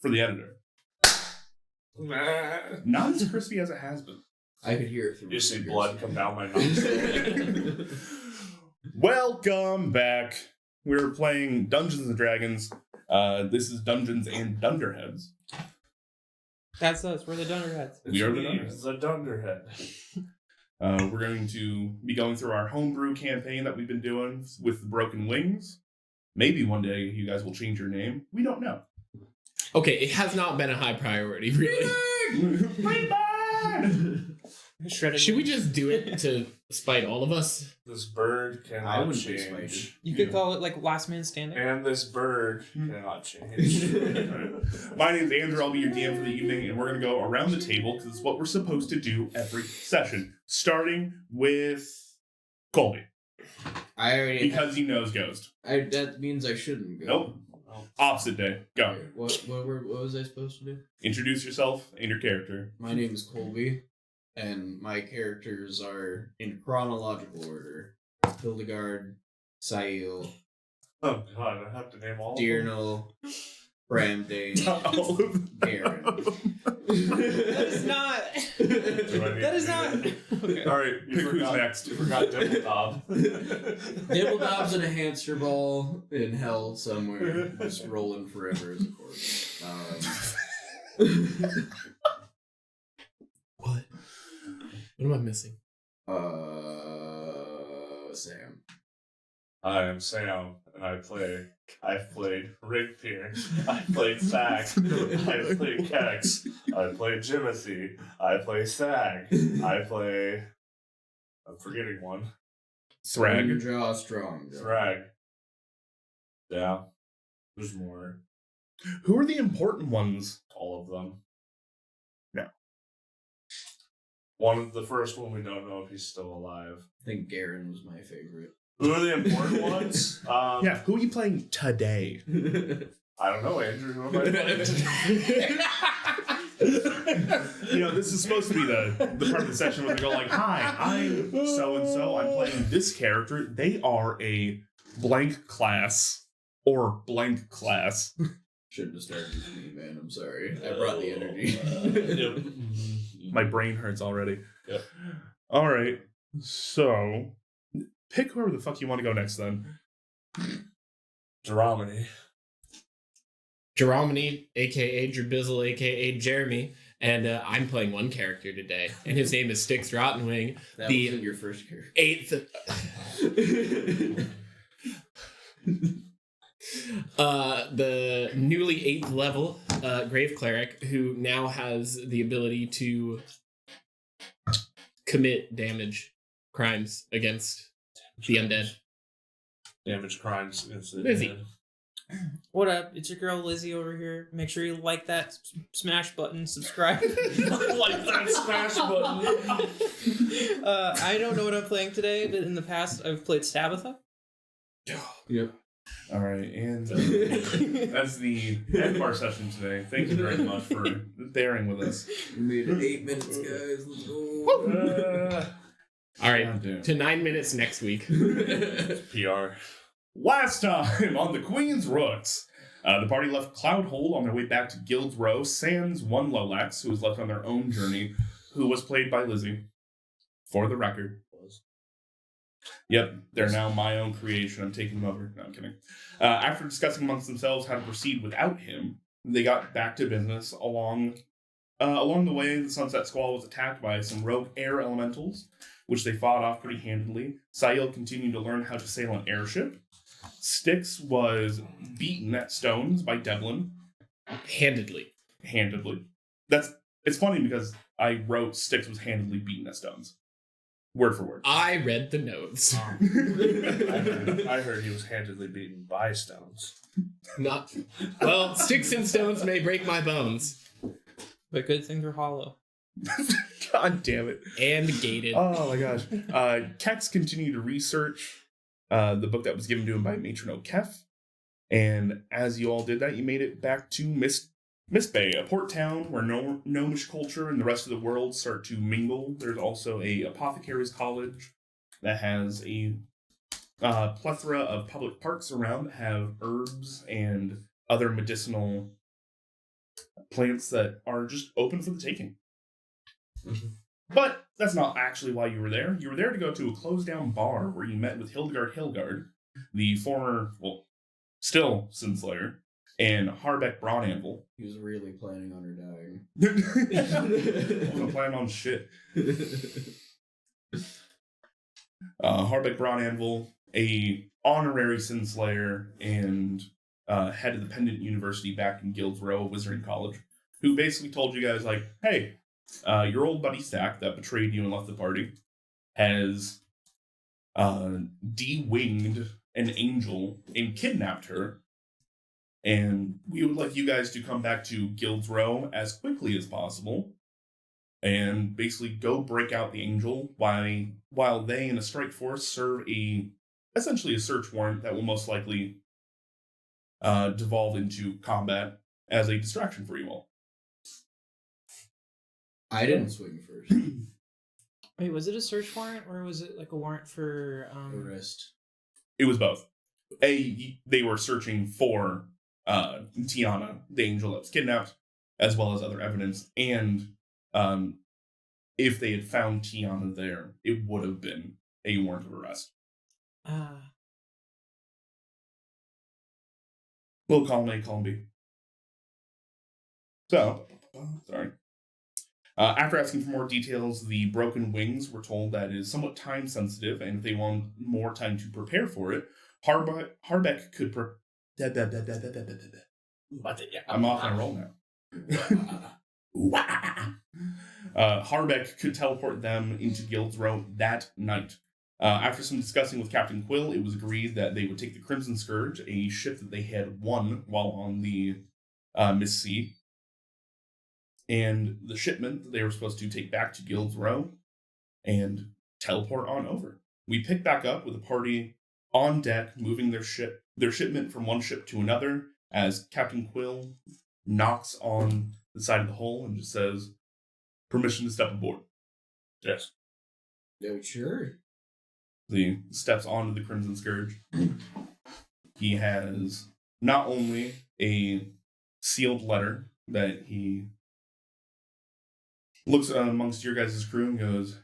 for the editor. Not as crispy as it has been. I could hear it through. You see blood come down my nose. Welcome back. We're playing Dungeons and Dragons. This is Dungeons and Dunderheads. That's us. We're the Dunderheads. We are the Dunderhead. We're going to be going through our homebrew campaign that we've been doing with the Broken Wings. Maybe one day you guys will change your name. We don't know. Okay, it has not been a high priority, really. Bring back! Should we just do it to spite all of us? This bird I cannot wouldn't be change. spited. You could call it like Last Man Standing. And this bird cannot change. My name's Andrew. I'll be your DM for the evening, and we're going to go around the table because it's what we're supposed to do every session. Starting with Colby. I already. Because he knows Ghost. That means I shouldn't go. Nope. Opposite day. Go. What was I supposed to do? Introduce yourself and your character. My name is Colby, and my characters are in chronological order: Hildegard, Sail, Oh god, I have to name all of them. Dearnal, Bramdane, All of them. Aaron. That is not. That is not. Okay. Alright, pick who's next. You forgot Dibbledob. Dibbledob's in a hamster ball in hell somewhere, just rolling forever as a corpse. What? What am I missing? Sam. I am Sam, and I played Rigpier. I played Sack. I played Kex. I played Jimothy. I play Sag. I'm forgetting one. Thrag. Draw strong. Thrag. Yeah. There's more. Who are the important ones? All of them. No. The first one we don't know if he's still alive. I think Garen was my favorite. Who are the important ones? Yeah, who are you playing today? I don't know, Andrew. Who am I playing? This is supposed to be the part of the session where they go like, "Hi, I'm so-and-so. I'm playing this character. They are a blank class or blank class." Shouldn't have started with me, man. I'm sorry. I brought the energy. Yep. My brain hurts already. Yep. All right. So, pick whoever the fuck you want to go next then. Geromany. Geromany, a.k.a. Drabizzle, a.k.a. Jeremy, and I'm playing one character today, and his name is Styx Rottenwing, That the wasn't your first character. 8th... the newly 8th level Grave Cleric, who now has the ability to commit crimes against the undead. Damage crimes against the Lizzie. dead. What up? It's your girl Lizzie over here. Make sure you like that smash button, subscribe. Like that smash button. I don't know what I'm playing today, but in the past I've played Sabatha. Yep. All right, and that's the end of our session today. Thank you very much for bearing with us. We made it 8 minutes, guys. Let's go. All right, Goddamn. to 9 minutes next week. PR. Last time on the Queen's Rooks, the party left Cloudhold on their way back to Guildsrow, sans one Lolax, who was left on their own journey, who was played by Lizzie. For the record. Yep, they're now my own creation. I'm taking them over. No, I'm kidding. After discussing amongst themselves how to proceed without him, they got back to business. Along the way, the Sunset Squall was attacked by some rogue air elementals, which they fought off pretty handily. Sail continued to learn how to sail an airship. Styx was beaten at stones by Devlin. Handedly. It's funny because I wrote Styx was handedly beaten at stones. Word for word. I read the notes. I heard he was handedly beaten by stones. Well, sticks and stones may break my bones. But good things are hollow. God damn it. And gated. Oh my gosh. Kex continued to research the book that was given to him by Matron O'Kef. And as you all did that, you made it back to Mist Bay, a port town where gnomish culture and the rest of the world start to mingle. There's also a apothecary's college that has a plethora of public parks around that have herbs and other medicinal plants that are just open for the taking. Mhm. But that's not actually why you were there. You were there to go to a closed-down bar where you met with Hildegard, the former, well, still Sinslayer, and Harbeck Broadanvil. He was really planning on her dying. Wasn't planning on shit. Harbeck Broadanvil, a honorary Sinslayer and head of the Pendant University back in Guildsrow, Wizarding College, who basically told you guys, like, hey, your old buddy Stack that betrayed you and left the party has de-winged an angel and kidnapped her. And we would like you guys to come back to Guildsrow as quickly as possible and basically go break out the angel while they and a strike force serve essentially a search warrant that will most likely devolve into combat as a distraction for you all. I didn't swing first. Wait, was it a search warrant or was it like a warrant for Arrest. It was both. They were searching for Tiana, the angel that was kidnapped, as well as other evidence, and if they had found Tiana there, it would have been a warrant of arrest. We'll column A, column B. So, sorry. After asking for more details, the broken wings were told that it is somewhat time sensitive, and if they want more time to prepare for it, Harbeck could I'm off on a roll now. Harbeck could teleport them into Guildsrow that night. After some discussing with Captain Quill, it was agreed that they would take the Crimson Scourge, a ship that they had won while on the Miss Sea, and the shipment that they were supposed to take back to Guildsrow and teleport on over. We pick back up with a party on deck, moving their shipment from one ship to another, as Captain Quill knocks on the side of the hull and just says, "Permission to step aboard." Yes. No, sure. He steps onto the Crimson Scourge. He has not only a sealed letter that he looks amongst your guys' crew and goes,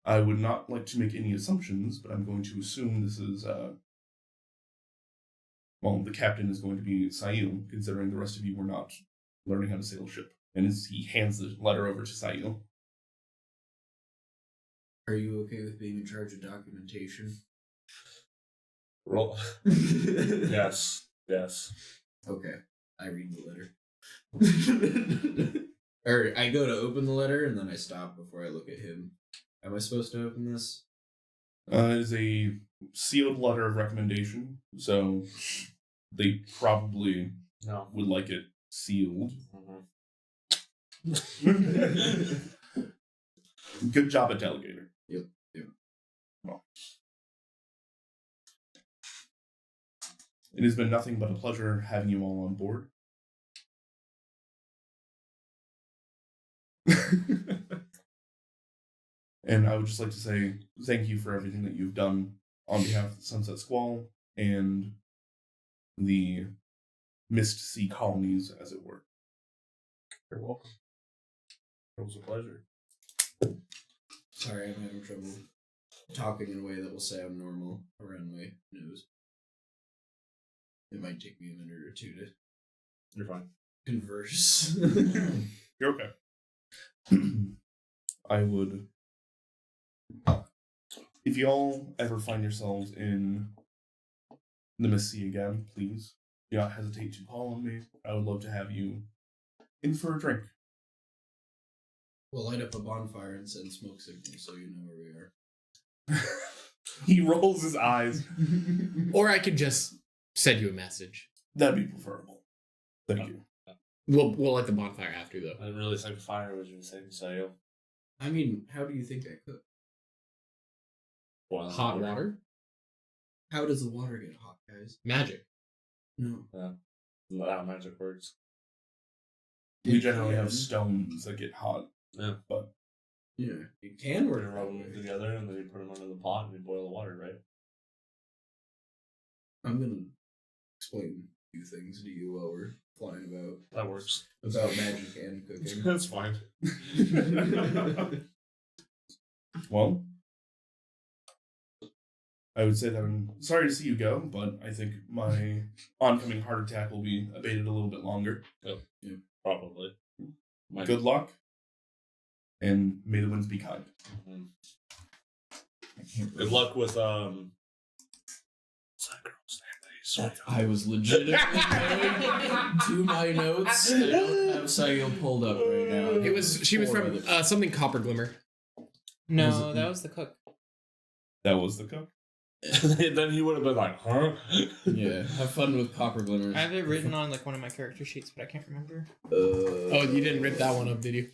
"I would not like to make any assumptions, but I'm going to assume this is, the captain is going to be Sayil, considering the rest of you were not learning how to sail a ship." And as he hands the letter over to Sayil. Are you okay with being in charge of documentation? Roll. Yes. Yes. Okay. I read the letter. Or I go to open the letter and then I stop before I look at him. Am I supposed to open this? It is a sealed letter of recommendation, so they probably No. would like it sealed. Good job at delegator. Yep. Well, it has been nothing but a pleasure having you all on board. And I would just like to say thank you for everything that you've done on behalf of the Sunset Squall and the Mist Sea colonies, as it were. You're welcome. It was a pleasure. Sorry, I'm having trouble talking in a way that will sound normal around my nose. It might take me a minute or two to You're fine. converse. You're okay. I would... If you all ever find yourselves in the Miss Sea again, please do not hesitate to call on me. I would love to have you in for a drink. We'll light up a bonfire and send smoke signals so you know where we are. He rolls his eyes. Or I could just send you a message. That'd be preferable. Thank you. We'll light the bonfire after, though. I didn't really think fire was your thing, so I mean, how do you think I cook? boiling Hot water? How does the water get hot, guys? Magic. No. Not how magic works. We generally have stones that get hot. Yeah. But Yeah, it can We're work. gonna rub them together and then you put them under the pot and you boil the water, right? I'm gonna explain a few things to you while we're flying about. That works. About magic and cooking. That's fine. Well, I would say that I'm sorry to see you go, but I think my oncoming heart attack will be abated a little bit longer. Probably. Good luck, and may the winds be kind. Mhm. Good luck with What's that girl's name that you saw? I was legitimately going to my notes. I don't have Sahil pulled up right now. She was from something Copper Glimmer. No, that was the cook. That was the cook. Then he would have been like, huh? Yeah, have fun with Copper Glimmers. I have it written on like one of my character sheets, but I can't remember. Oh, you didn't rip that one up, did you?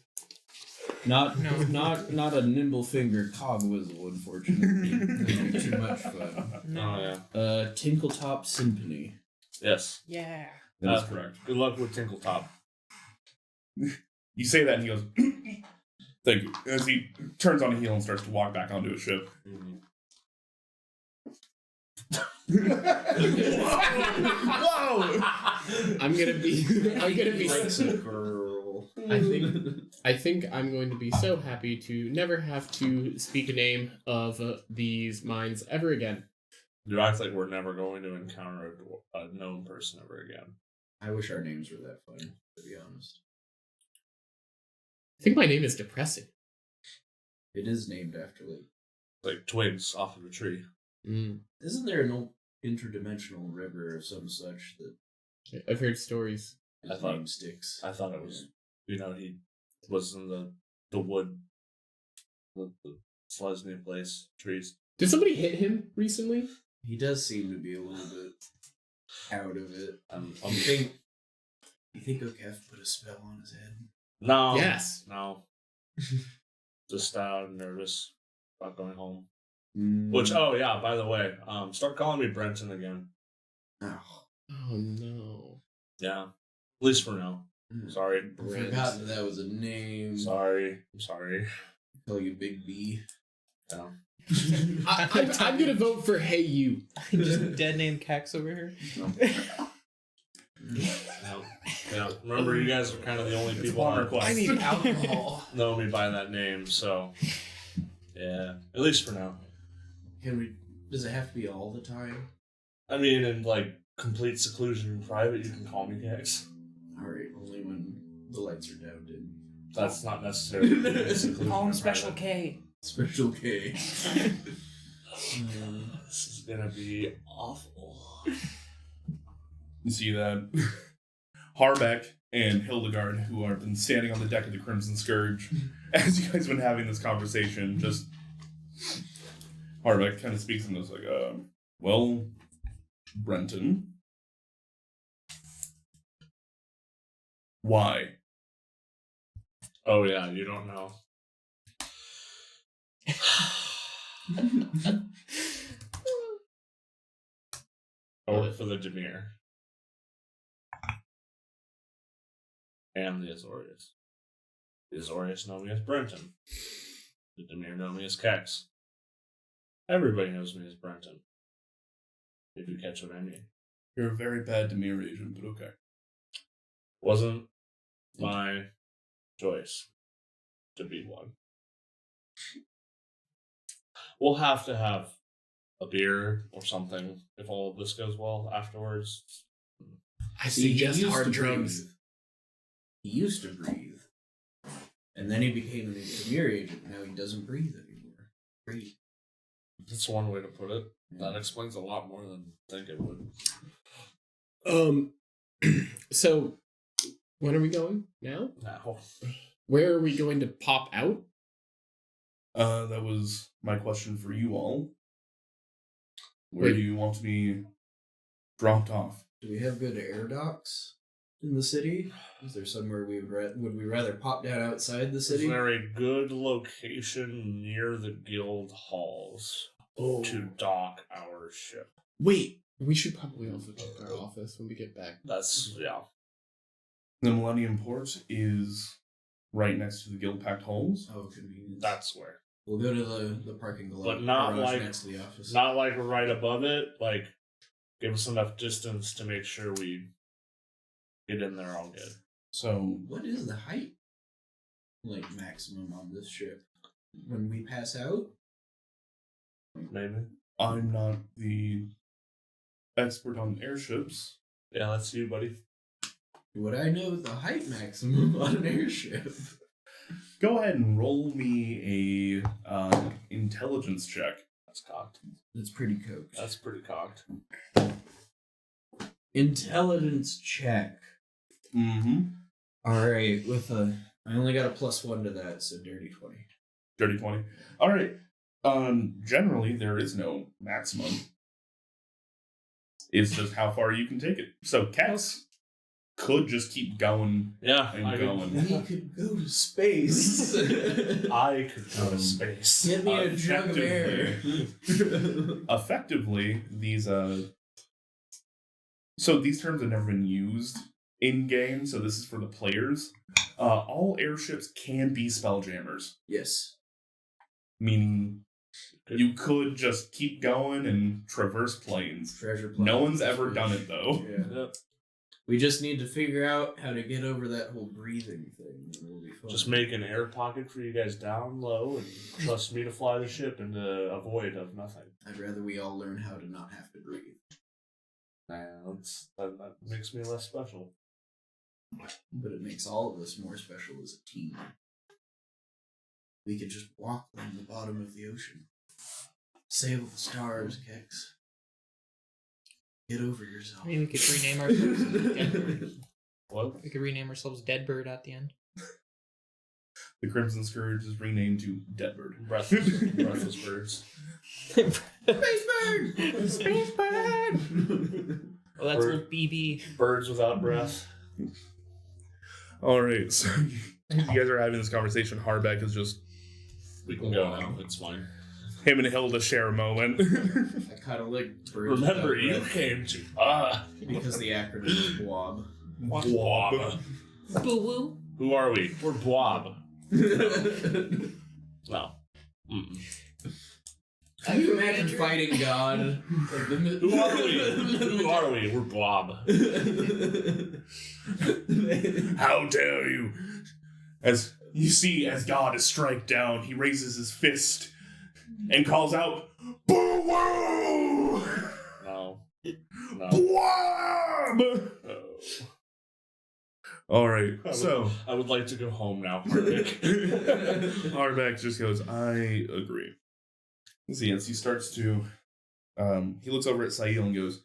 Not a nimble fingered cog whistle, unfortunately. That'd be too much fun. No. Oh, yeah. Tinkletop Symphony. Yes. Yeah. That is correct. Good luck with Tinkletop. You say that, and he goes, "Thank you." As he turns on a heel and starts to walk back onto his ship. Whoa! I'm gonna be Likes a girl. I think I'm going to be so happy to never have to speak a name of these mines ever again. You act like we're never going to encounter a known person ever again. I wish our names were that fun, to be honest. I think my name is depressing. It is named after Like twigs off of a tree. Isn't there an interdimensional river of some such that I've heard stories. his I thought- name sticks? I thought it was, he was in the wood, the Slesny place, trees. Did somebody hit him recently? He does seem to be a little bit out of it. You think O'Keefe put a spell on his head? No. Yes. No. Just nervous about going home. Mm. Which, oh yeah, by the way, start calling me Brenton again. Oh. Oh no. Yeah. At least for now. Sorry. I forgot that was a name. Sorry. I'm sorry. Call you Big B. Yeah. I'm gonna vote for Hey You. Just dead name Cax over here. Yeah. Remember, you guys are kind of the only people I need alcohol. know me by that name, so yeah. At least for now. Does it have to be all the time? I mean, in like complete seclusion in private, you can call me Cax. Alright, only when the lights are down, dude. That's not necessarily seclusion. Call him in Special private. K. Special K. This is gonna be awful. You see that Harbeck and Hildegard, who have been standing on the deck of the Crimson Scourge, as you guys have been having this conversation, just Harbeck kind of speaks and goes like, well, Brenton, why? Oh yeah, you don't know. I work for the Demir. And the Azorius. The Azorius know me as Brenton. The Demir know me as Kex. Everybody knows me as Brenton. If you catch what I mean. You're a very bad Demir agent, but okay. Wasn't my choice to be one. We'll have to have a beer or something if all of this goes well afterwards. I suggest used hard to drugs. breathe. He used to breathe. And then he became a Demir agent. Now he doesn't breathe anymore. Breathe. That's one way to put it. That explains a lot more than I think it would. So when are we going? Now? Now. Where are we going to pop out? That was my question for you all. Where Wait. do you want to be dropped off? Do we have good air docks in the city? Is there somewhere would we rather pop down outside the Is city? there a good location near the guild halls to dock our ship? Wait, we should probably also check our office when we get back. That's, yeah. The Millennium Port is right next to the Guild Pact halls. Oh, convenience. That's where. We'll go to the parking lot. But not garage like- next to the office. Not like right above it. Like, give us enough distance to make sure we Get in there all good. So What is the height, like, maximum on this ship? When we pass out? Maybe. I'm not the expert on airships. Yeah, that's you, buddy. Would I know the height maximum on an airship? Go ahead and roll me a intelligence check. That's cocked. That's pretty cooked. That's pretty cocked. Intelligence check. Mm-hmm. Alright, I only got a +1 to that, so dirty 20. Dirty 20. All right. Generally, there is no maximum. It's just how far you can take it. So cats could just keep going Yeah, and I going. We could go to space. I could go to space. Get me a jug of air. Effectively, these so these terms have never been used in game, so this is for the players. All airships can be spelljammers, Yes. meaning you could just keep going and traverse planes. Treasure planet. No one's ever done it though. Yeah. Yep. We just need to figure out how to get over that whole breathing thing, and we'll be fine. Just make an air pocket for you guys down low and trust me to fly the ship into a void of nothing. I'd rather we all learn how to not have to breathe. That makes me less special. But it makes all of us more special as a team. We could just walk on the bottom of the ocean. Sail the stars, Kex. Get over yourself. I mean, we could rename ourselves Deadbird. What? We could rename ourselves Deadbird at the end. The Crimson Scourge is renamed to Deadbird. Breathless birds. Space bird! Space Bird! Well, that's Bird. old BB. Birds without breath. All right, so you guys are having this conversation. Harbeck is just We can go now. It's fine. him and Hilda share a moment. I kind of like birds. Remember, without you breath, came to because the acronym is BWOB. Blob. Boo woo. Who are we? We're Blob. Well. Mm-mm. Can you imagine fighting God? Who are we? Who are we? We're Blob. How dare you? As you see, as God is strike down, he raises his fist and calls out, "Boo-woo! No. No. Blob!" Oh. All right, so I would like to go home now, Harvick. Harbeck just goes, "I agree." See, as he starts to, he looks over at Sail and goes,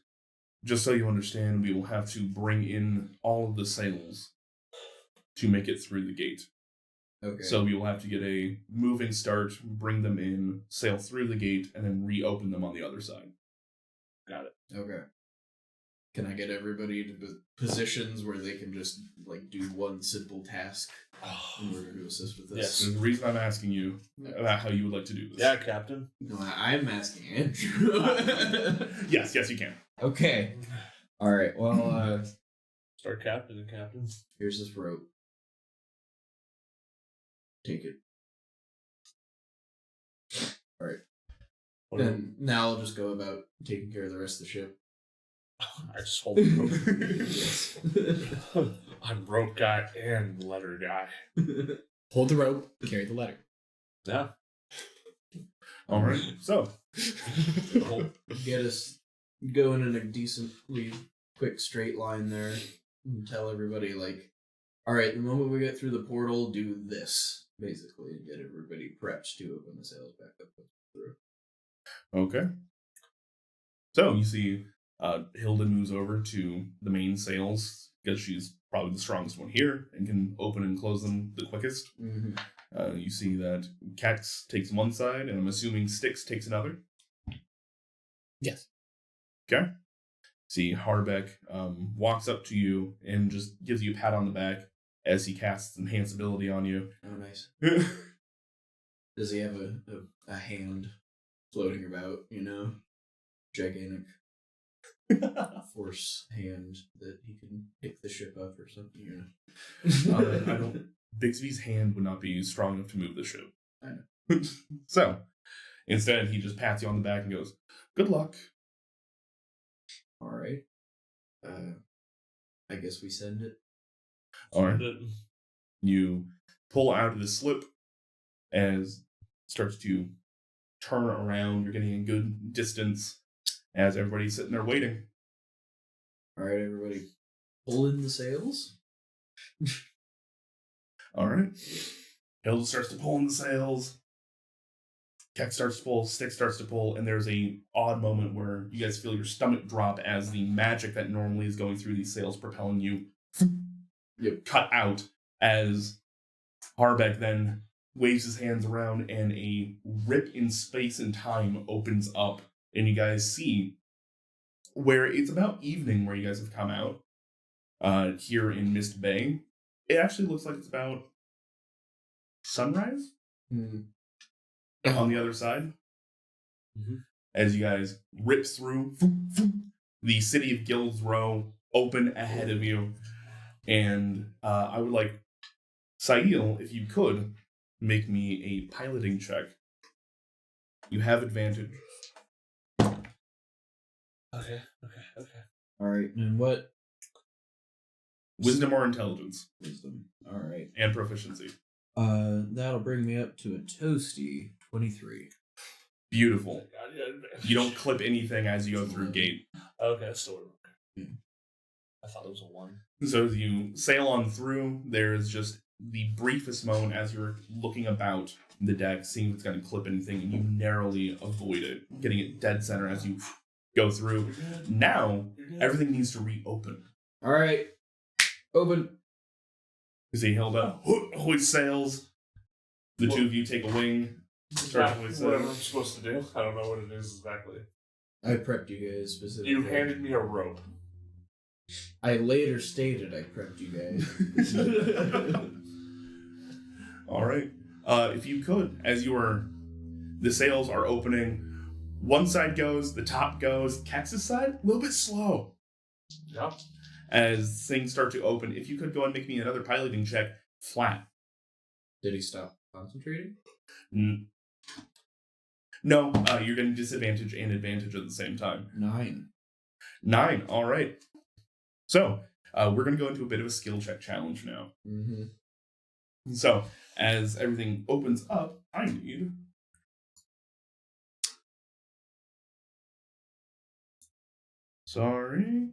"Just so you understand, we will have to bring in all of the sails to make it through the gate. Okay. So we will have to get a moving start, bring them in, sail through the gate, and then reopen them on the other side." Got it. Okay. Can I get everybody to positions where they can just like do one simple task in order to assist with this? Yes. There's a reason I'm asking you about how you would like to do this. Yeah, Captain. No, I'm asking Andrew. Yes, you can. Okay. All right. Well, Start Captain and Captain. here's this rope. Take it. All right. What do Then now I'll just go about taking care of the rest of the ship. I just hold the rope. I'm rope guy and letter guy. Hold the rope, carry the letter. Yeah. All right. So, Get us going in a decently quick straight line there and tell everybody, like, all right, the moment we get through the portal, do this, basically, and get everybody prepped to open the sails back up through. okay. So you see, Hilda moves over to the main sails because she's probably the strongest one here and can open and close them the quickest. Mm-hmm. You see that Cax takes one side, and I'm assuming Styx takes another. Yes. Okay. See, Harbeck walks up to you and just gives you a pat on the back as he casts Enhance ability on you. Oh, nice. Does he have a hand floating about, you know? Gigantic force hand that he can pick the ship up or something, you know? I don't. Bixby's hand would not be strong enough to move the ship. I know. So, instead, he just pats you on the back and goes, "Good luck." All right. I guess we send it. All right. You pull out of the slip as it starts to turn around. You're getting a good distance as everybody's sitting there waiting. All right, everybody, pull in the sails. All right. Hilda starts to pull in the sails. Keck starts to pull, Stick starts to pull, and there's a odd moment where you guys feel your stomach drop as the magic that normally is going through these sails propelling you cut out as Harbeck then waves his hands around and a rip in space and time opens up, and you guys see where it's about evening where you guys have come out here in Mist Bay. It actually looks like it's about sunrise on the other side. As you guys rip through the city of Guildsrow open ahead of you. And I would like Sail, if you could, make me a piloting check. You have advantage. Okay. All right, and what? Wisdom or intelligence. Wisdom. All right. And proficiency. That'll bring me up to a toasty 23. Beautiful. God, you had advantage. You don't clip anything as you go through gate. Okay, still. Yeah. I thought it was a 1. So as you sail on through, there's just the briefest moment as you're looking about the deck, seeing if it's going to clip anything, and you narrowly avoid it, getting it dead center as you go through. Now, everything needs to reopen. All right, open. You see Hilda hoist sails. The two of you take a wing. Start to hoist Whatever I'm sails. supposed to do. I don't know what it is exactly. I prepped you guys specifically. You handed me a rope. I later stated I prepped you guys. All right. If you could, as the sails are opening, one side goes, the top goes, Kex's side, a little bit slow. Yeah. As things start to open, if you could go and make me another piloting check, flat. Did he stop concentrating? No, you're getting disadvantage and advantage at the same time. 9. 9, all right. So, we're going to go into a bit of a skill check challenge now. Mm-hmm. So, as everything opens up, I need... Sorry.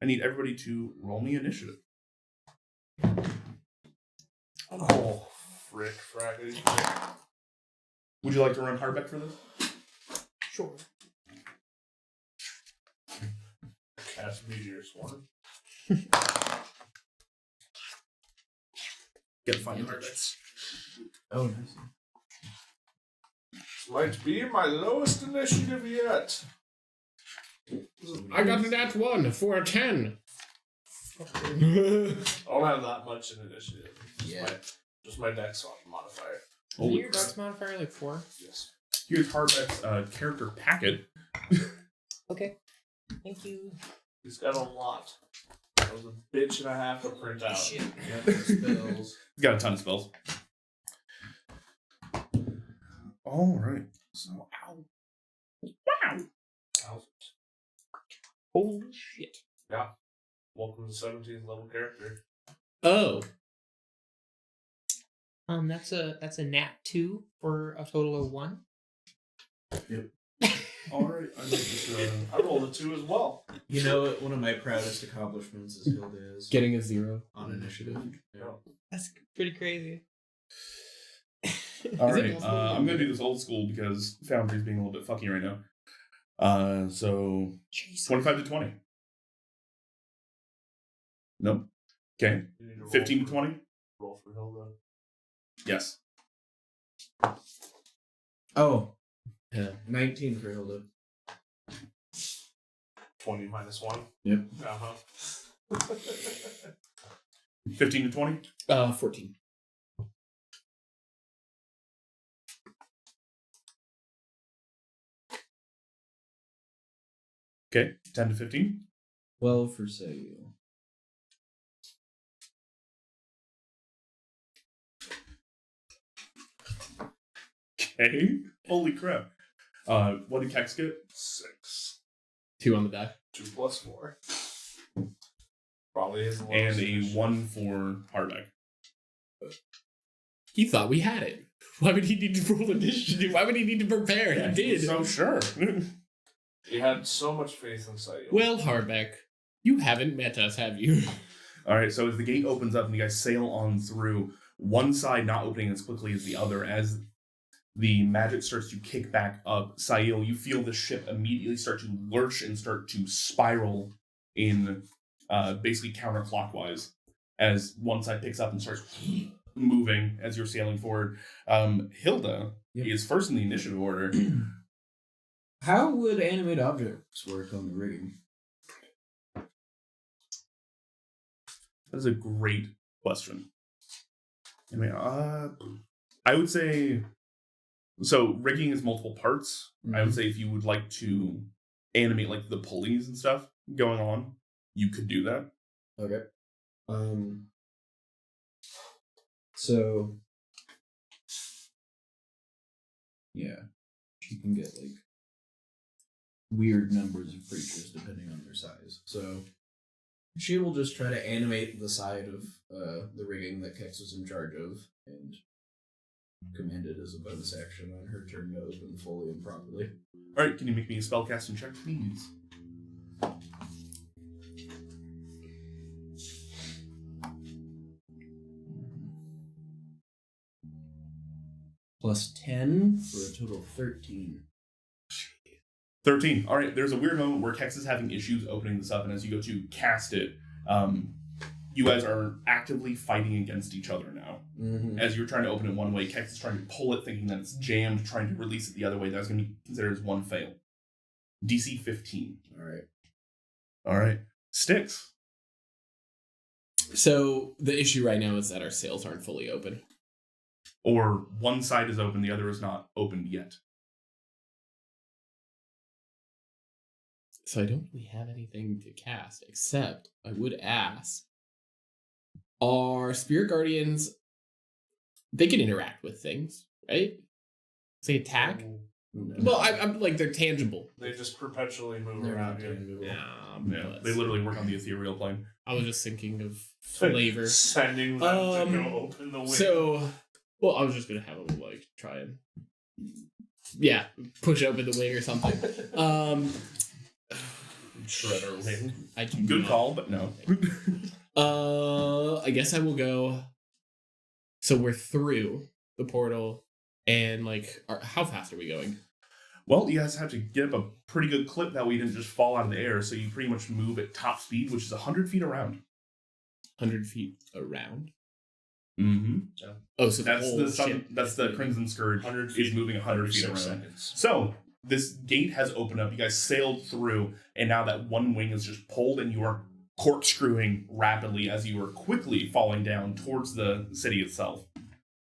I need everybody to roll me initiative. Oh, frick, fraggity, frick. Would you like to run Harbeck for this? Sure. Cast Meteor Swarm. Get 5 Harbeck. Oh, nice. Might be my lowest initiative yet. I got a nat 1 for a 10. I don't have that much in initiative. Yeah. Just my dex modifier. Holy Your crap. dex modifier like 4? Yes. Here's Harbeck's character packet. Okay. Thank you. He's got a lot. That was a bitch and a half to print out. Shit. Got some spells. He's got a ton of spells. All right. So, ow. Wow. Holy shit. Yeah. Welcome to 17th level character. Oh. That's a nat 2 for a total of 1. All right. I like this. I rolled a 2 as well. You know what? One of my proudest accomplishments is Hilda is Getting a 0. on initiative. Yeah. That's pretty crazy. All Is it right. possible? I'm going to do this old school because Foundry's being a little bit fucky right now. So, Jeez. 25 to 20. Nope. Okay. You need to roll 15 to for- 20? Roll for Hilda. Yes. Oh, Yeah. 19 for Hilda. 20 minus 1. Yep. Uh-huh. 15 to 20? 14. Okay. 10 to 15? 12 for sale. Okay. Holy crap. What did Kex get? 6. 2 on the die. 2 plus 4. Probably is and a 1 for Harbeck. He thought we had it. Why would he need to roll initiative? Why would he need to prepare? Yeah, He did. So sure. You had so much faith in Sayo. Well, Harbeck, you haven't met us, have you? All right, so as the gate opens up and you guys sail on through, one side not opening as quickly as the other, as the magic starts to kick back up, Sail, you feel the ship immediately start to lurch and start to spiral in basically counterclockwise as one side picks up and starts moving as you're sailing forward. Hilda is first in the initiative order. How would animate objects work on the rigging? That is a great question. I mean, I would say, so rigging is multiple parts. Mm-hmm. I would say if you would like to animate like the pulleys and stuff going on, you could do that. Okay. So yeah, you can get like weird numbers of creatures depending on their size. So she will just try to animate the side of the rigging that Kex was in charge of and command it as a bonus action on her turn to open fully and properly. All right, can you make me a spellcasting check, please? Plus 10 for a total of 13. 13. All right, there's a weird moment where Kex is having issues opening this up, and as you go to cast it, you guys are actively fighting against each other now. Mm-hmm. As you're trying to open it one way, Kex is trying to pull it, thinking that it's jammed, trying to release it the other way. That's going to be considered as one fail. DC 15. All right. Sticks. So the issue right now is that our sails aren't fully open. Or one side is open, the other is not opened yet. So I don't really have anything to cast, except I would ask, are Spirit Guardians, they can interact with things, right? Say attack? Well, I'm like, they're tangible. They just perpetually move They're around not here. tangible. Yeah, they literally work on the ethereal plane. I was just thinking of flavor. Sending them to go open the wing. So, well, I was just gonna have them like try and, push open the wing or something. Shredder wing. I do Good not. call, but no. I guess I will go. So we're through the portal, and like, how fast are we going? Well, you guys have to get up a pretty good clip that way you didn't just fall out of the air, so you pretty much move at top speed, which is 100 feet around. 100 feet around? Mm-hmm. Oh, so the That's whole the ship that's the Crimson Scourge 100 is moving 100 feet around. seconds. So this gate has opened up. You guys sailed through, and now that one wing is just pulled, and you are corkscrewing rapidly as you are quickly falling down towards the city itself.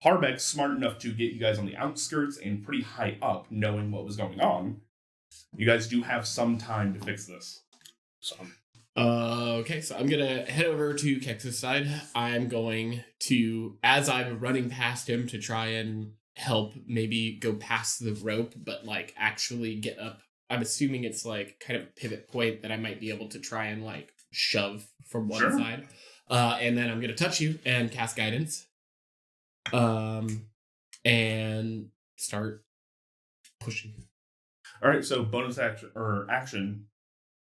Harbeck's smart enough to get you guys on the outskirts and pretty high up, knowing what was going on. You guys do have some time to fix this. Okay, so I'm gonna head over to Kex's side. I'm going to, as I'm running past him, to try and help maybe go past the rope, but like actually get up. I'm assuming it's like kind of a pivot point that I might be able to try and like shove from one side. And then I'm gonna touch you and cast guidance. And start pushing. All right, so bonus action or action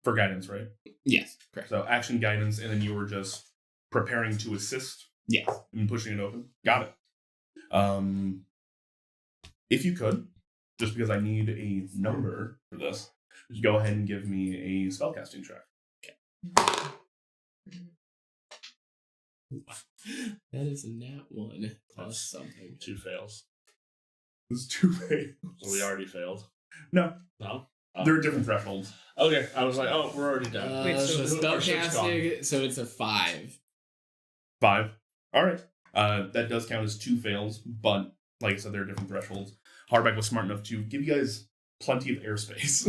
for guidance, right? Yes, correct. So action guidance, and then you were just preparing to assist. Yes. And pushing it open. Got it. If you could, just because I need a number for this, go ahead and give me a spellcasting check. That is a nat 1 plus something. 2 fails. It's 2 fails. So we already failed. No, No? there are different thresholds. Okay, I was like, oh, we're already done. Wait, so our ship's gone. Spellcasting, so it's a 5. 5. All right. That does count as 2 fails, but like I said, there are different thresholds. Hardback was smart enough to give you guys plenty of airspace.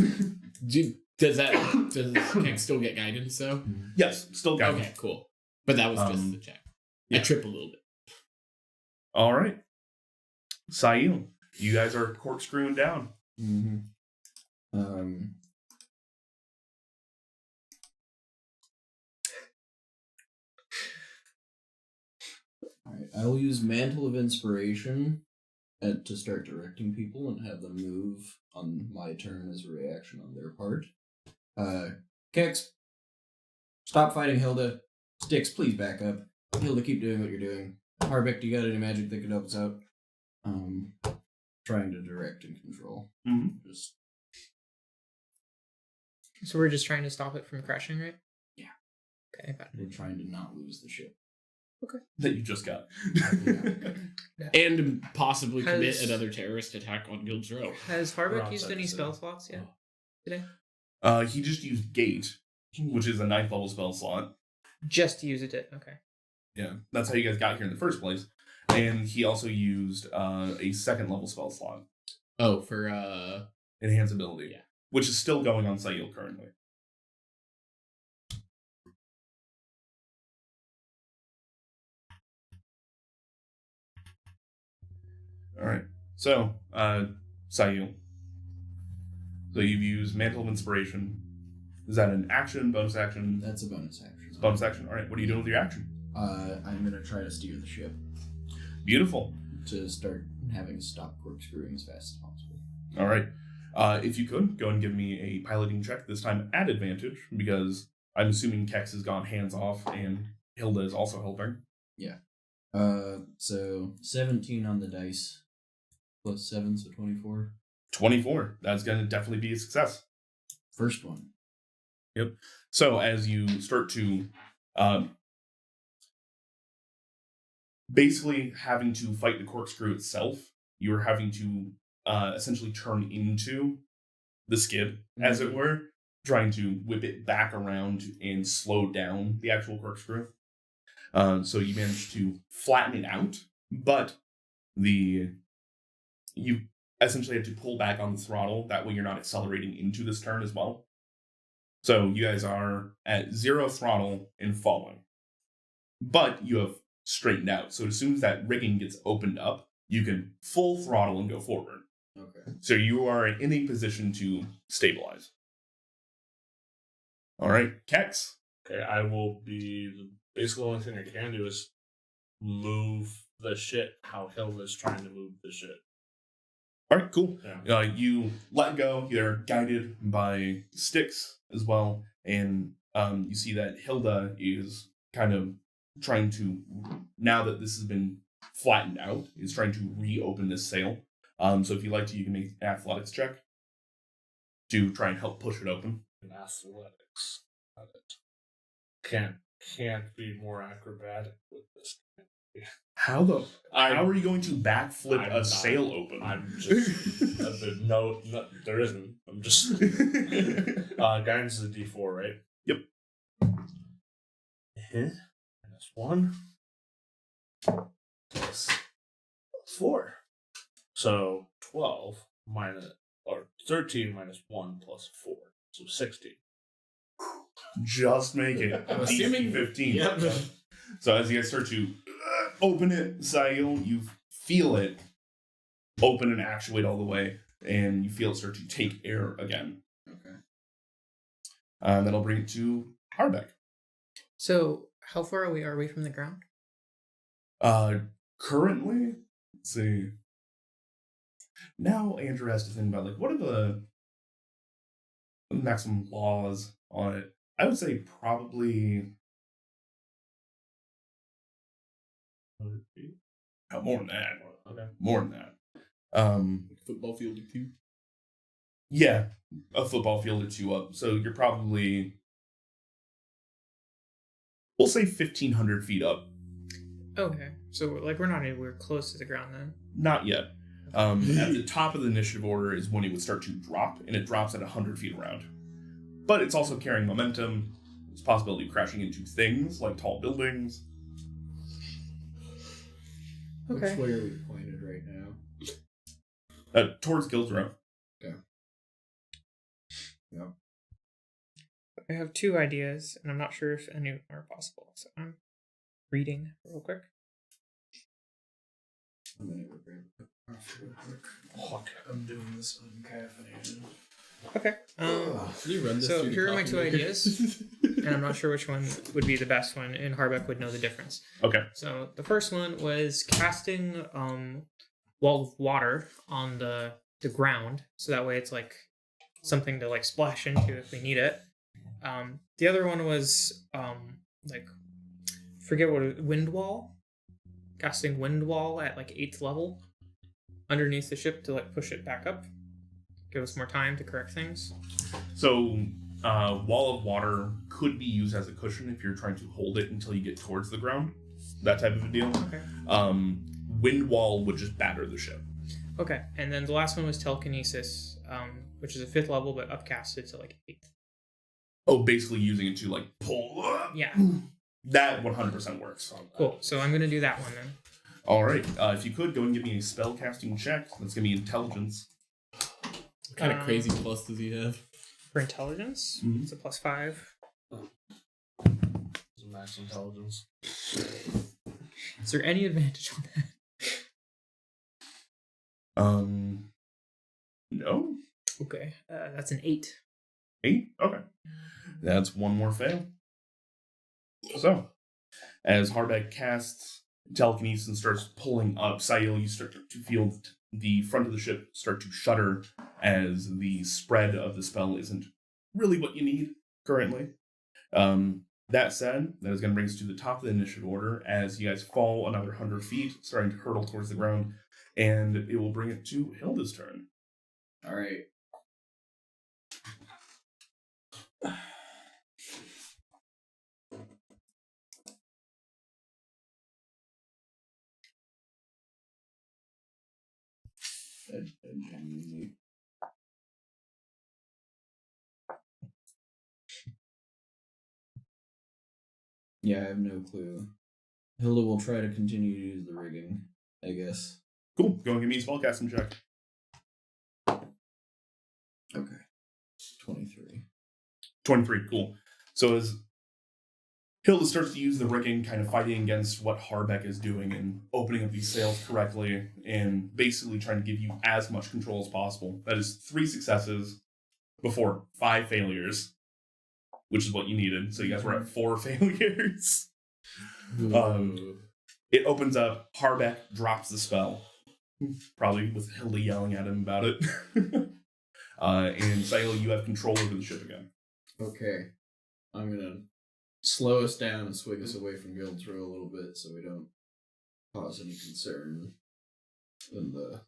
Does Kex still get guidance though? Yes, still got it. Okay, cool. But that was just the check. Yeah. I trip a little bit. All right. Sail, you guys are corkscrewing down. Mm-hmm. Alright, I will use Mantle of Inspiration to start directing people and have them move on my turn as a reaction on their part. Kex, stop fighting Hilda. Styx, please back up. Hilda, keep doing what you're doing. Harbeck, do you got any magic that could help us out? Trying to direct and control. Mm-hmm. Just So we're just trying to stop it from crashing, right? Yeah. Okay, got we're trying to not lose the ship. That you just got. And possibly commit Has- another terrorist attack on Guildsrow. Has Harbeck Around used any 7%. spell slots yet today? He just used Gate, which is a 9th level spell slot. Just used it. Okay. Yeah, that's how you guys got here in the first place. And he also used a 2nd level spell slot, Oh, for Enhance Ability, Yeah. which is still going on Sayil currently. All right, so Sayil. So you've used Mantle of Inspiration. Is that an action, bonus action? That's a bonus action. It's a bonus action. All right, what are you doing with your action? I'm gonna try to steer the ship Beautiful. to start having to stop corkscrewing as fast as possible. All right. If you could, go and give me a piloting check, this time at advantage, because I'm assuming Kex has gone hands off and Hilda is also helping. So 17 on the dice, plus 7, so 24. 24. That's going to definitely be a success. First one. So as you start to basically having to fight the corkscrew itself, you're having to essentially turn into the skid, as it were, trying to whip it back around and slow down the actual corkscrew. So you manage to flatten it out, but you essentially have to pull back on the throttle. That way you're not accelerating into this turn as well. So you guys are at 0 throttle and falling. But you have straightened out. So as soon as that rigging gets opened up, you can full throttle and go forward. Okay. So you are in a position to stabilize. All right, Kex. Okay, I will be. Basically, the only thing I can do is move the shit how Hilda's trying to move the shit. All right, cool. Yeah. You let go. You're guided by Styx as well, and you see that Hilda is kind of trying to, now that this has been flattened out, is trying to reopen this sail. So if you'd like to, you can make an athletics check to try and help push it open. In athletics, got it. Can't be more acrobatic with this. How are you going to backflip I'm a not- sail open? I'm just no, there isn't. I'm just guidance is a D4, right? Yep. -1 plus 4. So 12 or 13 minus 1 plus 4. So 16. Just make it. I'm DC assuming 15. Yep. So as you guys start to open it, Sayil, you feel it open and actuate all the way, and you feel it start to take air again. Okay. That'll bring it to Harbeck. So how far away are we from the ground? Currently, let's see. Now Andrew has to think about, like, what are the maximum laws on it? I would say probably more than that. Okay. More than that. Football field too. Yeah, a football field or two up. So you're probably, we'll say 1,500 feet up. Okay, so like we're not anywhere close to the ground then. Not yet. At the top of the initiative order is when it would start to drop, and it drops at 100 feet around. But it's also carrying momentum. There's a possibility of crashing into things like tall buildings. Okay. Which way are we pointed right now? Towards Guildsrow. I have 2 ideas, and I'm not sure if any of them are possible. So I'm reading real quick. I'm gonna go grab a cup of coffee real quick. I'm doing this uncaffeinated. Okay. Ugh. Can you run this So through the here are my coffee two maker? ideas. And I'm not sure which one would be the best one, and Harbeck would know the difference. Okay. So the first one was casting wall of water on the ground, so that way it's like something to like splash into if we need it. The other one was like forget what wind wall, casting wind wall at like 8th level underneath the ship to like push it back up, give us more time to correct things. So, wall of water could be used as a cushion if you're trying to hold it until you get towards the ground. That type of a deal. Okay. Wind wall would just batter the ship. Okay, and then the last one was telekinesis, which is a 5th level but upcasted to like 8th. Oh, basically using it to like pull up. Yeah. That 100% works. Cool. So I'm gonna do that one then. All right. If you could go and give me a spell casting check, that's gonna be intelligence. What kind of crazy plus does he have? For intelligence, Mhm. it's a +5. It's a max intelligence. Is there any advantage on that? No. Okay, that's an 8. 8? Okay. That's one more fail. So, as Harbeck casts telekinesis and starts pulling up, Sail, you start to feel the front of the ship start to shudder as the spread of the spell isn't really what you need currently. That said, that is going to bring us to the top of the initiative order as you guys fall another 100 feet, starting to hurtle towards the ground, and it will bring it to Hilda's turn. All right. Yeah, I have no clue. Hilda will try to continue to use the rigging, I guess. Cool. Go and give me a spellcasting check. Okay. 23. 23, cool. So as Hilda starts to use the rigging, kind of fighting against what Harbeck is doing and opening up these sails correctly and basically trying to give you as much control as possible. That is 3 successes before 5 failures, which is what you needed. So you guys were at 4 failures. It opens up. Harbeck drops the spell, probably with Hilda yelling at him about it. And Sail, you have control over the ship again. Okay. I'm gonna slow us down and swing us away from Guildsrow a little bit so we don't cause any concern in the,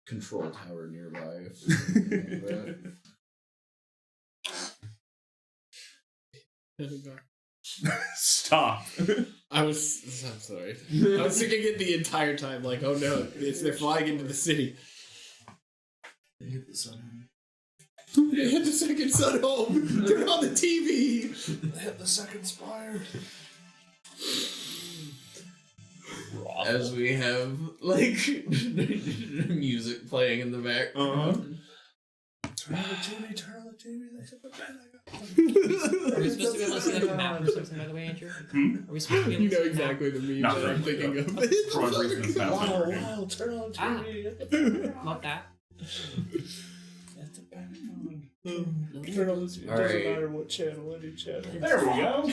control tower nearby. If there's anything like that. Stop. I'm sorry. I was thinking it the entire time, like, oh no, they're flying into the city. They hit the sun. They hit the second sun home. Turn on the TV. They hit the second spire. As we have, like, music playing in the back. Uh-huh. Turn on the TV, they hit the Pentagon. Are we supposed to be able to see like a map or something, by the way, Andrew? Are we supposed to be able You to know see a map? exactly the meme Not that I'm really, thinking of. Troy Reason is not Wow, turn on the TV. Love that. At the Pentagon. Turn on the TV. It All doesn't right. matter what channel, any channel. There we go.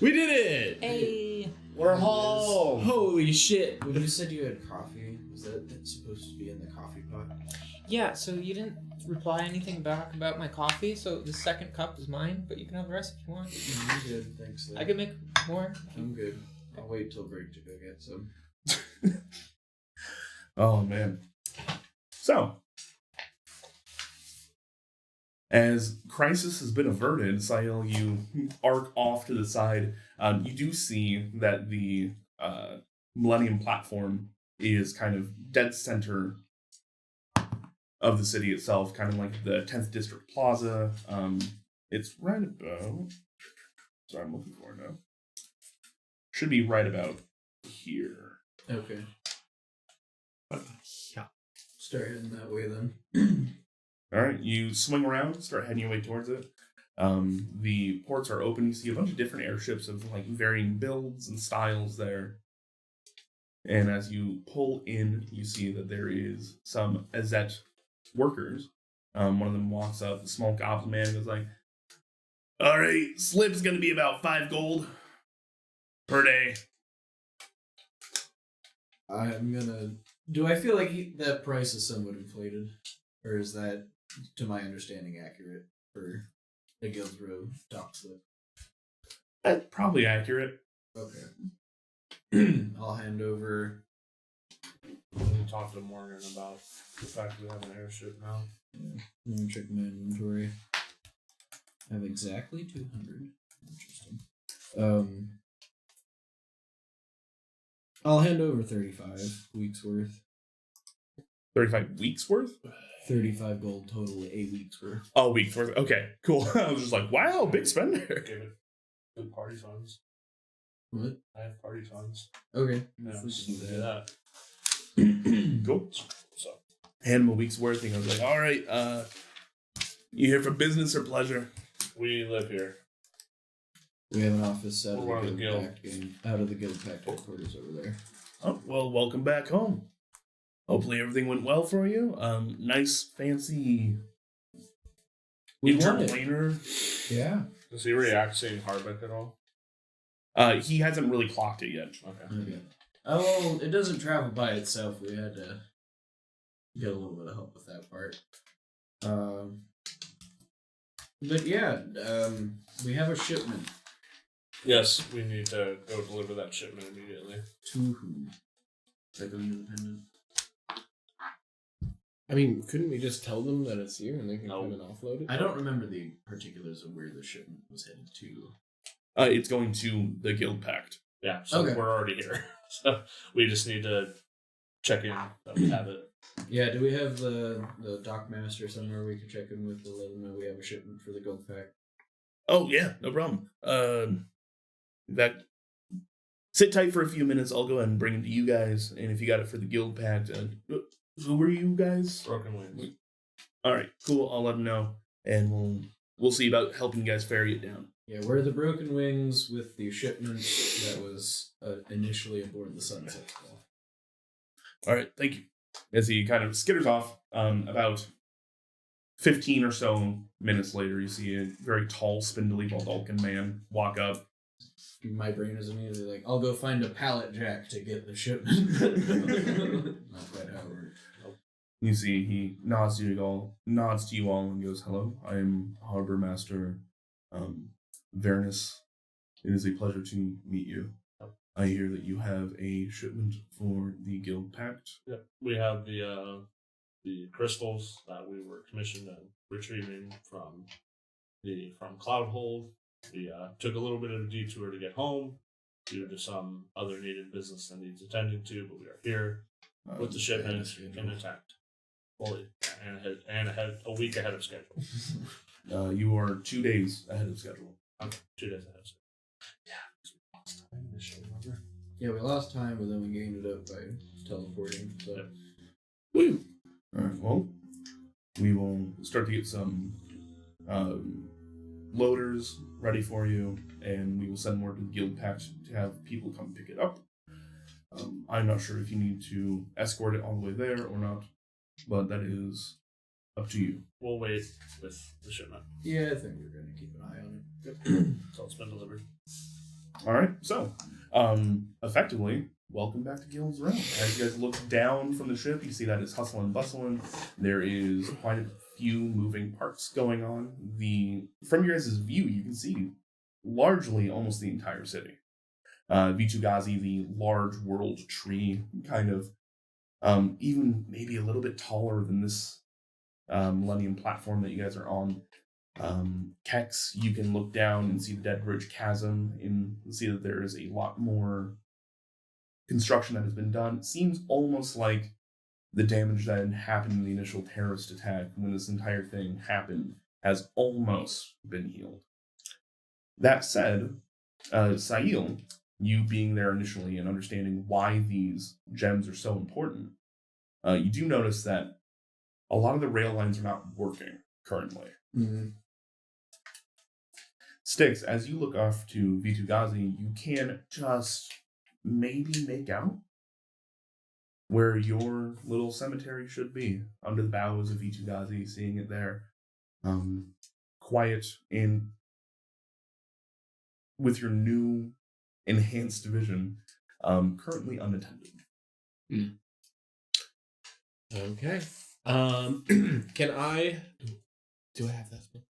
We did it! Hey. We're home. Holy shit! When you said you had coffee, was that supposed to be in the coffee pot? Yeah, so you didn't reply anything back about my coffee, so the second cup is mine, but you can have the rest if you want. I'm good, thanks. I can make more. I'm good. I'll wait till break to go get some. Oh, man. So, as crisis has been averted, Sail, you arc off to the side. You do see that the Millennium platform is kind of dead center of the city itself, kind of like the 10th District Plaza. It's right about... Sorry, I'm looking for it now. Should be right about here. Okay. Yeah. Start heading that way then. All right, you swing around, start heading your way towards it. The ports are open. You see a bunch of different airships of like varying builds and styles there. And as you pull in, you see that there is some Azet workers. One of them walks up, the small goblin man, and goes like, "All right, slip's gonna be about 5 gold per day." I'm gonna. Do I feel like that price is somewhat inflated, or is that, to my understanding, accurate for the Guildsrow dock slip? That's probably accurate. Okay. I'll hand over. We talked to Morgan about the fact we have an airship now. Let me check my inventory. I have exactly 200. Interesting. I'll hand over 35 weeks worth. 35 weeks worth? 35 gold total, 8 weeks worth. Oh, weeks worth. Okay, cool. I was just like, wow, big spender. Give it good party funds. What? I have party funds. Okay. Yeah, We so can do do that. Cool. So Hand him a week's worth, and I was like, all right, you here for business or pleasure? we live here. We have an office out of We're the one of the Guild Pact out of the Guild Pact headquarters over there. Oh, well, welcome back home. Hopefully everything went well for you. Nice, fancy We want it. interplaner. Yeah. Does he react seeing Harbeck at all? He hasn't really clocked it yet. Okay. Okay. Oh, it doesn't travel by itself. We had to get a little bit of help with that part. But yeah, we have a shipment. Yes, we need to go deliver that shipment immediately. To who? Like an independent. I mean, couldn't we just tell them that it's here and they can No. come and offload it? I don't remember the particulars of where the shipment was headed to. It's going to the Guild Pact. Yeah, so Okay. we're already here. So we just need to check in that we have it. Yeah, do we have the dock master somewhere we can check in with to let them know we have a shipment for the Guild Pact? Oh, yeah, no problem. In fact, sit tight for a few minutes. I'll go ahead and bring it to you guys. And if you got it for the Guild Pact, who were you guys? Broken wings. All right, cool. I'll let them know. And we'll see about helping you guys ferry it down. Yeah, we're the Broken Wings with the shipment that was initially aboard the Sunset Squall. All right, thank you. As he kind of skitters off, about 15 or so minutes later, you see a very tall, spindly Baldalkin man walk up. My brain is immediately like, I'll go find a pallet jack to get the shipment. Not quite how it works. You see, he nods to you all, and goes, "Hello, I am Harbor Master Vernus. It is a pleasure to meet you. I hear that you have a shipment for the Guild Pact." Yep. We have the crystals that we were commissioned and retrieving from Cloudhold. We took a little bit of a detour to get home due to some other needed business that needs attending to, but we are here with the shipment intact, fully, and ahead a week ahead of schedule. You are 2 days ahead of schedule. Okay, 2 days ahead of schedule. Yeah, because we lost time initially, remember? Yeah, we lost time, but then we gained it up by teleporting. So. Yep. Woo! All right, well, we will start to get some loaders ready for you, and we will send word to the Guild Pact to have people come pick it up. I'm not sure if you need to escort it all the way there or not, but that is up to you. We'll wait with the shipment Yeah, I think we're going to keep an eye on it. until it's been delivered. All right, so effectively, welcome back to Guildsrow. As you guys look down from the ship, you see that it's hustling and bustling. There is quite a few moving parts going on. From your guys' view, you can see largely almost the entire city. Vitugazi, the large world tree, kind of even maybe a little bit taller than this Millennium platform that you guys are on. Kex, you can look down and see the Dead Bridge Chasm and see that there is a lot more construction that has been done. It seems almost like the damage that had happened in the initial terrorist attack when this entire thing happened has almost been healed. That said, Sail, you being there initially and understanding why these gems are so important, you do notice that a lot of the rail lines are not working currently. Mm-hmm. Styx, as you look off to Vitugazi, you can just maybe make out where your little cemetery should be, under the boughs of Itugazi, seeing it there. Quiet and with your new enhanced vision, currently unattended. Okay. Can I? Do I have that spell?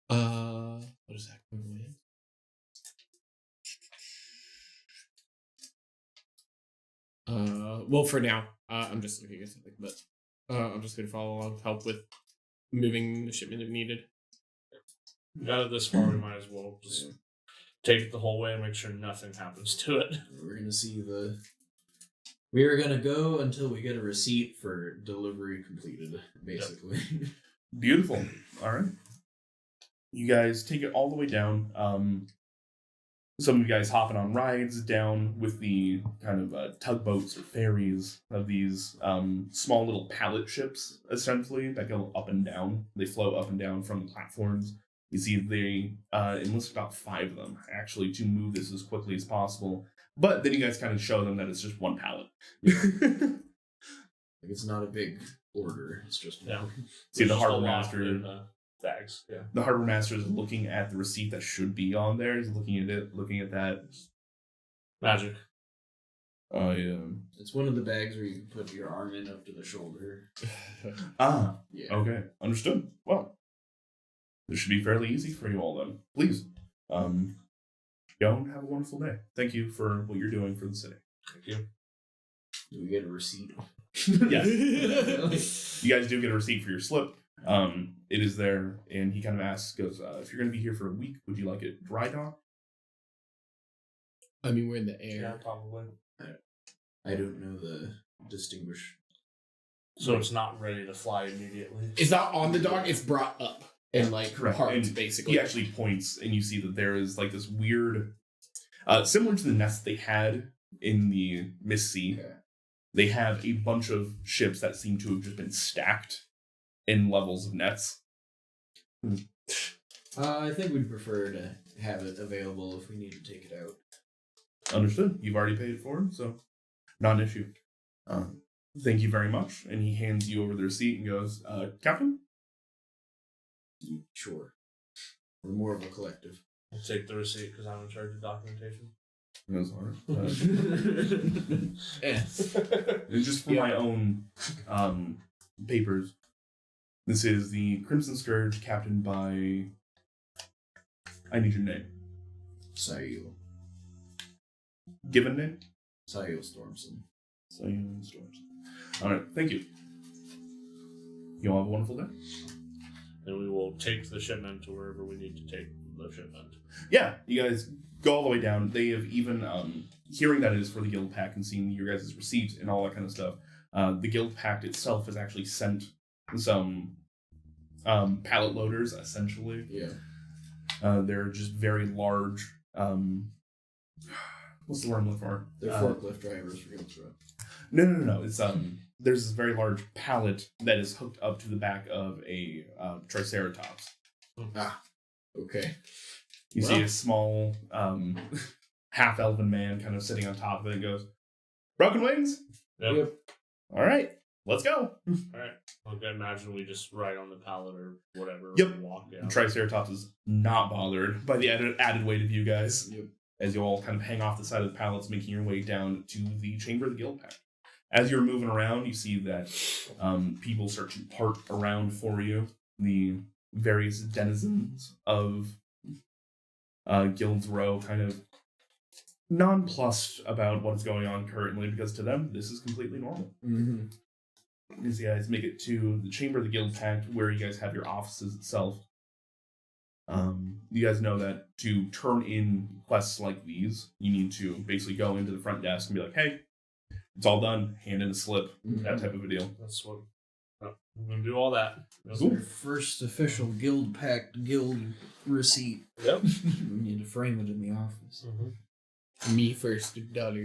What is that equivalent? Well, for now, I'm just looking at something, but I'm just gonna follow along, help with moving the shipment if needed. Got it this far, we might as well just take it the whole way and make sure nothing happens to it. We're gonna see We are gonna go until we get a receipt for delivery completed, basically. Beautiful. All right. You guys take it all the way down. Some of you guys hopping on rides down with the kind of tugboats or ferries of these small little pallet ships, essentially, that go up and down. They float up and down from the platforms. You see they enlist about 5 of them, actually, to move this as quickly as possible. But then you guys kind of show them that it's just one pallet. Like, it's not a big order. It's just one. See, the Just a harbor lot master... in bags, yeah. The harbor master is looking at the receipt that should be on there. He's looking at it, looking at that. Magic. Oh, yeah. It's one of the bags where you can put your arm in up to the shoulder. Ah, Yeah. okay. Understood. Well, this should be fairly easy for you all then. Please, go and have a wonderful day. Thank you for what you're doing for the city. Thank you. Do we get a receipt? Yes. You guys do get a receipt for your slip. It is there, and he kind of asks, goes, if you're going to be here for a week, would you like it dry dock? I mean, we're in the air. Yeah, probably. I don't know the distinguish. So it's not ready to fly immediately. It's not on the dock. It's brought up and like Correct. parked, And basically. He actually points, and you see that there is like this weird, similar to the nest they had in the Miss Sea. Okay. They have a bunch of ships that seem to have just been stacked in levels of nets. I think we'd prefer to have it available if we need to take it out. Understood. You've already paid for it, so not an issue. Thank you very much. And he hands you over the receipt and goes, Captain? Sure. We're more of a collective. I'll take the receipt because I'm in charge of documentation. And goes, all right. And just for my own papers, this is the Crimson Scourge, captained by... I need your name. Sayul. Given name? Sayul Stormson. Sayul Storms. All right, thank you. You all have a wonderful day. And we will take the shipment to wherever we need to take the shipment. Yeah, you guys go all the way down. They have even, hearing that it is for the Guild Pact and seeing your guys' receipt and all that kind of stuff, the Guild Pact itself has actually sent some pallet loaders, essentially. Yeah. They're just very large, what's the word I'm looking for? They're forklift drivers for Guildsrow. No. It's, there's this very large pallet that is hooked up to the back of a Triceratops. Ah. Okay. You see a small, half-elven man kind of sitting on top of it and goes, Broken Wings? Yep. All right, let's go. Alright. Okay, imagine we just ride on the pallet or whatever. Yep. And walk The out. Triceratops is not bothered by the added weight of you guys. Yep. As you all kind of hang off the side of the pallets, making your way down to the Chamber of the Guild Pact. As you're moving around, you see that people start to part around for you. The various denizens of Guildsrow kind of nonplussed about what's going on currently, because to them, this is completely normal. Mm-hmm. As you guys make it to the Chamber of the Guild Pact, where you guys have your offices itself, you guys know that to turn in quests like these, you need to basically go into the front desk and be like, hey, it's all done, hand in a slip, that type of a deal. That's what. I'm going to do all that. Cool. Our first official Guild Pact guild receipt. Yep. We need to frame it in the office. Mm-hmm. Me first, dollar.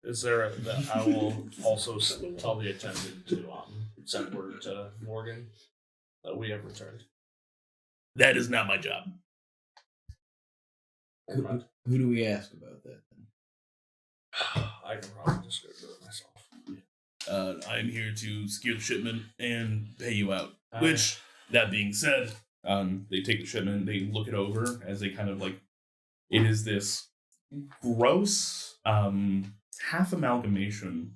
Is there that I will also tell the attendant to send word to Morgan that we have returned. That is not my job. Who do we ask about that then? I can probably just go do it myself. I'm here to secure the shipment and pay you out. Alright. Which, that being said, they take the shipment, they look it over as they kind of like, it is this gross, half amalgamation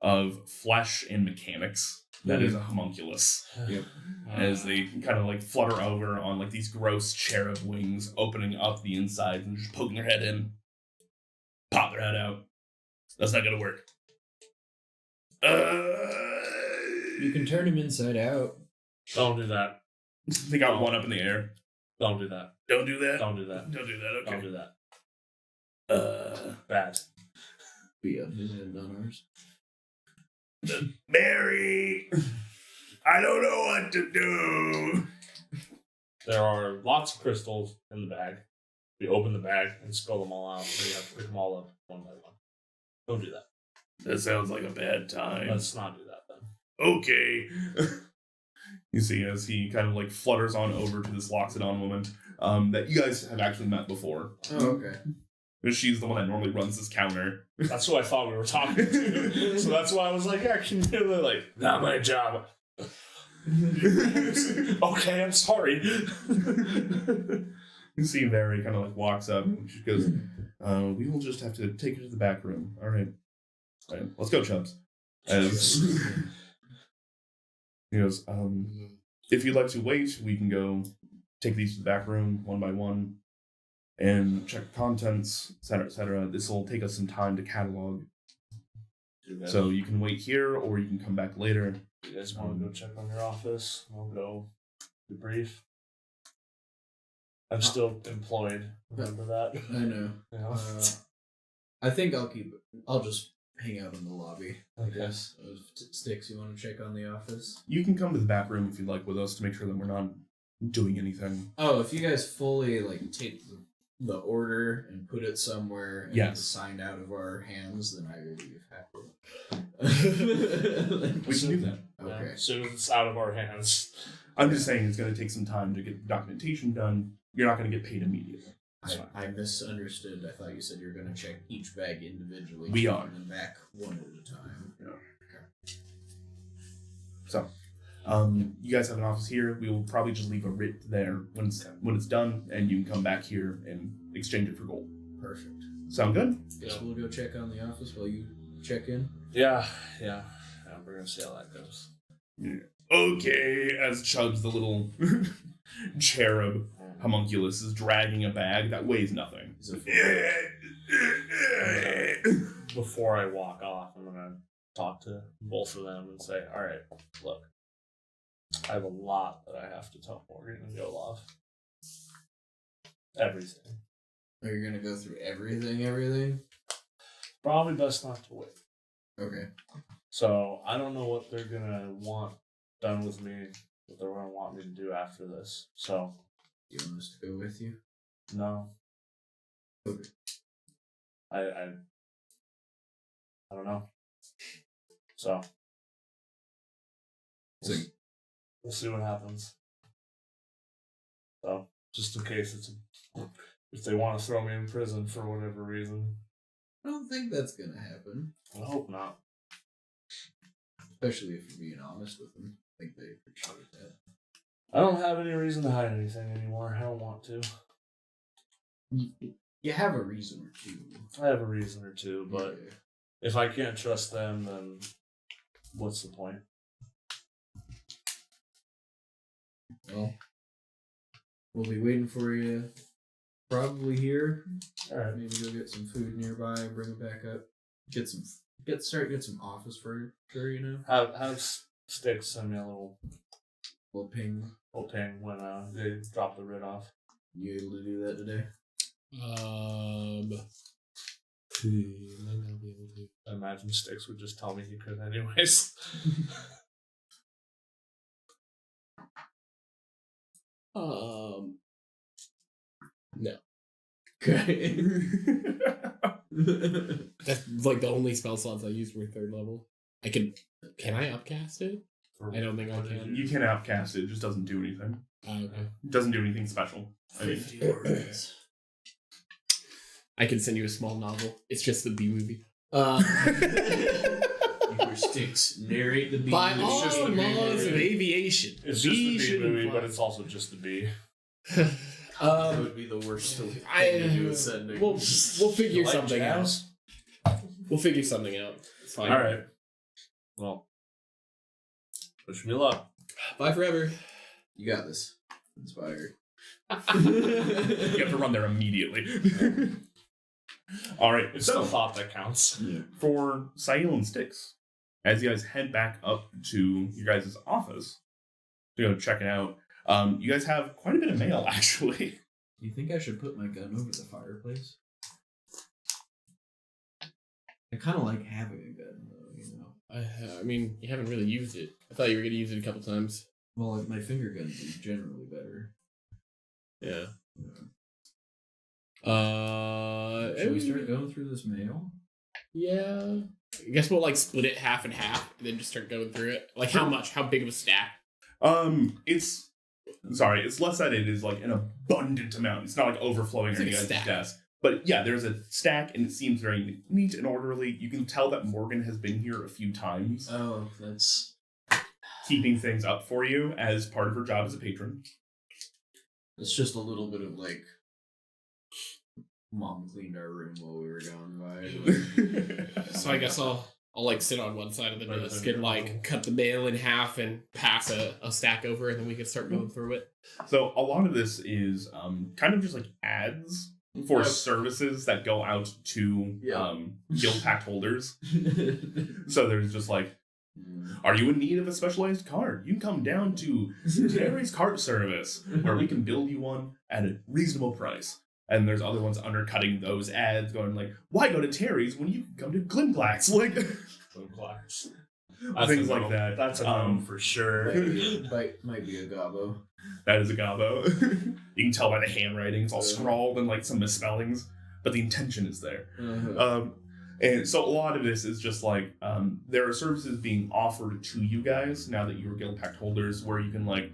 of flesh and mechanics that is a homunculus. Yep. As they kind of like flutter over on like these gross cherub wings, opening up the inside and just poking their head in, pop their head out. That's not gonna work. You can turn him inside out. Don't do that. They got one up in the air. Don't do that. Don't do that. Don't do that. Don't do that. Don't Okay. do that. Bad. Be on his end, not ours. Mary, I don't know what to do. There are lots of crystals in the bag. We open the bag and spill them all out, so you have to pick them all up one by one. Don't do that. That sounds like a bad time. Let's not do that then. Okay. You see, as he kind of like flutters on over to this Loxodon woman that you guys have actually met before. Oh, okay. She's the one that normally runs this counter. That's who I thought we were talking to. So that's why I was like, yeah, can you do it? Like, not my job. Okay, I'm sorry. You see Mary kind of like walks up and she goes, we will just have to take you to the back room. All right. Let's go, Chubbs. As he goes, if you'd like to wait, we can go take these to the back room one by one and check contents, etc., etc. This will take us some time to catalog. So you can wait here or you can come back later. You guys want to go check on your office? I'll go debrief. I'm still employed. Remember that? I know. Yeah. I think I'll just hang out in the lobby. I Okay. guess. Sticks, you want to check on the office? You can come to the back room if you'd like with us to make sure that we're not doing anything. Oh, if you guys fully like take the order and put it somewhere and Yes. it's signed out of our hands, then I would be happy. We can do that. Okay. As soon as it's out of our hands. I'm just saying it's going to take some time to get the documentation done. You're not going to get paid immediately. I misunderstood. I thought you said you were going to check each bag individually. We are. And then back one at a time. So, you guys have an office here. We will probably just leave a writ there when it's done, and you can come back here and exchange it for gold. Perfect. Sound good? Guess we'll go check on the office while you check in. Yeah. We're going to see how that goes. Yeah. Okay, as Chubbs, the little cherub homunculus, is dragging a bag that weighs nothing. Before I walk off, I'm going to talk to both of them and say, all right, look, I have a lot that I have to tell Morgan and Yolov. Everything. Are you going to go through everything? Probably best not to wait. Okay. So I don't know what they're going to want done with me, what they're going to want me to do after this. So, You want us to go with you? no. Okay. I don't know. So, So we'll see what happens. So, just in case if they want to throw me in prison for whatever reason. I don't think that's going to happen. I hope not. Especially if you're being honest with them. I think they appreciate that. I don't have any reason to hide anything anymore. I don't want to. You have a reason or two. I have a reason or two, but Yeah. if I can't trust them, then what's the point? Well, we'll be waiting for you probably here. Alright. Maybe go get some food nearby, bring it back up. Get some office furniture, you know? Have Sticks send me a little Ping. ping when they drop the writ off. You able to do that today? Might not be able to. I imagine Sticks would just tell me he could anyways. No. Okay. That's like the only spell slots I use for 3rd level. Can I upcast it? I don't think I can. You can outcast it. It just doesn't do anything. Okay. It doesn't do anything special. I mean, 50 words. I can send you a small novel. It's just the B movie. Your sticks narrate the beat. By It's all just the laws of movie. aviation, It's just the B shouldn't movie, fly. but it's also just the B. That would be the worst thing to do with sending. We'll figure You like something out. jazz? We'll figure something out. It's fine. All right. Well, wish me luck. Bye forever. You got this. Inspired. You have to run there immediately. All right, It's so the thought that counts. for Sail and Styx, as you guys head back up to your guys' office to go check it out, you guys have quite a bit of mail, actually. Do you think I should put my gun over the fireplace? I kind of like having a gun, though, you know. I mean, you haven't really used it. I thought you were going to use it a couple times. Well, like, my finger guns are generally better. Yeah. Should we start going through this mail? Yeah. I guess we'll like split it half and half, and then just start going through it. Like how much? How big of a stack? It's less that it is like an abundant amount. It's not like overflowing It's on like you a guys' stack. desk. But yeah, there's a stack, and it seems very neat and orderly. You can tell that Morgan has been here a few times, Oh, that's... keeping things up for you as part of her job as a patron. It's just a little bit of, like... Mom cleaned our room while we were gone by. So I guess I'll like sit on one side of the desk and like cut the mail in half and pass a stack over, and then we can start going through it. So a lot of this is kind of just like ads for Yep. services that go out to Yep. guild pact holders. So there's just like, are you in need of a specialized card? You can come down to Terry's Cart Service, where we can build you one at a reasonable price. And there's other ones undercutting those ads, going like, "Why go to Terry's when you can come to Glimplax?" Like Class. things like that. That's a no for sure. might be a gobbo. That is a gobbo. You can tell by the handwriting; it's all scrawled and like some misspellings, but the intention is there. And so a lot of this is just like there are services being offered to you guys now that you're guild pact holders, where you can like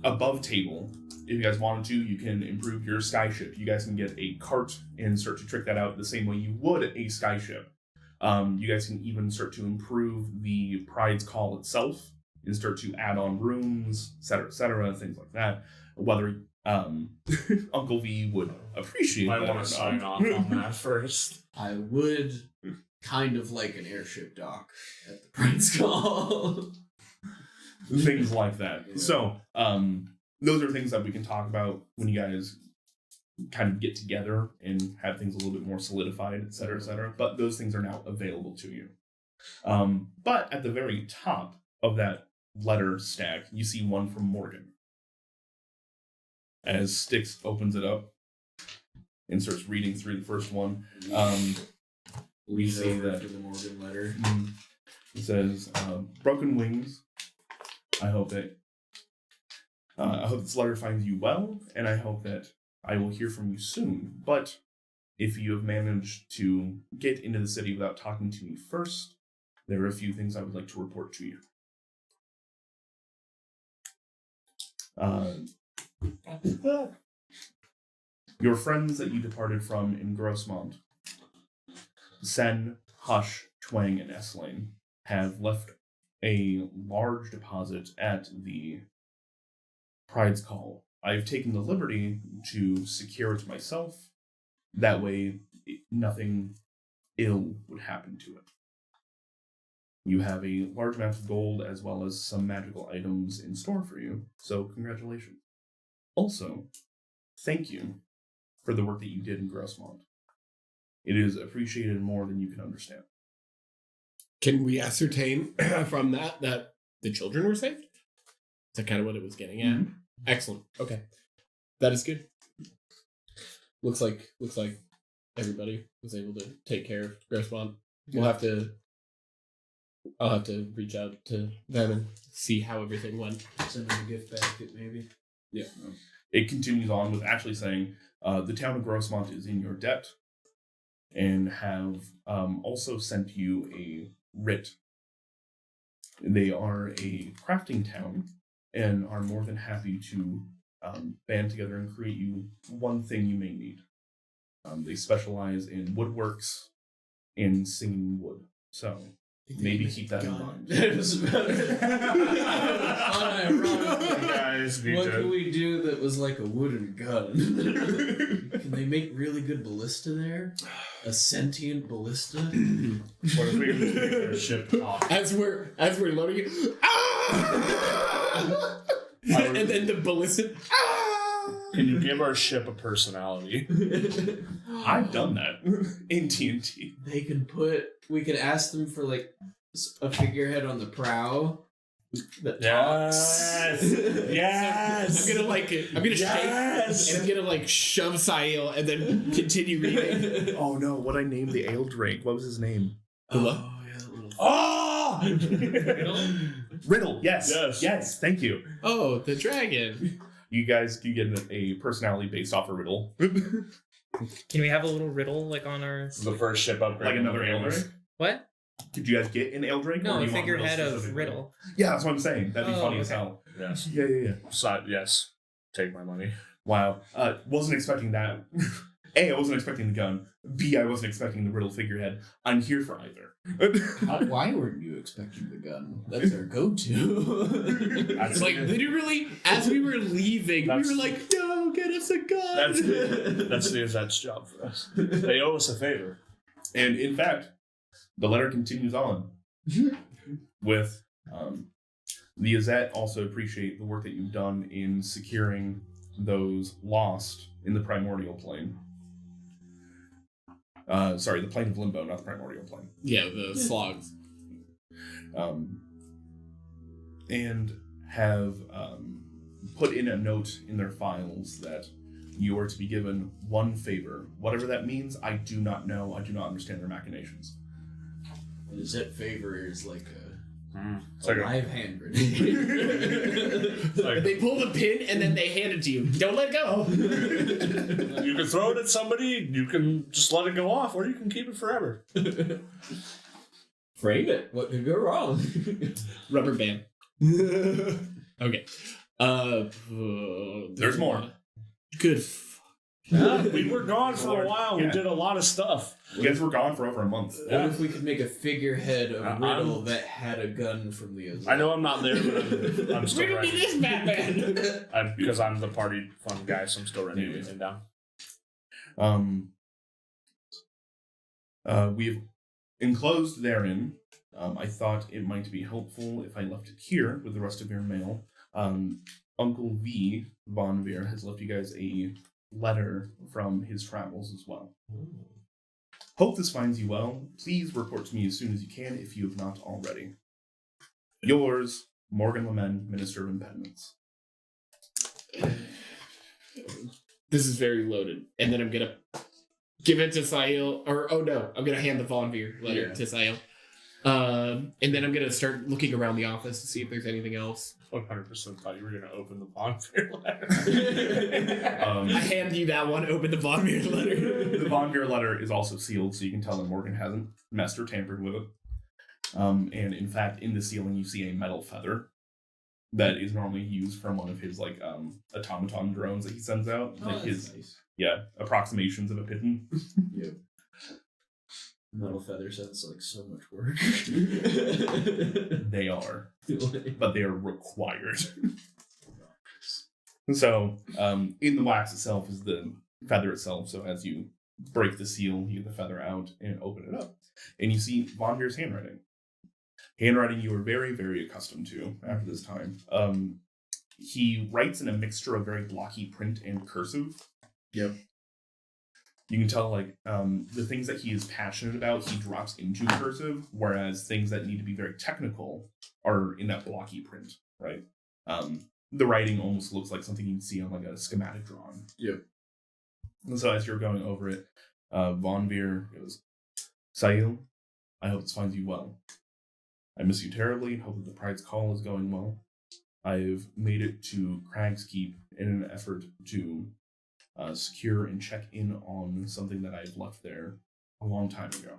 above table. If you guys wanted to, you can improve your skyship. You guys can get a cart and start to trick that out the same way you would a skyship. You guys can even start to improve the Pride's Call itself and start to add on rooms, etc., things like that. Whether Uncle V would appreciate Might that want or to sign not. off on that first. I would kind of like an airship dock at the Prince Call. Things like that. Yeah. So, those are things that we can talk about when you guys kind of get together and have things a little bit more solidified, etc., etc. But those things are now available to you. But at the very top of that letter stack, you see one from Morgan. As Styx opens it up and starts reading through the first one, we Lean see over that to the Morgan letter. it says, "Broken wings. I hope this letter finds you well, and I hope that I will hear from you soon. But if you have managed to get into the city without talking to me first, there are a few things I would like to report to you. Your friends that you departed from in Grossmont, Sen, Hush, Twang, and Esslane, have left a large deposit at the Pride's Call. I've taken the liberty to secure it myself. That way, nothing ill would happen to it. You have a large amount of gold as well as some magical items in store for you, so congratulations. Also, thank you for the work that you did in Grossmont. It is appreciated more than you can understand." Can we ascertain from that the children were saved? Is that kind of what it was getting at? Mhm. Excellent. Okay, that is good. Looks like everybody was able to take care of Grossmont. I'll have to reach out to them and see how everything went. Send them a gift basket, maybe. Yeah. It continues on with actually saying, the town of Grossmont is in your debt and have also sent you a writ. They are a crafting town and are more than happy to band together and create you one thing you may need. They specialize in woodworks, and singing wood. So maybe keep that in mind. It was about unironically. Guys need What to. can we do that was like a wooden gun? Can they make really good ballista there? A sentient ballista? What if we can just make our ship talk? As we're loading it, ah! And then the ballista. Ah! Can you give our ship a personality? I've done that in TNT. They can we could ask them for like a figurehead on the prow that talks. Yes. I'm gonna Yes! shake, and I'm gonna like shove Sahil and then continue reading. Oh no, what I named the ale drink. What was his name? Oh, yeah, that little Oh! Riddle, yes. Yes. Thank you. Oh, the dragon. You guys do get a personality based off a riddle. Can we have a little riddle like on our The first ship upgrade. Like another ale drink? what? Did you guys get an ale drink? No, or do a you want figurehead riddles of specifically? riddle. Yeah, that's what I'm saying. That'd be Oh, funny as okay. hell. Yes. Yeah. So, yes. Take my money. Wow. Wasn't expecting that. A, I wasn't expecting the gun. B, I wasn't expecting the riddle figurehead. I'm here for either. Why weren't you expecting the gun? That's our go-to. That's It's like literally as we were leaving, we were like, "No, get us a gun." That's the Gazette's job for us. They owe us a favor. And in fact, the letter continues on with the Gazette also appreciate the work that you've done in securing those lost in the primordial plane. Sorry, the plane of limbo, not the primordial plane. Yeah, the slogs. And have put in a note in their files that you are to be given one favor. Whatever that means, I do not know. I do not understand their machinations. Is that favor is like It's a like a, live hand grenade. like They pull the pin and then they hand it to you. Don't let go. you can throw it at somebody, you can just let it go off, or you can keep it forever. Frame it. What could go wrong? Rubber band. Okay. There's more. Good. Yeah, we were gone for a while. We Yeah. did a lot of stuff. You guys were gone for over a month. What if we could make a figurehead of I'm- Riddle that had a gun from the other? I know I'm not there, but I'm still Riddle me ready. this, Batman. Because I'm the party fun guy, so I'm still ready to get him down. We've enclosed therein. I thought it might be helpful if I left it here with the rest of your mail. Uncle V. Von Veer has left you guys a letter from his travels as well. Hope this finds you well. Please report to me as soon as you can if you have not already. Yours, Morgan Lemen, Minister of Impediments. This is very loaded. And then I'm gonna give it to Sahil, or oh no, I'm gonna hand the Von Veer letter to Sahil. And then I'm gonna start looking around the office to see if there's anything else. 100% thought you were going to open the bonfire letter. I hand you that one. Open the Von Veer letter. The Von Veer letter is also sealed, so you can tell that Morgan hasn't messed or tampered with it. And in fact, in the sealing, you see a metal feather that is normally used from one of his automaton drones that he sends out. Oh, Like that's his nice. approximations of a pigeon. Yep. Metal feather sounds like so much work. They are, but they are required. So, in the wax itself is the feather itself. So as you break the seal, you get the feather out and open it up, and you see Von Veer's handwriting. Handwriting you are very, very accustomed to after this time. He writes in a mixture of very blocky print and cursive. Yep. You can tell, the things that he is passionate about, he drops into cursive, whereas things that need to be very technical are in that blocky print, right? The writing almost looks like something you'd see on, a schematic drawing. Yep. And so as you're going over it, Von Veer goes, Sahil, I hope this finds you well. I miss you terribly and hope that the Pride's call is going well. I've made it to Crag's Keep in an effort to secure and check in on something that I've left there a long time ago.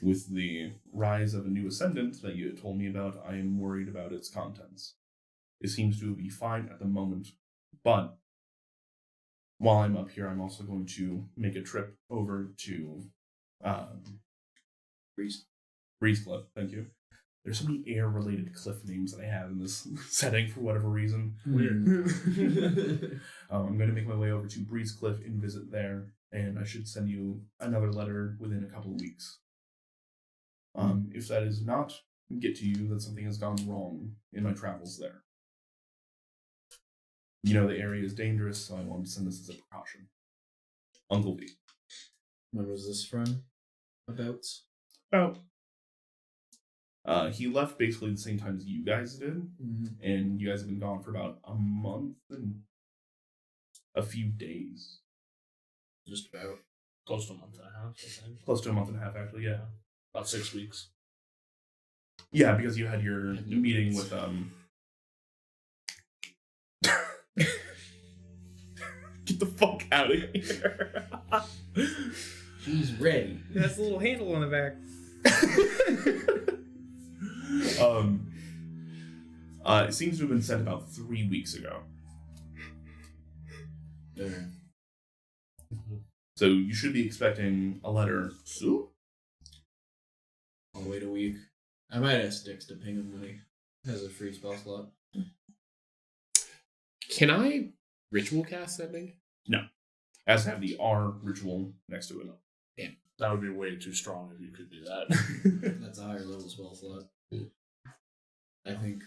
With the rise of a new ascendant that you had told me about, I am worried about its contents. It seems to be fine at the moment, but while I'm up here, I'm also going to make a trip over to Breeze Cliff, thank you. There's so many air-related cliff names that I have in this setting for whatever reason. Weird. I'm going to make my way over to Breeze Cliff and visit there, and I should send you another letter within a couple of weeks. If that is not get to you, then something has gone wrong in my travels there. You know the area is dangerous, so I wanted to send this as a precaution. Uncle V. When was this from? About? He left basically the same time as you guys did, Mm-hmm. and you guys have been gone for about a month and a few days. Just about. Close to a month and a half, I think. Close to a month and a half, actually, yeah. About 6 weeks. Yeah, because you had your I have no meeting notes. with, Get the fuck out of here. He's ready. That's a little handle on the back. It seems to have been sent about 3 weeks ago. There. So you should be expecting a letter soon. I'll wait a week. I might ask Dix to ping him when he has a free spell slot. Can I ritual cast something? Has to have the R ritual next to it. That would be way too strong if you could do that. That's a higher level spell slot. I think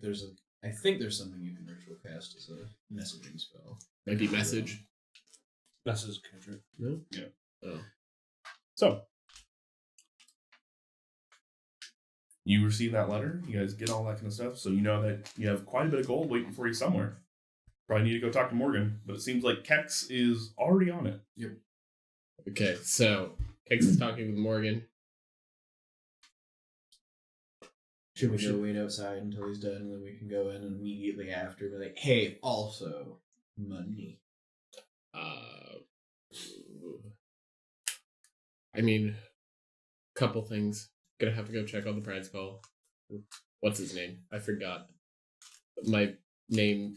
there's something you can ritual cast as a messaging spell. Maybe message. Message cantrip. No. Yeah. Oh. So, you receive that letter. You guys get all that kind of stuff. So you know that you have quite a bit of gold waiting for you somewhere. Probably need to go talk to Morgan, but it seems like Kex is already on it. Okay, so Kex is talking with Morgan. Should we go wait outside until he's done, and then we can go in immediately after, be like, hey, also, money. I mean, couple things. Gonna have to go check on the prize call. What's his name? I forgot. My name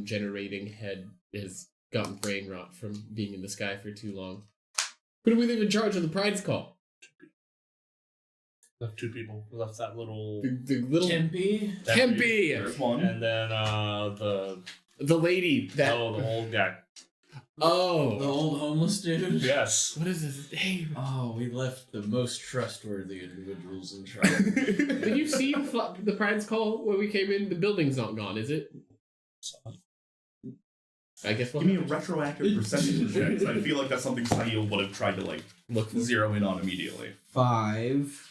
generating head has gotten brain rot from being in the sky for too long. Who do we leave in charge of the prize call? Left 2 people. We left that little The little Tempe? Tempe, There's one. and then the lady that the old guy. The old homeless dude? Yes. what is his name? Oh, we left the most trustworthy individuals in charge. Did you see the prize call when we came in? The building's not gone, is it? I guess we'll Give me a have to retroactive perception check. 'Cause I feel like that's something Sahil would have tried to look for. zero in on immediately. 5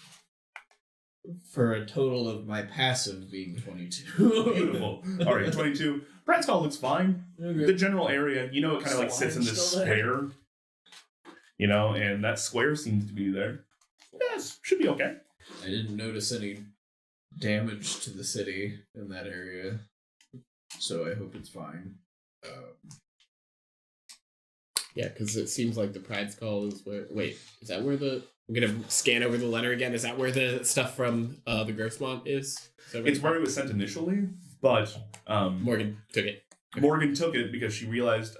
for a total of my passive being 22. Beautiful. All right, 22. Brad's call looks fine. The general area, you know, it kind of sits in this Still there. square. You know, and that square seems to be there. Yes, should be okay. I didn't notice any damage to the city in that area, so I hope it's fine. Yeah, because it seems like the prize call is where. Wait, is that where the? I'm gonna scan over the letter again. Is that where the stuff from the Grossmont is? It's where it was sent initially, but Morgan took it. Morgan took it because she realized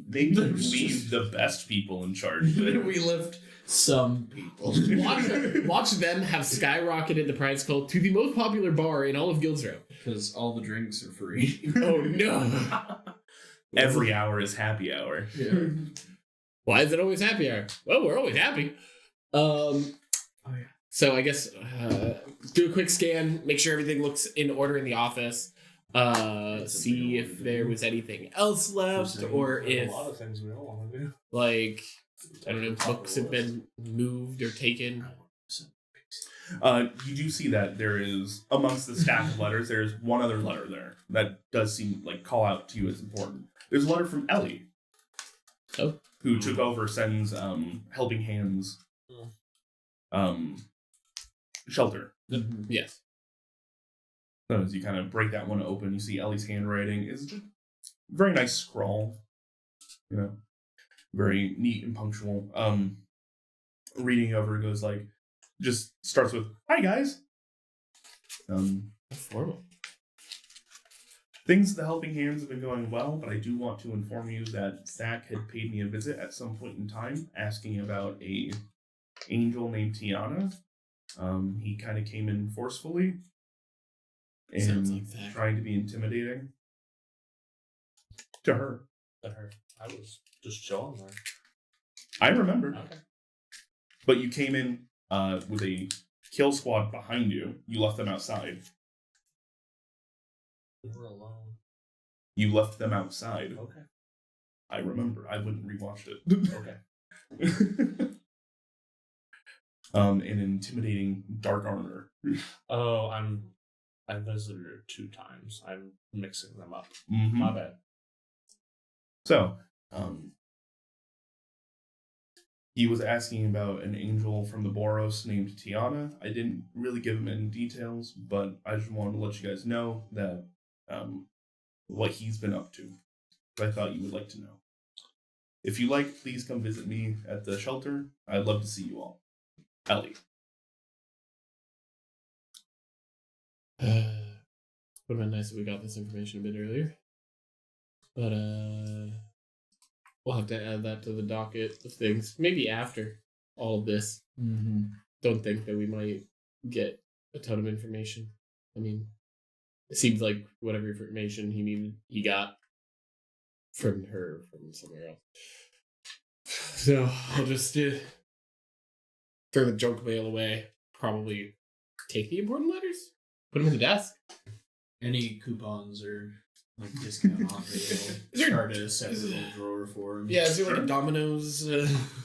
maybe leave the best people in charge. We left some people. Watch them have skyrocketed the prize call to the most popular bar in all of Guildsrow. Because all the drinks are free. Oh no! Every hour is happy hour. Yeah. Why is it always happy hour? Well, we're always happy. So I guess do a quick scan, make sure everything looks in order in the office. See if there was anything else left, or There's if a lot of things we don't want to do. like I don't know, books have been moved or taken. You do see that there is, amongst the stack of letters, there's one other letter there that does seem like call out to you as important. There's a letter from Ellie. Oh. Who took over Sen's helping hands shelter. Yes. So as you kind of break that one open, you see Ellie's handwriting is just very nice scrawl. You know, very neat and punctual. Reading over goes like, just starts with, "Hi guys." Formal. Things at the Helping Hands have been going well, but I do want to inform you that Zach had paid me a visit at some point in time, asking about a angel named Tiana. He kind of came in forcefully Sounds and like that. trying to be intimidating to her. I was just chilling there. I remember. Okay. But you came in with a kill squad behind you. You left them outside. We were alone. You left them outside. Okay. I remember. I wouldn't rewatched it. Okay. An intimidating dark armor. Oh, I visited her 2 times. I'm mixing them up. Mhm. My bad. So, he was asking about an angel from the Boros named Tiana. I didn't really give him any details, but I just wanted to let you guys know that what he's been up to. I thought you would like to know. If you like, please come visit me at the shelter. I'd love to see you all. Ellie. Would have been nice if we got this information a bit earlier. But we'll have to add that to the docket of things. Maybe after all of this. Mm-hmm. Don't think that we might get a ton of information. I mean, it seems like whatever information he needed, he got from her from somewhere else. So I'll just throw the junk mail away. Probably take the important letters, put them in the desk. Any coupons or like discount off it, there- start a separate little drawer for him. Yeah, is there like Sure. a Domino's?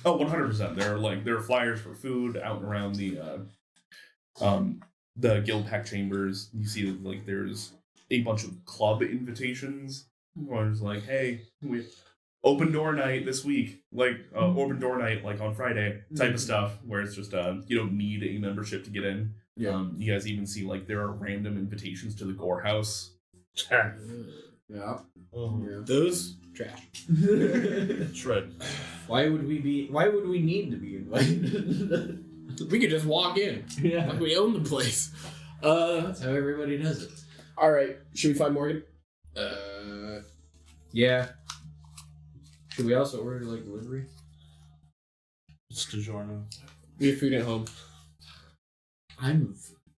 Oh, 100%. There are flyers for food out and around the guild pack chambers. You see like there's a bunch of club invitations where it's like, hey, we open door night this week, like open door night like on Friday type of stuff, where it's just you don't need a membership to get in. Yeah. You guys even see like there are random invitations to the Gore House. Yeah. Those trash. Shred. Why would we need to be invited? We could just walk in. Yeah. Like we own the place. That's how everybody does it. All right. Should we find Morgan? Yeah. Should we also order like delivery? It's DiGiorno. We have food at home. I'm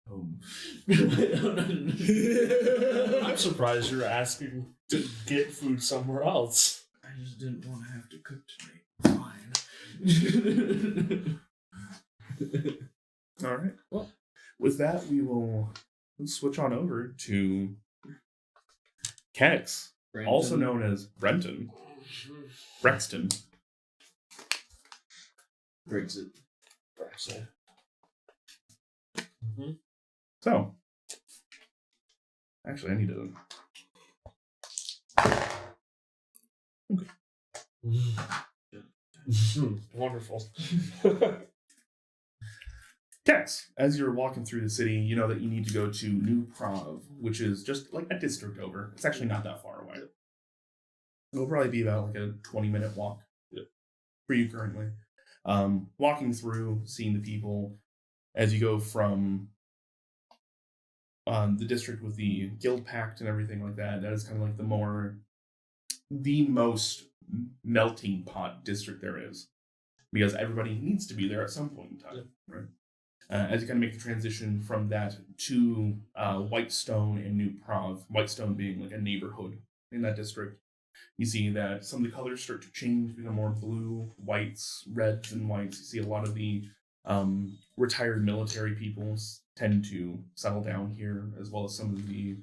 home. I'm surprised you're asking to get food somewhere else. I just didn't want to have to cook tonight. Fine. All right. Well, with that, we will switch on over to Kex, also known as Brexton. Brexit. Brexit. So, actually, I need to. Wonderful. Kex, as you're walking through the city, you know that you need to go to New Prov, which is just like a district over. It's actually not that far away. It'll probably be about like a 20-minute walk for you currently. Walking through, seeing the people as you go from the district with the guild pact and everything like that. That is kind of like the most melting pot district there is, because everybody needs to be there at some point in time, right? As you kind of make the transition from that to Whitestone and New Prov, Whitestone being like a neighborhood in that district, you see that some of the colors start to change, become more blue, whites, reds, and whites. You see a lot of the retired military people tend to settle down here, as well as some of the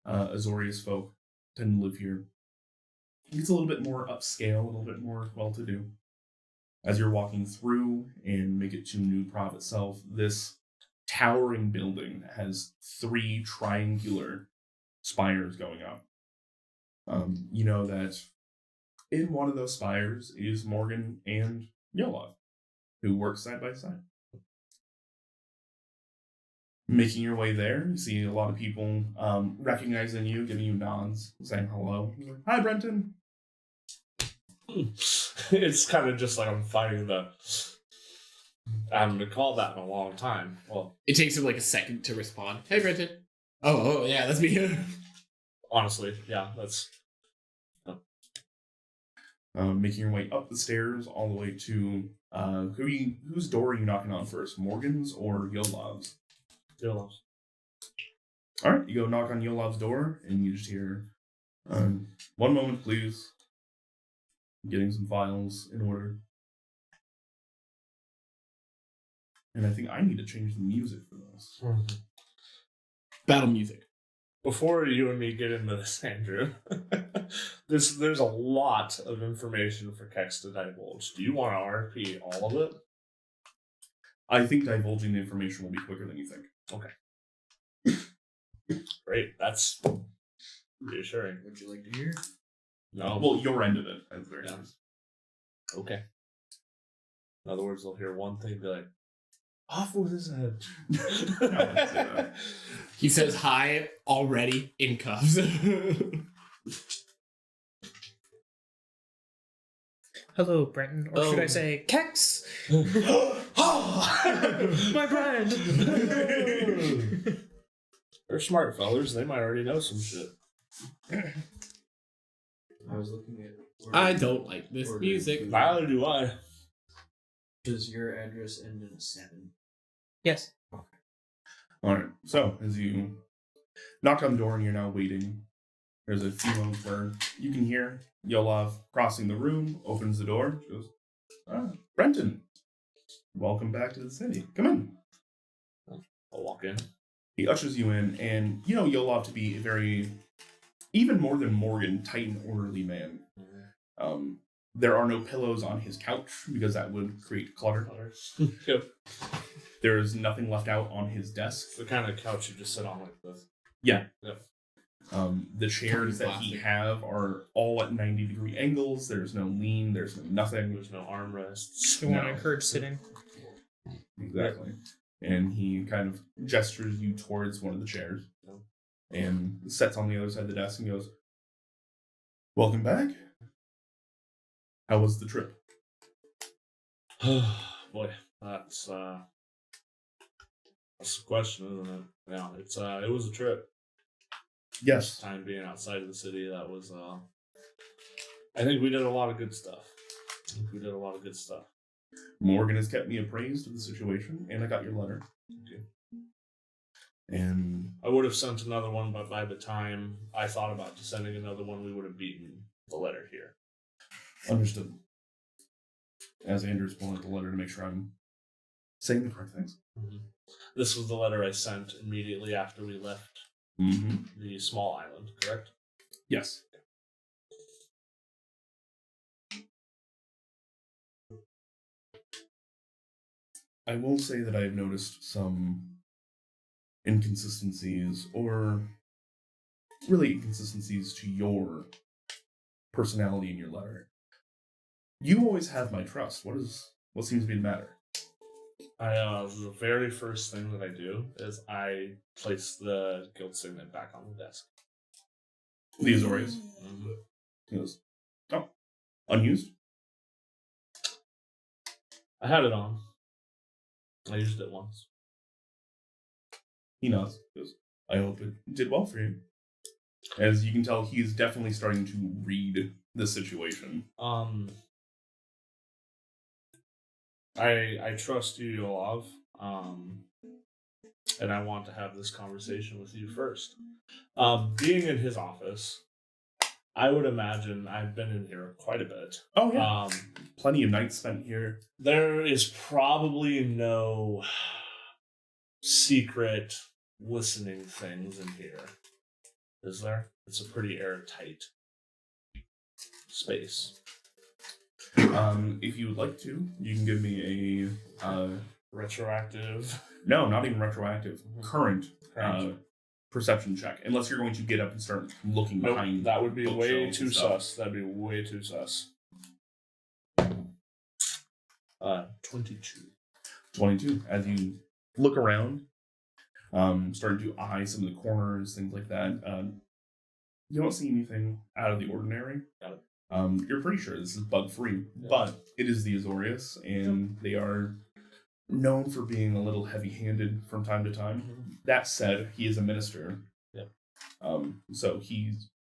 Azorius folk tend to live here. It's a little bit more upscale, a little bit more well-to-do. As you're walking through and make it to New Prov itself, this towering building has 3 triangular spires going up. You know that in one of those spires is Morgan and Yolov, who work side by side. Making your way there, you see a lot of people recognizing you, giving you nods, saying hello. Hi, Brenton. It's kind of just like I'm fighting I haven't been called that in a long time. Well, It takes him like a second to respond. Hey, Brenton. Oh, yeah, that's me. honestly, yeah, that's. making your way up the stairs all the way to whose door are you knocking on first, Morgan's or Yolov's? Yolov's. All right, you go knock on Yolov's door, and you just hear, "One moment, please. Getting some files in order." And I think I need to change the music for this. Battle music. Before you and me get into this, Andrew, there's a lot of information for Kex to divulge. Do you want to RP all of it? I think divulging the information will be quicker than you think. Okay. Great. That's reassuring. Would you like to hear? No. Well, your end of it. That's very nice. Okay. In other words, they'll hear one thing and be like, off with his head. He says hi already in cuffs. Hello, Brenton. Or should I say, Kex? My friend! They're smart fellers. They might already know some shit. I was looking at. I don't like this Order. music. Neither do I. Does your address end in a 7? Yes. All right. So as you knock on the door and you're now waiting, there's a few moments where you can hear Yolov crossing the room, opens the door, goes, "Brenton, welcome back to the city. Come in." I'll walk in. He ushers you in, and you know Yolov to be a very, even more than Morgan, tight and orderly man. There are no pillows on his couch because that would create clutter. Yep. There's nothing left out on his desk. The kind of couch you just sit on like this. Yeah. Yep. The chairs that he have are all at 90-degree angles. There's no lean. There's no nothing. There's no armrests. You want to encourage sitting. Exactly. And he kind of gestures you towards one of the chairs and sits on the other side of the desk and goes, "Welcome back. How was the trip?" Boy, that's the question, isn't it? Yeah, it was a trip. Yes. Time being outside of the city, that was I think we did a lot of good stuff. Morgan has kept me appraised of the situation, and I got your letter. Okay. And I would have sent another one, but by the time I thought about sending another one, we would have beaten the letter here. understood. As Andrew's pulling up the letter to make sure I'm saying the correct things. Mm-hmm. This was the letter I sent immediately after we left the small island, correct? Yes. I will say that I have noticed some inconsistencies, or really inconsistencies to your personality in your letter. You always have my trust. What seems to be the matter? The very first thing that I do is I place the guild signet back on the desk. The Azorius. Mm-hmm. He goes, "Oh, unused?" I had it on. I used it once. He nods. He goes, "I hope it did well for you." As you can tell, he is definitely starting to read the situation. I trust you, Yolov, and I want to have this conversation with you first. Being in his office, I would imagine I've been in here quite a bit. Oh, yeah. Plenty of nights spent here. There is probably no secret listening things in here, is there? It's a pretty airtight space. If you would like to, you can give me a Retroactive. no, not even retroactive, current perception check. Unless you're going to get up and start looking Nope, behind. that would be way bookshelves too and stuff. sus. That'd be way too sus. 22. 22. As you look around, starting to eye some of the corners, things like that. You don't see anything out of the ordinary. Got it. You're pretty sure this is bug-free, but it is the Azorius, and they are known for being a little heavy-handed from time to time. Mm-hmm. That said, he is a minister. Yep. So he's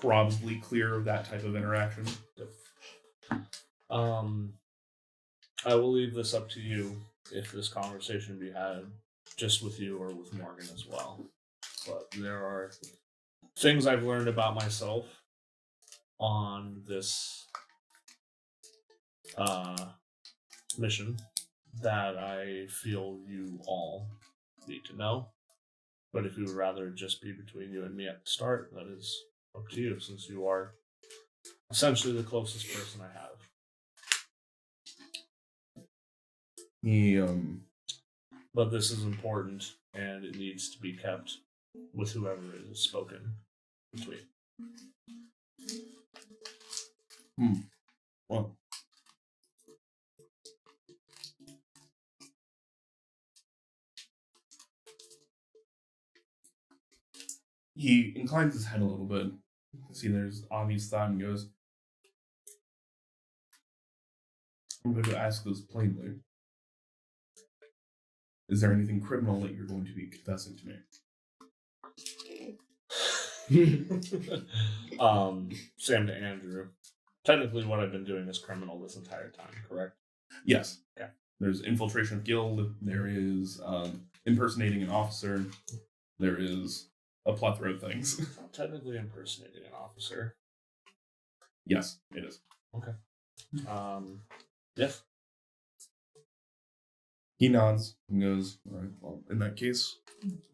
probably clear of that type of interaction. Yep. I will leave this up to you if this conversation be had just with you or with Morgan as well. But there are things I've learned about myself on this mission that I feel you all need to know. But if you would rather just be between you and me at the start, that is up to you, since you are essentially the closest person I have. But this is important, and it needs to be kept with whoever it is spoken between. Well, he inclines his head a little bit. See, there's obvious thought and goes, I'm going to ask this plainly. Is there anything criminal that you're going to be confessing to me? Sam to Andrew. Technically, what I've been doing is criminal this entire time, correct? Yes. Okay. There's infiltration of guild. There is impersonating an officer. There is a plethora of things. Technically impersonating an officer. Yes, it is. Okay. Yes. He nods and goes, all right, well, in that case,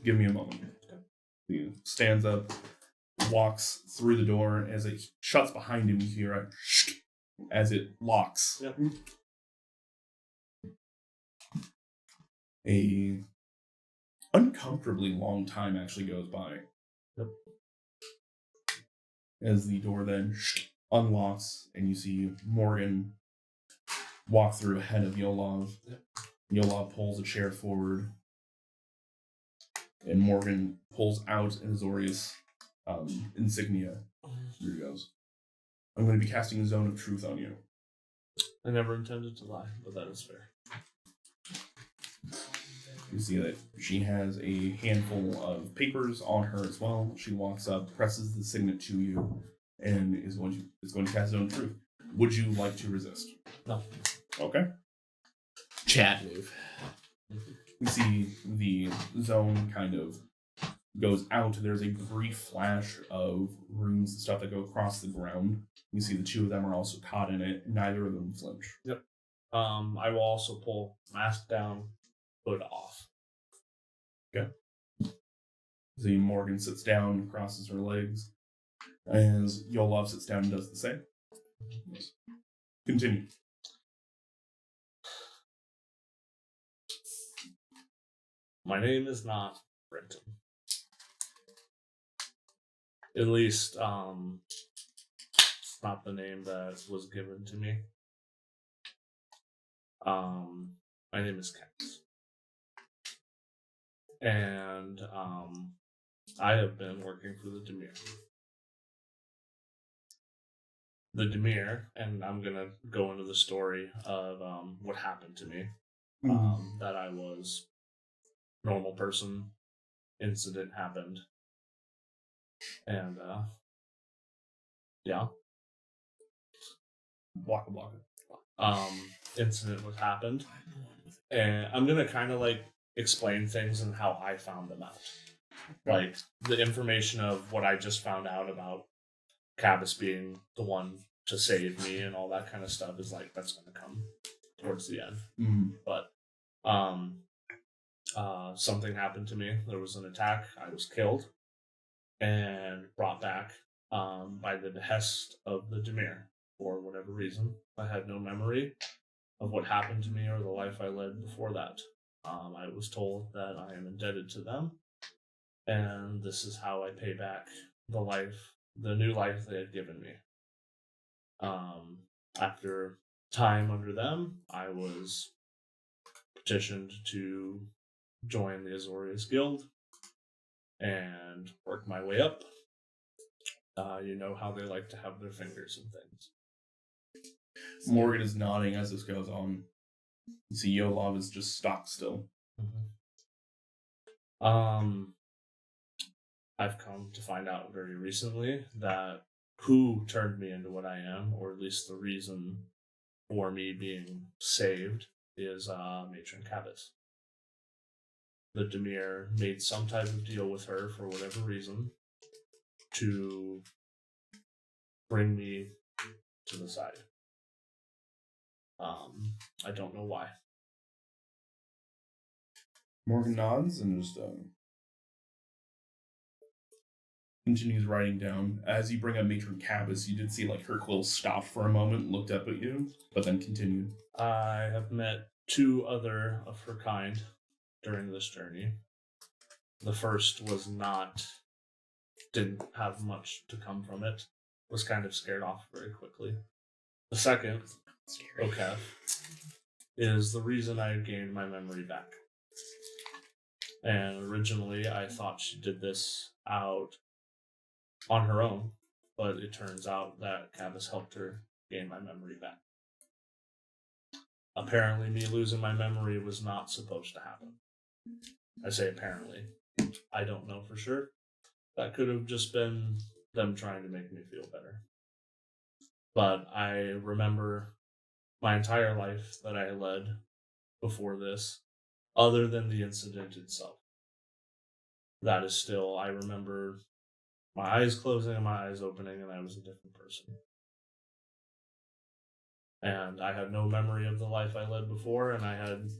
give me a moment. He stands up, walks through the door. As it shuts behind him, you hear a shh as it locks. Yep. A uncomfortably long time actually goes by. Yep. As the door then unlocks, and you see Morgan walk through ahead of Yolov. Yep. Yolov pulls a chair forward, and Morgan pulls out an Azorius insignia. Here he goes. I'm going to be casting a zone of truth on you. I never intended to lie, but that is fair. You see that she has a handful of papers on her as well. She walks up, presses the signet to you, and is going to cast zone of truth. Would you like to resist? No. Okay. Chat move. You see the zone kind of goes out. There's a brief flash of runes and stuff that go across the ground. You see the two of them are also caught in it. Neither of them flinch. Yep. I will also pull mask down, hood off. Okay. The Morgan sits down, crosses her legs, as Yolov sits down and does the same. Yes. Continue. My name is not Brenton. At least, it's not the name that was given to me. My name is Kex. And, I have been working for the Demir. The Demir, and I'm gonna go into the story of, what happened to me. That I was normal person, incident happened. And, yeah. Block. Incident was happened. And I'm gonna kind of like explain things and how I found them out. Like the information of what I just found out about Cabas being the one to save me and all that kind of stuff is like that's gonna come towards the end. But something happened to me. There was an attack. I was killed and brought back by the behest of the Demir for whatever reason. I had no memory of what happened to me or the life I led before that. I was told that I am indebted to them, and this is how I pay back the new life they had given me. After time under them, I was petitioned to join the Azorius Guild and work my way up. You know how they like to have their fingers in things. Morgan is nodding as this goes on. You see Yolov is just stock still. I've come to find out very recently that who turned me into what I am, or at least the reason for me being saved, is Matron Cabas. The Demir made some type of deal with her for whatever reason to bring me to the side. I don't know why. Morgan nods and just continues writing down. As you bring up Matron Cabas, you did see like her quill stopped for a moment, looked up at you, but then continued. I have met 2 other of her kind during this journey. The first didn't have much to come from it, was kind of scared off very quickly. The second, Okef, is the reason I had gained my memory back. And originally I thought she did this out on her own, but it turns out that Cabas helped her gain my memory back. Apparently me losing my memory was not supposed to happen. I say apparently. I don't know for sure. That could have just been them trying to make me feel better. But I remember my entire life that I led before this, other than the incident itself. That is still, I remember my eyes closing and my eyes opening, and I was a different person. And I had no memory of the life I led before, and I had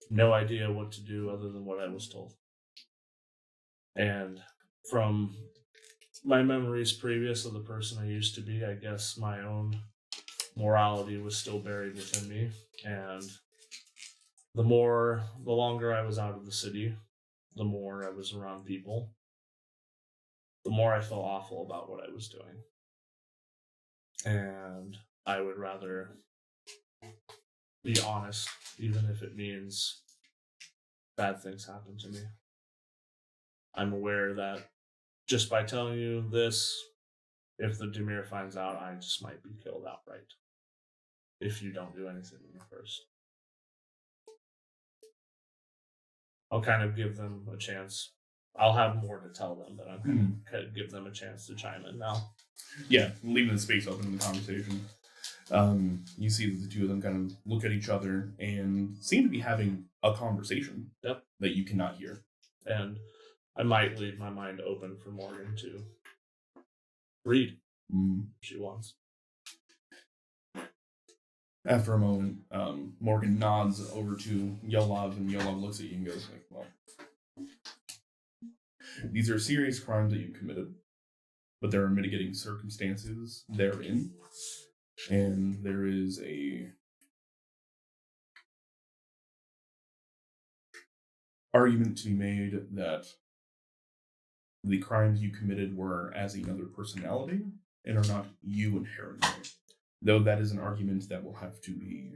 no idea what to do other than what I was told. And from my memories previous of the person I used to be, I guess my own morality was still buried within me. And the longer I was out of the city, the more I was around people, the more I felt awful about what I was doing. And I would rather be honest, even if it means bad things happen to me. I'm aware that just by telling you this, if the Demir finds out, I just might be killed outright. If you don't do anything to me first. I'll kind of give them a chance. I'll have more to tell them, but I'm going to give them a chance to chime in now. Yeah, leaving the space open in the conversation. You see that the two of them kind of look at each other and seem to be having a conversation that you cannot hear. And I might leave my mind open for Morgan to read if she wants. After a moment, Morgan nods over to Yolov, and Yolov looks at you and goes, like, well, these are serious crimes that you committed, but there are mitigating circumstances therein, and there is a argument to be made that the crimes you committed were as another personality and are not you inherently. Though that is an argument that will have to be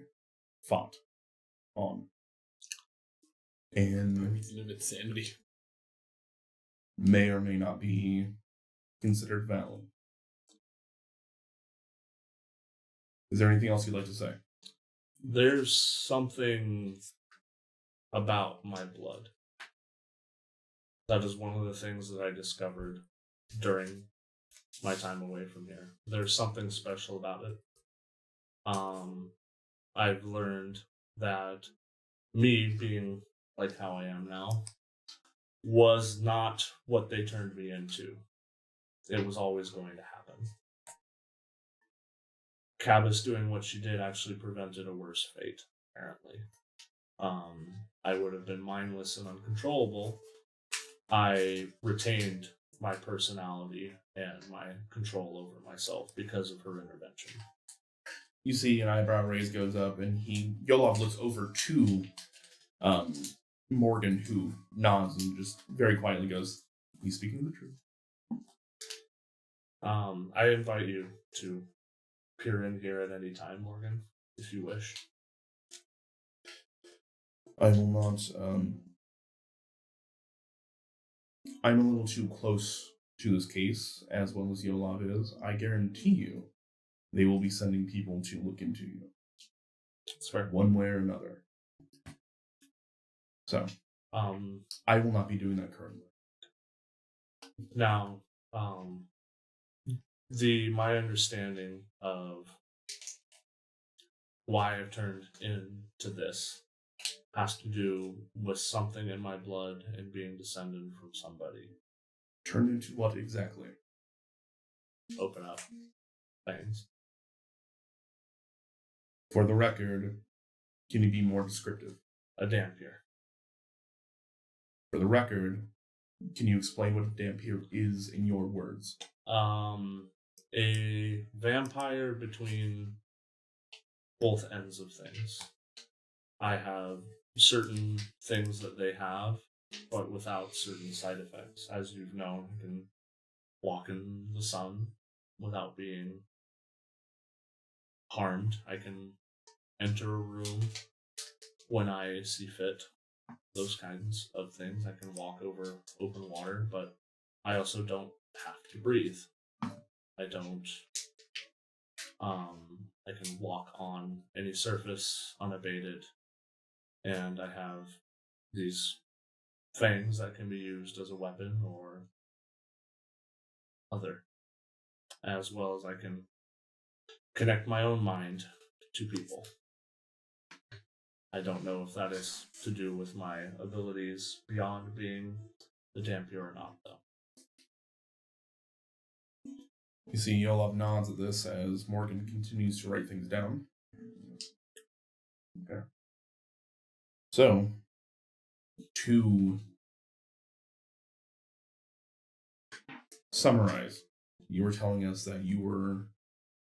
fought on. And reason of insanity may or may not be considered valid. Is there anything else you'd like to say? There's something about my blood. That is one of the things that I discovered during my time away from here. There's something special about it. I've learned that me being like how I am now was not what they turned me into. It was always going to happen. Cabas doing what she did actually prevented a worse fate, apparently. I would have been mindless and uncontrollable. I retained my personality and my control over myself because of her intervention. You see an eyebrow raise goes up, and Yolov looks over to Morgan, who nods and just very quietly goes, he's speaking the truth. I invite you to peer in here at any time, Morgan, if you wish. I will not. I'm a little too close to this case, as well as Yolov is. I guarantee you they will be sending people to look into you. That's fair. One way or another. So, I will not be doing that currently. Now, my understanding of why I've turned into this has to do with something in my blood and being descended from somebody. Turned into what exactly? Open up things. For the record, can you be more descriptive? A dampier. For the record, can you explain what a dampier is in your words? A vampire between both ends of things. I have certain things that they have, but without certain side effects. As you've known, I can walk in the sun without being harmed. I can enter a room when I see fit. Those kinds of things. I can walk over open water, but I also don't have to breathe. I don't. I can walk on any surface unabated, and I have these fangs that can be used as a weapon or other, as well as I can connect my own mind to people. I don't know if that is to do with my abilities beyond being the dampier or not, though. You see Yolov nods at this as Morgan continues to write things down. Okay. So, to summarize, you were telling us that you were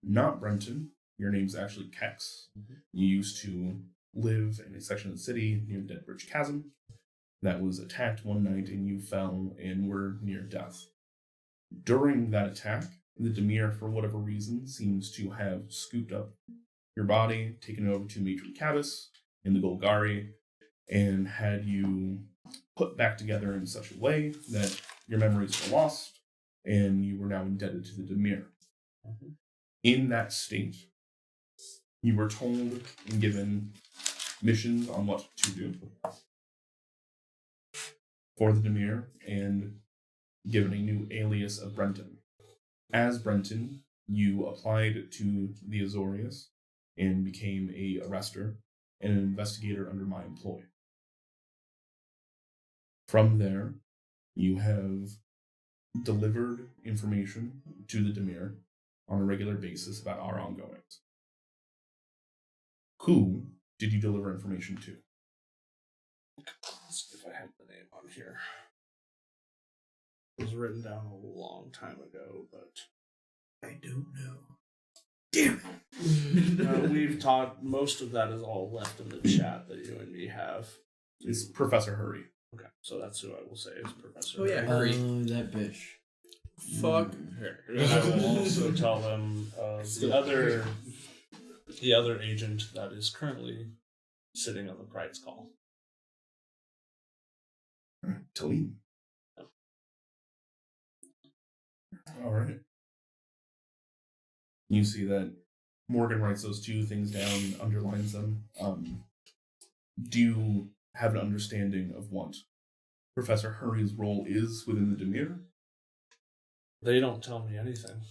not Brenton. Your name's actually Kex. You used to live in a section of the city near Deadbridge Chasm that was attacked one night and you fell and were near death. During that attack, the Dimir, for whatever reason, seems to have scooped up your body, taken it over to Matron Cabas in the Golgari, and had you put back together in such a way that your memories were lost, and you were now indebted to the Dimir. In that state, you were told and given missions on what to do for the Dimir, and given a new alias of Brenton. As Brenton, you applied to the Azorius and became a arrester and an investigator under my employ. From there, you have delivered information to the Dimir on a regular basis about our ongoings. Who did you deliver information to? Let's see if I have the name on here. It was written down a long time ago, but I don't know. Damn it! we've talked. Most of that is all left in the chat that you and me have. It's Professor Hurry. Okay, so that's who I will say is Professor. Oh yeah, Hurry. hurry. That bitch. Fuck her. And I will also tell them the other agent that is currently sitting on the pride's call. Talim. All right. You see that Morgan writes those two things down and underlines them. Do you have an understanding of what Professor Hurry's role is within the Dimir? They don't tell me anything.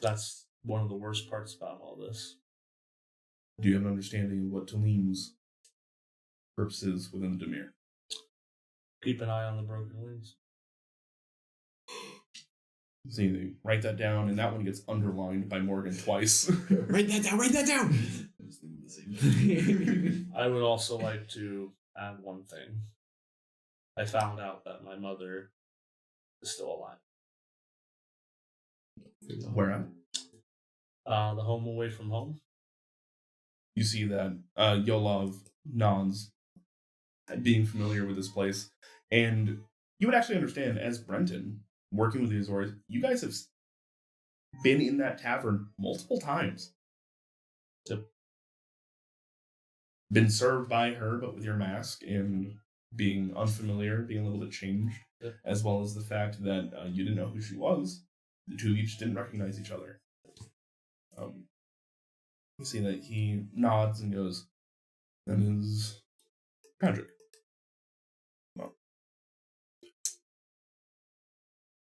That's one of the worst parts about all this. Do you have an understanding of what Talim's purpose is within the Dimir? Keep an eye on the broken wings. See, they write that down, and that one gets underlined by Morgan twice. Write that down, write that down! I was thinking the same thing. I would also like to add one thing. I found out that my mother is still alive. Where at? The home away from home. You see that Yolov nods, being familiar with this place, and you would actually understand, as Brenton, working with the Azores, you guys have been in that tavern multiple times. Yep. Been served by her, but with your mask, and being unfamiliar, being a little bit changed, Yep. as well as the fact that you didn't know who she was. The two of you just didn't recognize each other. You see that he nods and goes, "That is Patrick." Well.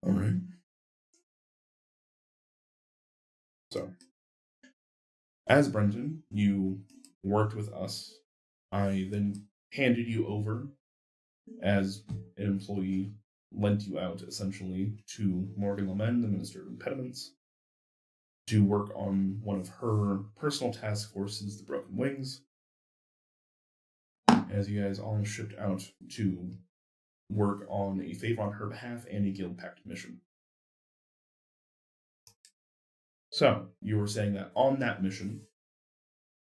All right. So, as Brenton, you worked with us. I then handed you over as an employee, lent you out essentially to Morgan Lament, the Minister of Impediments, to work on one of her personal task forces, the Broken Wings, as you guys all shipped out to work on a favor on her behalf and a Guild Pact mission. So, you were saying that on that mission,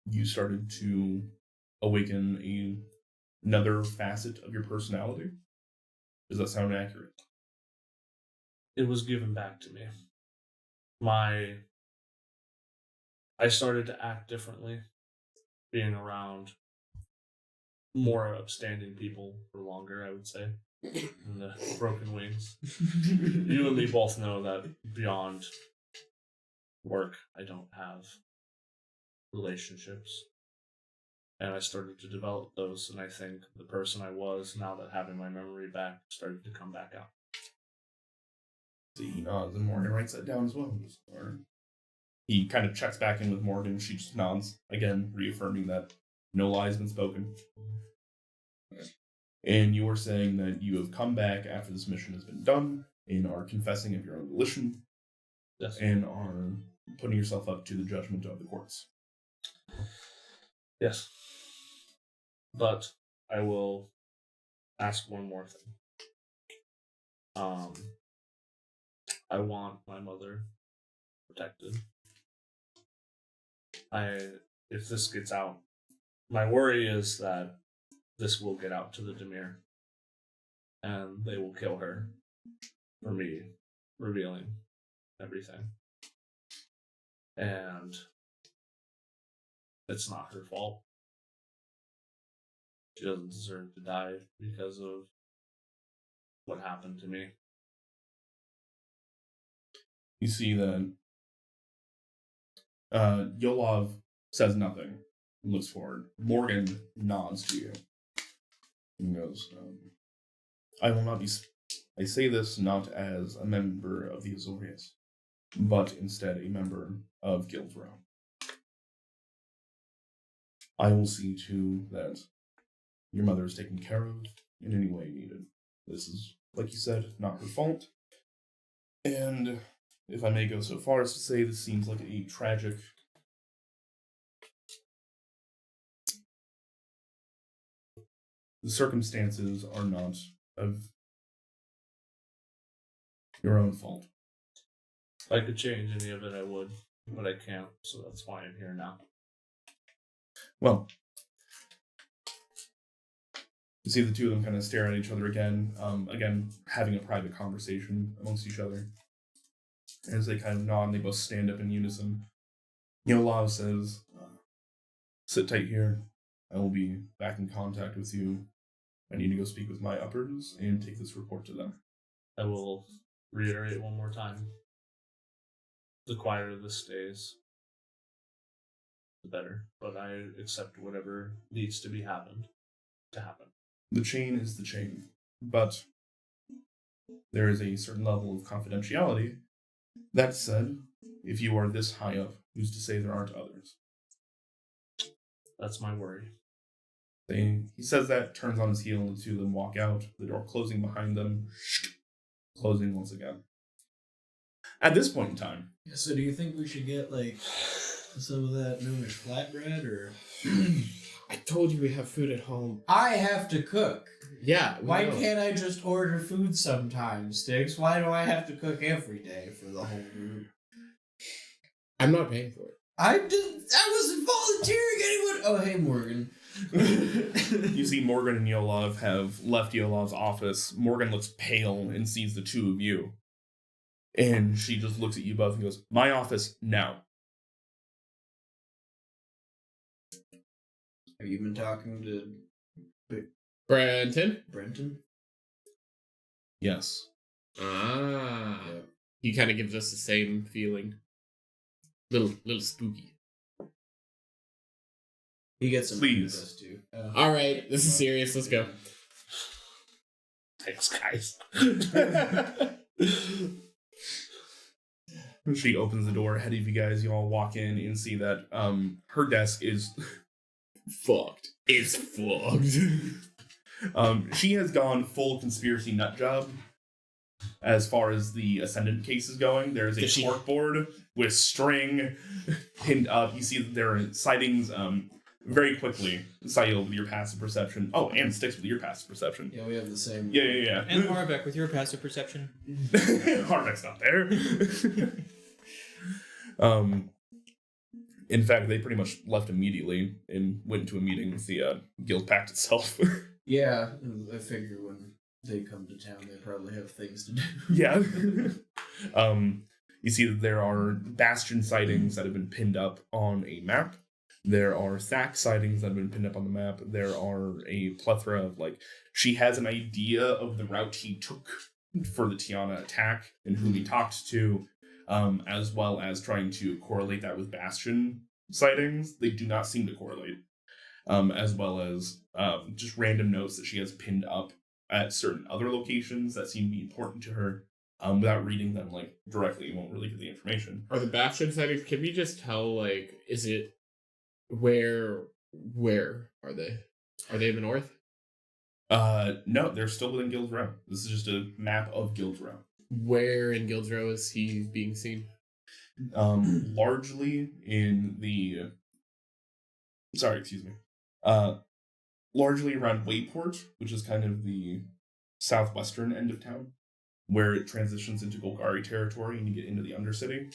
you started to awaken another facet of your personality? Does that sound accurate? It was given back to me. I started to act differently, being around more upstanding people for longer, I would say, than the Broken Wings. You and me both know that beyond work, I don't have relationships. And I started to develop those, and I think the person I was, now that having my memory back, started to come back out. So he nods, and Morgan writes that down as well. Or he kind of checks back in with Morgan. She just nods, again, reaffirming that no lie has been spoken. And you were saying that you have come back after this mission has been done, and are confessing of your own volition, Yes. and are putting yourself up to the judgment of the courts. Yes. But I will ask one more thing. I want my mother protected. If this gets out, my worry is that this will get out to the Demir, and they will kill her for me revealing everything. And it's not her fault. She doesn't deserve to die because of what happened to me. You see that Yolov says nothing and looks forward. Morgan nods to you and goes, I will not be... I say this not as a member of the Azorius, but instead a member of Guildsrow. I will see to that your mother is taken care of in any way needed. This is, like you said, not her fault. And if I may go so far as to say, this seems like a tragic... The circumstances are not of your own fault. If I could change any of it, I would, but I can't, so that's why I'm here now. Well, you see the two of them kind of stare at each other again, having a private conversation amongst each other. As they kind of nod and they both stand up in unison. Yolov says, sit tight here. I will be back in contact with you. I need to go speak with my uppers and take this report to them. I will reiterate one more time. The quieter this stays, the better. But I accept whatever needs to be happened to happen. The chain is the chain, but there is a certain level of confidentiality. That said, if you are this high up, who's to say there aren't others? That's my worry. He says that, turns on his heel, and the two of them walk out, the door closing behind them, closing once again. At this point in time... Yeah, so do you think we should get, like, some of that gnomish flatbread, or... I told you we have food at home. I have to cook. Yeah. Why can't I just order food sometimes, Sticks? Why do I have to cook every day for the whole group? I'm not paying for it. I wasn't volunteering anyone. Oh, hey, Morgan. You see Morgan and Yolov have left Yolov's office. Morgan looks pale and sees the two of you. And she just looks at you both and goes, my office now. Have you been talking to Brenton? Yes. Ah. Yeah. He kind of gives us the same feeling. Little spooky. He gets some Please. with us too. All right, this is serious. Let's go. Thanks, guys. She opens the door ahead of you guys. You all walk in and see that her desk is Fucked. It's fucked. She has gone full conspiracy nut job as far as the Ascendant case is going. There is a corkboard with string pinned up. You see that there are sightings very quickly. Sayo with your passive perception. Oh, and Styx with your passive perception. Yeah, we have the same. Yeah. And Harbeck with your passive perception. Harbeck's not there. In fact, they pretty much left immediately and went to a meeting with the Guild Pact itself. Yeah, I figure when they come to town, they probably have things to do. Yeah. You see that there are Bastion sightings that have been pinned up on a map. There are Thack sightings that have been pinned up on the map. There are a plethora of, she has an idea of the route he took for the Tiana attack and whom he talked to, as well as trying to correlate that with Bastion sightings. They do not seem to correlate. As well as just random notes that she has pinned up at certain other locations that seem to be important to her. Without reading them directly, you won't really get the information. Are the Bastion sightings, can we just tell, is it where are they? Are they in the north? No, they're still within Guildsrow. This is just a map of Guildsrow. Where in Guildsrow is he being seen? Largely in the... Sorry, excuse me. Largely around Wayport, which is kind of the southwestern end of town, where it transitions into Golgari territory and you get into the Undercity.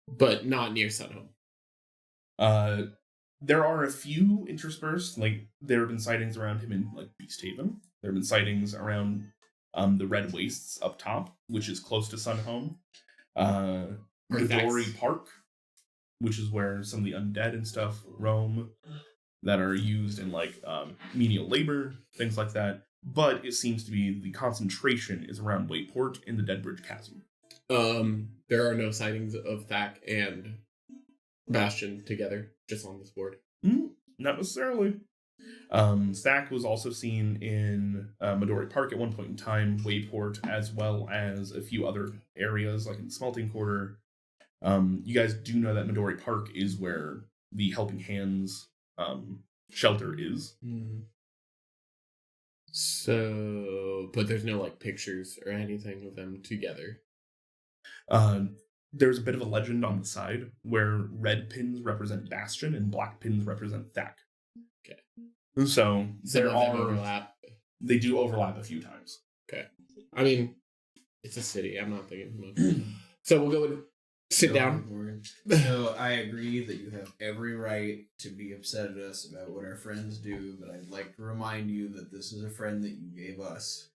But not near Sunhome. There are a few interspersed. There have been sightings around him in Beast Haven. There have been sightings around the Red Wastes up top, which is close to Sunhome. Midori Park, which is where some of the undead and stuff roam, that are used in menial labor, things like that. But it seems to be the concentration is around Wayport in the Deadbridge Chasm. There are no sightings of Thack and Bastion together, just on this board. Not necessarily. Thack was also seen in Midori Park at one point in time, Wayport, as well as a few other areas, like in the Smelting Quarter. You guys do know that Midori Park is where the Helping Hands shelter is. Mm-hmm. So, but there's no pictures or anything of them together. There's a bit of a legend on the side where red pins represent Bastion and black pins represent Thack. Okay. So there are overlap. They do overlap a few times. Okay. I mean, it's a city. I'm not thinking much. So we'll go and sit down. So I agree that you have every right to be upset at us about what our friends do, but I'd like to remind you that this is a friend that you gave us.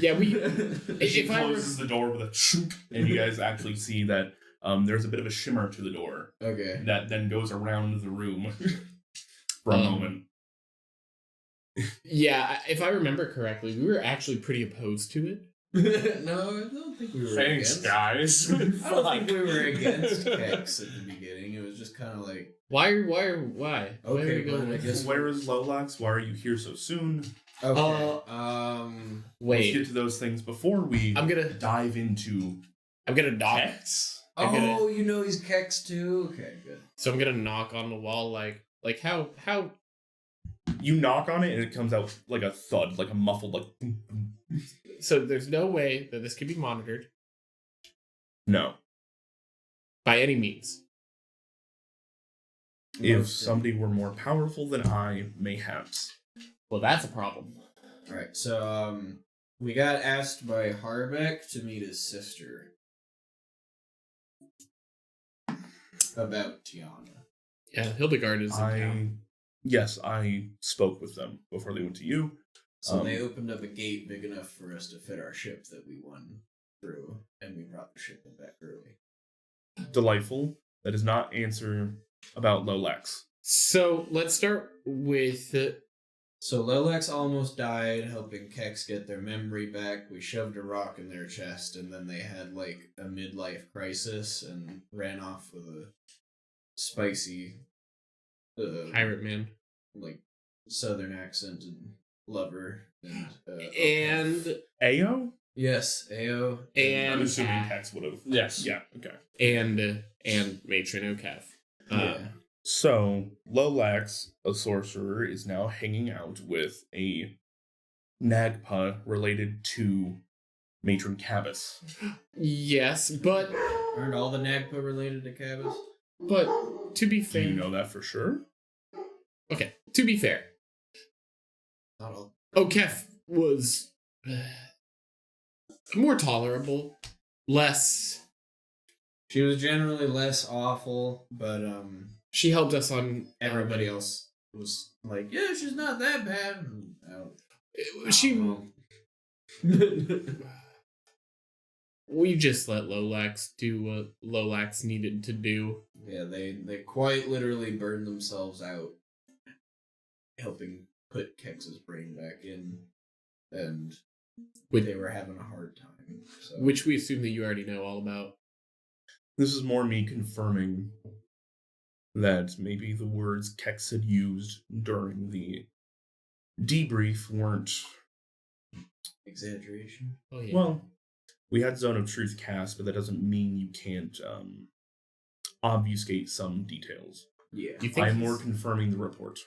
Yeah, She closes the door with a shoop, and you guys actually see that there's a bit of a shimmer to the door. Okay. That then goes around the room for a moment. Yeah, if I remember correctly, we were actually pretty opposed to it. No, I don't think we were Thanks, against. guys. I don't think we were against Kex at the beginning. It was just kind of like... Why? Okay, Why are we going I guess... Where is Lolax? Why are you here so soon? Okay. Wait. Let's get to those things before we dive into... I'm gonna knock. Kex? You know he's Kex too? Okay, good. So I'm gonna knock on the wall like how... You knock on it and it comes out like a thud, like a muffled So there's no way that this can be monitored No. by any means. If somebody were more powerful than I, mayhaps. Well, that's a problem. Alright, so we got asked by Harbeck to meet his sister about Tiana. Yeah, Hildegard is in town. Yes, I spoke with them before they went to you. So they opened up a gate big enough for us to fit our ship that we won through, and we brought the ship back early. Delightful. That does not answer about Lolax. So let's start with... So Lolax almost died helping Kex get their memory back. We shoved a rock in their chest, and then they had a midlife crisis and ran off with a spicy... pirate man. Southern accent and lover. And Ao? Yes, AO. I'm and assuming Kex would have. Yes. Yeah, okay. and Matron Okev. Yeah. So, Lolax, a sorcerer, is now hanging out with a Nagpa related to Matron Cabas. Yes, but Aren't all the Nagpa related to Cabas? to be Do fair, you know that for sure? okay. To be fair, Not all. Okef was more tolerable, less. She was generally less awful, but She helped us on everybody else was like, yeah, she's not that bad. And She. We just let Lolax do what Lolax needed to do. yeah, they quite literally burned themselves out helping put Kex's brain back in, and they were having a hard time. So. Which we assume that you already know all about. This is more me confirming that maybe the words Kex had used during the debrief weren't. Exaggeration. Oh yeah. Well, we had Zone of Truth cast, but that doesn't mean you can't obfuscate some details. Yeah. You think I'm he's- more confirming the report.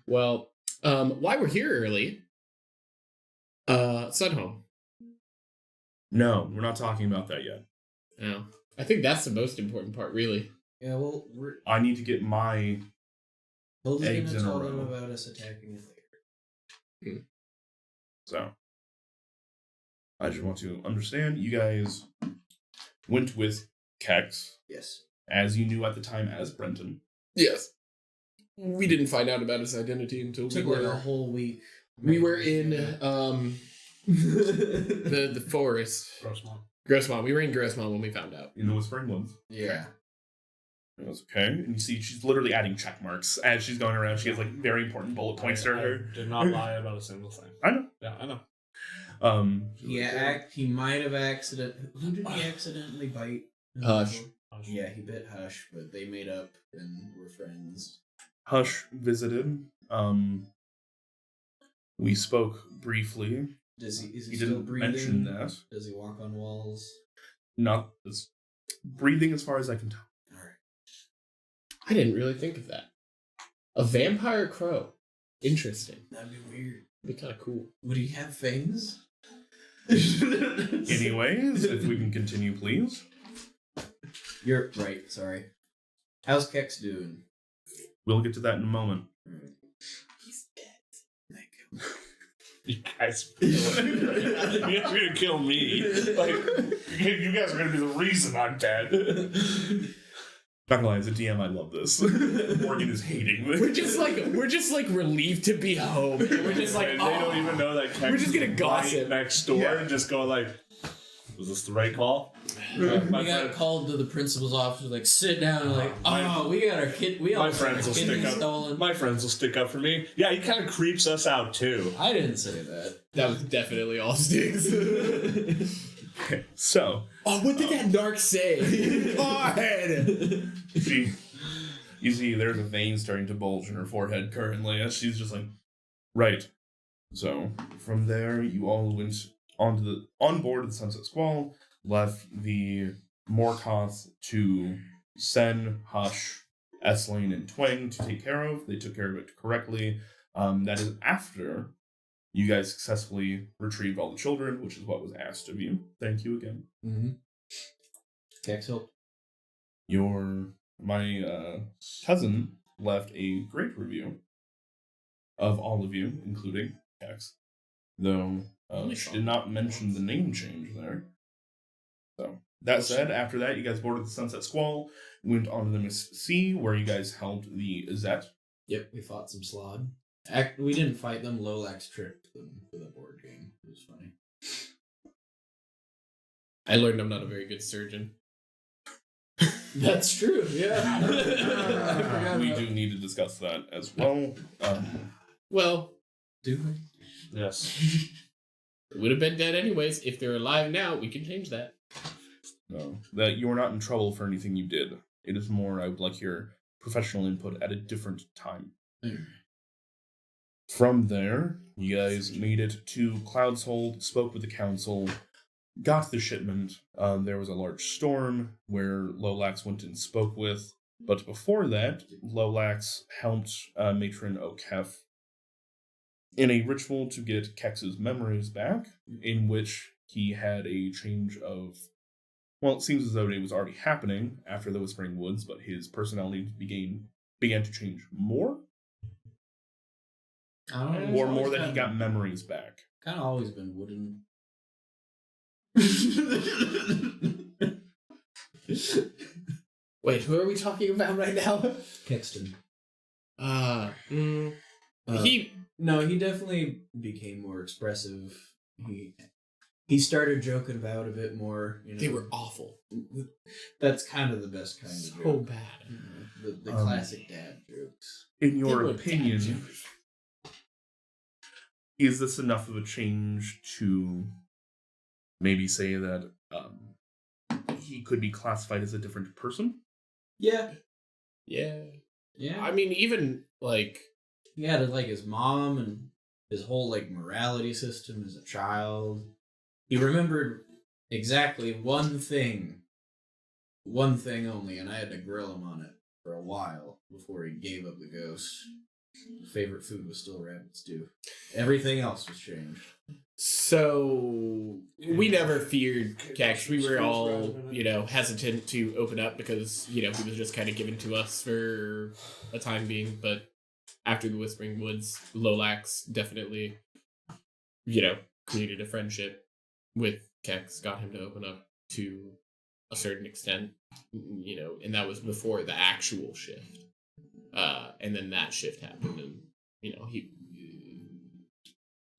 Well, why we're here early? Sunhome. No, we're not talking about that yet. No, I think that's the most important part, really. Yeah, well, I need to get my Hilda's Eggs gonna in a tell them row. about us attacking it later. So, I just want to understand you guys went with Kex, Yes. as you knew at the time as Brenton. Yes. We didn't find out about his identity until Took like a whole week. we were in the forest. Grossmont. We were in Grossmont when we found out. In the Whispering Woods. Yeah. It was okay. And you see she's literally adding check marks as she's going around. She has like very important bullet points to her. I did not lie about a single thing. I know. Yeah, I know. Yeah, he might have Who did he accidentally bite? Hush. Yeah, he bit Hush, but they made up and were friends. Hush visited. We spoke briefly. Is he He still didn't breathing? mention that. Does he walk on walls? Not as breathing as far as I can tell. Alright. I didn't really think of that. A vampire crow. Interesting. That'd be weird. That'd be kind of cool. Would he have fangs? Anyways, if we can continue, please. You're right, sorry. How's Kex doing? We'll get to that in a moment. He's dead. You guys, you're gonna kill me. Like, you guys are gonna be the reason I'm dead. Not gonna lie, as a DM, I love this. Morgan is hating this. We're just like relieved to be home. And we're just like, And they don't even know that Kex We're just gonna is gossip. right next door Yeah. and just go like, was this the right call? We My got friend- called to the principal's office, like, sit down, and like, oh, we got our kid, we My almost got our friends will kidney stick up. stolen. My friends will stick up for me. Yeah, he kind of creeps us out too. I didn't say that. that was definitely all sticks. Okay, so, Oh, what did that narc say? God! you see there's a vein starting to bulge in her forehead currently, as she's just like, right. So, from there, you all went on board the Sunset Squall, left the Morkoth to Sen, Hush, Essling, and Twang to take care of. They took care of it correctly. That is after you guys successfully retrieved all the children, which is what was asked of you. Thank you again. Mm-hmm. Kex helped. My cousin left a great review of all of you, including Kex, though she did not mention the name change there. So, that said, after that, you guys boarded the Sunset Squall, went on to the Mississippi Sea, where you guys held the Zet. Yep, we fought some slod. We didn't fight them. Lolax tricked them for the board game. It was funny. I learned I'm not a very good surgeon. That's true, yeah. I forgot We about- do need to discuss that as well. Well, Do we? Yes. would have been dead anyways. If they're alive now, we can change that. No, that you are not in trouble for anything you did. It is more, I would like your professional input at a different time. From there, you guys made it to Cloud's Hold, spoke with the council, got the shipment. There was a large storm where Lolax went and spoke with. But before that, Lolax helped Matron O'Kef in a ritual to get Kex's memories back, in which he had a change of... Well, it seems as though it was already happening after the Whispering Woods, but his personality began to change more. I don't know. Or more that he got memories back. Kind of always been wooden. Wait, who are we talking about right now? Kexton. He He definitely became more expressive. He started joking about a bit more. they were awful. That's kind of the best kind of So joke. bad. The classic dad jokes. In They your were opinion, dad jokes. is this enough of a change to maybe say that he could be classified as a different person? Yeah. Yeah. Yeah. I mean, even like He had like his mom and his whole like morality system as a child. He remembered exactly one thing only, and I had to grill him on it for a while before he gave up the ghost. His favorite food was still rabbit stew. Everything else was changed. so we never feared Kex. We were all, hesitant to open up because, he was just kind of given to us for a time being. But after the Whispering Woods, Lolax definitely, created a friendship with Kex, got him to open up to a certain extent, and that was before the actual shift. And then that shift happened, and, he...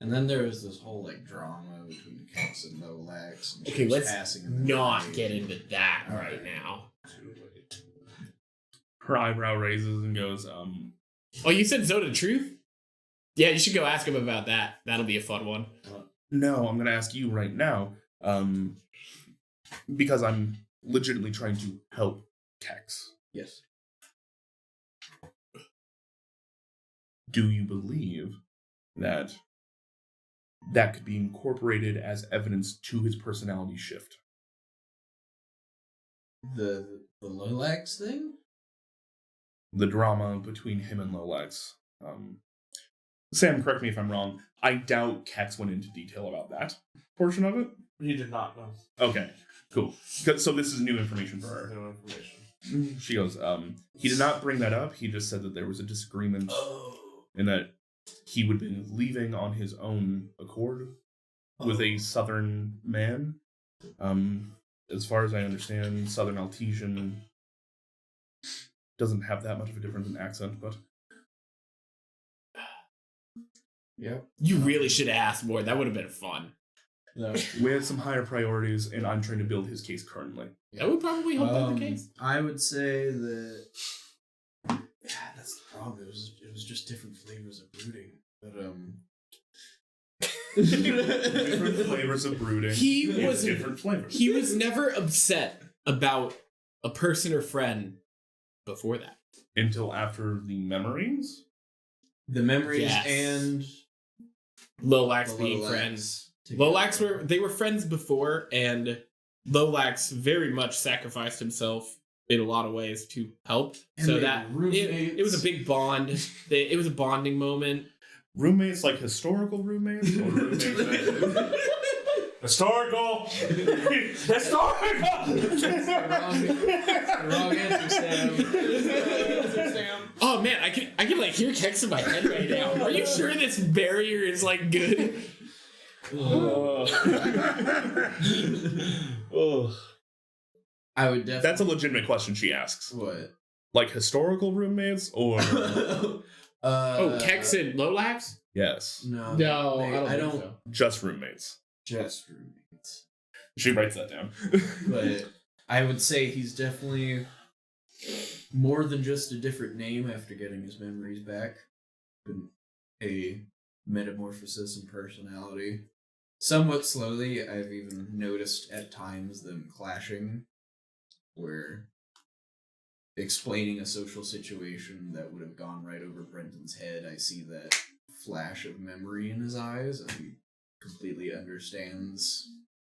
And then there was this whole like drama between Kex and Lolax. And she Okay, was let's passing him the not grave. get into that right now. Her eyebrow raises and goes, Oh, you said Zone of Truth? Yeah, you should go ask him about that. That'll be a fun one. no, I'm going to ask you right now, because I'm legitimately trying to help Kex. Yes. Do you believe that could be incorporated as evidence to his personality shift? The Lolax thing? The drama between him and Lolax. Sam, correct me if I'm wrong. I doubt Kex went into detail about that portion of it. He did not know. Okay, cool. So this is new information for her. No information. She goes, he did not bring that up. He just said that there was a disagreement and that he would be leaving on his own accord with a southern man. As far as I understand, Southern Altesian doesn't have that much of a difference in accent, but... Yep. You really should have asked more. That would have been fun. No. We had some higher priorities, and I'm trying to build his case currently. That would probably help out the case. I would say that. Yeah, that's the problem. It was just different flavors of brooding, but Different flavors of brooding. He with was different flavors. He was never upset about a person or friend before that. Until after the memories? the memories Yes. and Lolax the being Lolax friends. together. They were friends before, and Lolax very much sacrificed himself in a lot of ways to help. And so they that were it was a big bond. It was a bonding moment. Roommates, like historical roommates? Or roommates that... Historical! Wrong answer, Sam. Oh man, I can like hear Kex in my head right now. Are you sure this barrier is like good? I would definitely. That's a legitimate question she asks. What? Like historical roommates or... Kex and Lolax? Yes. No, I don't think so. Just roommates. Just roommates. She writes that down. But I would say he's definitely more than just a different name after getting his memories back. Been a metamorphosis in personality. Somewhat slowly, I've even noticed at times them clashing, where explaining a social situation that would have gone right over Brenton's head, I see that flash of memory in his eyes, and he completely understands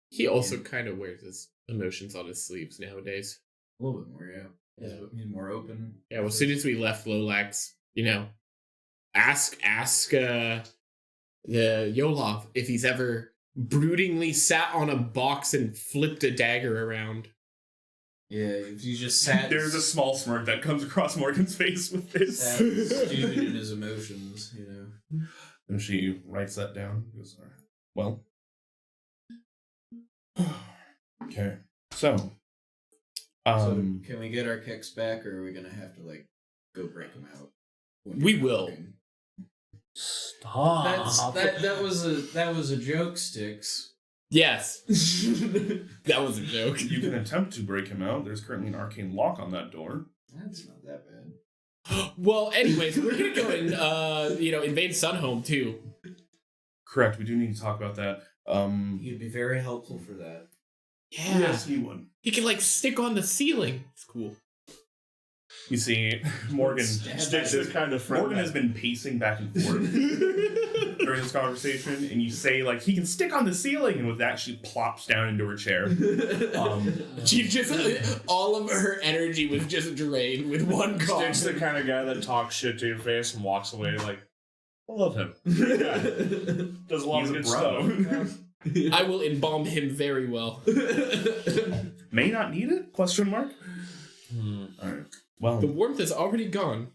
He also kind of wears his emotions on his sleeves nowadays. a little bit more. Yeah, he's more open. Yeah, well, as soon as we left Lolax, ask the Yolov if he's ever broodingly sat on a box and flipped a dagger around. Yeah, if you just sat. There's a small smirk that comes across Morgan's face with this. Sat stewed in his emotions, And she writes that down. Goes, "All right. Well. Okay. So. So can we get our kicks back, or are we gonna have to go break them out? We will. Stop. That was a joke, Sticks. Yes. That was a joke. You can attempt to break him out. There's currently an arcane lock on that door. That's not that bad. Well, anyways, we're gonna go and invade Sunhome too. Correct. We do need to talk about that. He'd be very helpful for that. Yeah. Yes, he would. He can stick on the ceiling. It's cool. You see, Morgan. Sticks is kind of friendly. Morgan has been pacing back and forth during this conversation, and you say he can stick on the ceiling, and with that she plops down into her chair. She just all of her energy was just drained with one call. Sticks the kind of guy that talks shit to your face and walks away I love him. Does a lot He's of a good bro. stuff. I will embalm him very well. May not need it? Question mark. All right. Well, The warmth is already gone.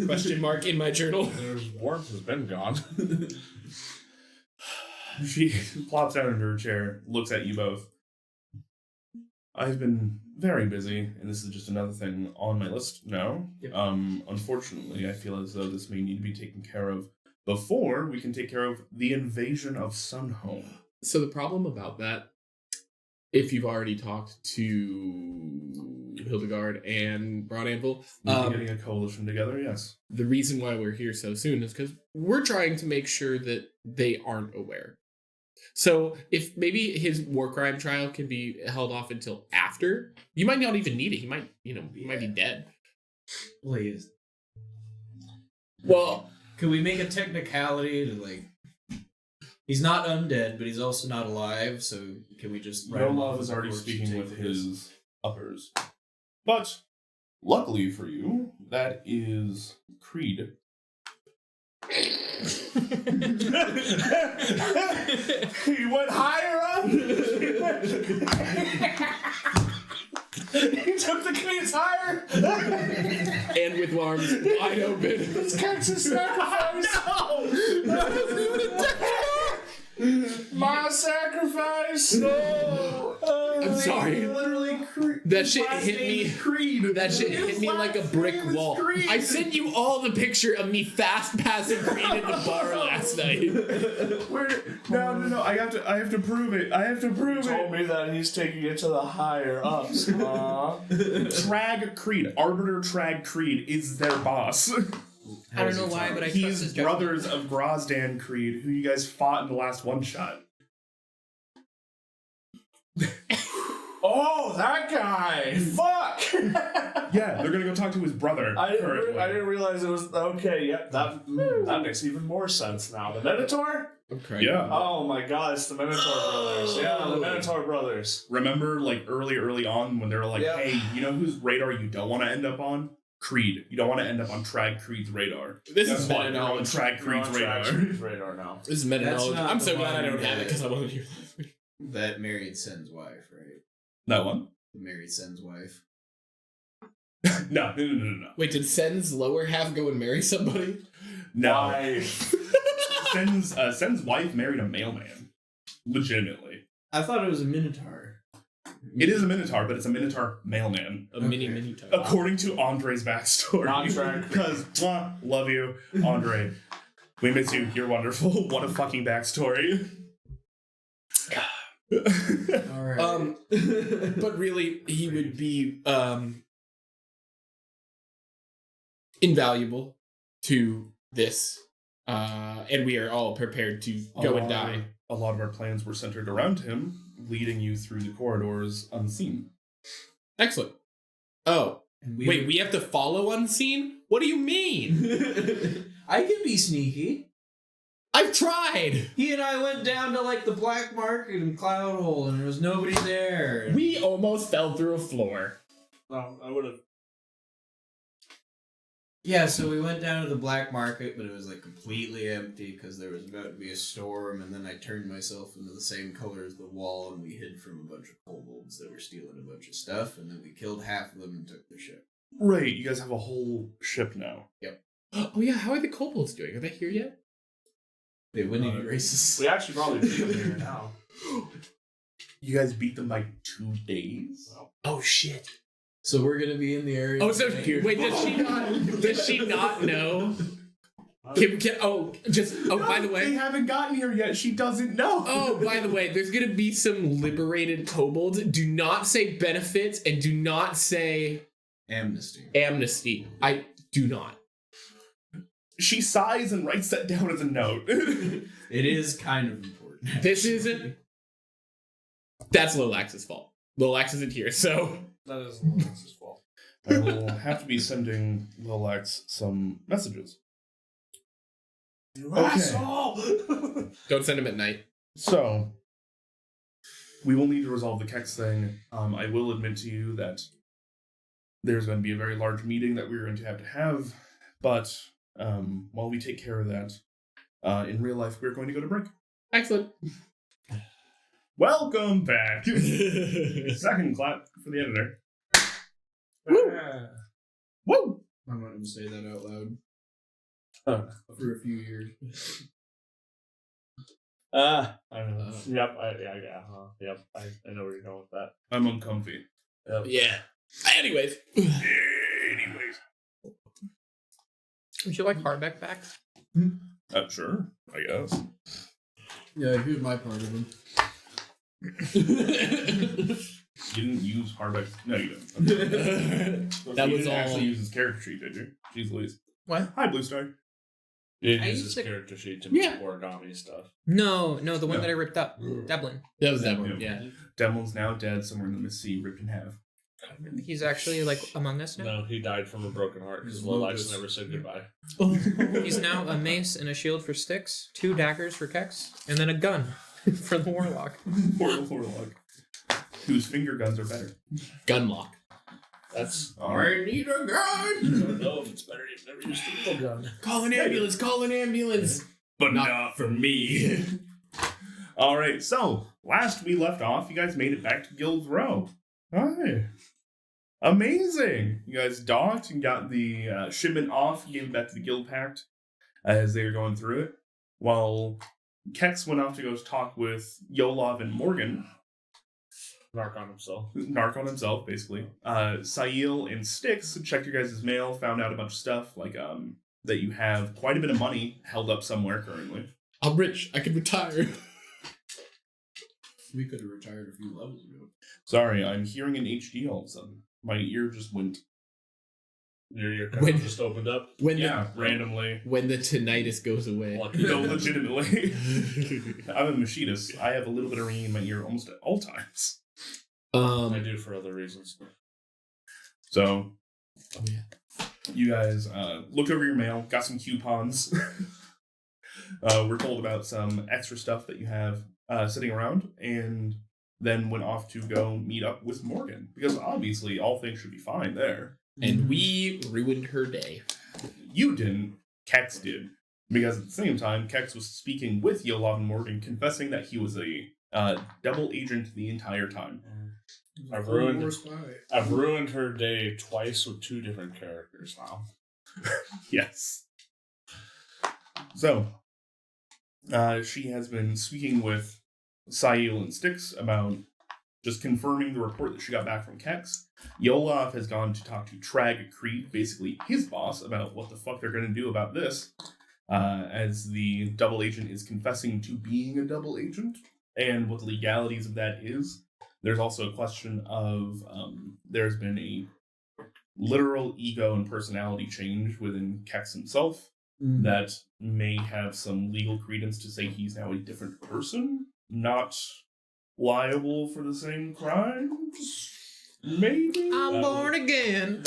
Question mark in my journal. There's warmth has been gone. she plops down into her chair, looks at you both. I've been very busy, and this is just another thing on my list now. Yep. Unfortunately, I feel as though this may need to be taken care of before we can take care of the invasion of Sunhome. So the problem about that, if you've already talked to Hildegard and Broad Anvil, We'll be getting a coalition together, yes. the reason why we're here so soon is because we're trying to make sure that they aren't aware. So if maybe his war crime trial can be held off until after, you might not even need it. He might, he might be dead. Please. Well, Could we make a technicality to he's not undead, but he's also not alive, so can we just write him off Yolov is as a already corpse speaking and with take this? his uppers. But, luckily for you, that is Creed. He went higher up. He took the keys higher. and with arms wide open. It's Texas sacrifice. My sacrifice. No. I'm sorry. Literally, That shit hit me. Creed. That shit hit me like a brick wall. I sent you all the picture of me fast passing Creed at the bar last night. No. I have to prove it. I have to prove Told it. me that he's taking it to the higher ups. Trag Creed, Arbiter Trag Creed, is their boss. I don't know why, but I trust his He's judgment. brothers of Grozdan Creed, who you guys fought in the last one shot. Oh, that guy! Fuck! Yeah, they're gonna go talk to his brother. I currently. didn't realize it was okay. Yep, that makes even more sense now. The Minotaur? Okay. Yeah. Oh my god, it's the Minotaur brothers. Yeah, the Minotaur brothers. Remember, early on, when they were like, Yeah. "Hey, you know whose radar you don't want to end up on? Creed. You don't want to end up on Trag Creed's radar." This Guess is what? meta You're on knowledge. Trag Creed's radar. Creed's radar now. This is meta That's knowledge. not I'm the so glad I one don't have it that- because I wasn't here last week. That married Sen's wife, right? That one? The married Sen's wife. No. Wait, did Sen's lower half go and marry somebody? No. Why? Sen's wife married a mailman. Legitimately. I thought it was a Minotaur. It is a Minotaur, but it's a Minotaur mailman. A mini Okay. mini type. According to Andre's backstory. Not Trag Creed. Because, love you, Andre. We miss you. You're wonderful. What a fucking backstory. All right. But really, he would be invaluable to this, and we are all prepared to go and die. A lot of our plans were centered around him, leading you through the corridors unseen. Excellent. Oh, And wait, we have to follow unseen? What do you mean? I can be sneaky. I've tried. He and I went down to like the black market in Cloud Hole, and there was nobody there. We almost fell through a floor. No, I would have. Yeah, so we went down to the black market, but it was like completely empty because there was about to be a storm, and then I turned myself into the same color as the wall, and we hid from a bunch of kobolds that were stealing a bunch of stuff, and then we killed half of them and took their ship. Right, you guys have a whole ship now. Oh yeah, how are the kobolds doing? Are they here yet? They win any races. We actually probably beat them here now. You guys beat them by 2 days? Oh shit. So we're gonna be in the area. Oh, so wait, does she not know? By the way. They haven't gotten here yet. She doesn't know. Oh, by the way, there's gonna be some liberated kobolds. Do not say benefits and do not say amnesty. I do not. She sighs and writes that down as a note. It is kind of important. This isn't. That's Lolax's fault. Lolax isn't here, so. That is Lolax's fault. I will have to be sending Lolax some messages. You Okay. asshole! Don't send him at night. So, we will need to resolve the Kex thing. I will admit to you that there's going to be a very large meeting that we're going to have, but while we take care of that, in real life, we're going to go to break. Excellent. Welcome back. Second clap for the editor. Woo! Woo! I'm not gonna say that out loud For a few years. I know. Yep. Yep. I know where you're going with that. I'm uncomfy. Yep. Yeah. Anyways. Anyways. Would you like hardback back? Sure, I guess. Yeah, here's my part of them. You didn't use hardback. No, you didn't. That You was didn't all. actually use his character sheet, did you? Jeez Louise. What? Hi, Blue Star. You I use used his to- character sheet to make Yeah. origami stuff. No, the one No. that I ripped up. Devlin. That was that one. Yeah. Demo's now dead somewhere in the Mississippi, ripped in half. He's actually like among us now. No, he died from a broken heart because His Lolax locust. never said goodbye. He's now a mace and a shield for Styx, 2 daggers for Kex, and then a gun for the warlock. Poor Warlock. Whose finger guns are better. Gunlock. That's. Alright. need a gun! I don't know if it's better. You've never used a needle gun. Call an ambulance. Call an ambulance. But Not for me. Alright, so, last we left off, you guys made it back to Guildsrow. Hi. Amazing! You guys docked and got the shipment off, gave it back to the Guild Pact as they were going through it. While Kex went off to go talk with Yolov and Morgan. Narc on himself. Narc on himself, basically. Sail and Styx checked your guys' mail, found out a bunch of stuff, like that you have quite a bit of money held up somewhere currently. I'm rich. I could retire. We could have retired a few levels ago. Sorry, I'm hearing an HD all of a sudden. My ear just went. Your When- just opened up. When Randomly. when the tinnitus goes away. Lucky. No, legitimately. I'm a machinist. I have a little bit of ringing in my ear almost at all times. I do for other reasons. So, Oh yeah. you guys looked over your mail, got some coupons. We're told about some extra stuff that you have sitting around, and then went off to go meet up with Morgan. Because obviously, all things should be fine there. And we ruined her day. You didn't, Kex did. Because at the same time, Kex was speaking with Yolov and Morgan, confessing that he was a double agent the entire time. I've ruined her day twice with 2 different characters now. Yes. So, she has been speaking with Sail and Styx about just confirming the report that she got back from Kex. Yolov has gone to talk to Trag Creed, basically his boss, about what the fuck they're going to do about this, as the double agent is confessing to being a double agent, and what the legalities of that is. There's also a question of there's been a literal ego and personality change within Kex himself that may have some legal credence to say he's now a different person, not liable for the same crimes. Maybe. I'm born again.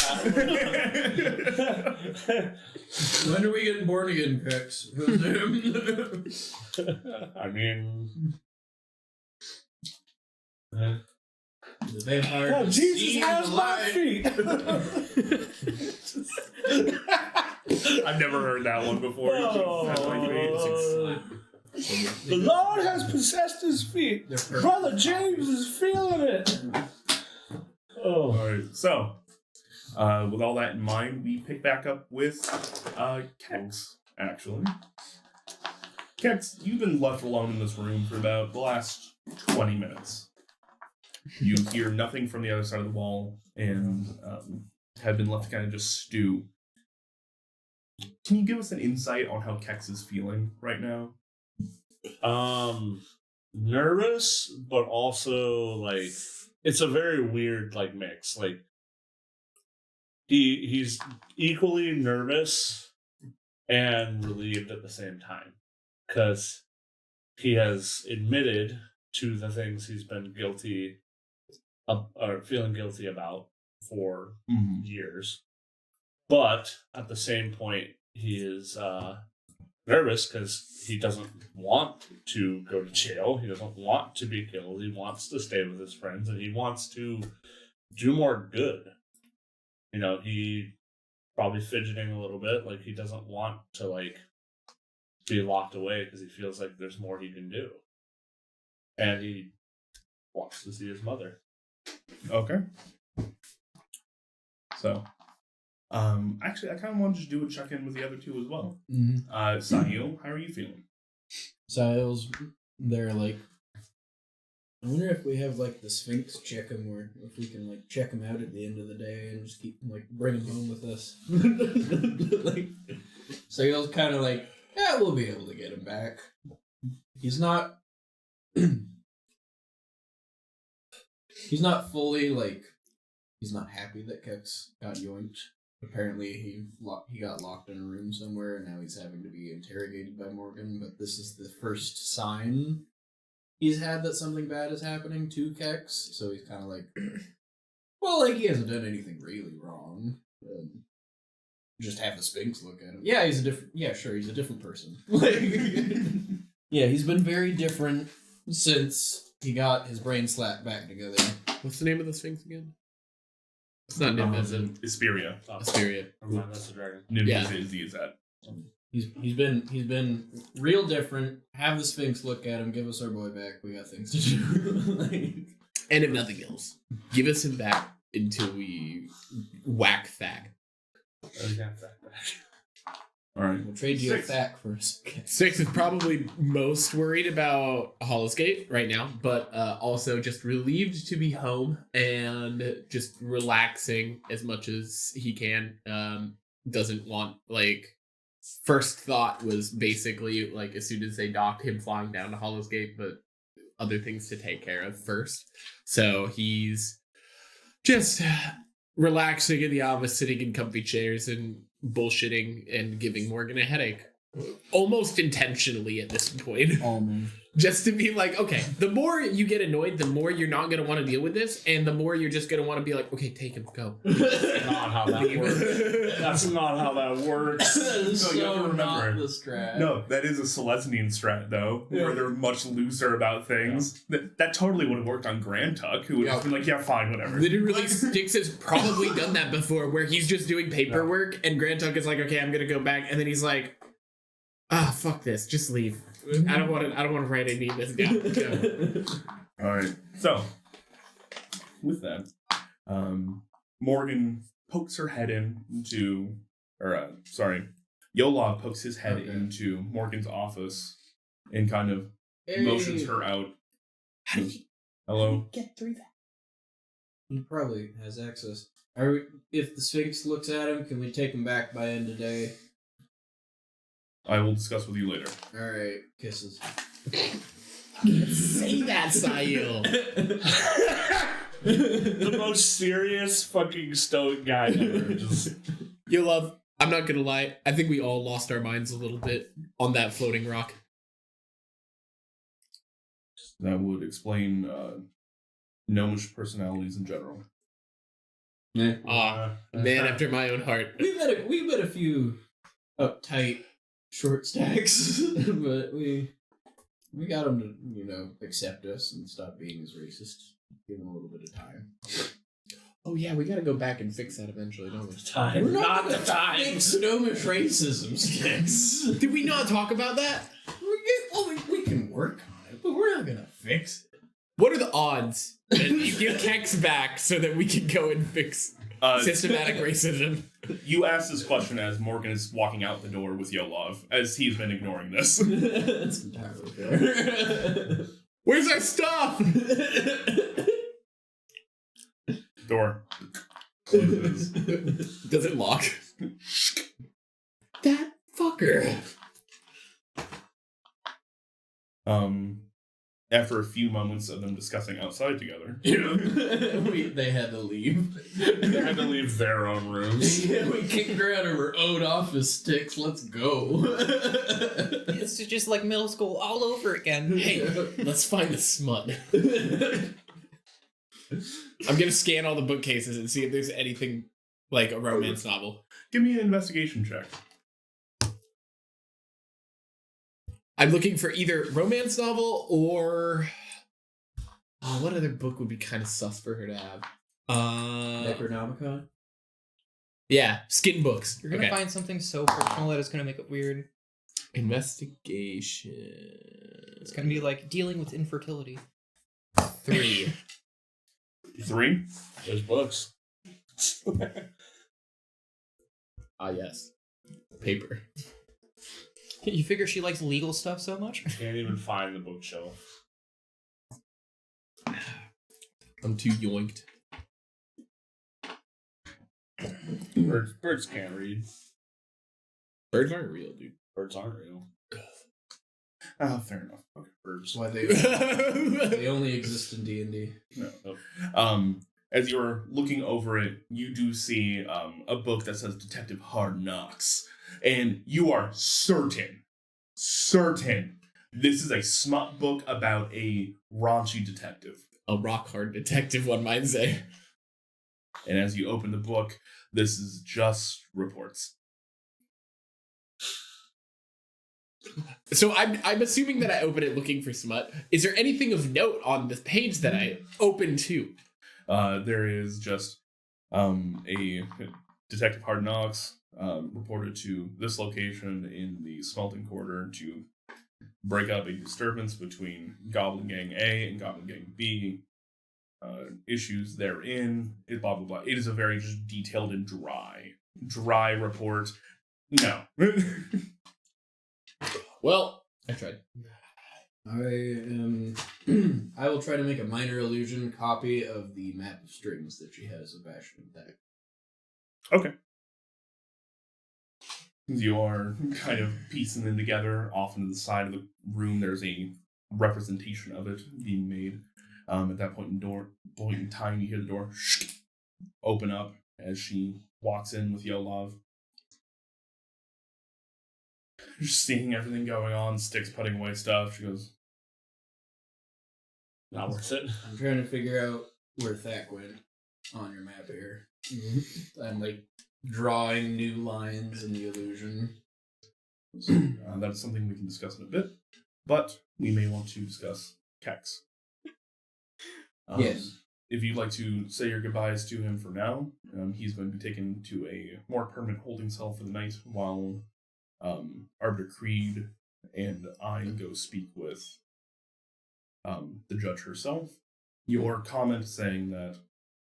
When are we getting born again, Kex? I mean. The vampire. Oh, Jesus has my feet. I've never heard that one before. That's my favorite. The Lord has possessed his feet. Brother James is feeling it. All right. So, with all that in mind, we pick back up with Kex, actually. Kex, you've been left alone in this room for about the last 20 minutes. You hear nothing from the other side of the wall and have been left to kind of just stew. Can you give us an insight on how Kex is feeling right now? Nervous, but also like it's a very weird like mix. Like he's equally nervous and relieved at the same time because he has admitted to the things he's been guilty of, or feeling guilty about for years. But at the same point, he is nervous because he doesn't want to go to jail. He doesn't want to be killed. He wants to stay with his friends, and he wants to do more good. You know, he probably fidgeting a little bit. Like, he doesn't want to, like, be locked away because he feels like there's more he can do. And he wants to see his mother. Okay. So, actually, I kind of wanted to do a check-in with the other two as well. Sahil, how are you feeling? Sahil's there, like, I wonder if we have, like, the Sphinx check him, or if we can, like, check him out at the end of the day and just keep, like, bring him home with us. Like, Sahil's kind of like, yeah, we'll be able to get him back. He's not... he's not fully, like... He's not happy that Kex got yoinked. Apparently, he got locked in a room somewhere, and now he's having to be interrogated by Morgan. But this is the first sign he's had that something bad is happening to Kex. So he's kind of like, well, like, he hasn't done anything really wrong. Just have the Sphinx look at him. Yeah, he's a different. Yeah, sure, he's a different person. Like, yeah, he's been very different since he got his brain slapped back together. What's the name of the Sphinx again? It's not Nimbus. Asperia. Asperia. That's the dragon. Nimbus is the Izet. He's been real different. Have the Sphinx look at him. Give us our boy back. We got things to do. Like, And if nothing else, give us him back until we whack Thag. Alright. we'll trade you a Thack for a second. Six is probably most worried about Hollows Gate right now, but also just relieved to be home and just relaxing as much as he can. Doesn't want, like, first thought was basically, like, as soon as they docked, him flying down to Hollows Gate, but other things to take care of first. So he's just relaxing in the office, sitting in comfy chairs and bullshitting and giving Morgan a headache. Almost intentionally at this point. Just to be like, okay, the more you get annoyed, the more you're not going to want to deal with this, and the more you're just going to want to be like, okay, take him, go. That's not how that works. That's not how that works. That is No, you have to so not remember. the strat. No, that is a Celestine strat, though, where they're much looser about things. That totally would have worked on Grand Tuck, who would have been like, yeah, fine, whatever. Literally, Styx has probably done that before, where he's just doing paperwork, and Grand Tuck is like, okay, I'm going to go back, and then he's like, fuck this, just leave. I don't want to write any of this down. Alright, so, with that, Morgan pokes her head Yola pokes his head into Morgan's office and kind of motions her out. How do you Hello? get through that? He probably has access. If the Sphinx looks at him, can we take him back by end of day? I will discuss with you later. Alright, kisses. Say that, Sahil. The most serious fucking stoic guy ever. Just Yo, love, I'm not gonna lie, I think we all lost our minds a little bit on that floating rock. That would explain gnomish personalities in general. Man after my own heart. We met a few uptight short stacks, but we got them to accept us and stop being as racist. Give them a little bit of time. Oh yeah, we gotta go back and fix that eventually, don't we? Time. We're not the gonna time. fix gnomish racism, Sticks. Did we not talk about that? We can work on it, but we're not gonna fix it. What are the odds that you give Kex back so that we can go and fix systematic racism? You ask this question as Morgan is walking out the door with Yolov, as he's been ignoring this. That's entirely fair. Where's our stuff? Door closes. Does it lock? That fucker. After a few moments of them discussing outside together, They had to leave. They had to leave their own rooms. Yeah, we kicked her out of her own office, Sticks. Let's go. It's just like middle school all over again. Hey, let's find the smut. I'm gonna scan all the bookcases and see if there's anything like a romance novel. give me an investigation check. I'm looking for either romance novel or what other book would be kind of sus for her to have? Necronomicon? Yeah, skin books. You're gonna find something so personal that it's gonna make it weird. Investigation. It's gonna be like dealing with infertility. 3. 3? There's books. Yes. Paper. You figure she likes legal stuff so much? Can't even find the bookshelf. I'm too yoinked. Birds can't read. Birds aren't real, dude. Birds aren't real. Oh, fair enough. Okay, That's birds. why they only exist in D&D. No. As you're looking over it, you do see a book that says Detective Hard Knocks. And you are certain this is a smut book about a raunchy detective. A rock hard detective, one might say. And as you open the book, this is just reports. So I'm assuming that I open it looking for smut. Is there anything of note on this page that I open to? There is just a Detective Hard Knocks reported to this location in the Smelting Quarter to break up a disturbance between Goblin Gang A and Goblin Gang B. Issues therein, blah, blah, blah. It is a very just detailed and dry report. No. Well, I tried. I will try to make a minor illusion copy of the map of strings that she has of Bastion Attack. Okay. You are kind of piecing them together. Off into the side of the room, there's a representation of it being made. At that point in time, you hear the door open up as she walks in with Yolov. Just seeing everything going on, Sticks putting away stuff. She goes, Not worth it. I'm trying to figure out where Thak went on your map here. I'm like drawing new lines in the illusion. that is something we can discuss in a bit, but we may want to discuss Kex. Yes. If you'd like to say your goodbyes to him for now, he's going to be taken to a more permanent holding cell for the night while Arbiter Creed and I go speak with the judge herself. Your comment saying that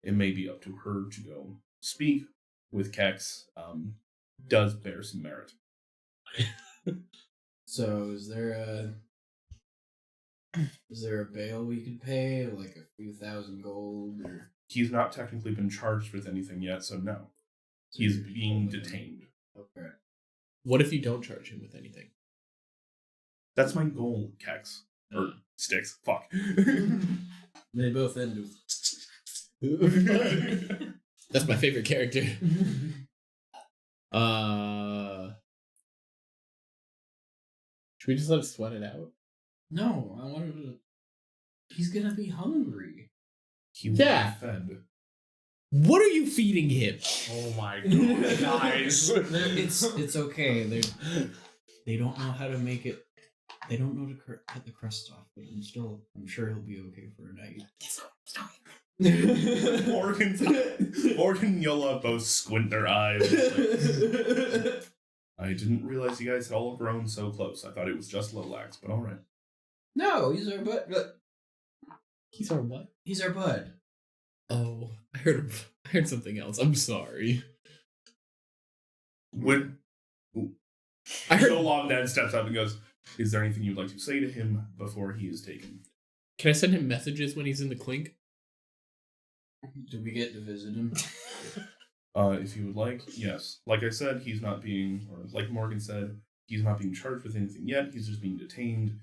it may be up to her to go speak with Kex does bear some merit. So is there a bail we could pay, like a few thousand gold, or He's not technically been charged with anything yet, so no. He's being detained. Okay. What if you don't charge him with anything? That's my goal, Kex. Or Sticks. Fuck. They both end with. That's my favorite character. Should we just let him sweat it out? No, I wanted to. He's gonna be hungry. He will Yeah. be fed. What are you feeding him? Oh my god, guys. It's okay. They don't know how to make it. They don't know to cut the crust off, but I'm sure he'll be okay for a night. Morgan and Yola both squint their eyes. Like, I didn't realize you guys had all grown so close. I thought it was just Lolax, but alright. No, he's our bud. He's our what? He's our bud. Oh, I heard something else. I'm sorry. When I heard. so long Ned steps up and goes, is there anything you'd like to say to him before he is taken? Can I send him messages when he's in the clink? Do we get to visit him? If you would like, yes. Like I said, he's not being, or like Morgan said, he's not being charged with anything yet. He's just being detained.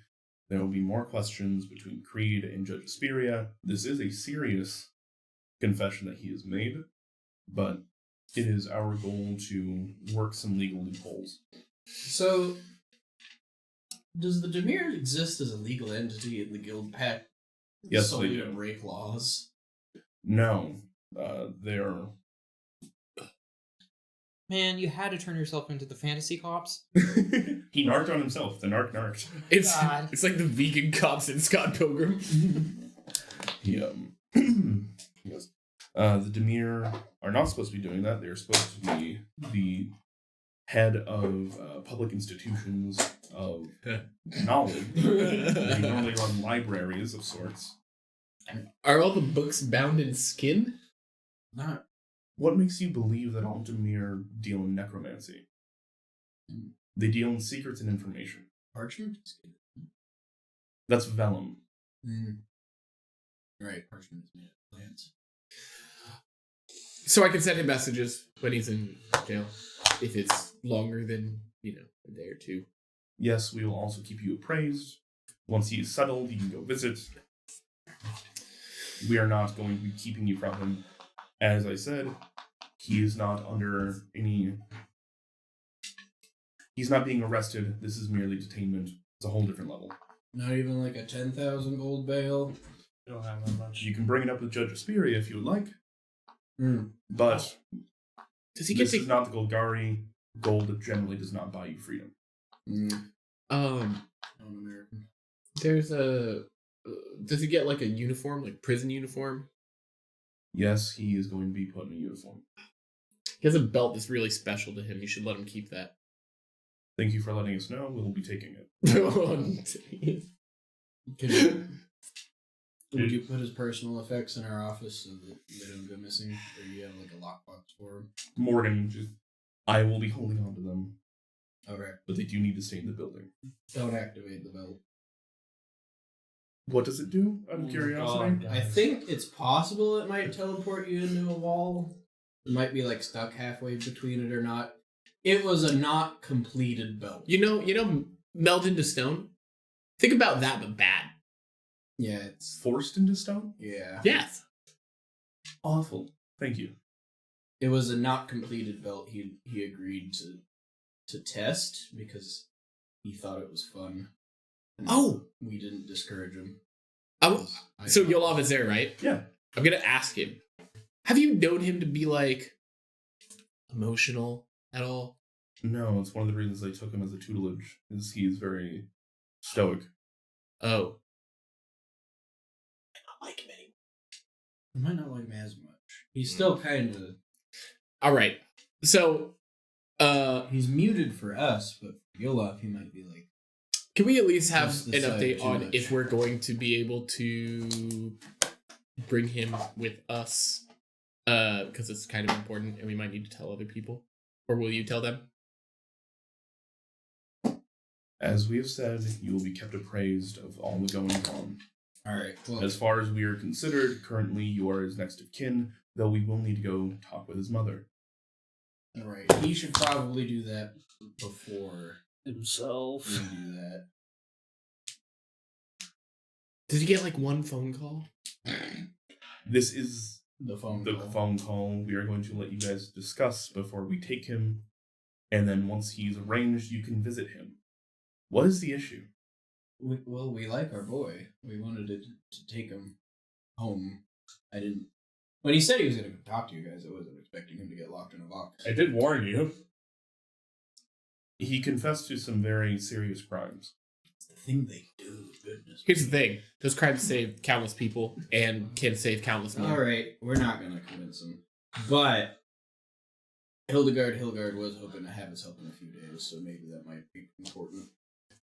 There will be more questions between Creed and Judge Asperia. This is a serious confession that he has made, but it is our goal to work some legal loopholes. So, does the Demir exist as a legal entity in the Guild Pact? Yes, solely they to do. break laws? No, they're... Man, you had to turn yourself into the fantasy cops. He narked on himself. The narked. It's God. it's like the vegan cops in Scott Pilgrim. He, yes. The Demir are not supposed to be doing that. They're supposed to be the head of public institutions of knowledge. They normally run libraries of sorts. Are all the books bound in skin? Not. What makes you believe that all Demir deal in necromancy? They deal in secrets and information. Parchment? That's vellum. Right, parchment is made of plants. So I can send him messages when he's in jail, if it's longer than, a day or two. Yes, we will also keep you appraised. Once he is settled, you can go visit. We are not going to be keeping you from him. As I said, he is not under any... He's not being arrested. This is merely detainment. It's a whole different level. Not even like a 10,000 gold bail? You don't have that much. You can bring it up with Judge Asperia if you would like. But Does he get this to is not the Golgari. Gold generally does not buy you freedom. Un-American. There's a does he get like a uniform, like prison uniform? Yes, he is going to be put in a uniform. He has a belt that's really special to him. You should let him keep that. Thank you for letting us know. We'll be taking it. Would you put his personal effects in our office so that they don't go missing? Or you have like a lockbox for him? Morgan, I will be holding on to them, Okay. but they do need to stay in the building. Don't activate the belt. What does it do? Out of Oh my curiosity? God. I think it's possible it might teleport you into a wall. It might be like stuck halfway between it or not. It was a not completed belt. You know, meld into stone? Think about that, but bad. Yeah, it's... Forced into stone? Yeah. Yes. Awful. Thank you. It was a not completed belt. He agreed to test because he thought it was fun. And Oh! we didn't discourage him. So Yolov is there, right? Yeah. I'm gonna ask him. Have you known him to be like emotional at all? No, it's one of the reasons I took him as a tutelage, is he is very stoic. Oh. I don't like him anymore. I might not like him as much. He's still kind of... Alright. So He's muted for us, but for Yolov, he might be like... can we at least have Just an decide update too on much. if we're going to be able to bring him with us? Because it's kind of important and we might need to tell other people. Or will you tell them? As we have said, you will be kept appraised of all the goings on. Alright, well... As far as we are considered, currently you are his next of kin, though we will need to go talk with his mother. Alright, he should probably do that before Himself. we do that. Did you get like one phone call? This is The phone the call. phone call we are going to let you guys discuss before we take him, and then once he's arranged, you can visit him. What is the issue? We like our boy. We wanted to take him home. I didn't When he said he was going to come talk to you guys, I wasn't expecting him to get locked in a box. I did warn you. He confessed to some very serious crimes. It's the thing they do, goodness. Here's the thing: those crimes save countless people and can save countless more. All right, we're not going to convince him. But Hildegard was hoping to have his help in a few days, so maybe that might be important.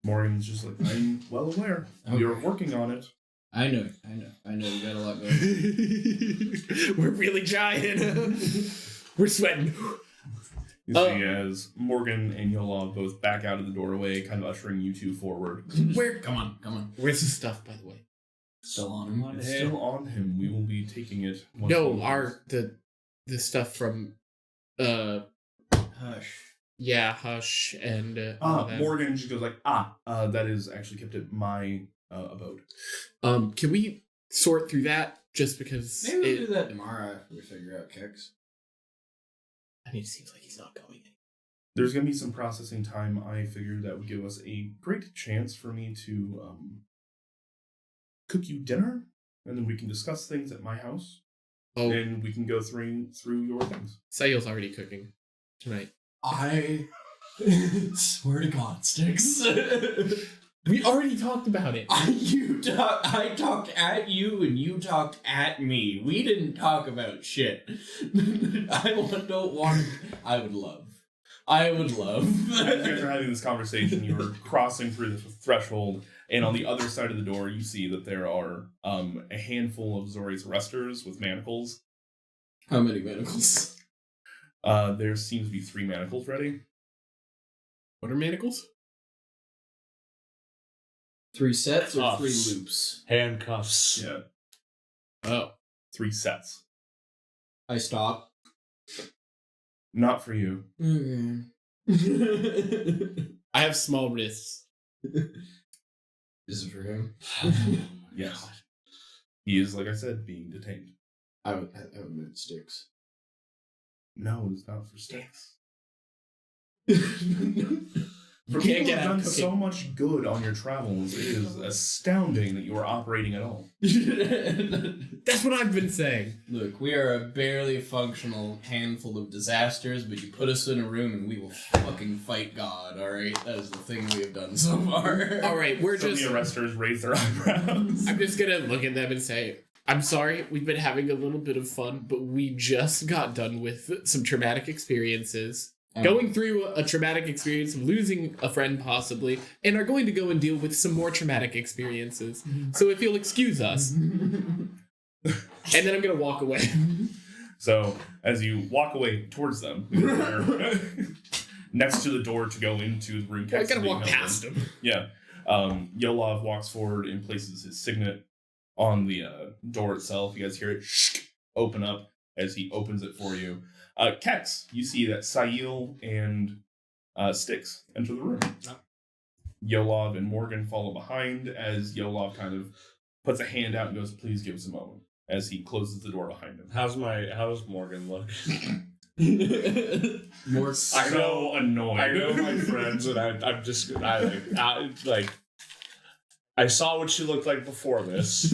Morgan's just like, I'm well aware. Okay. You're working on it. I know. You got a lot going on. We're really trying. We're sweating. You see as Morgan and Yolov both back out of the doorway, kind of ushering you two forward. Where? Come on. Where's the stuff, by the way? Still on him. It's still on him. We will be taking it. once No, we- the stuff from Hush. yeah, Hush and all that. Morgan just goes like, that is actually kept at my abode. Can we sort through that just because Maybe we'll do that tomorrow after we figure out Kex. I mean, it seems like he's not going. There's going to be some processing time. I figured that would give us a great chance for me to cook you dinner, and then we can discuss things at my house, Oh, and we can go through your things. Sayil's already cooking tonight. I swear to God, Sticks. We already talked about it. I talked at you and you talked at me. We didn't talk about shit. I would love. As you guys are having this conversation, you are crossing through the threshold, and on the other side of the door, you see that there are a handful of Zori's arresters with manacles. How many manacles? There seems to be 3 manacles ready. What are manacles? 3 sets or Cuffs. 3 loops? Handcuffs. Yeah, Oh, 3 sets. I stop. Not for you. Okay. I have small wrists. Is it for him? Yes. He is, like I said, being detained. I would move Sticks. No, it's not for sticks. You For can't people get who've out done cooking. so much good on your travels, it is astounding that you are operating at all. That's what I've been saying. Look, we are a barely functional handful of disasters, but you put us in a room and we will fucking fight God, alright? That is the thing we have done so far. All right, we're Some of just. the arresters raise their eyebrows. I'm just gonna look at them and say, I'm sorry, we've been having a little bit of fun, but we just got done with some traumatic experiences. Going through a traumatic experience of losing a friend possibly, and are going to go and deal with some more traumatic experiences. So if you'll excuse us. And then I'm gonna walk away. So, as you walk away towards them, they're next to the door to go into the room. I gotta walk past him. Yeah. Yolov walks forward and places his signet on the door itself. You guys hear it open up as he opens it for you. Kex, you see that Sayil and Styx enter the room. Yolov and Morgan follow behind as Yolov kind of puts a hand out and goes, "Please give us a moment," as he closes the door behind him. How does Morgan look? More So annoyed. I know my friends, and I saw what she looked like before this.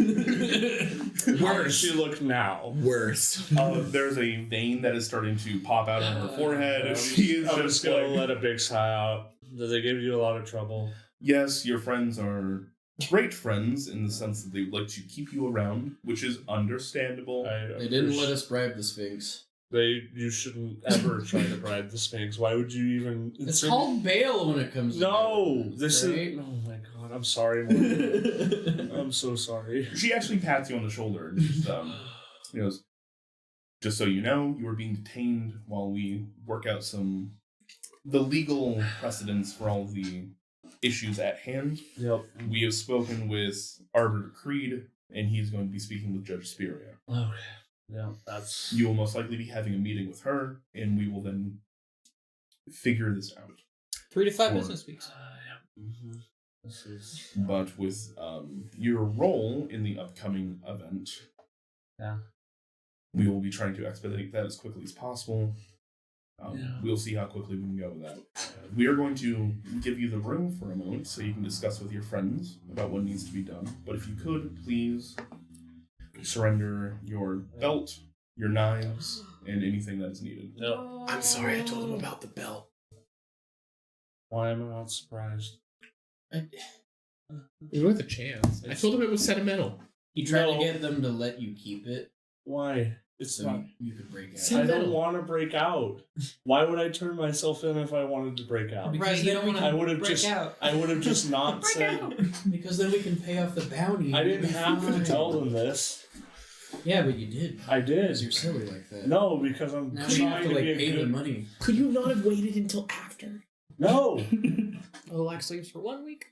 How does she look now? Worse. There's a vein that is starting to pop out on her forehead. She is I'm just just gonna like, let a big sigh out. Do they give you a lot of trouble? yes, your friends are great friends in the sense that they would like to keep you around, which is understandable. They didn't let us bribe the Sphinx. You shouldn't ever try to bribe the Sphinx. Why would you even? It's called bail when it comes to No, this right? is. Oh my god! I'm sorry, Morgan. I'm so sorry. She actually pats you on the shoulder and just goes, "Just so you know, you are being detained while we work out the legal precedents for all the issues at hand. Yep. We have spoken with Arbiter Creed, and he's going to be speaking with Judge Spiria. Okay. Yeah, that's. You will most likely be having a meeting with her, and we will then figure this out. 3 to 5 Or- business weeks. Yeah. Mm-hmm. This is. But with your role in the upcoming event, Yeah. we will be trying to expedite that as quickly as possible. Yeah. We'll see how quickly we can go with that. We are going to give you the room for a moment so you can discuss with your friends about what needs to be done. But if you could, please surrender your belt, your knives, and anything that is needed. No. I'm sorry, I told him about the belt. Why am I not surprised? It was worth a chance. I told him it was sentimental. He tried No. to get them to let you keep it Why? It's so not. you could break out. I Sentimental. don't want to break out. Why would I turn myself in if I wanted to break out? Because then we I can would have break just. out. I would have just not Break said. out. Because then we can pay off the bounty. I and didn't be have to fine. tell them this. Yeah, but you did. I did. Because you're silly like that. No, because I'm Now you have trying to to like be a pay the good. money. Could you not have waited until after? No. Oh, Lax sleeves for 1 week.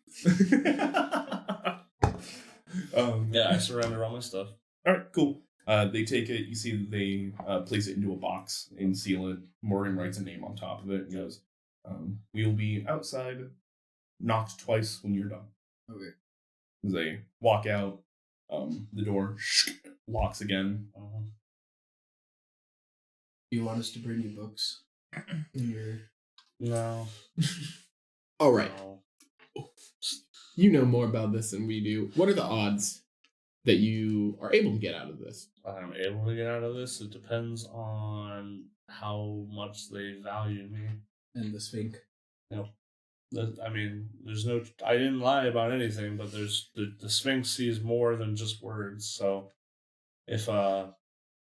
Yeah, I surrender all my stuff. All right, cool. They take it. You see that they place it into a box and seal it. Morgan writes a name on top of it and goes, "We will be outside, knocked twice when you're done." Okay. As they walk out, the door locks again. Do you want us to bring you books? No. All right. No. You know more about this than we do. What are the odds that you are able to get out of this? I'm able to get out of this. It depends on how much they value me. And the Sphinx. I mean, there's no. I didn't lie about anything, but there's the Sphinx sees more than just words. So, if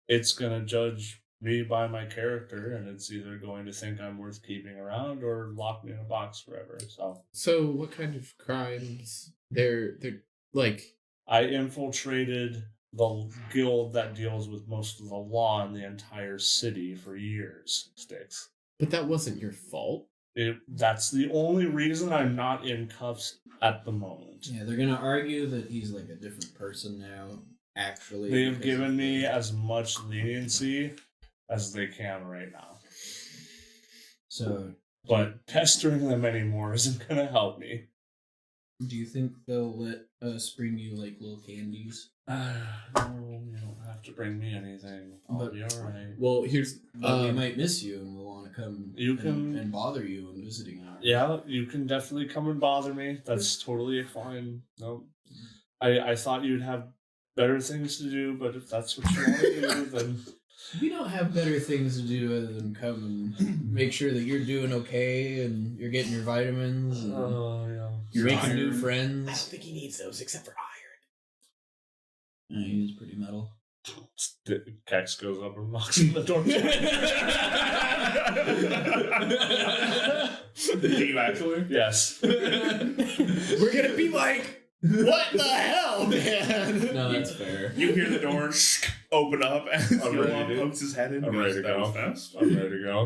it's gonna judge me by my character, and it's either going to think I'm worth keeping around or lock me in a box forever. So, what kind of crimes? They're like. I infiltrated the guild that deals with most of the law in the entire city for years, Sticks. But that wasn't your fault. That's the only reason I'm not in cuffs at the moment. Yeah, they're gonna argue that he's like a different person now. Actually, They have because given of me the- as much leniency as they can right now. So, But pestering them anymore isn't going to help me. do you think they'll let us bring you like little candies? No, you don't have to bring me anything. I'll But- be alright. Well, here's. But we might miss you, and we'll want to come. You can- and bother you and visiting hours. Yeah, you can definitely come and bother me. That's totally fine. No, I thought you'd have better things to do, but if that's what you want to do, then We don't have better things to do other than come and make sure that you're doing okay and you're getting your vitamins and yeah. you're Your making new iron. friends. think he needs those except for iron. He is pretty metal. Kex goes up and knocks on the door. Do you actually? Yes. We're gonna be like, what the hell, man? No, that's fair. You hear the door open up, and I'm ready, Yolov dude. pokes his head in. I'm and ready goes, to "That go. was fast." I'm ready to go.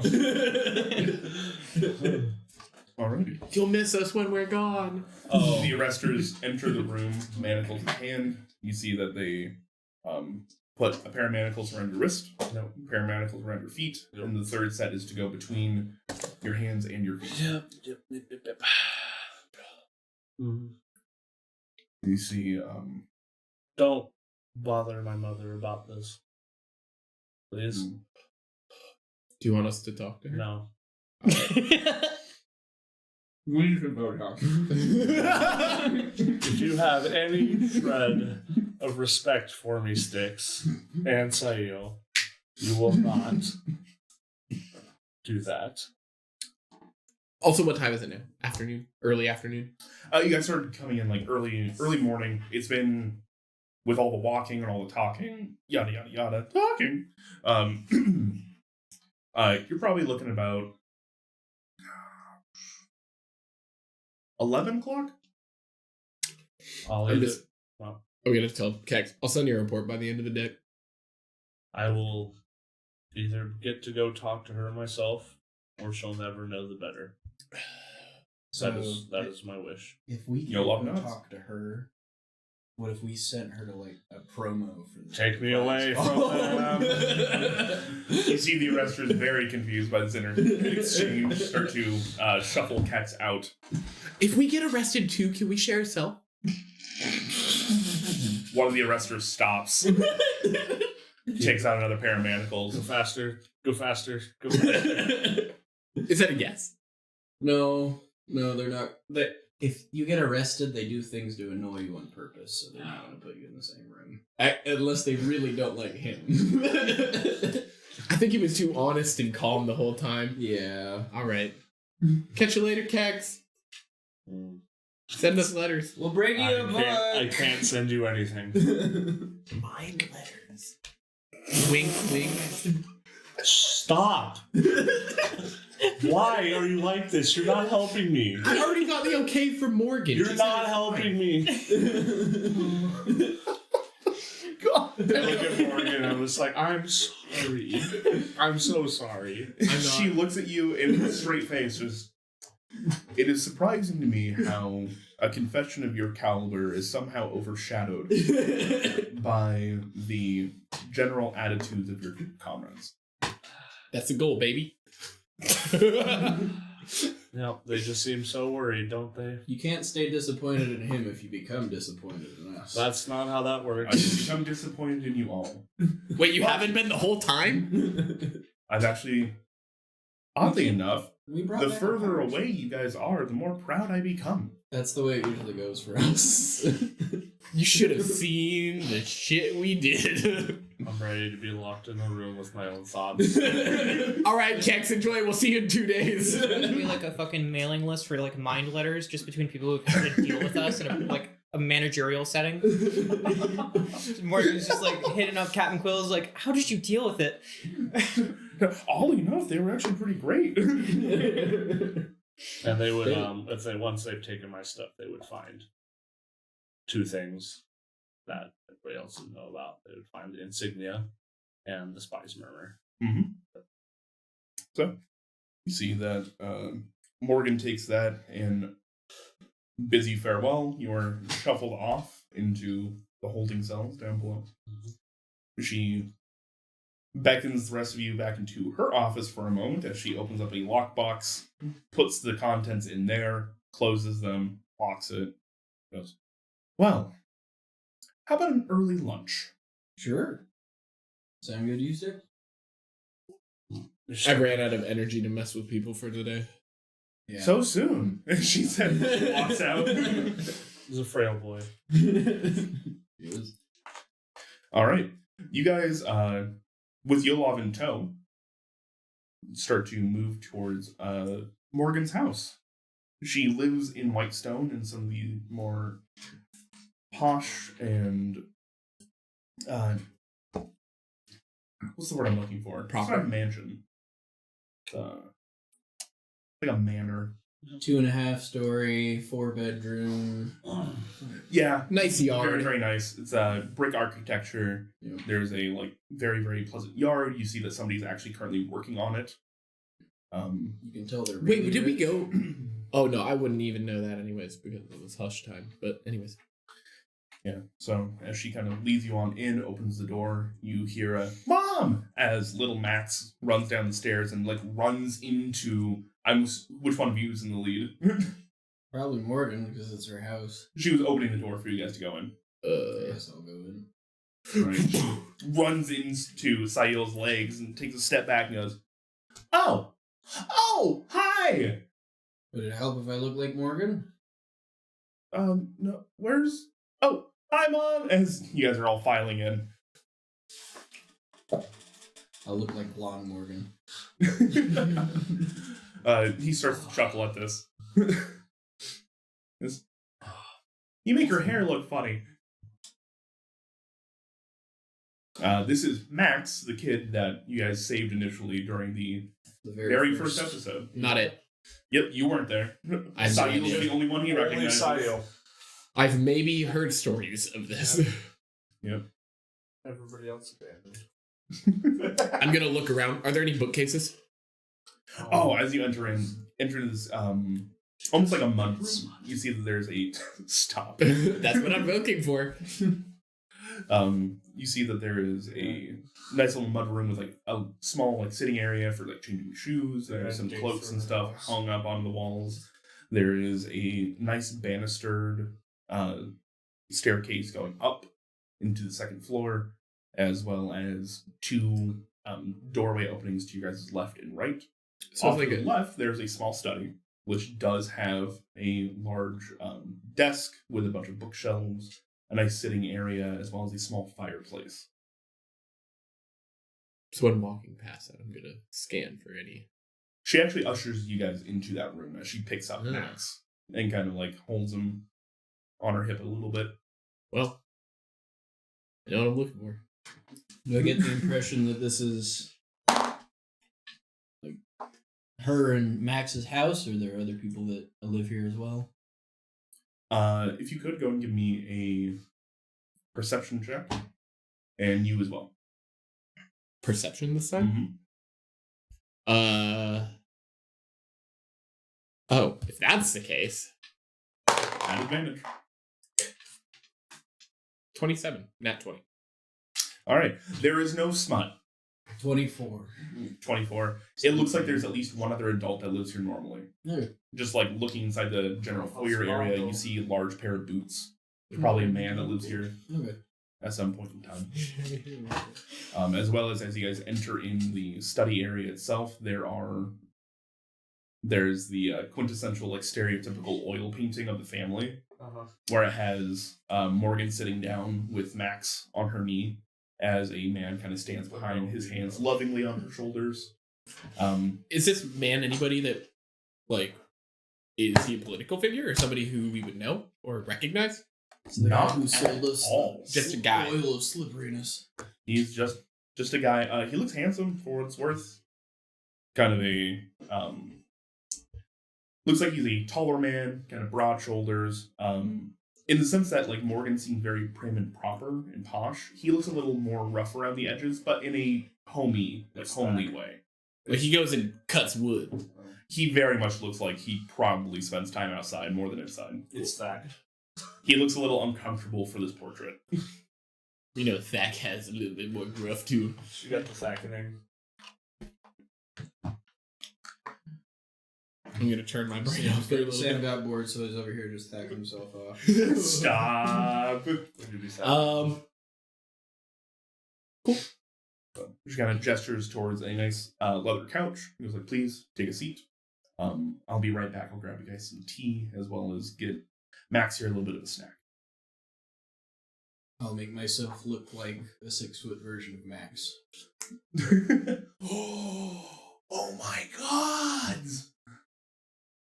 Alrighty. You'll miss us when we're gone. Oh. The arresters enter the room, manacles in hand. You see that they put a pair of manacles around your wrist, a pair of manacles around your feet, and the third set is to go between your hands and your feet. Yep. Mhm. You see, Don't bother my mother about this. Please? Mm. Do you want us to talk to her? No. we can go talk. If you have any shred of respect for me, Sticks, and Sayo, you will not do that. Also, what time is it now? Afternoon? Early afternoon? You guys started coming in like early morning. It's been with all the walking and all the talking, yada yada yada, talking. You're probably looking about 11 o'clock. I'll I'm either, just- I'm gonna tell Kex. I'll send you a report by the end of the day. I will either get to go talk to her myself, or she'll never know the better. So That is my wish. if we You'll love can nuts. talk to her, what if we sent her to like a promo for the Take me away from them. You see the arresters very confused by this exchange, start to shuffle Kex out. If we get arrested too, can we share a cell? One of the arresters stops, takes out another pair of manacles. Go faster. Go faster. Go faster. Is that a yes? No, No, they're not. If you get arrested, they do things to annoy you on purpose, so they're not going to put you in the same room. Unless they really don't like him. I think he was too honest and calm the whole time. Yeah. All right. Catch you later, Kex. Send us letters. We'll bring you a book. I can't send you anything. Mind letters. Wink, wink. Stop. Why are you like this? You're not helping me. I already got the okay from Morgan. You're not helping me. God. I look at Morgan and I was like, I'm sorry. I'm so sorry. She looks at you in a straight face, just. It is surprising to me how a confession of your caliber is somehow overshadowed by the general attitudes of your comrades. That's the goal, baby. No, they just seem so worried, don't they? You can't stay disappointed in him if you become disappointed in us. That's not how that I works. become disappointed in you all. Wait, you haven't been the whole time? I've actually, oddly enough, We brought the back further our powers. away you guys are, the more proud I become. That's the way it usually goes for us. You should have seen the shit we did. I'm ready to be locked in a room with my own thoughts. All right, Kex, enjoy. We'll see you in 2 days. It's gonna be like a fucking mailing list for like mind letters just between people who have to deal with us in a managerial setting. Morgan's just like hitting up Captain Quill's like, how did you deal with it? Oddly enough, they were actually pretty great. And they would, if they once they've taken my stuff, they would find 2 things that everybody else would know about. They would find the insignia and the spy's murmur. Mm-hmm. So, you see that Morgan takes that and busy farewell. You are shuffled off into the holding cells down below. Mm-hmm. She beckons the rest of you back into her office for a moment as she opens up a lockbox, puts the contents in there, closes them, locks it, goes, well, how about an early lunch? Sure. Sound good to you, sir? I ran out of energy to mess with people for today. Yeah. So soon. She said, walks out. He's a frail boy. All right. You guys, with Yolov in tow, start to move towards Morgan's house. She lives in Whitestone in some of the more posh and what's the word I'm looking for? Proper. It's not a mansion. Like a manor. 2.5 story, 4-bedroom. Yeah. Nice yard. Very, very nice. It's brick architecture. Yep. There's a very, very pleasant yard. You see that somebody's actually currently working on it. You can tell they're Wait, really did we rich. go? Oh no, I wouldn't even know that anyways because it was hush time. But anyways, Yeah. So as she kind of leads you on in, opens the door, you hear a "Mom!" as little Max runs down the stairs and runs into. Which one of you is in the lead? Probably Morgan because it's her house. She was opening the door for you guys to go in. Yes, I'll go in. Right. She runs into Sail's legs and takes a step back and goes, "Oh, hi." Would it help if I look like Morgan? No, where's? Oh, hi, Mom. As you guys are all filing in. I'll look like blonde Morgan. He starts to chuckle at this. You make her hair look funny. This is Max, the kid that you guys saved initially during the The very first episode. not it. Yep, you weren't there. I have no Sail's idea. the only one he recognized. I've maybe heard stories of this. Yep. Everybody else abandoned. I'm gonna look around. Are there any bookcases? Oh, as you enter this almost like a mud room, you see that there's a stop. That's what I'm looking for. You see that there is a nice little mud room with a small sitting area for changing shoes. There's some cloaks and stuff hung up on the walls. There is a nice banistered staircase going up into the second floor, as well as 2 doorway openings to your guys' left and right. So Off it's to like the left, there's a small study. which does have a large desk with a bunch of bookshelves, a nice sitting area, as well as a small fireplace. So when walking past that, I'm gonna scan for any. She actually ushers you guys into that room as she picks up Ah. Max and kind of like holds him on her hip a little bit. Well, I know what I'm looking for. Do I get the impression that this is like her and Max's house, or are there other people that live here as well? If you could go and give me a perception check, and you as well. Perception this time? Mm-hmm. Oh, if that's the case, At advantage. 27, nat 20. All right. There is no smut. 24. 24. It looks like there's at least one other adult that lives here normally. Okay. Just like looking inside the general foyer area, you see a large pair of boots. There's probably a man that lives here Okay. at some point in time. As well as you guys enter in the study area itself, there's the quintessential, like, stereotypical oil painting of the family, where it has Morgan sitting down with Max on her knee as a man kind of stands behind, his hands lovingly on her shoulders. Is this man anybody that, like, is he a political figure or somebody who we would know or recognize? It's the Not guy who sold us all. Just a guy. oil of slipperiness. He's just a guy. He looks handsome for what it's worth. Kind of a looks like he's a taller man, kind of broad shoulders. In the sense that, like, Morgan seemed very prim and proper and posh. He looks a little more rough around the edges, but in a homely way. Like, he goes and cuts wood. He very much looks like he probably spends time outside more than inside. It's Thack. He looks a little uncomfortable for this portrait. You know, Thack has a little bit more gruff too. You got the thackening. I'm gonna turn my brain off for a little Sam bit. got bored, so he's over here just thacking himself off. Stop. She kind of gestures towards a nice leather couch. He goes like, please take a seat. I'll be right back. I'll grab you guys some tea as well as get Max here a little bit of a snack. I'll make myself look like a 6-foot version of Max. Oh my god!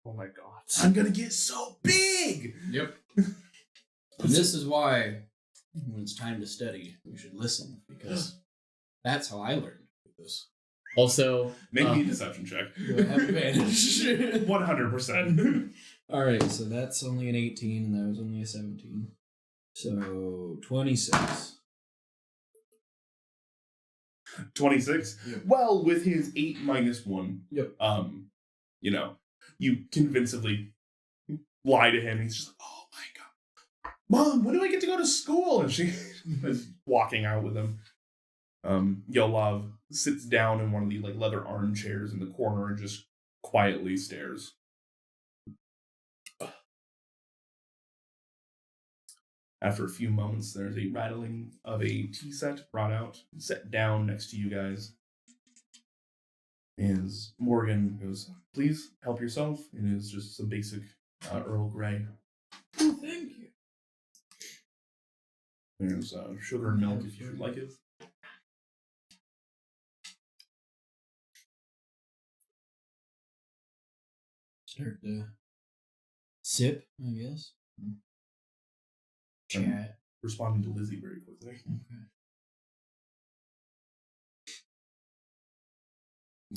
Oh my god. I'm gonna get so big! Yep. And this is why, when it's time to study, you should listen, because that's how I learned this. Also, Make me a deception check. Do I have advantage? 100%. Alright, so that's only an 18, and that was only a 17. So, 26. 26. Yep. Well, with his 8 minus 1, Yep. you know, you convincingly lie to him. He's just like, oh my god, Mom, when do I get to go to school? And she is walking out with him. Yolav sits down in one of the, like, leather armchairs in the corner and just quietly stares. After a few moments, there's a rattling of a tea set brought out and set down next to you guys. As Morgan goes, please help yourself. It is just some basic Earl Grey. Oh, thank you. There's sugar and milk if you would like it. Start to sip, I guess. Chat. Responding to Lizzie very quickly.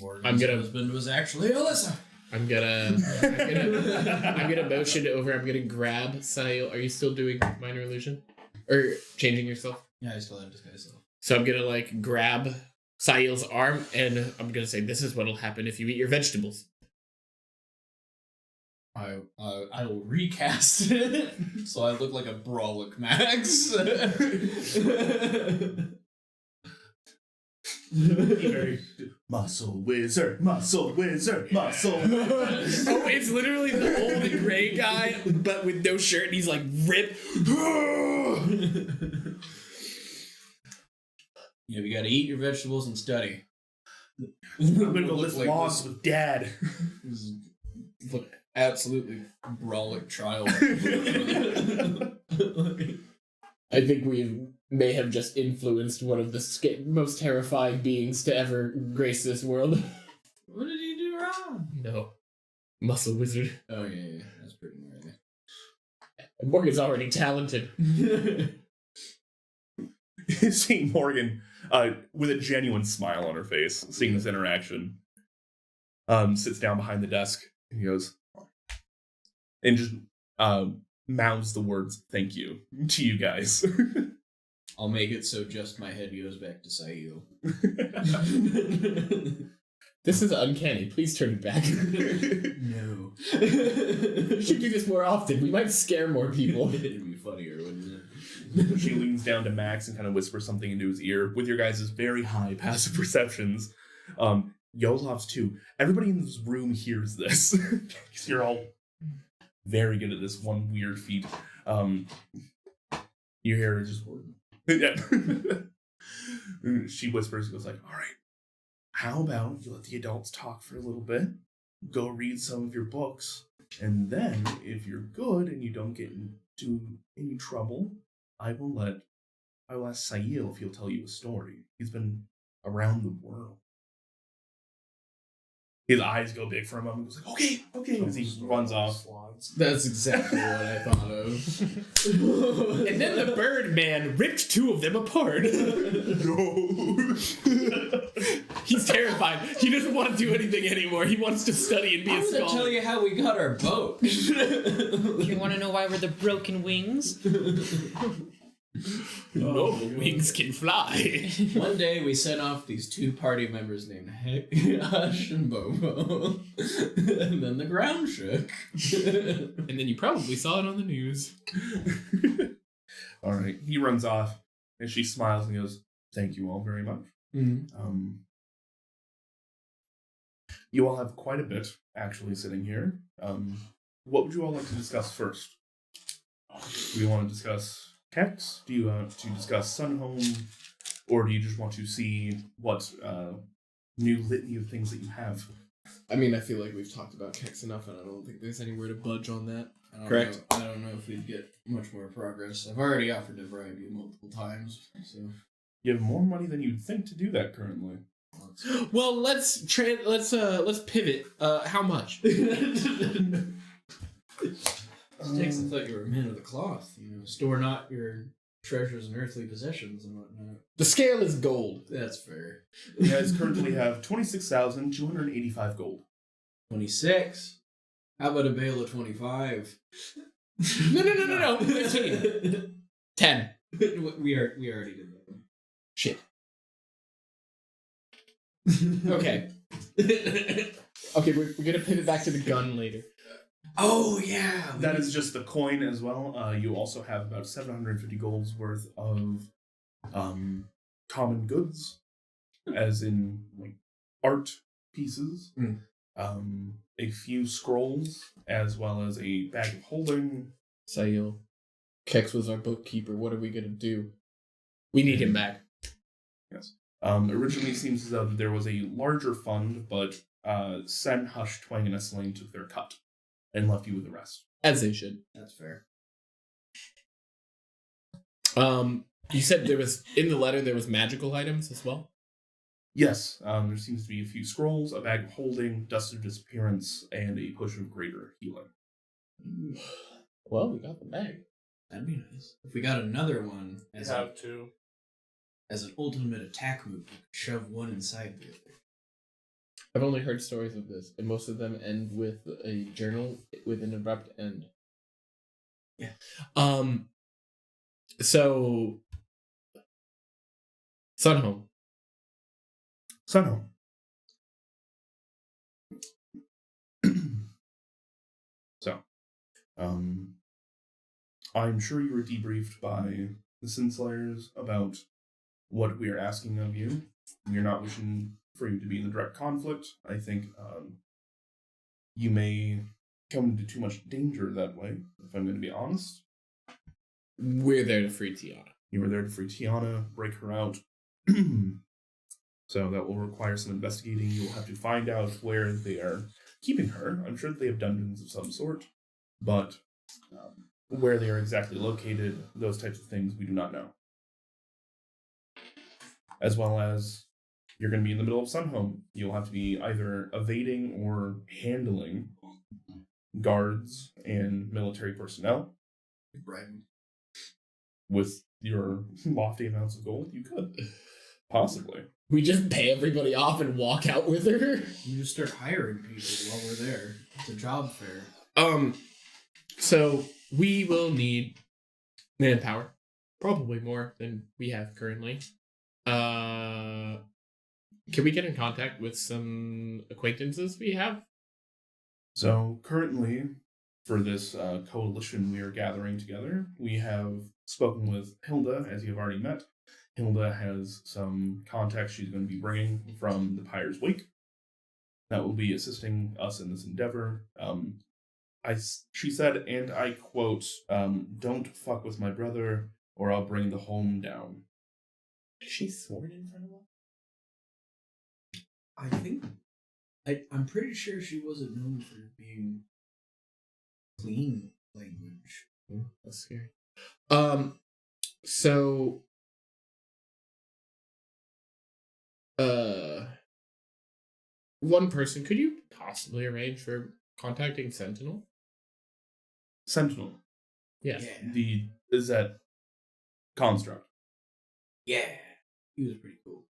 Okay. I'm gonna- husband was actually Alyssa. I'm gonna motion over. I'm gonna grab Sahil. Are you still doing minor illusion? Or changing yourself? Yeah, I still have disguise self. So I'm gonna, like, grab Sahil's arm and I'm gonna say, this is what'll happen if you eat your vegetables. I will recast it so I look like a Brawlic Max. Muscle wizard, muscle wizard, muscle. Oh, it's literally the old gray guy, but with no shirt, and he's like ripped. Yeah, you gotta eat your vegetables and study. I'm gonna go lift logs with Dad. Look, absolutely brawling child. I think we may have just influenced one of the most terrifying beings to ever grace this world. What did he do wrong? No. Muscle wizard. Oh, yeah. That's pretty gnarly. Morgan's already talented. Seeing Morgan with a genuine smile on her face, seeing this interaction, sits down behind the desk and he goes, and just mouths the words "thank you" to you guys. I'll make it so just my head goes back to Sayo. This is uncanny. Please turn it back. No. We should do this more often. We might scare more people. It'd be funnier, wouldn't it? She leans down to Max and kind of whispers something into his ear with your guys' very high passive perceptions. Yolov's too. Everybody in this room hears this. Because you're all very good at this one weird feat. You hear her just... Yeah. She whispers and goes like, all right, how about you let the adults talk for a little bit, go read some of your books, and then, if you're good and you don't get into any trouble, I will ask Sail if he'll tell you a story. He's been around the world. His eyes go big for a moment. He's like, okay, as he runs off. That's exactly what I thought of. And then the Birdman ripped two of them apart. No. He's terrified. He doesn't want to do anything anymore. He wants to study and be I'm a gonna scholar. tell you how we got our boat. You want to know why we're the broken wings? No, wings can fly. One day we sent off these two party members named Hush and Bobo. And then the ground shook. And then you probably saw it on the news. All right, he runs off, and she smiles and goes, "Thank you all very much." Mm-hmm. You all have quite a bit actually sitting here. What would you all like to discuss first? Do you want to discuss Kex? Do you want to discuss Sunhome? Or do you just want to see what new litany of things that you have? I mean, I feel like we've talked about Kex enough, and I don't think there's anywhere to budge on that. Correct. I don't know if we'd get much more progress. I've already offered to bribe you multiple times, so... You have more money than you'd think to do that currently. Well, let's pivot. How much? Sticks, I thought you were a man of the cloth. You know, store not your treasures and earthly possessions and whatnot. The scale is gold. That's fair. You guys currently have 26,285 gold. 26. How about a bale of 25? No. 15. 10. We already did that. Shit. Okay. Okay, we're gonna pivot back to the gun later. Oh, yeah. That is just the coin as well. You also have about 750 gold's worth of common goods, as in like art pieces, a few scrolls, as well as a bag of holding. Sail. Kex was our bookkeeper. What are we gonna do? We need him back. Yes. Originally, it seems as though there was a larger fund, but Sen, Hush, Twang, and Esselane took their cut and left you with the rest. As they should. That's fair. You said there was, in the letter, there was magical items as well? Yes, there seems to be a few scrolls, a bag of holding, dust of disappearance, and a potion of greater healing. Well, we got the bag. That'd be nice. If we got another one as, two. as an ultimate attack move, we could shove one inside the other. I've only heard stories of this, and most of them end with a journal with an abrupt end. Yeah. So... Sunhome. Sunhome. So, I'm sure you were debriefed by the Sinslayers about what we are asking of you. We're not wishing for you to be in the direct conflict. I think you may come into too much danger that way, if I'm going to be honest. We're there to free Tiana. You were there to free Tiana, break her out. So that will require some investigating. You'll have to find out where they are keeping her. I'm sure that they have dungeons of some sort, but where they are exactly located, those types of things, we do not know. As well as, you're going to be in the middle of Sunhome. You'll have to be either evading or handling guards and military personnel. Right. With your lofty amounts of gold, you could. Possibly. We just pay everybody off and walk out with her. You just start hiring people while we're there. It's a job fair. So we will need manpower, probably more than we have currently. Can we get in contact with some acquaintances we have? So currently, for this coalition we are gathering together, we have spoken with Hilda, as you have already met. Hilda has some contacts she's going to be bringing from the Pyre's Wake that will be assisting us in this endeavor. She said, and I quote, "Don't fuck with my brother, or I'll bring the home down." Is she sworn in front of us? I think... I'm pretty sure she wasn't known for being clean language. Oh, that's scary. So... one person, could you possibly arrange for contacting Sentinel? Sentinel. Yeah. Is that construct? Yeah. He was pretty cool.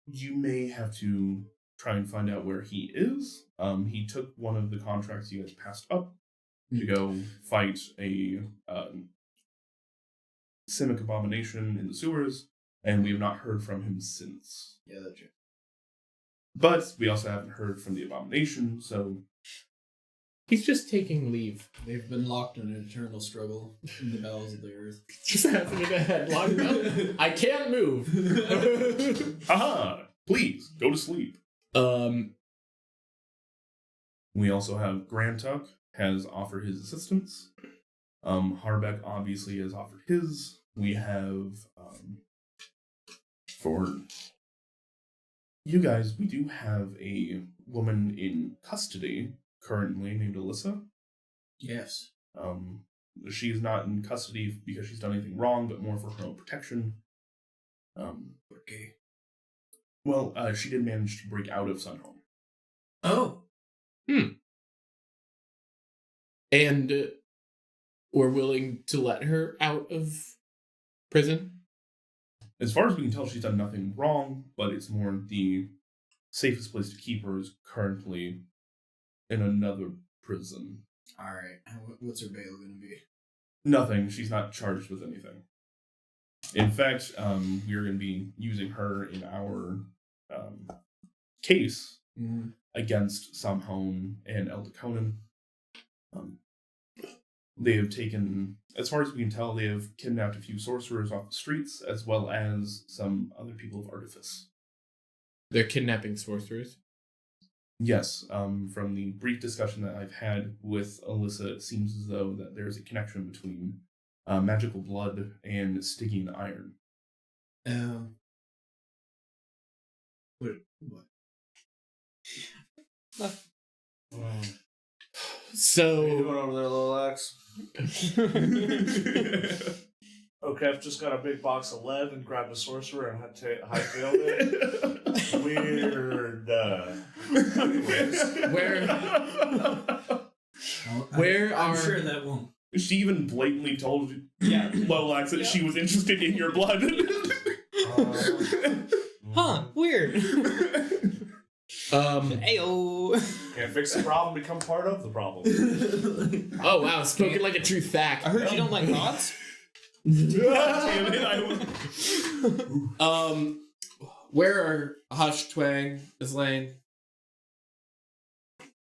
You may have to try and find out where he is. He took one of the contracts you guys passed up to go fight a Simic abomination in the sewers, and we have not heard from him since. Yeah, that's true. But we also haven't heard from the abomination, so... He's just taking leave. They've been locked in an eternal struggle in the bowels of the earth. Just having a head locked up. I can't move. Aha! Please, go to sleep. We also have Grantuck has offered his assistance. Harbeck obviously has offered his. We have, for you guys, we do have a woman in custody currently named Alyssa. Yes. She is not in custody because she's done anything wrong, but more for her own protection. Okay. Well, she did manage to break out of Sunhome. Oh. And we're willing to let her out of prison? As far as we can tell, she's done nothing wrong, but it's more the safest place to keep her is currently in another prison. Alright. What's her bail going to be? Nothing. She's not charged with anything. In fact, we are going to be using her in our case against Samhone and Eldaconan. They have taken, as far as we can tell, they have kidnapped a few sorcerers off the streets, as well as some other people of artifice. They're kidnapping sorcerers? Yes, from the brief discussion that I've had with Alyssa, it seems as though that there's a connection between magical blood and Stygian iron. What? So... What are you doing over there, Lolax? Okay, I've just got a big box of lead and grabbed a sorcerer and hightailed it. Weird. Where I'm are... sure that won't. She even blatantly told Lolax that she was interested in your blood. Huh, weird. Ayo. Can't fix the problem, become part of the problem. Oh wow, spoken like a true fact. I heard you don't like gods? Damn it, Where are Hush, Twang, Islaine?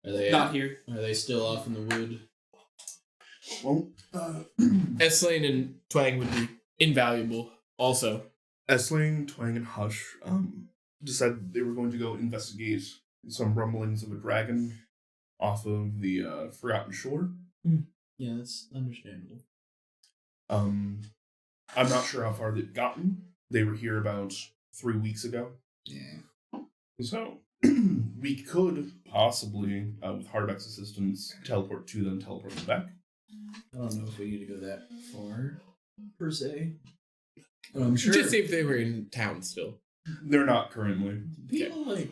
Are they Not here. Are they still off in the wood? Well, Islaine and Twang would be invaluable also. Esling, Twang, and Hush decided they were going to go investigate some rumblings of a dragon off of the Forgotten Shore. Yeah, that's understandable. I'm not sure how far they've gotten. They were here about 3 weeks ago. Yeah. So We could possibly, with Hardback's assistance, teleport to them, teleport them back. I don't know if we need to go that far, per se. But I'm sure Just see if they were in town still. They're not currently. people like.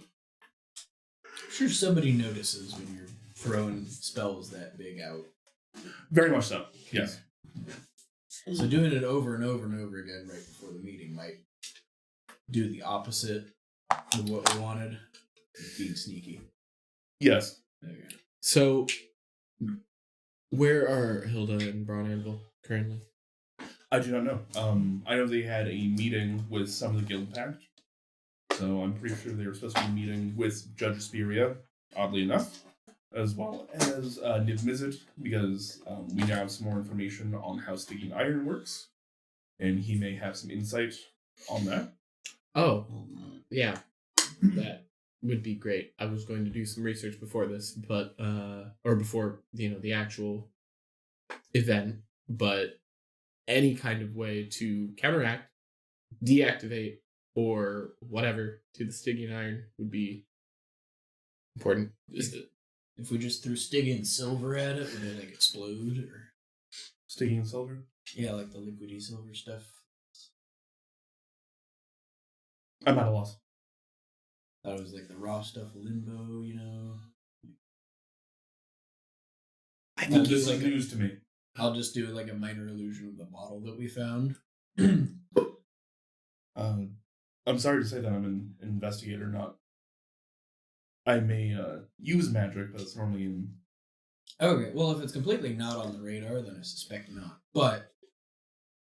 I'm sure somebody notices when you're throwing spells that big out. Very much so. Yes. So doing it over and over and over again right before the meeting might do the opposite of what we wanted. Being sneaky. Yes. Okay. So, where are Hilda and Braun Anvil currently? I do not know. I know they had a meeting with some of the Guild Pact. So I'm pretty sure they were supposed to be meeting with Judge Asperia, oddly enough, as well as Niv Mizzet, because we now have some more information on how Stygian Iron works, and he may have some insight on that. Oh, yeah. That would be great. I was going to do some research before this, but or before, the actual event, but any kind of way to counteract, deactivate, or whatever to the Stygian Iron would be important. If we just threw Stygian silver at it, would it like explode or? Stygian Silver? Yeah, like the liquidy silver stuff. I'm at a loss. Thought it was like the raw stuff, limbo, I Well, think this it's is like news to me. I'll just do like a minor illusion of the bottle that we found. I'm sorry to say that I'm an investigator, not. I may use magic, but it's normally in. Okay, well, if it's completely not on the radar, then I suspect not. But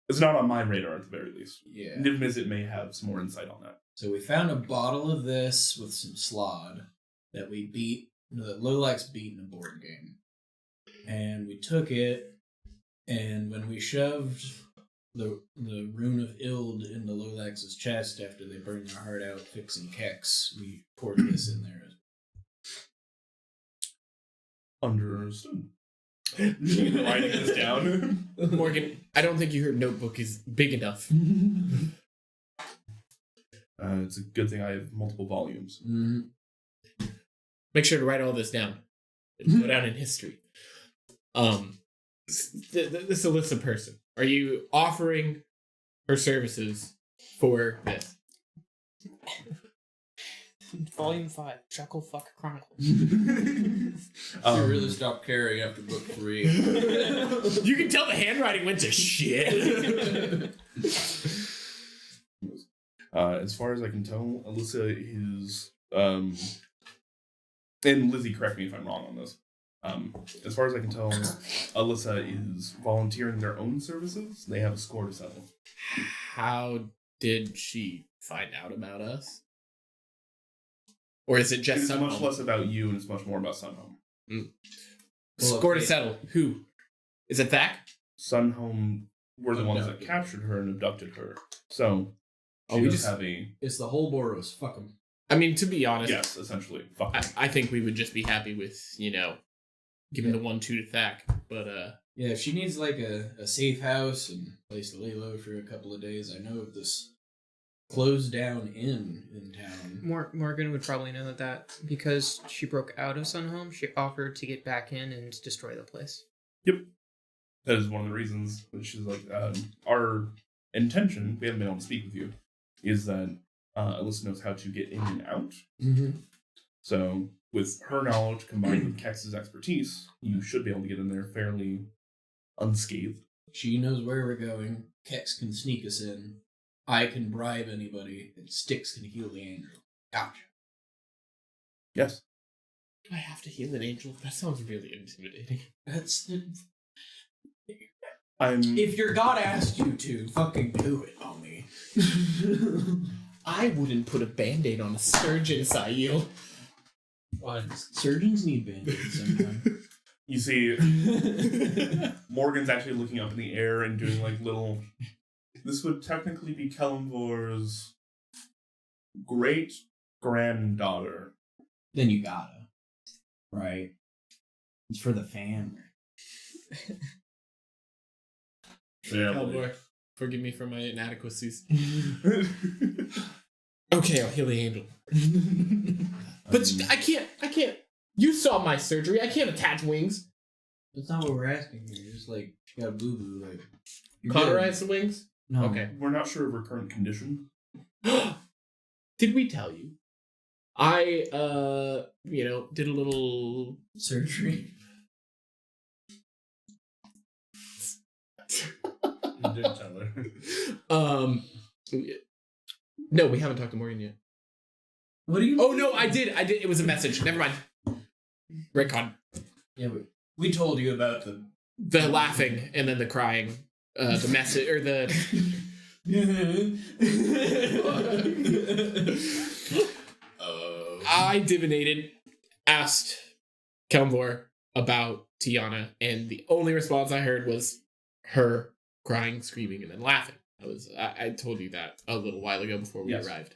It's not on my radar at the very least. yeah, Niv Mizzet may have some more insight on that. so we found a bottle of this with some slod that we beat, that Lolax beat in a board game, and we took it, and when we shoved the rune of Ild into Lolax's chest after they burned their heart out fixing Kex, we poured this in there. Understood. Writing this down. Morgan, I don't think your notebook is big enough. It's a good thing I have multiple volumes. Mm-hmm. Make sure to write all this down. It'll go down in history. This Alyssa person, are you offering her services for this? Volume 5, Chuckle Fuck Chronicles. You really stopped caring after book 3. You can tell the handwriting went to shit. As far as I can tell, Alyssa is and Lizzie, correct me if I'm wrong on this. As far as I can tell, Alyssa is volunteering their own services. They have a score to settle. How did she find out about us? Or is it just It's Sunhome? much less about you, and it's much more about Sunhome. Well, Score to okay. settle. Who? Is it Thack? Sunhome were the ones that Abducted. captured her and abducted her. So, Oh, she we does just- have a... It's the whole Boros. Fuck them. I mean, to be honest, Yes, essentially. Fuck. I think we would just be happy with, giving the 1-2 to Thack. But, Yeah, if she needs like a safe house and place to lay low for a couple of days, I know of this closed down inn in town. Morgan would probably know that because she broke out of Sunhome, she offered to get back in and destroy the place. Yep. That is one of the reasons that she's like, our intention, we haven't been able to speak with you, is that Alyssa knows how to get in and out. Mm-hmm. So, with her knowledge combined with Kex's expertise, you should be able to get in there fairly unscathed. She knows where we're going. Kex can sneak us in. I can bribe anybody, and Styx can heal the angel. Gotcha. Yes. do I have to heal an angel? That sounds really intimidating. That's I'm... if your god asked you to, fucking do it, homie. I wouldn't put a band-aid on a surgeon, Sail. Surgeons need band-aids sometimes. You see, Morgan's actually looking up in the air and doing like little... This would technically be Kellenvor's great-granddaughter. Then you gotta. Right? It's for the family. Family. Hellboy, forgive me for my inadequacies. Okay, I'll heal the angel. But I can't. You saw my surgery. I can't attach wings. That's not what we're asking here. It's like she got a boo boo. Like you're Cauterize good. the wings? No. Okay. We're not sure of her current condition. Did we tell you? I, did a little... Surgery. You did tell her. No, we haven't talked to Morgan yet. What do you? Oh, no, I did. It was a message. Never mind. Retcon. Yeah, we told you about the The laughing and then the crying. The message, or the... I divinated, asked Kelmvor about Tiana, and the only response I heard was her crying, screaming, and then laughing. I told you that a little while ago before we arrived.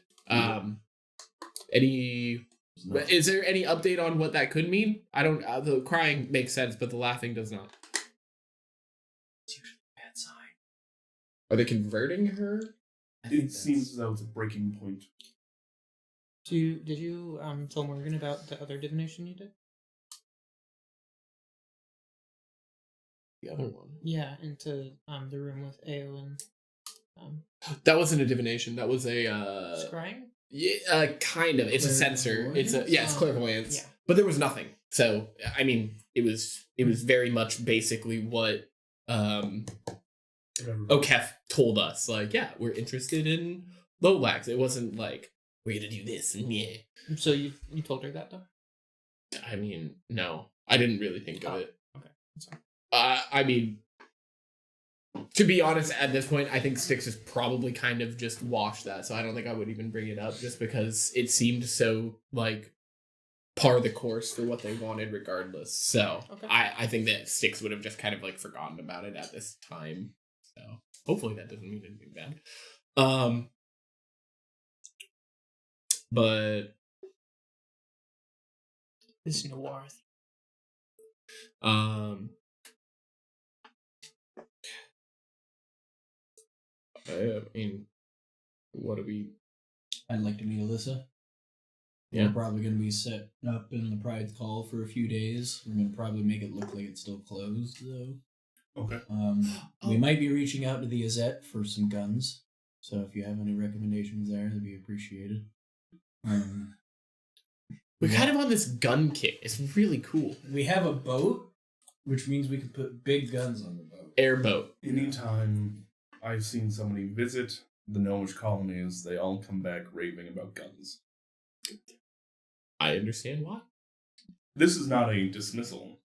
Is there any update on what that could mean? I don't. The crying makes sense, but the laughing does not. It's usually a bad sign. Are they converting her? It seems as though it's a breaking point. Did you tell Morgan about the other divination you did? The other one. Yeah, into the room with Ao and That wasn't a divination. That was a scrying? Yeah, kind of. It's a sensor. It's a it's clairvoyance. Yeah. But there was nothing. So I mean, it was very much basically what Okef told us. Like, yeah, we're interested in Lolax. It wasn't like we're gonna do this and yeah. So you told her that though? I mean, no, I didn't really think of it. Okay. Sorry. I mean, to be honest, at this point, I think Styx has probably kind of just washed that. So I don't think I would even bring it up just because it seemed so like par the course for what they wanted regardless. So Okay. I think that Styx would have just kind of like forgotten about it at this time. So hopefully that doesn't mean anything bad. But This noir. I mean, what do we? I'd like to meet Alyssa. Yeah. We're probably going to be set up in the Pride's Call for a few days. We're going to probably make it look like it's still closed, though. Okay. We might be reaching out to the Azette for some guns. So if you have any recommendations there, that'd be appreciated. We're kind of on this gun kick. It's really cool. We have a boat, which means we can put big guns on the boat. Airboat. Anytime I've seen somebody visit the gnomish colonies, they all come back raving about guns. I understand why. This is not a dismissal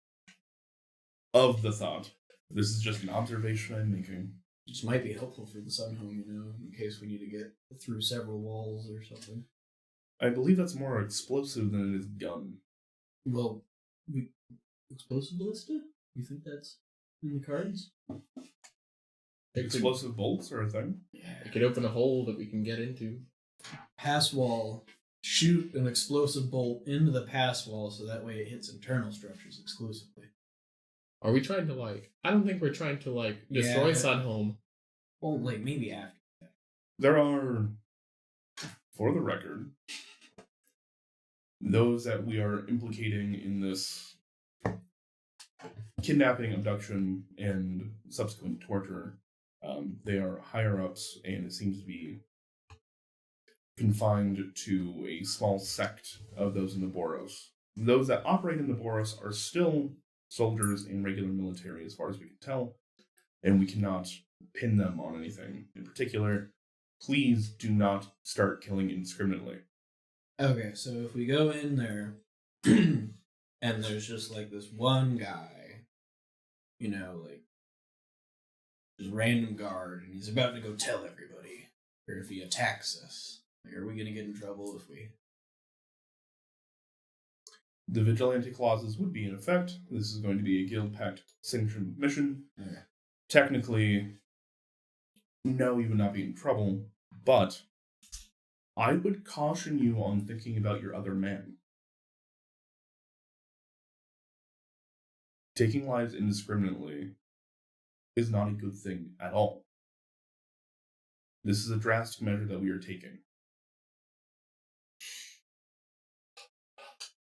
of the thought. This is just an observation I'm making. Which might be helpful for the Sun Home, in case we need to get through several walls or something. I believe that's more explosive than it is gun. Well, explosive ballista? You think that's in the cards? Explosive bolts are a thing? It could open a hole that we can get into. Pass wall. Shoot an explosive bolt into the pass wall so that way it hits internal structures exclusively. Are we trying to like... I don't think we're trying to like destroy Yeah. Sunhome. Well, like maybe after. There are, for the record, those that we are implicating in this kidnapping, abduction, and subsequent torture. They are higher ups, and it seems to be confined to a small sect of those in the Boros. Those that operate in the Boros are still soldiers in regular military, as far as we can tell, and we cannot pin them on anything in particular. Please do not start killing indiscriminately. Okay, so if we go in there and there's just like this one guy, like just random guard, and he's about to go tell everybody, or if he attacks us, like, are we gonna get in trouble if we? The vigilante clauses would be in effect. This is going to be a Guild Pact sanctioned mission. Okay. Technically, no, you would not be in trouble, but I would caution you on thinking about your other man. Taking lives indiscriminately is not a good thing at all. This is a drastic measure that we are taking.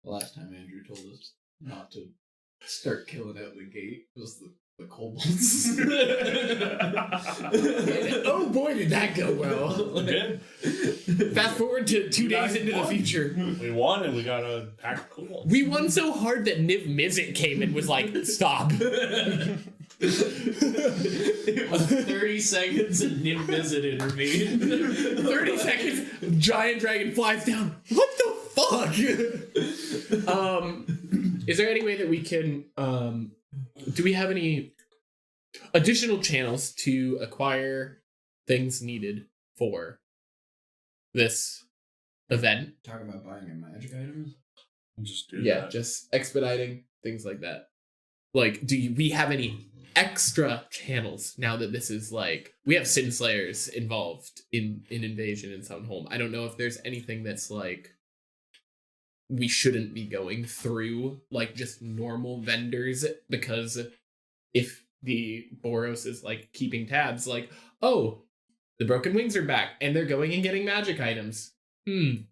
The last time Andrew told us not to start killing out the gate was the kobolds. Oh boy, did that go well. Good. Fast forward to 2 days into the future. We won and we got a pack of kobolds. We won so hard that Niv Mizzet came and was like, stop. It was 30 seconds and Nim Visit intervened. 30 seconds, giant dragon flies down. What the fuck? Is there any way that we can, do we have any additional channels to acquire things needed for this event? Talk about buying a magic items? Just do Yeah, that. just expediting, things like that. Like, we have any extra channels now that this is like, we have Sin Slayers involved in Invasion in Soundholm. I don't know if there's anything that's like, we shouldn't be going through like just normal vendors, because if the Boros is like keeping tabs, like, oh, the Broken Wings are back and they're going and getting magic items.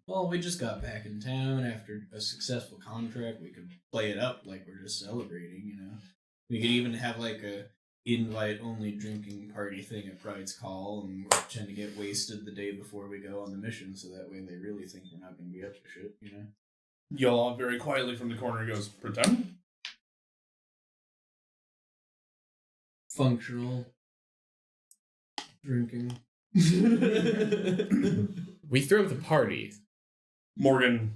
Well, we just got back in town after a successful contract. We could play it up like we're just celebrating, you know. We could even have like a invite-only drinking party thing at Pride's Call, and we'll tend to get wasted the day before we go on the mission, so that way they really think we're not going to be up to shit, you know. Yola very quietly from the corner goes, pretend? Functional drinking. We throw the party. Morgan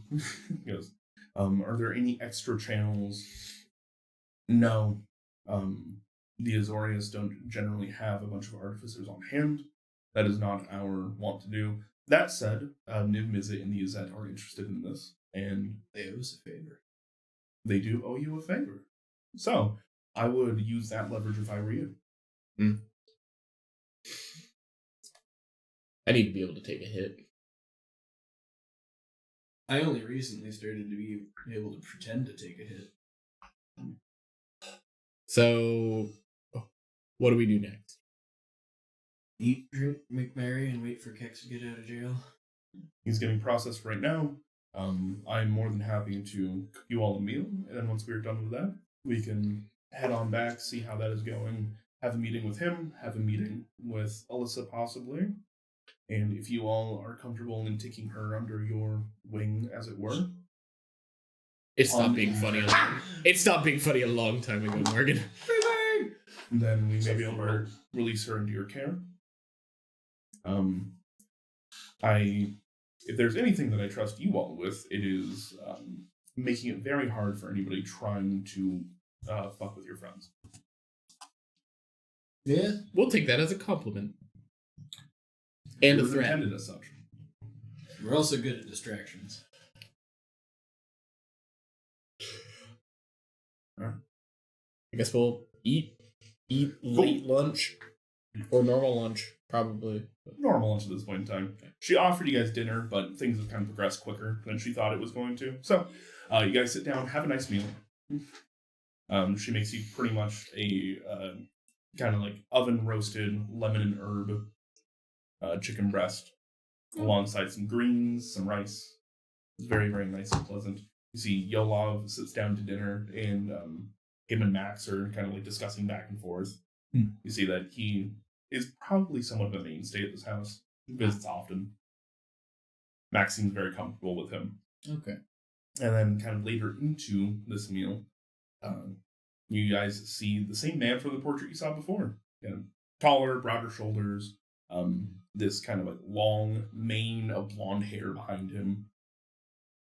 goes, are there any extra channels? No. The Azorius don't generally have a bunch of artificers on hand. That is not our want to do. That said, Niv Mizzet and the Azet are interested in this, and They owe us a favor. they do owe you a favor. So, I would use that leverage if I were you. I need to be able to take a hit. I only recently started to be able to pretend to take a hit. So, what do we do next? Eat, drink, make merry, and wait for Kex to get out of jail. He's getting processed right now. I'm more than happy to cook you all a meal, and then once we're done with that, we can head on back, see how that is going, have a meeting with him, have a meeting with Alyssa possibly, and if you all are comfortable in taking her under your wing, as it were. It stopped being funny. It stopped being funny a long time ago, Morgan. Then we may be able to release her into your care. If there's anything that I trust you all with, it is making it very hard for anybody trying to fuck with your friends. Yeah. We'll take that as a compliment. And It a was threat. intended as such. We're also good at distractions. I guess we'll eat late lunch or normal lunch, probably. Normal lunch at this point in time. She offered you guys dinner, but things have kind of progressed quicker than she thought it was going to. So, you guys sit down, have a nice meal. She makes you pretty much a kind of like oven roasted lemon and herb chicken breast, alongside some greens, some rice. It's very, very nice and pleasant. You see Yolov sits down to dinner, and him and Max are kind of like discussing back and forth. You see that he is probably somewhat of a mainstay at this house. He visits often. Max seems very comfortable with him. Okay. And then kind of later into this meal, you guys see the same man from the portrait you saw before. You know, taller, broader shoulders, this kind of like long mane of blonde hair behind him.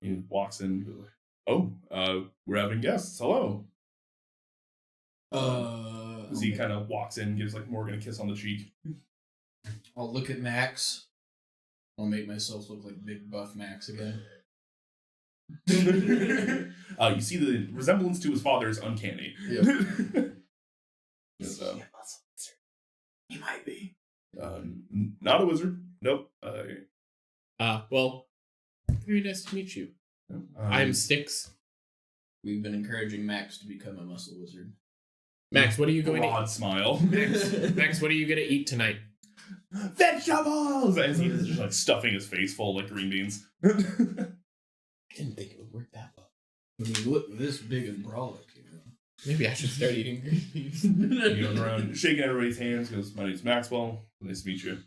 He walks in and goes, "Oh, we're having guests. Hello." As he kind of walks in, gives like Morgan a kiss on the cheek. I'll look at Max. I'll make myself look like big buff Max again. You see the resemblance to his father is uncanny. Yep. So, He might be. not a wizard. Nope. Well, very nice to meet you. I'm Styx. We've been encouraging Max to become a muscle wizard. Max, what are you going to broad smile. Max, what are you going to eat tonight? Vegetables! And he's just like stuffing his face full of like green beans. I didn't think it would work that well. When you look this big and brolic, Maybe I should start eating green peas. He goes around shaking everybody's hands, goes, "My name's Maxwell. Nice to meet you."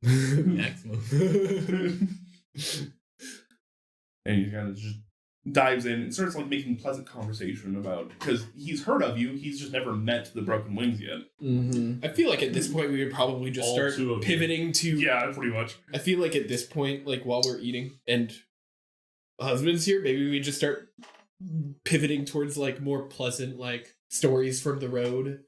Maximum. And he kind of just dives in and starts like making pleasant conversation about, because he's heard of you, he's just never met the Broken Wings yet. Mm-hmm. I feel like at this point we would probably just All start two of you. pivoting to. Yeah, pretty much. I feel like at this point, like while we're eating and husband's here, maybe we just start pivoting towards like more pleasant like stories from the road.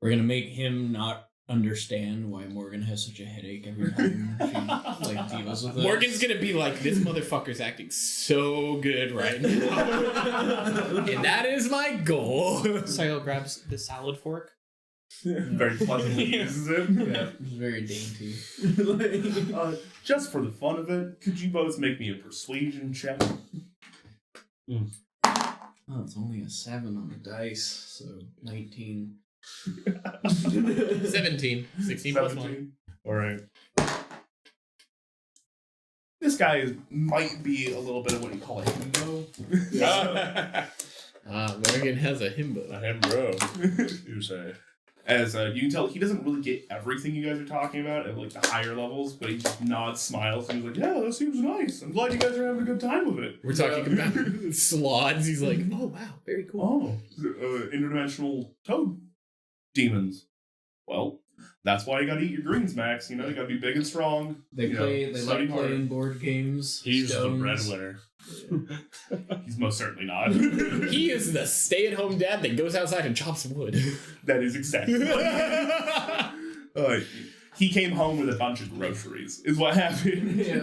We're gonna make him not understand why Morgan has such a headache every time she like deals with it. Morgan's gonna be like, this motherfucker's acting so good right now. And that is my goal. Sahil grabs the salad fork. Very pleasantly uses it. Yeah, it's very dainty. Just for the fun of it, could you both make me a persuasion check? Oh, it's only a 7 on the dice, so 19. 17. 16 plus 1. 17? Alright. This guy might be a little bit of what you call a himbo. Morgan has a himbo. A him, bro. You say. As you can tell, he doesn't really get everything you guys are talking about at like the higher levels, but he just nods, smiles, and he's like, "Yeah, that seems nice. I'm glad you guys are having a good time with it." We're talking about slots. He's like, oh wow, very cool. Oh, interdimensional toad demons. Well, that's why you gotta eat your greens, Max. You know, you gotta be big and strong. They They like playing board games. He's stones. the breadwinner. He's most certainly not. He is the stay-at-home dad that goes outside and chops wood. That is exactly. He came home with a bunch of groceries. Is what happened. Yeah.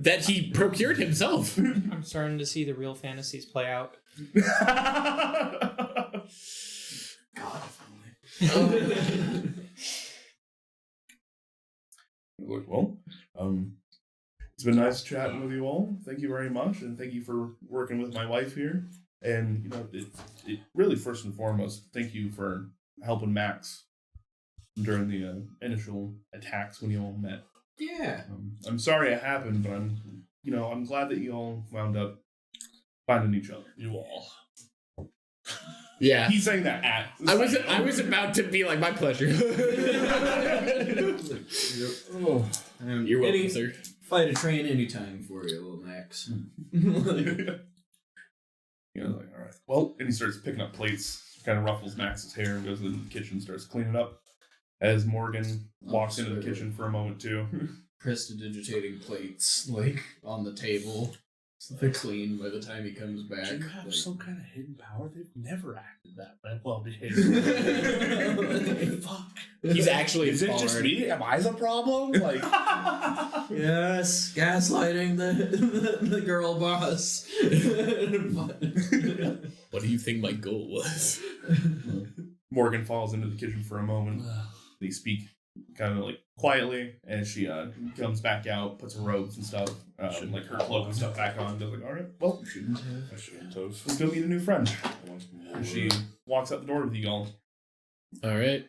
That he procured himself. I'm starting to see the real fantasies play out. God, if only. Well, it's been nice chatting with you all. Thank you very much, and thank you for working with my wife here. And you know, it really first and foremost, thank you for helping Max during the initial attacks when you all met. Yeah. I'm sorry it happened, but I'm glad that you all wound up finding each other. You all. Yeah. He's saying that at. I was about to be like, my pleasure. Oh. You're welcome, sir. Fight a train anytime for you, little Max. You know, like, all right. Well, and he starts picking up plates, kind of ruffles Max's hair, and goes into the kitchen, starts cleaning up. As Morgan walks into the kitchen for a moment too. Prestidigitating plates, like, on the table. So they're clean by the time he comes back. Do you have like, some kind of hidden power? They've never acted that well behaved. Fuck. He's actually Is it just empowered. me? Am I the problem? Like, Yes, gaslighting the girl boss. What do you think my goal was? Morgan falls into the kitchen for a moment. They speak kind of like quietly, and she comes back out, puts her robes and stuff, like her cloak and stuff back on. Goes like, "All right, well, I shouldn't have. let's go meet a new friend." And she walks out the door with you all. All right.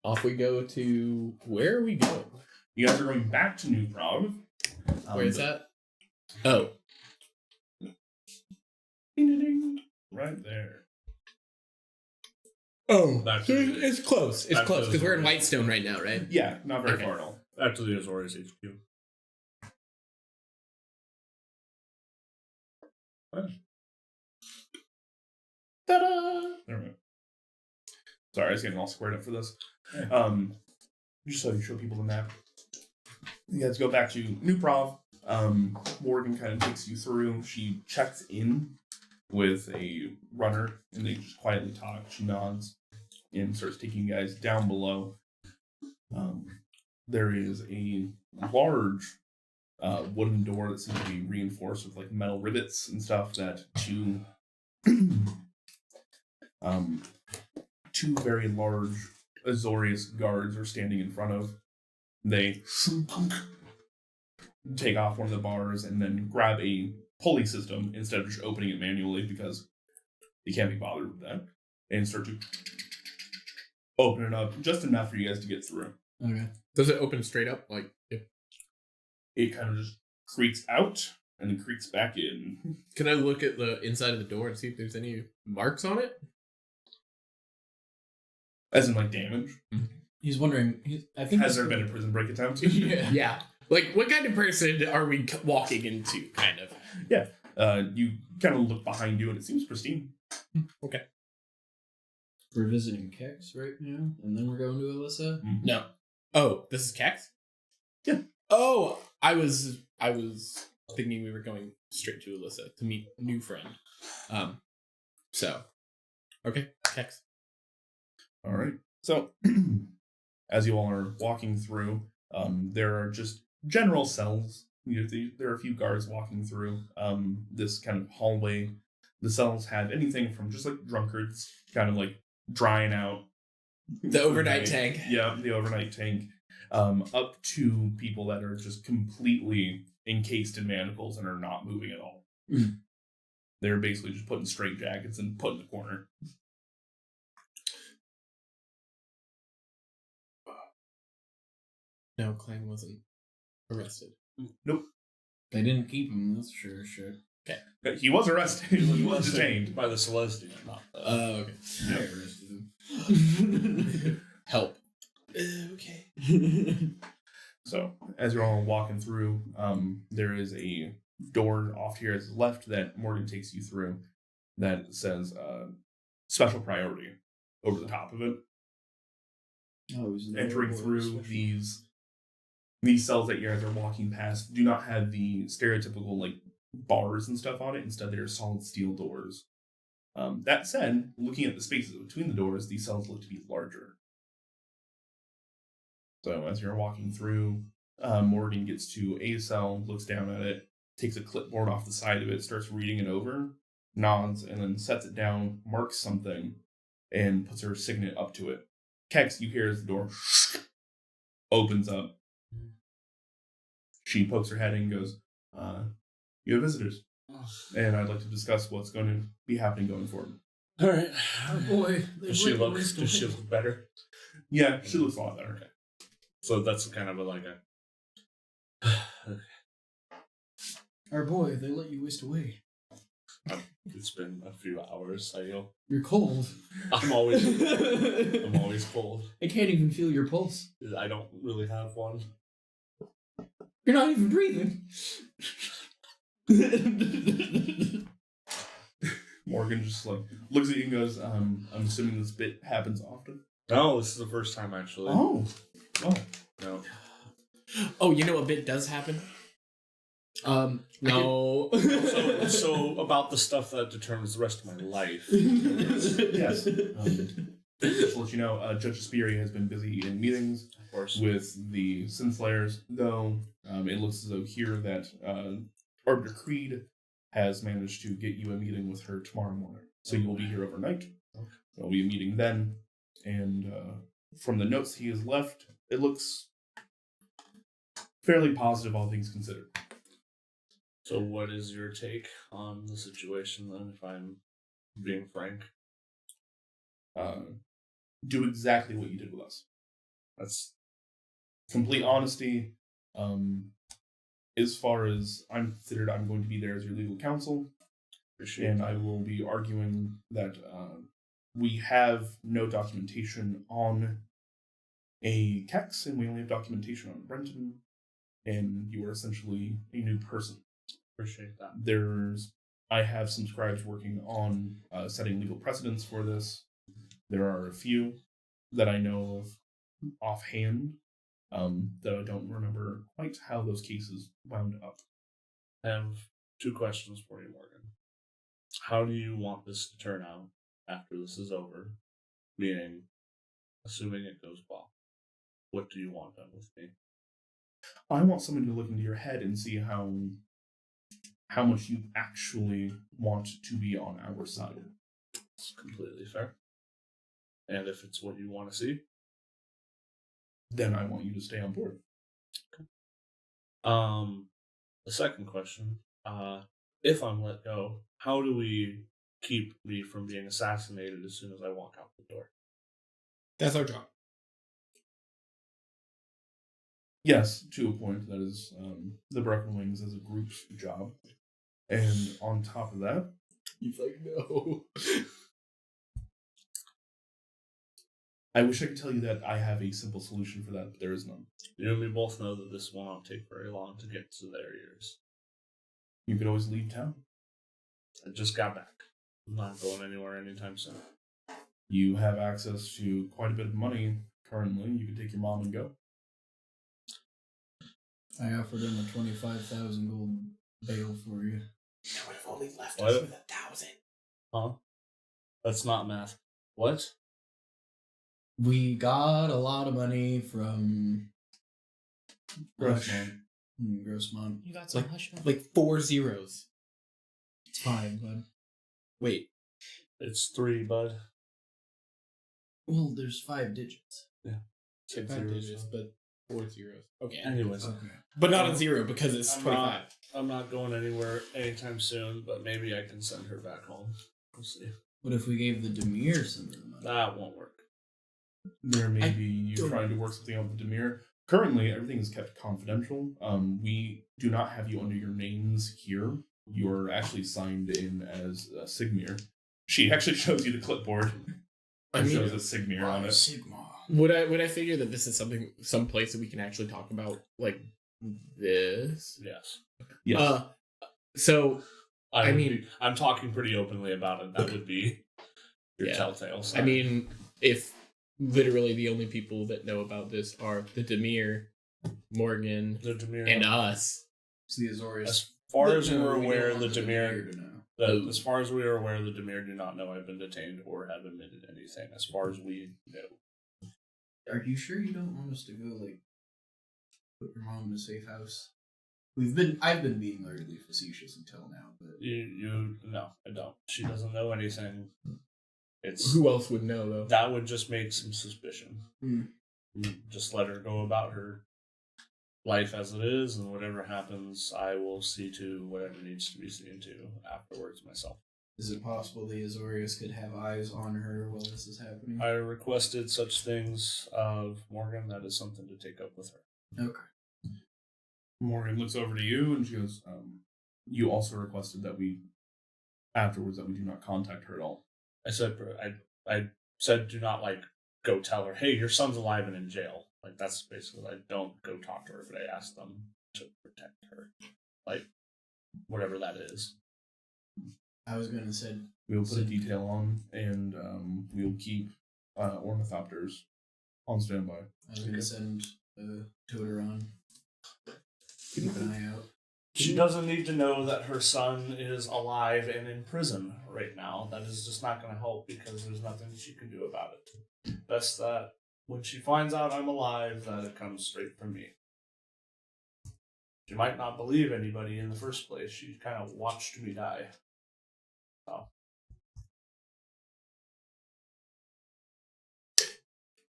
Off we go to... Where are we going? You guys are going back to New Prague. Where is that? Oh. Ding-ding-ding. Right there. Oh. Back to the- It's close. It's back to close, the because we're in Azores. Whitestone right now, right? Yeah, not very Okay. far at all. Back to the Azores HQ. Ta-da! There we go. Sorry, I was getting all squared up for this. Just so you show people the map. You guys go back to New Prague. Morgan kind of takes you through. She checks in with a runner, and they just quietly talk. She nods and starts taking you guys down below. There is a large wooden door that seems to be reinforced with like metal rivets and stuff that two very large Azorius guards are standing in front of. They take off one of the bars and then grab a pulley system instead of just opening it manually because they can't be bothered with that, and start to open it up just enough for you guys to get through. Okay. Does it open straight up? Like, if... It kind of just creaks out, and then creaks back in. Can I look at the inside of the door and see if there's any marks on it? As in, like, damage. He's wondering. I think Has there been a prison break attempt? Yeah. Like, what kind of person are we walking into, kind of? Yeah. You kind of look behind you, and it seems pristine. Okay. We're visiting Kex right now, and then we're going to Alyssa. No. Oh, this is Kex? Yeah. Oh, I was thinking we were going straight to Alyssa to meet a new friend. So, okay, Kex. All right. So, as you all are walking through, there are just general cells. There are a few guards walking through this kind of hallway. The cells have anything from just like drunkards, kind of like drying out. The overnight tank. Yeah, the overnight tank. Up to people that are just completely encased in manacles and are not moving at all. They're basically just put in straight jackets and put in the corner. No, Clang wasn't arrested. Nope. They didn't keep him. That's sure. He was arrested. He was detained. by the Celestian. Not Okay. I arrested him. Help. Okay. So, as you're all walking through, there is a door off here to the left that Morgan takes you through that says special priority over the top of it. Entering through these cells that you guys are walking past do not have the stereotypical like bars and stuff on it. Instead, they are solid steel doors. That said, looking at the spaces between the doors, these cells look to be larger. So as you're walking through, Morgan gets to a cell, looks down at it, takes a clipboard off the side of it, starts reading it over, nods, and then sets it down, marks something, and puts her signet up to it. Kex, you hear as the door opens up. She pokes her head in and goes, you have visitors. And I'd like to discuss what's going to be happening going forward. All right. Oh boy. Does she look better? Yeah, she looks a lot better. Okay. So that's kind of like a. Our boy, they let you waste away. It's been a few hours. You're cold. I'm always cold. I can't even feel your pulse. I don't really have one. You're not even breathing. Morgan just like looks at you and goes, I'm assuming this bit happens often. No, this is the first time actually. Oh. No. Oh, you know what bit does happen? No. So about the stuff that determines the rest of my life. Yes. Just to let you know, Judge Aspiri has been busy in meetings Of course. with the Sin Slayers, though it looks as though here that Arbiter Creed has managed to get you a meeting with her tomorrow morning. So you will be here overnight. Okay. There will be a meeting then, and from the notes he has left, it looks fairly positive, all things considered. So what is your take on the situation then, if I'm being frank? Do exactly what you did with us. That's Complete honesty. As far as I'm considered, I'm going to be there as your legal counsel, appreciate and that. I will be arguing that we have no documentation on a Kex, and we only have documentation on Brenton, and you are essentially a new person. Appreciate that. I have some scribes working on setting legal precedents for this. There are a few that I know of offhand, though I don't remember quite how those cases wound up. I have two questions for you, Morgan. How do you want this to turn out after this is over? Meaning, assuming it goes well, what do you want done with me? I want someone to look into your head and see how much you actually want to be on our side. It's completely fair. And if it's what you want to see, Then I want you to stay on board. the second question, if I'm let go, how do we keep me from being assassinated as soon as I walk out the door? That's our job. Yes, to a point. That is the Broken Wings as a group's job. And on top of that, He's like, no. I wish I could tell you that I have a simple solution for that, but there is none. You and me both know that this will not take very long to get to their ears. You could always leave town. I just got back. I'm not going anywhere anytime soon. You have access to quite a bit of money currently. You could take your mom and go. I offered him a 25,000 gold bail for you. You would have only left What? us with 1,000. Huh? That's not math. What? We got a lot of money from Grossmont. Grossmont. You got some Like- hush money. Like 4 zeros. It's fine, bud. Wait. It's 3, bud. Well, there's 5 digits. Five digits, but 4 zeros. Okay. Anyways, Okay. But not a zero because it's I'm 25. I'm not going anywhere anytime soon, but maybe I can send her back home. We'll see. What if we gave the Demir some of the money? That won't work. There may I be you don't- trying to work something out with Demir. Currently, everything is kept confidential. We do not have you under your names here. You're actually signed in as Sigmir. She actually shows you the clipboard. I And mean, shows a Sigmir on it. Sigma. Would I figure that this is some place that we can actually talk about like this? Yes. Yes. So I mean- I'm talking pretty openly about it. That would be your Yeah. telltale I sign. mean, if literally the only people that know about this are the Demir, Morgan, the Demir. and us. It's the Azorius. As far as No, we're we aware, don't the want the Demir. to know. As far as we are aware, the Demir do not know I've been detained or have admitted anything. As far as we know. Are you sure you don't want us to go, like, put your mom in a safe house? I've been being largely facetious until now, but No, I don't. She doesn't know anything. It's Who else would know though? that would just make some suspicion. Hmm. Just let her go about her life as it is, and whatever happens, I will see to whatever needs to be seen to afterwards myself. is it possible the Azorius could have eyes on her while this is happening? I requested such things of Morgan. That is something to take up with her. Okay. Morgan looks over to you and she goes, you also requested that we do not contact her at all. I said do not go tell her, hey, your son's alive and in jail. That's basically don't go talk to her, but I asked them to protect her. Whatever that is. I was gonna say We'll put a detail on and we'll keep ornithopters on standby. I was gonna send Toter on. Keep an eye out. She doesn't need to know that her son is alive and in prison right now. That is just not going to help because there's nothing she can do about it. Best that when she finds out I'm alive, that it comes straight from me. She might not believe anybody in the first place. She kind of watched me die. So.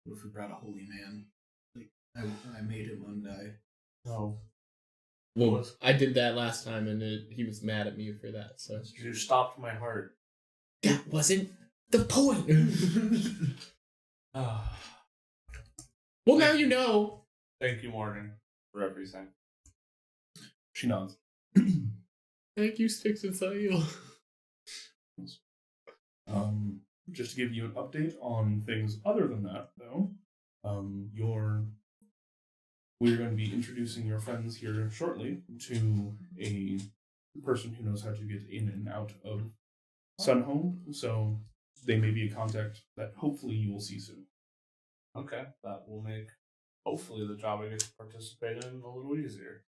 What if we brought a holy man? I made him undie. No. Well, I did that last time, and he was mad at me for that. So You stopped my heart. that wasn't the point. Well, now you know. Thank you, Morgan, for everything. She nods. Thank you, Sticks and Sail. Just to give you an update on things other than that, though, we're going to be introducing your friends here shortly to a person who knows how to get in and out of Sunhome, so they may be a contact that hopefully you will see soon. Okay, that will make hopefully the job I get to participate in a little easier.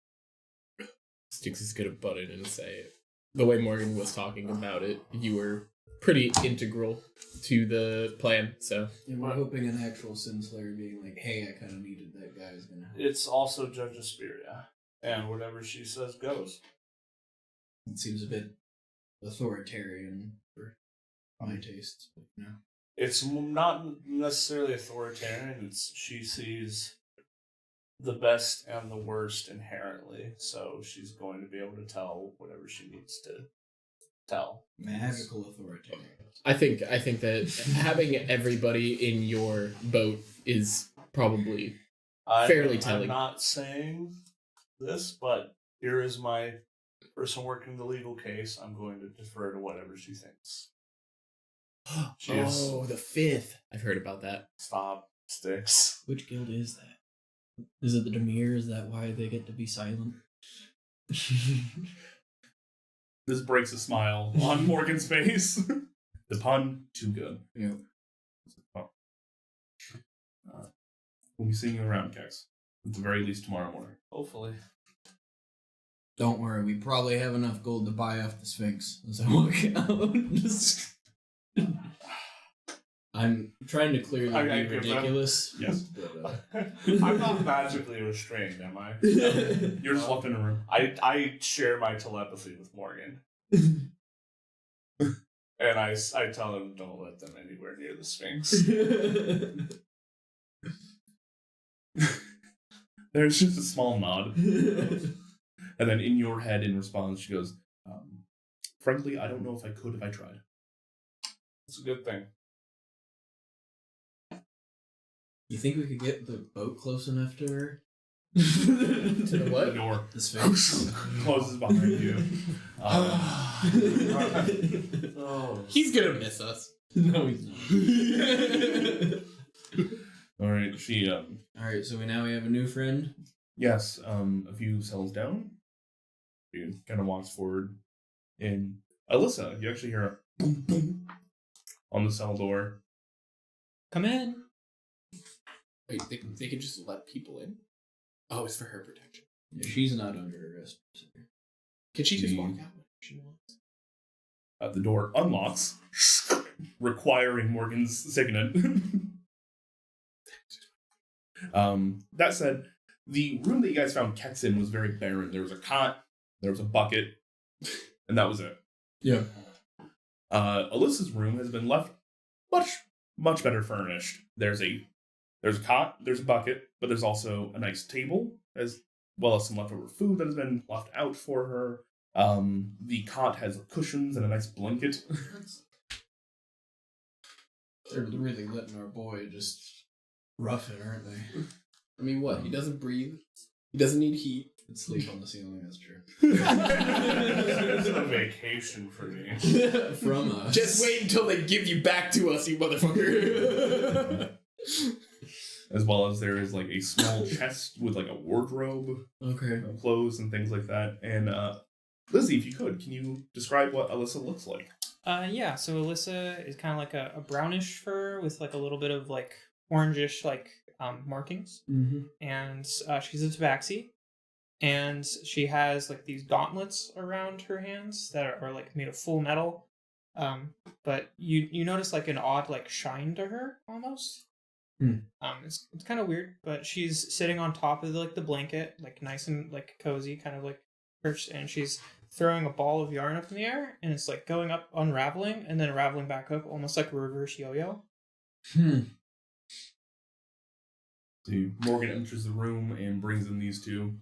Sticks is gonna butt in and say it. The way Morgan was talking about it, you were pretty integral to the plan, so. And we're hoping an actual Sinslayer being like, hey, I kind of needed that guy is going to help. It's also Judge Asperia, and whatever she says goes. It seems a bit authoritarian for my tastes, but you know. It's not necessarily authoritarian. She sees the best and the worst inherently, so she's going to be able to tell whatever she needs to tell. Magical authoritarian. I think that having everybody in your boat is probably fairly I'm telling. not saying this, but here is my person working the legal case. I'm going to defer to whatever she thinks. She is- Oh, the 5th. I've heard about that. Stop, Sticks. Which guild is that? Is it the Demir? Is that why they get to be silent? This breaks a smile on Morgan's face. The pun, too good. Yeah. We'll be seeing you around, Kex. At the very least tomorrow morning. Hopefully. Don't worry, we probably have enough gold to buy off the Sphinx as I walk out. I'm trying to clearly I be give them- ridiculous. Yes. But, I'm not magically restrained, am I? You're just left in a room. I share my telepathy with Morgan. And I tell him, don't let them anywhere near the Sphinx. There's just a small nod. And then in your head, in response, she goes, frankly, I don't know if I could if I tried. It's a good thing. You think we could get the boat close enough to her? To the The what? door The Sphinx. closes behind you. Oh. He's gonna miss us. No, he's not. All right, she, Alright, so we have a new friend. yes, a few cells down. She kind of walks forward. And Alyssa, you actually hear a boom, boom on the cell door. Come in. Wait, they can just let people in? Oh, it's for her protection. Yeah, she's not under arrest. Can she just Mm. walk out when she wants? The door unlocks, requiring Morgan's signet. That said, the room that you guys found Kex in was very barren. There was a cot, there was a bucket, and that was it. Yeah. Alyssa's room has been left much better furnished. There's a cot, there's a bucket, but there's also a nice table, as well as some leftover food that has been left out for her. The cot has cushions and a nice blanket. They're really letting our boy just rough it, aren't they? I mean, what? He doesn't breathe. He doesn't need heat. Could sleep on the ceiling, that's true. It's a vacation for me. From us. Just wait until they give you back to us, you motherfucker. As well as there is like a small chest with like a wardrobe, Okay. clothes and things like that. And Lizzie, if you could, can you describe what Alyssa looks like? Yeah, so Alyssa is kind of like a brownish fur with like a little bit of like orangish like markings. Mm-hmm. And she's a tabaxi. And she has like these gauntlets around her hands that are like made of full metal. But you notice like an odd like shine to her almost. It's kind of weird, but she's sitting on top of like the blanket, like nice and like cozy, kind of like perched, and she's throwing a ball of yarn up in the air, and it's like going up, unraveling, and then unraveling back up, almost like a reverse yo-yo. So Morgan enters the room and brings in these two.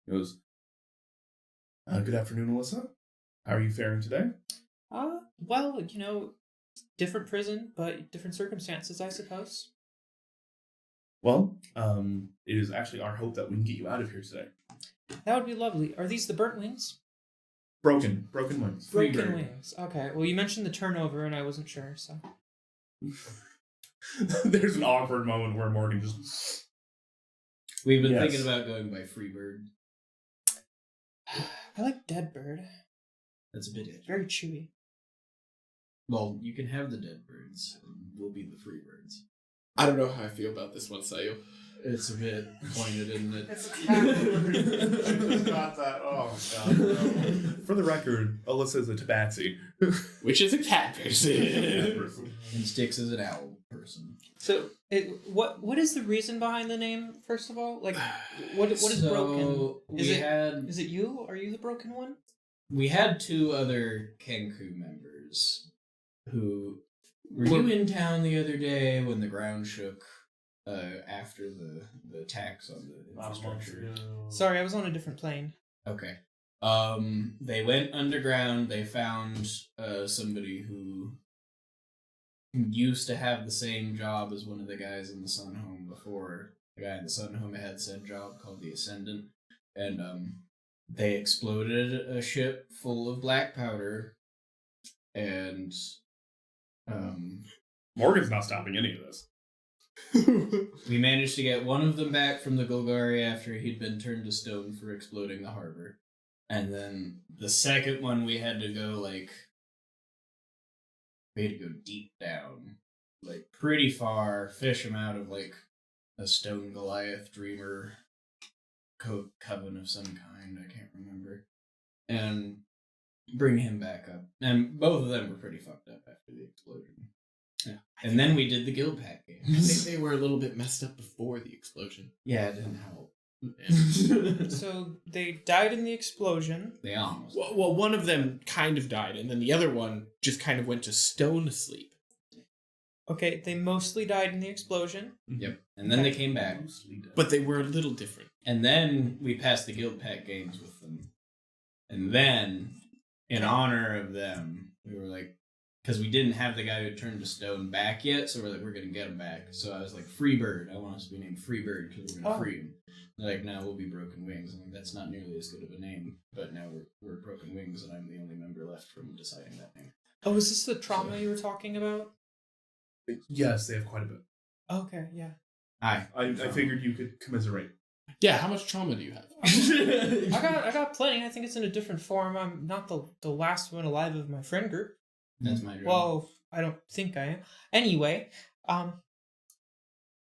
He goes, good afternoon, Alyssa. How are you faring today? Well, different prison, but different circumstances, I suppose. Well, it is actually our hope that we can get you out of here today. That would be lovely. Are these the burnt wings? Broken wings. Broken wings. Okay. Well, you mentioned the turnover, and I wasn't sure, so. There's an awkward moment where Morgan just... We've been Yes. thinking about going by Freebird. I like dead bird. That's a bit It's very chewy. Well, you can have the dead birds. And we'll be the Freebirds. I don't know how I feel about this one, Sayu. It's a bit pointed, isn't it? It's a cat. I just got that. Oh, God. No. For the record, Alyssa is a tabaxi. Which is a cat person. And Styx is an owl person. So, what is the reason behind the name? First of all, like, what is broken? Is it you? Are you the broken one? We had two other Kenku members who were you in town the other day when the ground shook after the attacks on the infrastructure. Sorry, I was on a different plane. Okay. They went underground. They found somebody who used to have the same job as one of the guys in the Sun Home before the guy in the sun whom I had said job called the Ascendant, and they exploded a ship full of black powder, and Morgan's not stopping any of this. we managed to get one of them back from the Golgari after he'd been turned to stone for exploding the harbor. And then the second one we had to go deep down, like pretty far, fish him out of like a stone Goliath dreamer coven of some kind, I can't remember, and bring him back up. And both of them were pretty fucked up after the explosion. Yeah. And then we did the guild pack I games. think they were a little bit messed up before the explosion. Yeah, it didn't help. So they died in the explosion. They almost. Well, one of them kind of died, and then the other one just kind of went to stone sleep. Okay, they mostly died in the explosion. Yep. And then they came back. But they were a little different. And then we passed the guild pack games with them. And then, in honor of them, we were like, because we didn't have the guy who turned to stone back yet, so we're like, we're going to get him back. So I was like, Freebird. I want us to be named Freebird because we're going to free him. They're like, no, we'll be Broken Wings. I'm like, that's not nearly as good of a name. But now we're Broken Wings, and I'm the only member left from deciding that name. Oh, is this the trauma you were talking about? Yes, they have quite a bit. Okay, yeah. Hi. I figured you could commiserate. Yeah, how much trauma do you have? I got plenty. I think it's in a different form. I'm not the last one alive of my friend group. That's my dream. Well, I don't think I am. Anyway,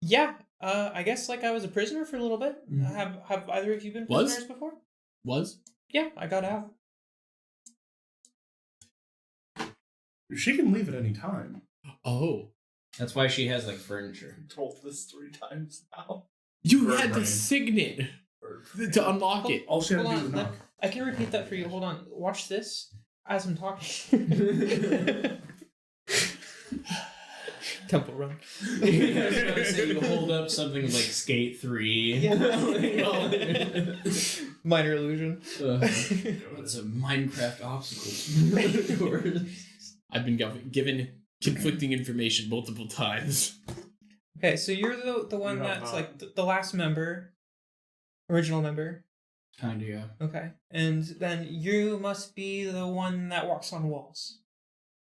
yeah. I guess like I was a prisoner for a little bit. Mhm. Have either of you been Was? prisoners before? Was? Yeah, I got out. She can leave at any time. Oh. That's why she has like furniture. Told this 3 times now. You Bird had to brain. signet to unlock it. All she had to Hold do was on, knock. I can repeat that for you. Hold on. Watch this as I'm talking. Temple Run. I was about to say you hold up something like Skate 3. Yeah. Minor illusion. It's a Minecraft obstacle course. I've been given conflicting information multiple times. Okay, so you're the one You have that's not. like the last member, original member. Kinda, yeah. Okay, and then you must be the one that walks on walls.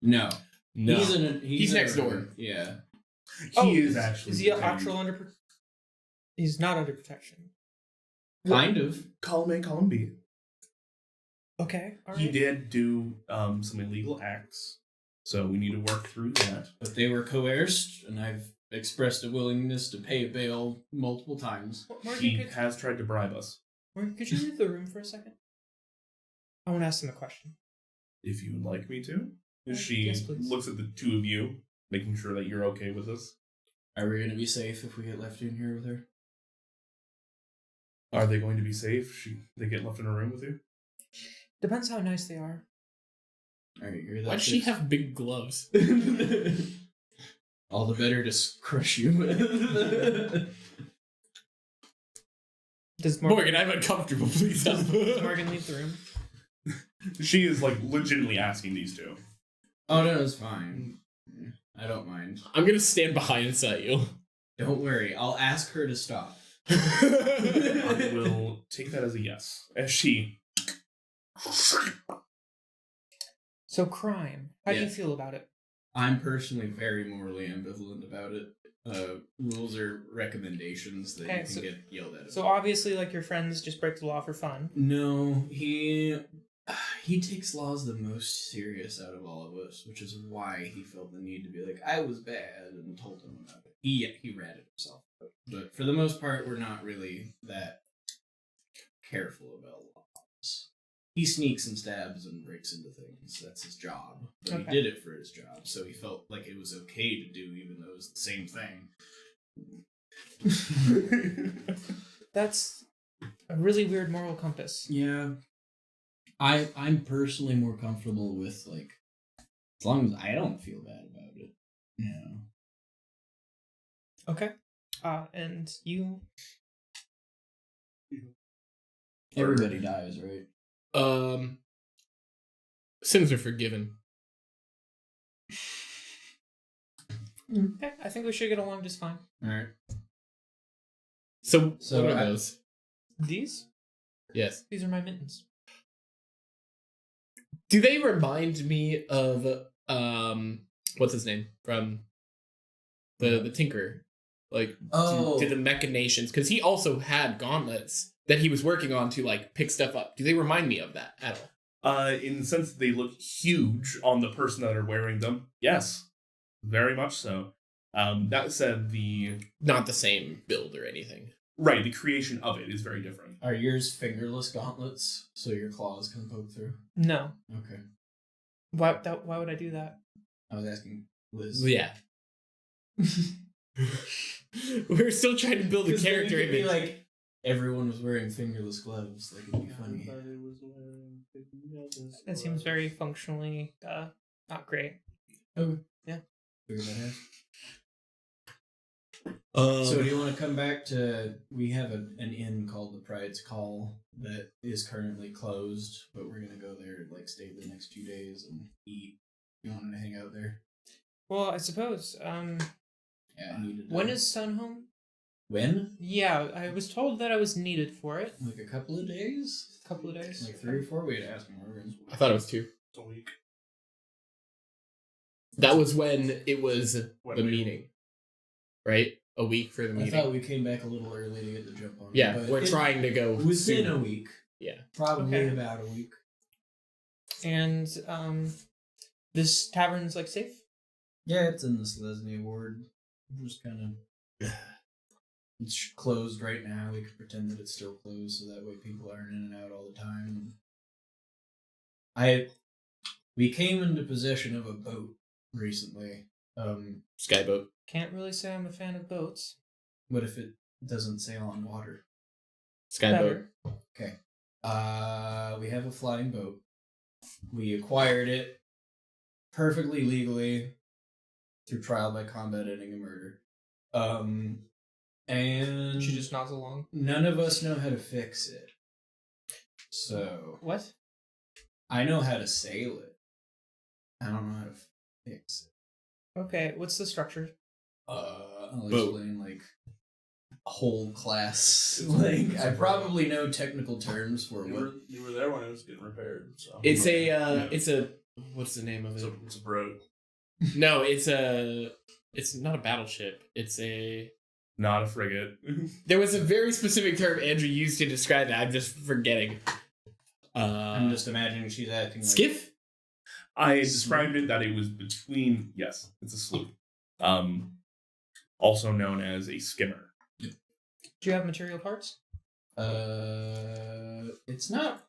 No. No. He's next in a- door. Yeah. He is actually. Is he actual under? He's not under protection. Kind of. Column A, column B. Okay, all right. He did do some illegal acts, so we need to work through that. But they were coerced, and I've expressed a willingness to pay bail multiple times. Morgan, He has tried to bribe us. Could you leave the room for a second? I want to ask him a question. If you would like me to. She Yes, please. looks at the two of you, making sure that you're okay with this. Are we going to be safe if we get left in here with her? Are they going to be safe? They get left in a room with you? Depends how nice they are. Alright, you're that Why'd she bitch. have big gloves? All the better to crush you with. Does Morgan, I'm uncomfortable. Please help. Does Morgan leave the room? She is like legitimately asking these two. Oh no, it's fine. I don't mind. I'm gonna stand behind you. Don't worry, I'll ask her to stop. I will take that as a yes. As she. So crime. How do you Yeah. feel about it? I'm personally very morally ambivalent about it. Rules are recommendations that Okay, you can so- get yelled at. So obviously, like your friends just break the law for fun. No, he takes laws the most serious out of all of us, which is why he felt the need to be like, I was bad, and told him about it. He ratted himself. But for the most part, we're not really that careful about laws. He sneaks and stabs and breaks into things. That's his job. But Okay. he did it for his job, so he felt like it was okay to do, even though it was the same thing. That's a really weird moral compass. Yeah. I'm personally more comfortable with, like, as long as I don't feel bad about it. Yeah. Okay. And you. Everybody dies, right? Sins are forgiven. Okay, I think we should get along just fine. Alright. So what are I- those? These? Yes. These are my mittens. Do they remind me of what's his name from the Tinkerer? Like to the machinations, because he also had gauntlets that he was working on to like pick stuff up. Do they remind me of that at all? In the sense that they look huge on the person that are wearing them, yes, very much so. That said, Not the same build or anything. the creation of it is very different. Are yours fingerless gauntlets so your claws can poke through? No. Okay. Why would I do that? I was asking Liz. Yeah. We're still trying to build a 'Cause then character you could be image. like, everyone was wearing fingerless gloves. That could be funny. It seems very functionally not great. Okay. Yeah. Figure that out. So do you want to come back to? We have an inn called the Pride's Call that is currently closed, but we're gonna go there, like stay the next 2 days and eat. You wanted to hang out there? Well, I suppose. Yeah, I needed. When is Sun home? When? Yeah, I was told that I was needed for it. Like a couple of days? A couple of days. Like 3 or 4? We'd ask Morgan. I thought it was 2. It's a week. That was when it was When the we- meeting, right? A week for the I meeting. thought we came back a little early to get the jump on. Yeah, but we're trying to go Within soon. a week. Yeah. Probably Okay. about a week. And this tavern's like safe. Yeah, it's in the Selesny Ward. Just kind of. It's closed right now. We could pretend that it's still closed, so that way people aren't in and out all the time. We came into possession of a boat recently. Skyboat. Can't really say I'm a fan of boats. What if it doesn't sail on water? Skyboat. Okay. We have a flying boat. We acquired it perfectly legally through trial by combat ending a murder. And She just nods along. none of us know how to fix it. So What? I know how to sail it. I don't know how to fix it. Okay, what's the structure? I'll Boat. explain like a whole class. Like I probably know technical terms for what. You were there when it was getting repaired. So It's a what's the name of it? it's a broad. No, it's not a battleship. It's a Not a frigate. there was a very specific term Andrew used to describe it. I'm just forgetting. I'm just imagining she's acting like skiff? I described it that it was between. Yes, it's a sloop. Also known as a skimmer. Do you have material parts? It's not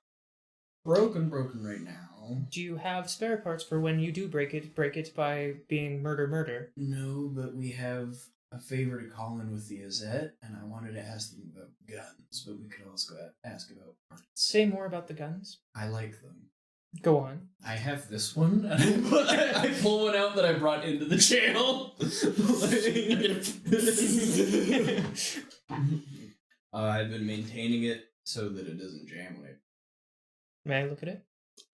broken right now. Do you have spare parts for when you do break it by being murder? No, but we have a favor to call in with the Azette, and I wanted to ask them about guns, but we could also ask about parts. Say more about the guns. I like them. Go on. I have this one, and I pull one out that I brought into the jail. I've been maintaining it so that it doesn't jam when it. May I look at it?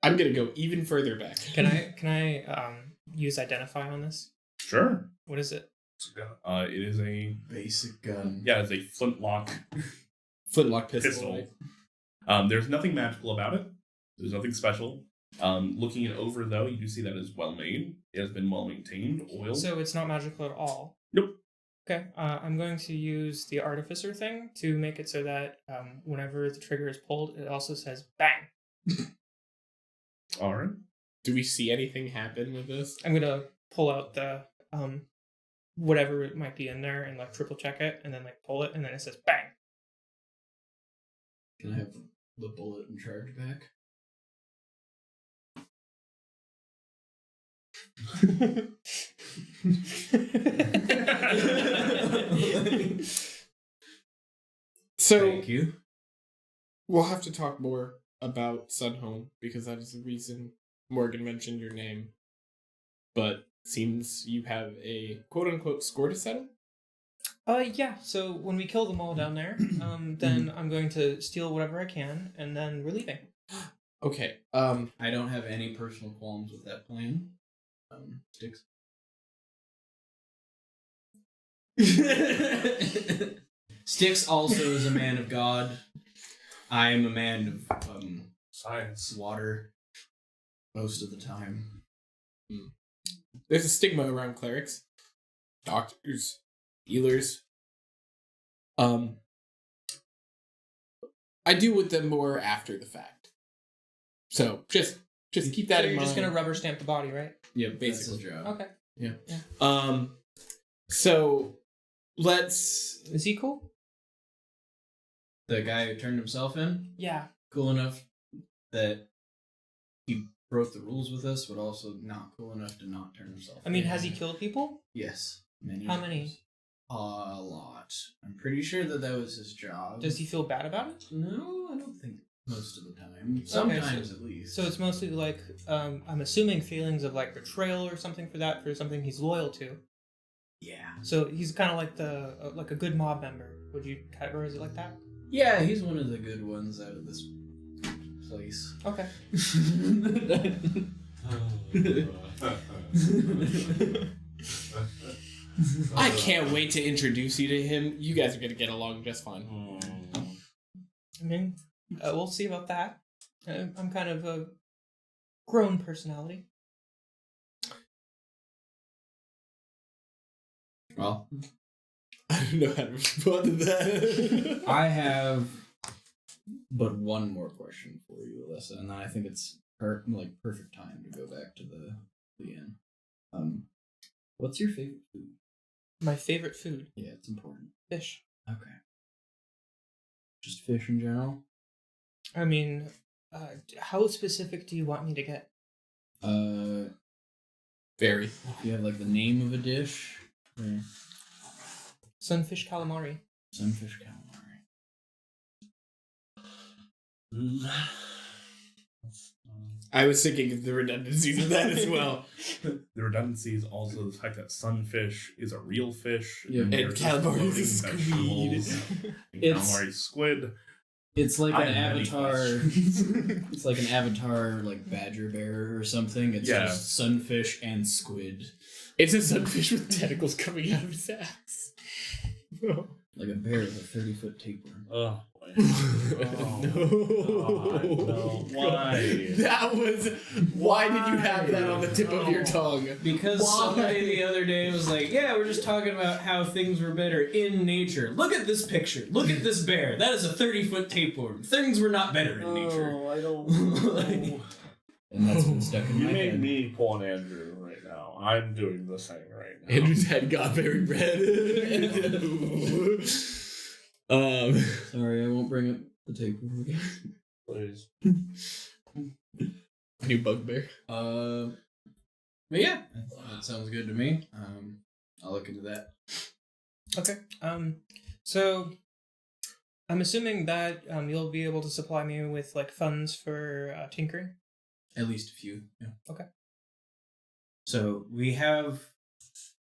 I'm gonna go even further back. Can I use identify on this? Sure. What is it? It is a Basic gun. it's a flintlock Flintlock pistol. pistol. There's nothing magical about it. There's nothing special. Looking it over though, you do see that it's well made. It has been well maintained, oiled. So it's not magical at all. Nope. Okay, I'm going to use the artificer thing to make it so that whenever the trigger is pulled, it also says bang. All right. Do we see anything happen with this? I'm gonna pull out the whatever it might be in there and like triple check it and then like pull it and then it says bang. Can I have the bullet and charge back? So Thank you. we'll have to talk more about Sunhome because that is the reason Morgan mentioned your name. But seems you have a quote unquote score to settle? Yeah, so when we kill them all down there, then I'm going to steal whatever I can and then we're leaving. Okay. I don't have any personal qualms with that plan. Sticks. Styx also is a man of God. I am a man of Science. water most of the time. There's a stigma around clerics, doctors, healers. I deal with them more after the fact. So just keep that So in you're mind. just gonna rubber stamp the body, right? Yeah, That's his basically. job. Okay. So let's. Is he cool? The guy who turned himself in, Yeah. cool enough that he broke the rules with us, but also not cool enough to not turn himself in. I mean, has he killed people? Yes. Many How times. many? A lot. I'm pretty sure that was his job. Does he feel bad about it? No, I don't think most of the time. Sometimes at least. So it's mostly like, I'm assuming feelings of like betrayal or something for something he's loyal to. Yeah. So he's kind of like like a good mob member. Would you categorize it like that? Yeah, he's one of the good ones out of this place. Okay. I can't wait to introduce you to him. You guys are gonna get along just fine. I mean, we'll see about that. I'm kind of a grown personality. Well, I don't know how to respond to that. I have but one more question for you, Alyssa, and then I think it's perfect time to go back to the inn. What's your favorite food? My favorite food, Yeah, it's important. fish. Okay. Just fish in general? I mean, how specific do you want me to get? Very. If you have like the name of a dish, or Sunfish calamari. sunfish calamari. I was thinking of the redundancies of that as well. The redundancy is also the fact that sunfish is a real fish. Yeah. And there's calamari is a floating squid. vegetables, and It's- calamari is squid. It's like I an have many avatar. questions. It's like an avatar, like badger bear or something. It's Yeah. just sunfish and squid, It's a sunfish with tentacles coming out of his ass. like a bear with a 30-foot tapeworm. Oh boy. No. Why? That was. Why did you have that on the tip of your tongue? Because Why? somebody the other day was like, "Yeah, we're just talking about how things were better in nature. Look at this picture. Look at this bear. That is a 30-foot tapeworm. Things were not better in nature." Oh, I don't Like- know. And that's been stuck in You my made head. me pull an Andrew right now. I'm doing the same right now. Andrew's head got very red. Sorry, I won't bring up the tapeworm again. Please. New bugbear. But yeah, that sounds good to me. I'll look into that. Okay. So I'm assuming that you'll be able to supply me with like funds for tinkering. At least a few. Yeah. Okay. So we have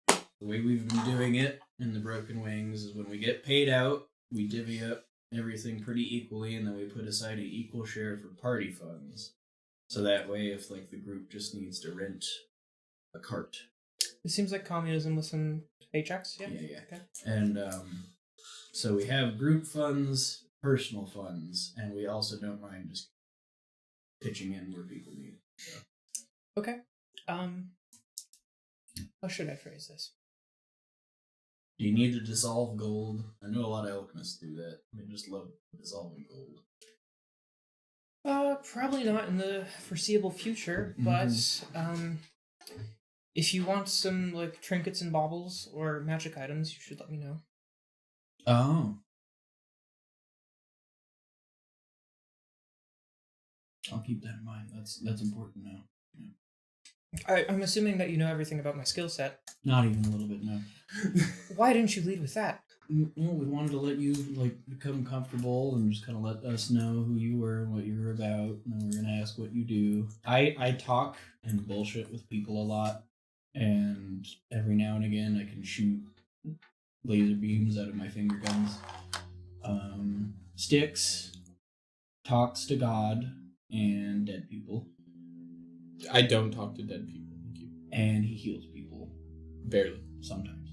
the way we've been doing it in the Broken Wings is when we get paid out, we divvy up everything pretty equally, and then we put aside an equal share for party funds. So that way, if like the group just needs to rent a cart, It seems like communism with some paychecks. Yeah. Yeah. Okay. and so we have group funds, personal funds, and we also don't mind just pitching in where people need. Okay. How should I phrase this? Do you need to dissolve gold? I know a lot of alchemists do that. They just love dissolving gold. Probably not in the foreseeable future, but if you want some like trinkets and baubles or magic items, you should let me know. Oh. I'll keep that in mind. That's important now. I'm assuming that you know everything about my skill set. Not even a little bit, no. Why didn't you lead with that? Well, we wanted to let you like become comfortable and just kind of let us know who you were and what you were about, and then we're gonna ask what you do. I talk and bullshit with people a lot, and every now and again I can shoot laser beams out of my finger guns. Styx talks to God and dead people, I don't talk to dead people. Thank you. and he heals people Barely. sometimes.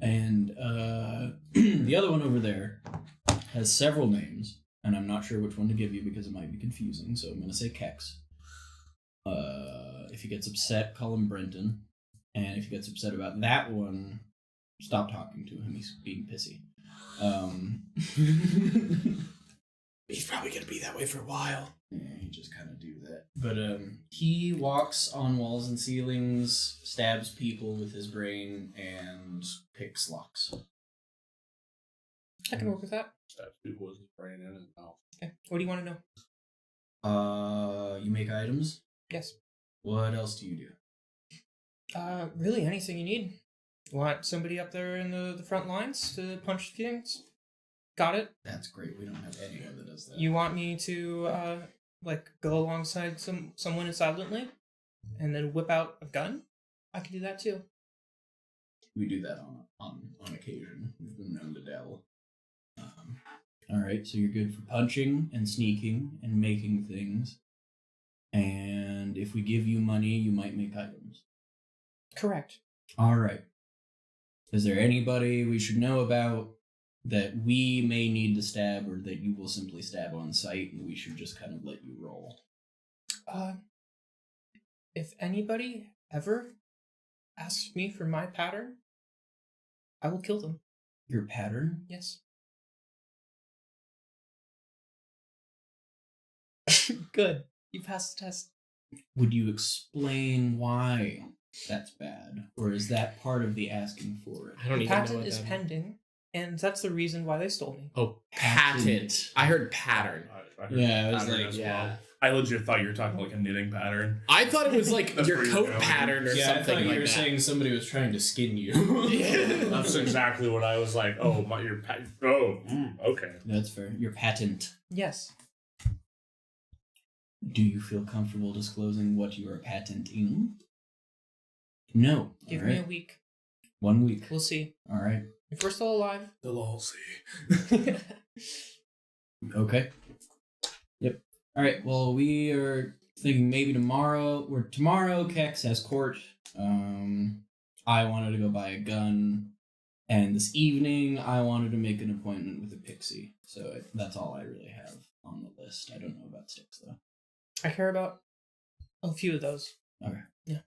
And the other one over there has several names, and I'm not sure which one to give you because it might be confusing, so I'm going to say Kex. If he gets upset, call him Brenton. And if he gets upset about that one, stop talking to him. He's being pissy. He's probably gonna be that way for a while. Yeah, he just kind of do that. But he walks on walls and ceilings, stabs people with his brain, and picks locks. I can work with that. Stabs people with his brain in his mouth. Okay. What do you want to know? You make items? Yes. What else do you do? Really anything you need. Want somebody up there in the front lines to punch things? Got it. That's great. We don't have anyone that does that. You want me to go alongside someone silently, and then whip out a gun? I can do that too. We do that on occasion. We've been known to dabble. All right, so you're good for punching and sneaking and making things. And if we give you money, you might make items. Correct. All right. Is there anybody we should know about that we may need to stab, or that you will simply stab on sight and we should just kind of let you roll? If anybody ever asks me for my pattern, I will kill them. Your pattern? Yes. Good. You passed the test. Would you explain why that's bad? Or is that part of the asking for it? I don't The even know patent what is that pending, and that's the reason why they stole me. Oh, patent. I heard pattern. I heard Yeah, it was pattern like, as yeah. well. I legit thought you were talking like a knitting pattern. I thought it was like That's your where you're coat going. pattern or Yeah, I something thought you like were that. saying somebody was trying to skin you. That's exactly what I was like. Oh, your okay. That's fair. Your patent. Yes. Do you feel comfortable disclosing what you are patenting? No. Give All me right. a week. 1 week. We'll see. All right. If we're still alive. They'll all see. Okay. Yep. All right. Well, we are thinking maybe tomorrow. Tomorrow, Kex has court. I wanted to go buy a gun, and this evening I wanted to make an appointment with a pixie. So that's all I really have on the list. I don't know about sticks though. I care about a few of those. Okay. Yeah.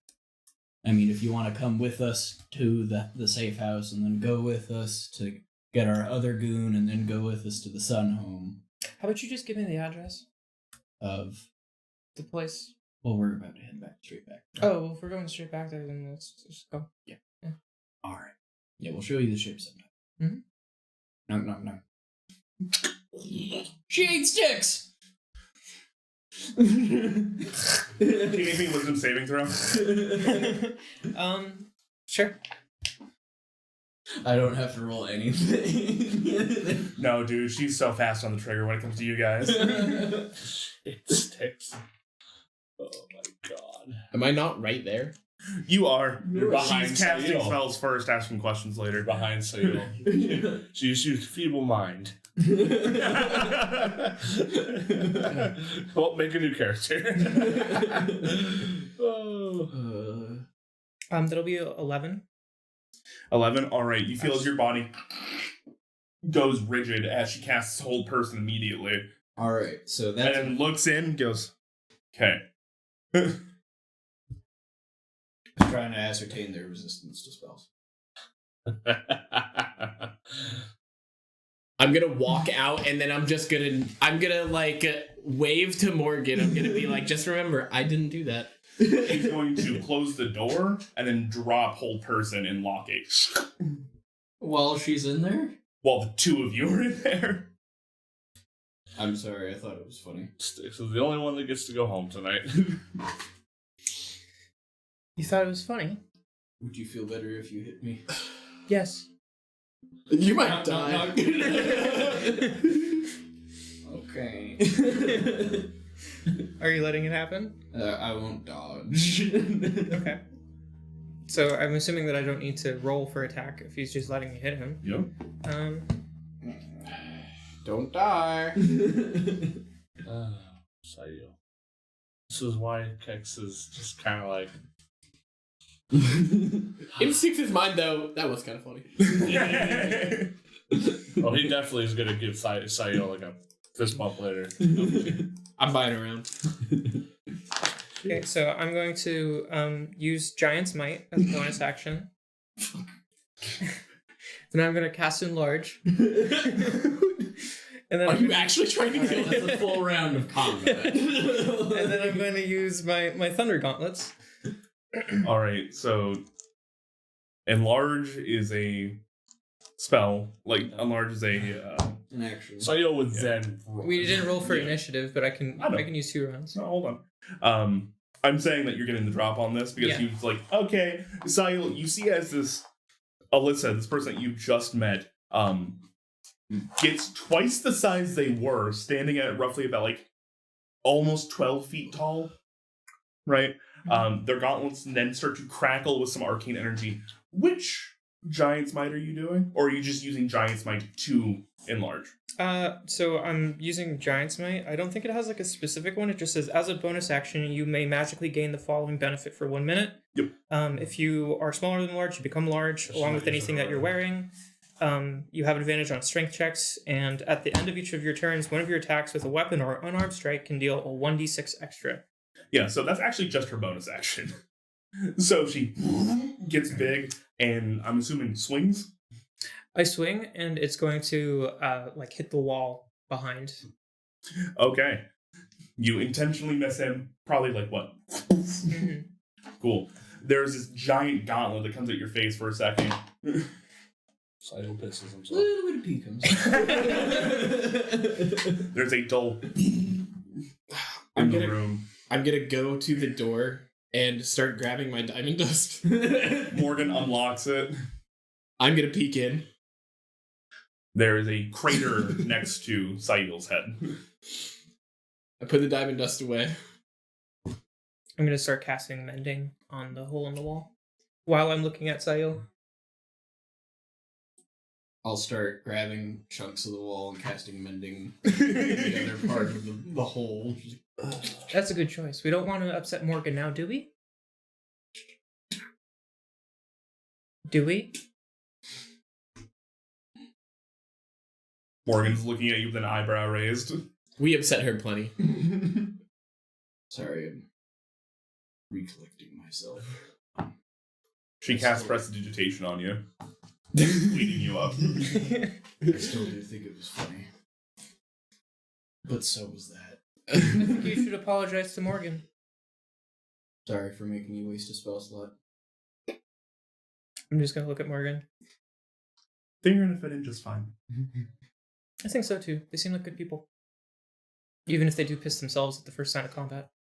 I mean, if you want to come with us to the safe house and then go with us to get our other goon and then go with us to the Sun Home How about you just give me the address? of... The place. Well, we're about to head straight back. Oh, well, if we're going straight back there, then let's just go. All right. Yeah, we'll show you the ship sometime. Mm-hmm. No. She ate sticks! Can you give me a wisdom saving throw? Sure. I don't have to roll anything. No, dude, she's so fast on the trigger when it comes to you guys. It sticks. Oh my god. Am I not right there? You are. You're behind She's casting Sail. spells first, asking questions later. Behind Sail. She's used feeble mind. Well, make a new character. Oh. That'll be 11. 11. All right. You feel as your body goes rigid as she casts hold person immediately, All right, so and that's... then looks in, and goes, "Okay." trying to ascertain their resistance to spells. I'm gonna walk out and then I'm gonna like wave to Morgan. I'm gonna be like, just remember, I didn't do that. He's going to close the door and then drop hold person and lock it. While she's in there? While the two of you are in there. I'm sorry, I thought it was funny. Sticks is the only one that gets to go home tonight. You thought it was funny? Would you feel better if you hit me? Yes. You might Knock, die. knock, Okay. Are you letting it happen? I won't dodge. Okay. So I'm assuming that I don't need to roll for attack if he's just letting me hit him. Yep. Don't die. Sayo. This is why Kex is just kind of like. In Six's mind, though, that was kind of funny. Oh, he definitely is gonna give Sayo like a fist bump later. I'm buying around. Okay, so I'm going to use Giant's Might as a bonus action. Then I'm going to cast Enlarge. And then Are you actually trying to kill That's a full round of combat. And then I'm going to use my Thunder Gauntlets. All right, so enlarge is a spell. Like enlarge is a An action. Sayo would Yeah. then. We didn't roll for Yeah. initiative, but I can I know. use 2 rounds. no, hold on. I'm saying that you're getting the drop on this because Yeah. he's like, okay, Sayul, you see as this Alyssa, this person that you just met, gets twice the size they were, standing at roughly about like almost 12 feet tall, right? Their gauntlets then start to crackle with some arcane energy. Which Giant's Might are you doing? Or are you just using Giant's Might to enlarge? So I'm using Giant's Might. I don't think it has like a specific one. It just says, as a bonus action, you may magically gain the following benefit for 1 minute. Yep. If you are smaller than large, you become large, That's along not with anything that you're wearing. You have advantage on strength checks, and at the end of each of your turns, one of your attacks with a weapon or unarmed strike can deal a 1d6 extra. Yeah, so that's actually just her bonus action. So she gets big and I'm assuming swings. I swing, and it's going to like hit the wall behind. Okay. You intentionally miss him. Probably like what? Mhm. Cool. There's this giant gauntlet that comes at your face for a second. Sayo pisses A himself. little bit of pee comes. There's a dull I'm in the gonna room. go to the door and start grabbing my diamond dust. Morgan unlocks it. I'm gonna peek in. There is a crater next to Sayul's head. I put the diamond dust away. I'm going to start casting Mending on the hole in the wall while I'm looking at Sayil. I'll start grabbing chunks of the wall and casting Mending the other part of the hole. That's a good choice. We don't want to upset Morgan now, do we? Do we? Morgan's looking at you with an eyebrow raised. We upset her plenty. Sorry, I'm recollecting myself. She casts prestidigitation on you, leading you up. I still do think it was funny. But so was that. I think you should apologize to Morgan. Sorry for making you waste a spell slot. I'm just going to look at Morgan. They're gonna fit in just fine. I think so too. They seem like good people. Even if they do piss themselves at the first sign of combat.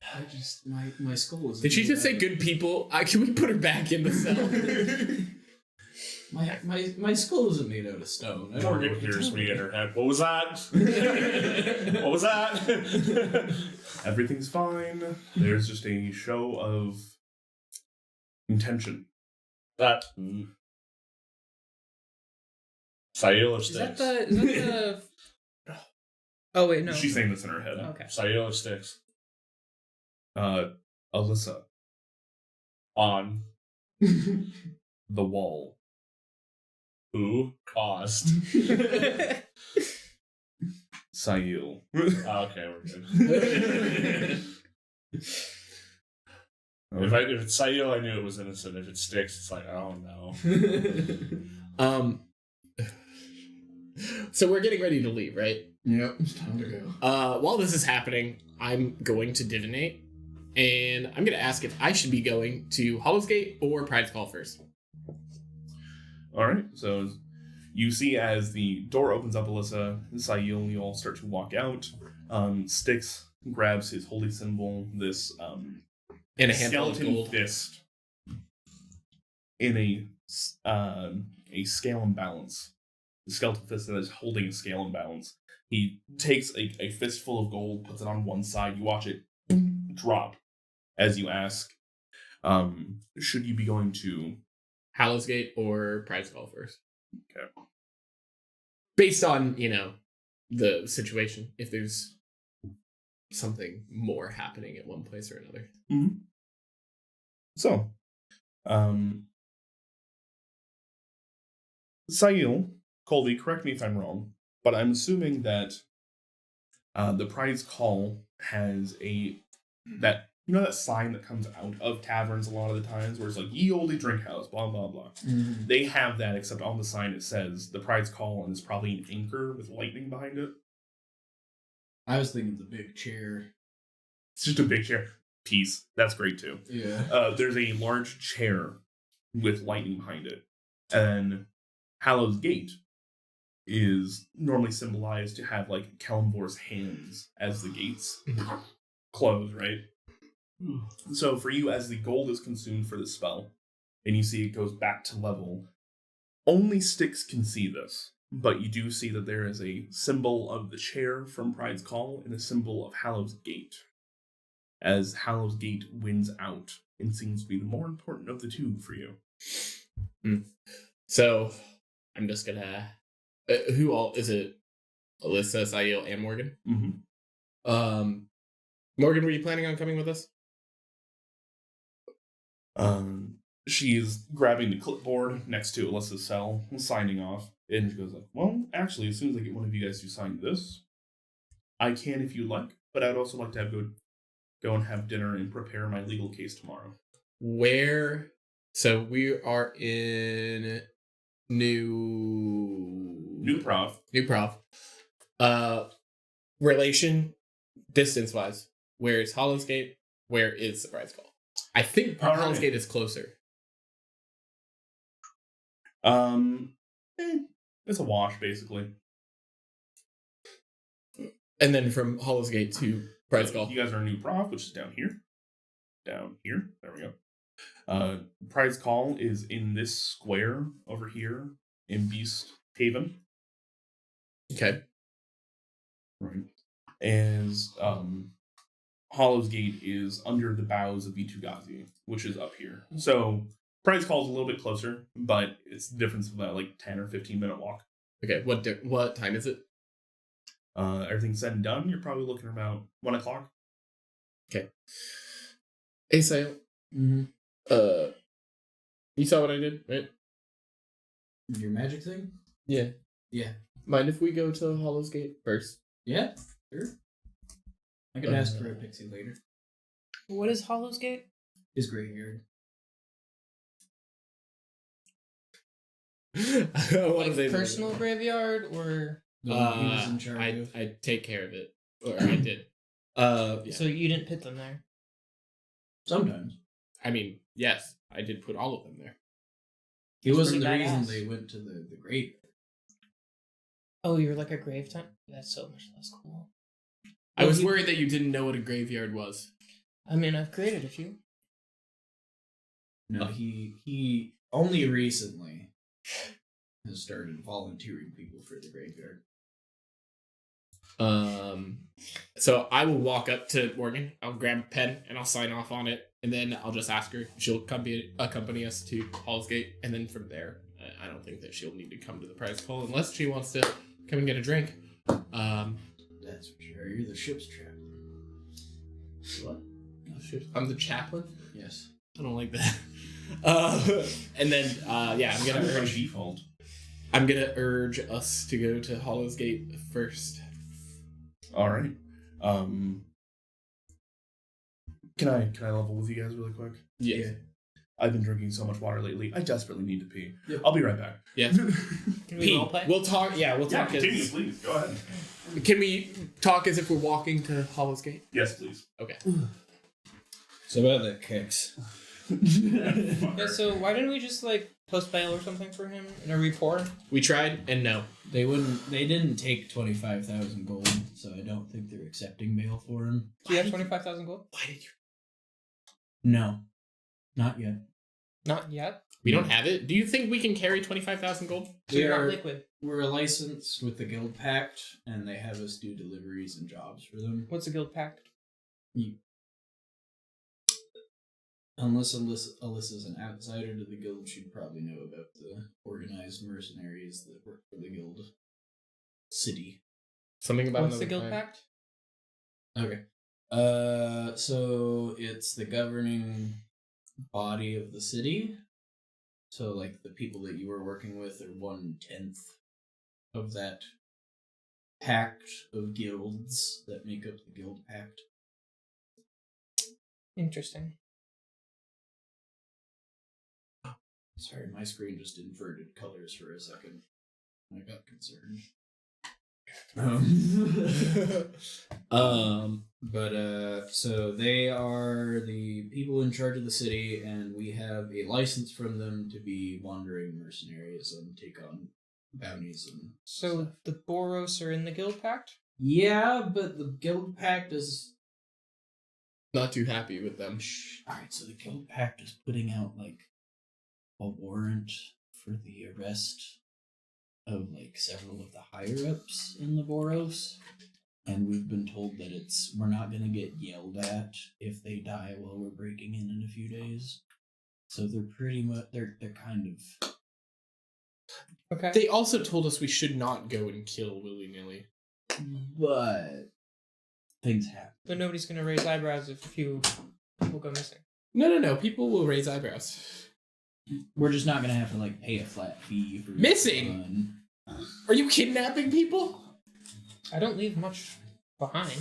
I just my skull was. Did she just say good people? Can we put her back in the cell? My skull isn't made out of stone. I don't know Morgan what you're hears telling me in her head. What was that? What was that? Everything's fine. There's just a show of intention. That. Sayo Is that sticks. the... Oh, wait, no. She's saying this in her head. Okay. Sayo sticks. Alyssa, On the wall. who caused. Sayul. Okay, we're good. If it's Sayo, I knew it was innocent. If it sticks, it's like, oh no. So we're getting ready to leave, right? Yep, it's time to go. While this is happening, I'm going to divinate, and I'm going to ask if I should be going to Hollow's Gate or Pride's Call first. All right. So you see as the door opens up, Alyssa and Sayul, you all start to walk out. Styx grabs his holy symbol, this And a handful of skeleton gold. fist, in a scale and balance. The skeleton fist that is holding a scale and balance. He takes a fistful of gold, puts it on one side. You watch it drop as you ask, should you be going to... Hollow's Gate or Pride's Call first. Okay. Based on, the situation, if there's something more happening at one place or another. Mm-hmm. So, Sayul, Colby, correct me if I'm wrong, but I'm assuming that the prize call has that sign that comes out of taverns a lot of the times where it's like ye olde drink house, blah blah blah. Mm-hmm. They have that, except on the sign it says the prize call, and it's probably an anchor with lightning behind it. I was thinking the big chair. It's just a big chair piece. That's great too. Yeah. There's a large chair with lightning behind it, and Hallow's Gate is normally symbolized to have like Kalimvor's hands as the gates close, right? So for you, as the gold is consumed for the spell, and you see it goes back to level, only Styx can see this, but you do see that there is a symbol of the chair from Pride's Call and a symbol of Hallow's Gate, as Hallow's Gate wins out and seems to be the more important of the two for you. So, I'm just gonna... who all... Is it Alyssa, Sail, and Morgan? Mm-hmm. Morgan, were you planning on coming with us? She's grabbing the clipboard next to Alyssa's cell, signing off, and she goes like, well, actually, as soon as I get one of you guys to sign this, I can if you like, but I'd also like to have go and have dinner and prepare my legal case tomorrow. Where... So, we are in New Prov. Relation, distance-wise, where is Hallow's Gate? Where is the prize call? I think Hallow's Gate is closer. It's a wash, basically. And then from Hallow's Gate to prize call. You guys are in New Prov, which is down here. Down here. There we go. Prize Call is in this square over here in Beast Haven. Okay. Right. As Hollow's Gate is under the boughs of Vitugazi, which is up here. So Prize Call is a little bit closer, but it's the difference of about like 10 or 15-minute walk. Okay. What time is it? Everything's said and done, you're probably looking about 1 o'clock. Okay. Hey, Sail. Mm-hmm. You saw what I did, right? Your magic thing? Yeah. Yeah. Mind if we go to Hallow's Gate first? Yeah, sure. I can ask for a pixie later. What is Hollow's Gate? His graveyard. What Like they personal graveyard or The one he was in charge of. I take care of it, or I did. Yeah. so you didn't pit them there? Sometimes. I mean, yes, I did put all of them there. He That's wasn't the pretty reason badass. they went to the graveyard. Oh, you were like a grave time? That's so much less cool. I was worried that you didn't know what a graveyard was. I mean, I've created a few. No, he only recently has started volunteering people for the graveyard. So I will walk up to Morgan. I'll grab a pen and I'll sign off on it, and then I'll just ask her. She'll accompany us to Hall's Gate, and then from there, I don't think that she'll need to come to the prize call unless she wants to come and get a drink. That's for sure. You're the ship's chaplain. What? Oh, shit. I'm the chaplain. Yes. I don't like that. And then yeah, I'm gonna urge us to go to Hallow's Gate first. All right. Can I level with you guys really quick? Yeah. I've been drinking so much water lately. I desperately need to pee. Yep. I'll be right back. Yeah. Can we roleplay? We'll talk. Yeah, we'll talk. Continue, please. Go ahead. Can we talk as if we're walking to Hallow's Gate? Yes, please. Okay. So about the kicks. Yeah, so why didn't we just like post bail or something for him in a report? We tried, and no. They didn't take 25,000 gold, so I don't think they're accepting bail for him. Do you have 25,000 gold? Why did you? No. Not yet. Not yet. We don't have it. Do you think we can carry 25,000 gold? So you're not liquid. We're licensed with the Guild Pact, and they have us do deliveries and jobs for them. What's a guild pact? Unless Alyssa's an outsider to the guild, she'd probably know about the organized mercenaries that work for the guild city. Something about What's the another guild time. pact? Okay. So it's the governing body of the city. So like the people that you were working with are 1/10 of that pact of guilds that make up the guild pact. Interesting. Sorry, my screen just inverted colors for a second. I got concerned. So they are the people in charge of the city, and we have a license from them to be wandering mercenaries and take on bounties and So stuff. the Boros are in the guild pact? Yeah, but the guild pact is Not too happy with them. alright, so the guild pact is putting out like a warrant for the arrest of like several of the higher ups in the Boros. And we've been told that we're not gonna get yelled at if they die while we're breaking in a few days. So they're pretty much they're kind of Okay. They also told us we should not go and kill willy-nilly. but things happen. But nobody's gonna raise eyebrows if a few people go missing. No. People will raise eyebrows. We're just not gonna have to like pay a flat fee for Missing? fun. Are you kidnapping people? I don't leave much behind.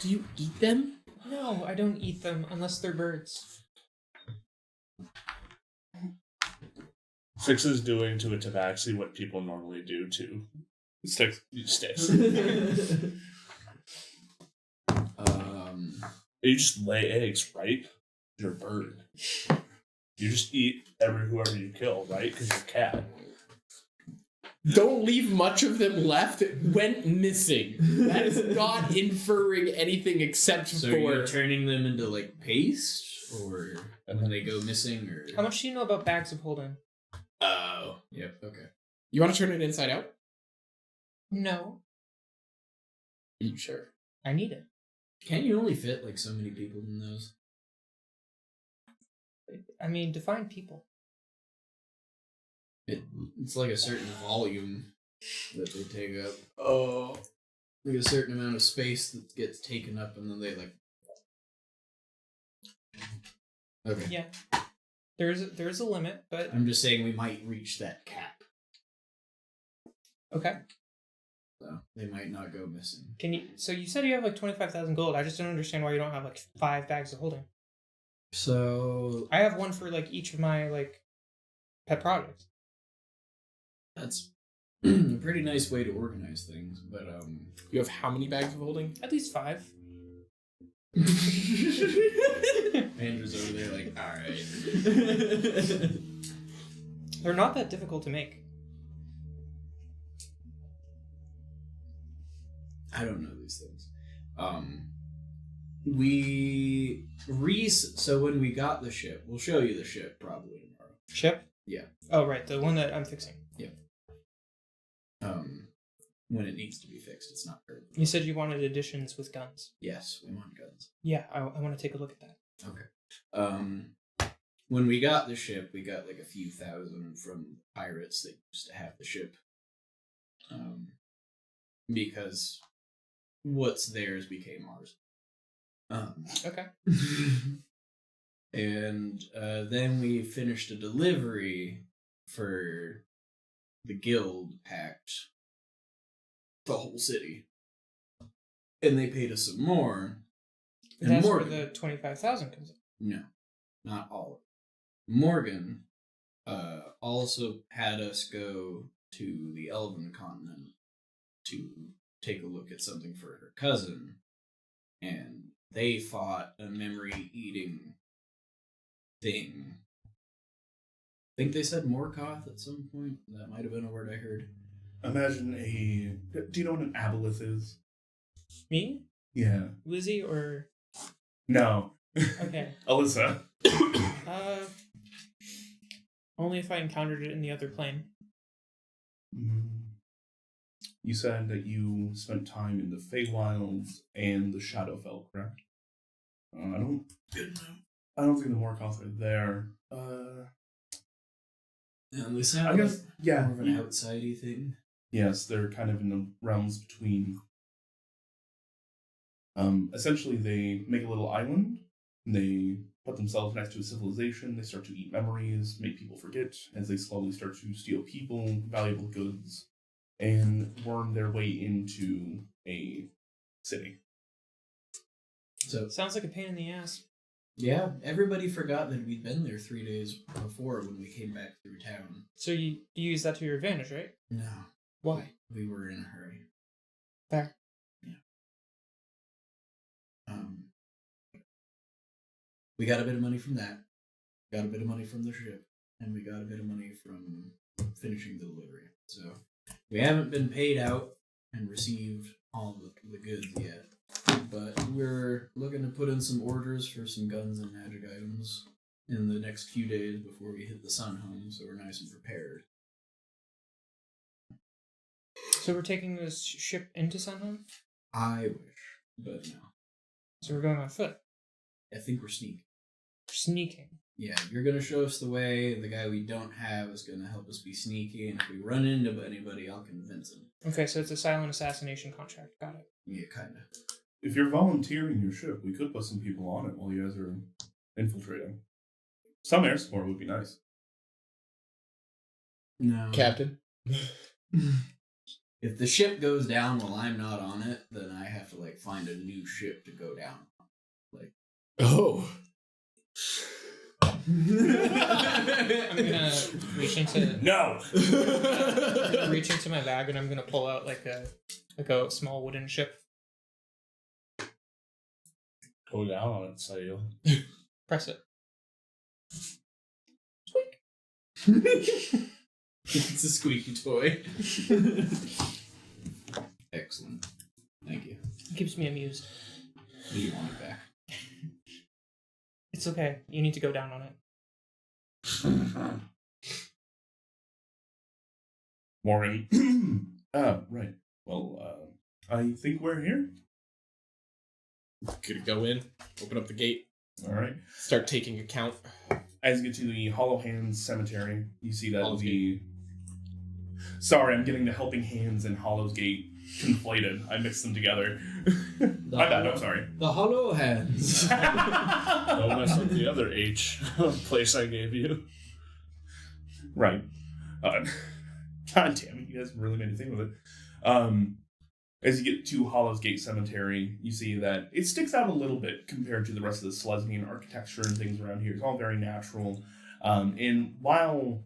Do you eat them? No, I don't eat them unless they're birds. Six is doing to a tabaxi what people normally do to Sticks. sticks. You just lay eggs, right? You're a bird. You just eat whoever you kill, right? Because you're a cat. Don't leave much of them left. Went missing. That is not inferring anything except So for. you're turning them into like paste, or when they go missing, or How much do you know about bags of holding? Oh, yep, okay. You want to turn it inside out? No, Are you sure? I need it. Can't you only fit like so many people in those? I mean, define people. It's like a certain volume that they take up. Oh. Like a certain amount of space that gets taken up, and then they like. Okay. Yeah. There is a limit, but I'm just saying we might reach that cap, okay. so they might not go missing. Can you? So you said you have like 25,000 gold. I just don't understand why you don't have like 5 bags of holding. So I have one for like each of my like pet projects. that's a pretty nice way to organize things, but You have how many bags of holding? At least 5. Andrew's over there like, all right. They're not that difficult to make. I don't know these things. So when we got the ship, we'll show you the ship probably tomorrow. Ship? Yeah. Oh, right, the one that I'm fixing. When it needs to be fixed, it's not very. You said you wanted additions with guns. Yes, we want guns. Yeah, I want to take a look at that. Okay. When we got the ship, we got like a few thousand from pirates that used to have the ship. Because what's theirs became ours. Okay. And then we finished a delivery for the guild pact, the whole city, and they paid us some more. And That's Morgan, where the 25,000 comes in. no, not all. Morgan also had us go to the Elven continent to take a look at something for her cousin, and they fought a memory-eating thing. I think they said Morkoth at some point. That might have been a word I heard. Imagine do you know what an aboleth is? Me? Yeah. Lizzie or... No. Okay. Alyssa. Only if I encountered it in the other plane. You said that you spent time in the Feywilds and the Shadowfell, correct? I don't think the Morkoth are there. And they sound I guess, yeah. more of an outsidey thing. Yes, they're kind of in the realms between. Essentially, they make a little island. They put themselves next to a civilization. They start to eat memories, make people forget, as they slowly start to steal people, valuable goods, and worm their way into a city. So Sounds like a pain in the ass. yeah, everybody forgot that we'd been there 3 days before when we came back through town. So you use that to your advantage, right? No, Why? we were in a hurry. Fair. We got a bit of money from that. Got a bit of money from the ship, and we got a bit of money from finishing the delivery. So we haven't been paid out and received all the goods yet, but we're looking to put in some orders for some guns and magic items in the next few days before we hit the sun home, so we're nice and prepared. So we're taking this ship into Sunhome? I wish, but no. So we're going on foot. I think we're sneaking. Sneaking. Yeah, you're gonna show us the way. The guy we don't have is gonna help us be sneaky, and if we run into anybody, I'll convince him. Okay, so it's a silent assassination contract. Got it. Yeah, kinda. If you're volunteering your ship, we could put some people on it while you guys are infiltrating. Some air support would be nice. No. Captain. If the ship goes down while I'm not on it, then I have to find a new ship to go down. Oh. I'm gonna reach into No! reach into my bag and I'm gonna pull out like a small wooden ship. Go down on it, Sail. Press it. It's a squeaky toy. Excellent. Thank you. It keeps me amused. Do you want it back? It's okay. You need to go down on it. Morgan. Right. Well, I think we're here. Could go in, open up the gate, Alright. start taking account. As you get to the Hollow Hands Cemetery, you see that Hollow's Sorry, I'm getting the Helping Hands and Hollow's Gate conflated. I mixed them together. My bad, I'm sorry. The Hollow Hands. Don't mess up the other H place I gave you. Right. God damn it, you guys really made me think with it. As you get to Hollow's Gate Cemetery, you see that it sticks out a little bit compared to the rest of the Selesnian architecture and things around here. It's all very natural. And while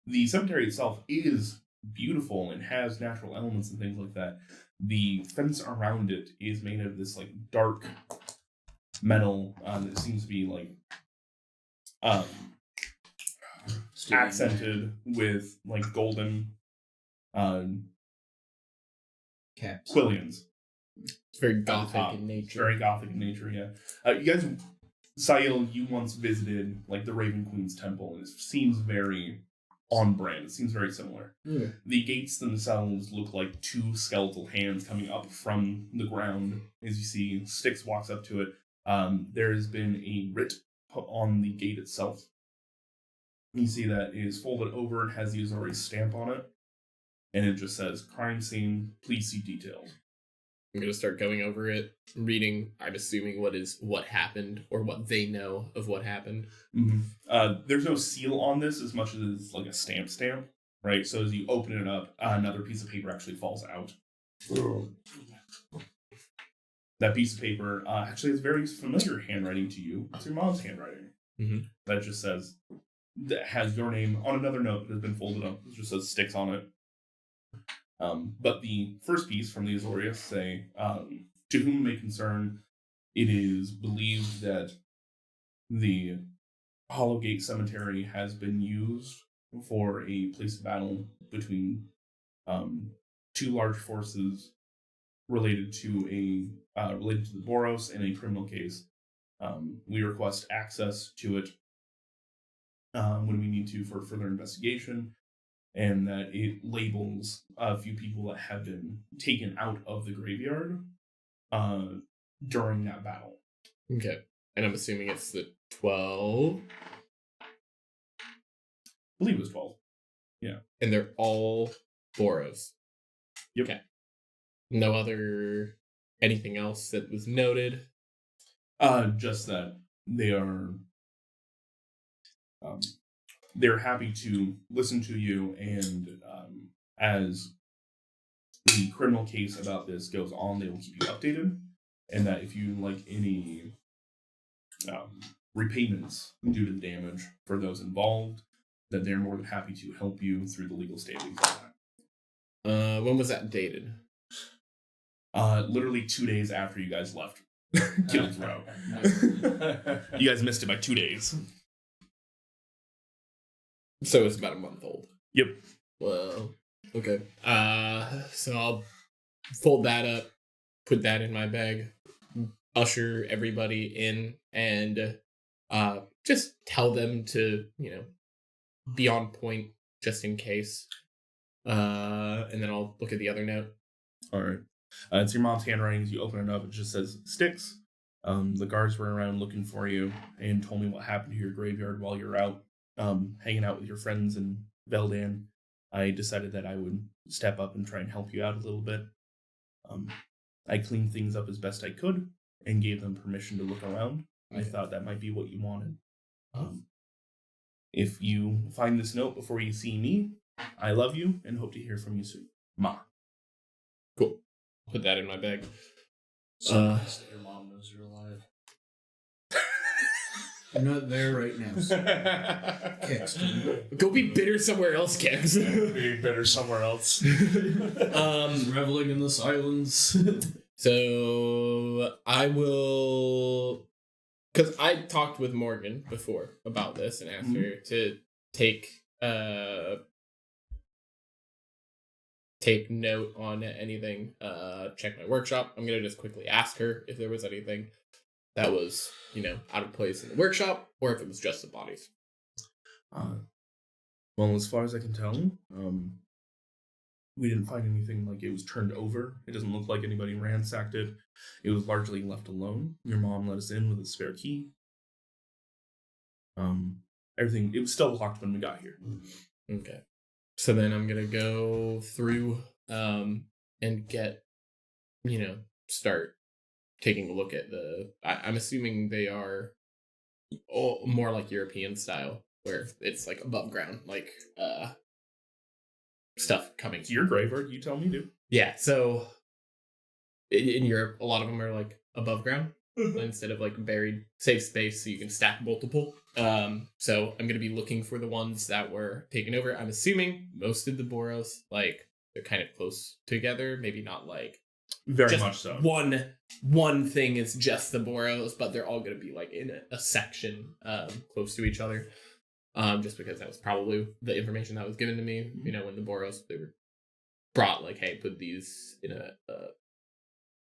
the cemetery itself is beautiful and has natural elements and things like that, the fence around it is made of this dark metal that seems to be accented with golden Caps. quillions. It's very gothic top. in nature. It's very gothic in nature, yeah. You guys, Sail, you once visited the Raven Queen's temple, and it seems very on brand. It seems very similar. Yeah. The gates themselves look like two skeletal hands coming up from the ground. As you see, Styx walks up to it. There has been a writ put on the gate itself. You see that it is folded over and has the Azori's stamp on it. And it just says, "Crime scene, please see details." I'm going to start going over it, reading, I'm assuming what happened, or what they know of what happened. Mm-hmm. There's no seal on this as much as it's like a stamp, right? So as you open it up, another piece of paper actually falls out. That piece of paper actually has very familiar handwriting to you. It's your mom's handwriting. Mm-hmm. That just says, that has your name on another note that has been folded up. It just says Styx on it. But the first piece from the Azorius say, to whom it may concern, it is believed that the Hollowgate Cemetery has been used for a place of battle between two large forces related to the Boros in a criminal case. We request access to it when we need to for further investigation, and that it labels a few people that have been taken out of the graveyard during that battle. Okay. And I'm assuming it's the 12. I believe it was 12. And they're all Boros. Yep. Okay. No other anything else that was noted? Just that they are they're happy to listen to you, and as the criminal case about this goes on, they will keep you updated, and that if you like any repayments due to the damage for those involved, that they're more than happy to help you through the legal standings of that. When was that dated? Literally 2 days after you guys left Guildsrow. You guys missed it by 2 days. So it's about a month old. Yep. Well, okay. So I'll fold that up, put that in my bag, usher everybody in, and just tell them to, be on point just in case. And then I'll look at the other note. All right. It's your mom's handwriting. As you open it up, it just says, Sticks. The guards were around looking for you and told me what happened to your graveyard while you're out hanging out with your friends in Veldan. I decided that I would step up and try and help you out a little bit. I cleaned things up as best I could and gave them permission to look around. I thought that might be what you wanted. If you find this note before you see me, I love you and hope to hear from you soon. Ma. Cool. Put that in my bag. So nice that your mom knows you're alive. I'm not there right now. So. Kicks. Go be bitter somewhere else, Kex. Being better somewhere else. Reveling in the silence. So I will, because I talked with Morgan before about this and asked her to take note on anything, check my workshop. I'm gonna just quickly ask her if there was anything that was, out of place in the workshop, or if it was just the bodies. Well, as far as I can tell, we didn't find anything like it was turned over. It doesn't look like anybody ransacked it. It was largely left alone. Your mom let us in with a spare key. Everything, it was still locked when we got here. Okay. So then I'm going to go through and get, start taking a look at I'm assuming they are more like European style, where it's like above ground, like stuff coming. It's your graveyard, you tell me to. Yeah, so in Europe, a lot of them are like above ground instead of like buried, safe space so you can stack multiple. So I'm going to be looking for the ones that were taken over. I'm assuming most of the Boros, like, they're kind of close together, maybe not like very much so. One thing is just the Boros, but they're all going to be like in a section close to each other. Just because that was probably the information that was given to me, when the Boros, they were brought, like, hey, put these in a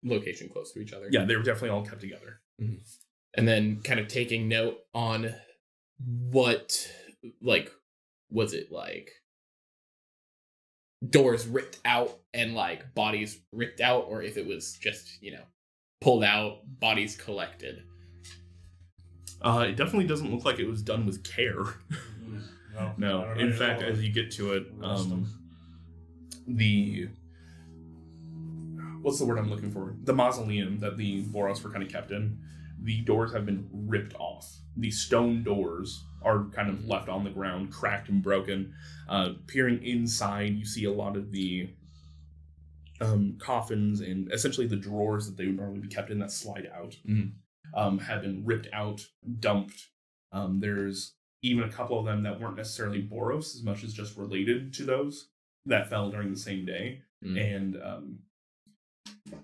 location close to each other. Yeah, they were definitely all kept together. Mm-hmm. And then kind of taking note on what, like, was it like doors ripped out and like bodies ripped out, or if it was just, pulled out, bodies collected. It definitely doesn't look like it was done with care. No. In fact, as you get to it, what's the word I'm looking for? The mausoleum that the Boros were kind of kept in, the doors have been ripped off. The stone doors are kind of left on the ground, cracked and broken. Peering inside, you see a lot of the coffins and essentially the drawers that they would normally be kept in that slide out have been ripped out, dumped. There's even a couple of them that weren't necessarily Boros as much as just related to those that fell during the same day. And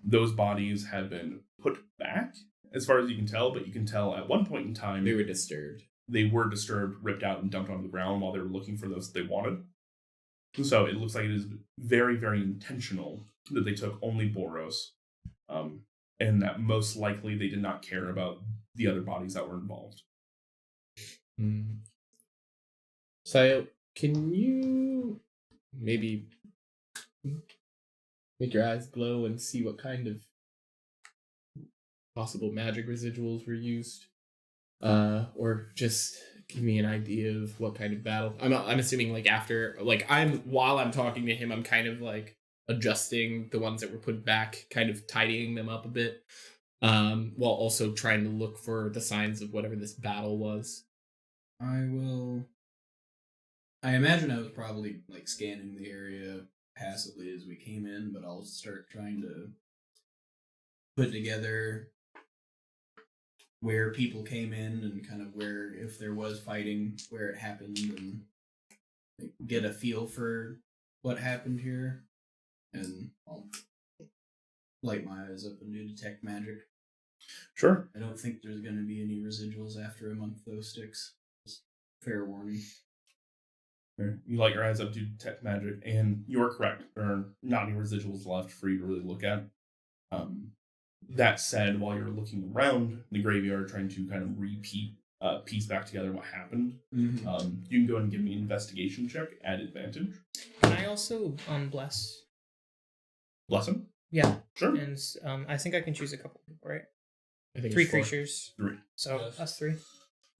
those bodies have been put back, as far as you can tell, but you can tell at one point in time They were disturbed. They were disturbed, ripped out, and dumped on the ground while they were looking for those that they wanted. So it looks like it is very, very intentional that they took only Boros, and that most likely they did not care about the other bodies that were involved. So, can you maybe make your eyes glow and see what kind of possible magic residuals were used? Or just give me an idea of what kind of battle. I'm assuming like after, like while I'm talking to him, I'm kind of like adjusting the ones that were put back, kind of tidying them up a bit, while also trying to look for the signs of whatever this battle was. I imagine I was probably like scanning the area passively as we came in, but I'll start trying to put together where people came in and kind of where, if there was fighting, where it happened, and like, get a feel for what happened here. And I'll light my eyes up and do detect magic. Sure. I don't think there's going to be any residuals after a month, though, Sticks. Just fair warning. You light your eyes up to detect magic, and you're correct. There are not any residuals left for you to really look at. That said, while you're looking around the graveyard, trying to kind of piece back together what happened, Mm-hmm. you can go ahead and give me an investigation check at advantage. Can I also bless? Bless him? Yeah. Sure. And I think I can choose a couple people, right? I think 3 it's 4. creatures. 3. So Yes. us 3.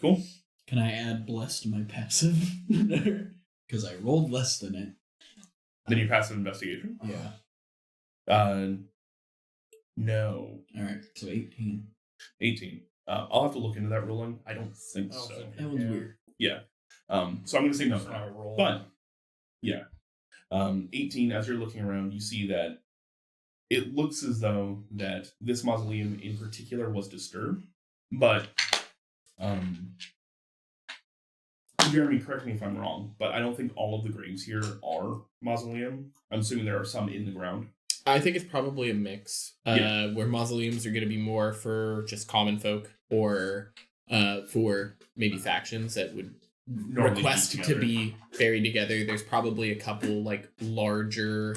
Cool. Can I add bless to my passive? Because I rolled less than it. Then you pass an investigation. Yeah. No. Alright, so 18. 18. I'll have to look into that ruling. I don't think I don't so. think- That one's Yeah. weird. Yeah. So I'm going to say no. It's not a roll. But, yeah. 18, as you're looking around, you see that it looks as though that this mausoleum in particular was disturbed. But, Jeremy, correct me if I'm wrong, but I don't think all of the graves here are mausoleum. I'm assuming there are some in the ground. I think it's probably a mix, Yeah. where mausoleums are going to be more for just common folk or for maybe factions that would Normally request used to together. be buried together. There's probably a couple like larger,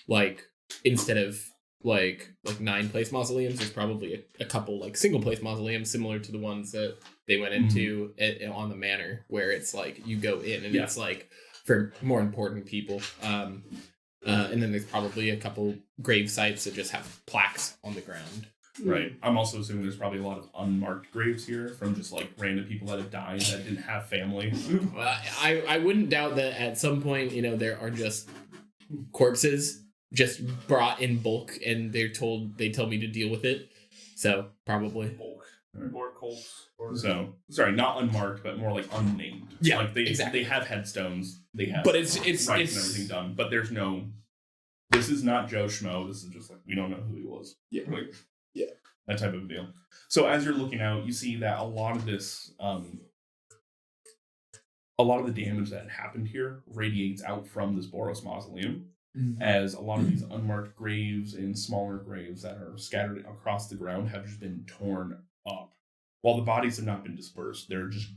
like instead of like 9-place mausoleums, there's probably a couple like single-place mausoleums similar to the ones that they went into on the manor, where it's like you go in and Yeah. it's like for more important people. And then there's probably a couple grave sites that just have plaques on the ground. Right. I'm also assuming there's probably a lot of unmarked graves here from just like random people that have died that didn't have family. Well, I wouldn't doubt that at some point, there are just corpses just brought in bulk, and they tell me to deal with it. So probably. Or Colts. Or So sorry, not unmarked, but more like unnamed. Yeah, like they exactly. they have headstones. They have, But it's rites and everything done. But there's no. This is not Joe Schmo. This is just like we don't know who he was. Yeah. Like, Yeah. That type of deal. So as you're looking out, you see that a lot of this, a lot of the damage that happened here radiates out from this Boros mausoleum. As a lot of these unmarked graves and smaller graves that are scattered across the ground have just been torn up. While the bodies have not been dispersed, they're just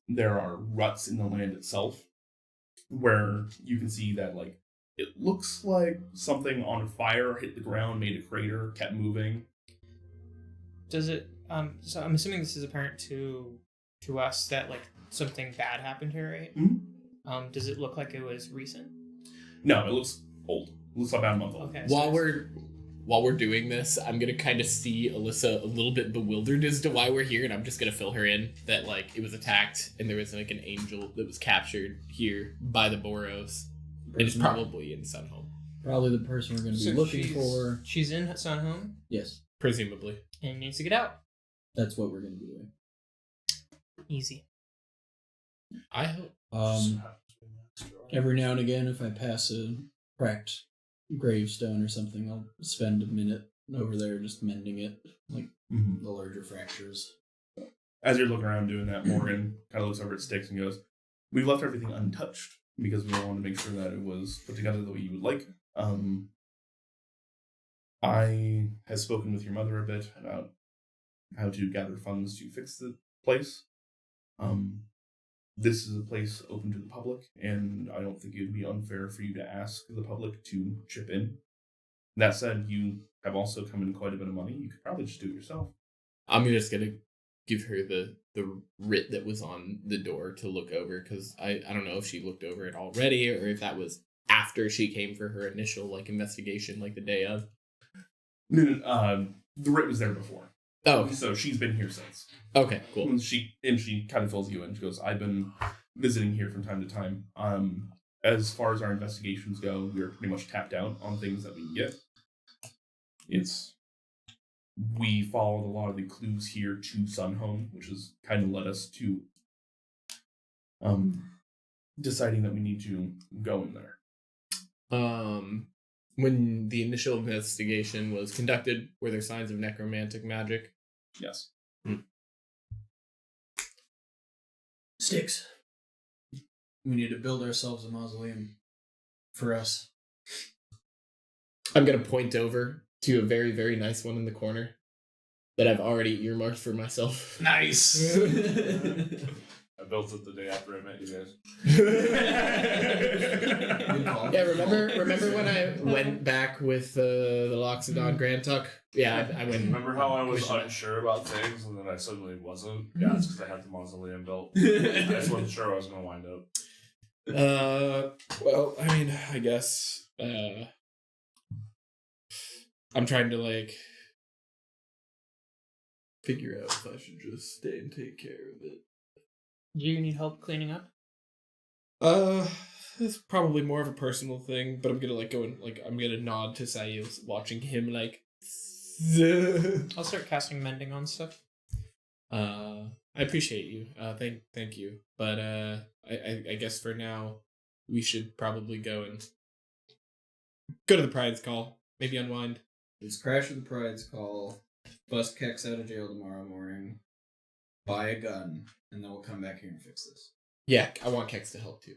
there are ruts in the land itself where you can see that like it looks like something on fire hit the ground, made a crater, kept moving. Does it? So I'm assuming this is apparent to us that like something bad happened here, right? Mhm. Does it look like it was recent? No, it looks old. It looks about a month old. Okay. While we're doing this, I'm gonna kind of see Alyssa a little bit bewildered as to why we're here, and I'm just gonna fill her in that like it was attacked and there was like an angel that was captured here by the Boros, and it's probably in Sunhome, Probably the person we're going to be looking for. She's in Sunhome Yes, presumably. and needs to get out. that's what we're going to be doing. Easy. I hope. Every now and again, if I pass a cracked gravestone or something, I'll spend a minute over there just mending it, like Mhm. the larger fractures. As you're looking around doing that, Morgan kind of looks over at Sticks and goes, "We've left everything untouched because we wanted to make sure that it was put together the way you would like. I have spoken with your mother a bit about how to gather funds to fix the place. This is a place open to the public, and I don't think it would be unfair for you to ask the public to chip in. That said, you have also come in quite a bit of money. You could probably just do it yourself." I'm just gonna give her the writ that was on the door to look over, because I don't know if she looked over it already or if that was after she came for her initial like investigation, like the day of. No, the writ was there before. Oh, So she's been here since. okay, cool. And she kind of fills you in. She goes, "I've been visiting here from time to time. As far as our investigations go, we're pretty much tapped out on things that we can get. We followed a lot of the clues here to Sunhome, which has kind of led us to deciding that we need to go in there." When the initial investigation was conducted, were there signs of necromantic magic? Yes. Sticks. We need to build ourselves a mausoleum. For us. I'm gonna point over to a very, very nice one in the corner that I've already earmarked for myself. Nice! I built it the day after I met you guys. Yeah, remember when I went back with the Loxodon Grand Tuck? Yeah, I went. Remember how I was unsure about things and then I suddenly wasn't? Yeah, it's because I had the mausoleum built. I just wasn't sure I was going to wind up. Well, I mean, I guess, I'm trying to, like, figure out if I should just stay and take care of it. Do you need help cleaning up? It's probably more of a personal thing, but I'm gonna, like, go and, like, I'm gonna nod to Sayils, watching him, like, I'll start casting mending on stuff. I appreciate you. Thank you. But I guess for now we should probably go to the Pride's Call. Maybe unwind. Let's crash at the Pride's Call, bust Kex out of jail tomorrow morning, buy a gun, and then we'll come back here and fix this. Yeah, I want Kex to help too.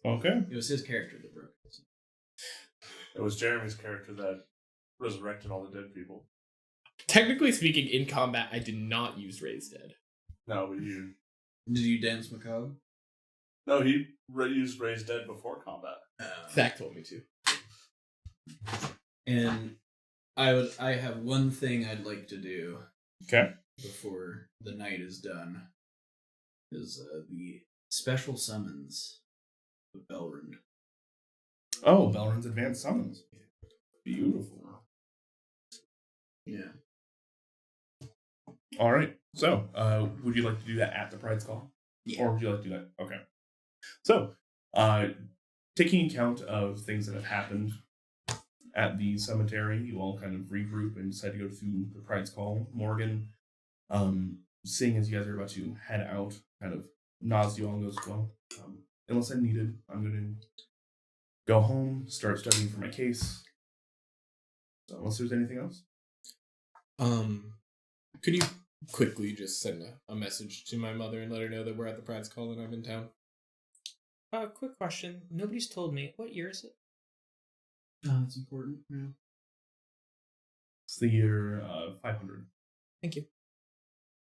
Okay. It was his character that broke it. It was Jeremy's character that resurrected all the dead people. Technically speaking, in combat, I did not use Raise Dead. No, but you... Did you dance macabre? No, he used Raised Dead before combat. Zach told me to. And I have one thing I'd like to do. Okay. Before the night is done. Is the special summons of Belrund. Oh, Belrund's advanced summons. Beautiful. Yeah. All right. So, would you like to do that at the Pride's Call? Yeah. Or would you like to do that? Okay. So, taking account of things that have happened at the cemetery, you all kind of regroup and decide to go to the Pride's Call. Morgan, seeing as you guys are about to head out, kind of nods to you all and goes, well, unless I'm needed, I'm going to go home, start studying for my case. So, unless there's anything else. Could you quickly just send a message to my mother and let her know that we're at the Pride's Call and I'm in town? Quick question. Nobody's told me. What year is it? Oh, that's important. Yeah. It's the year 500. Thank you.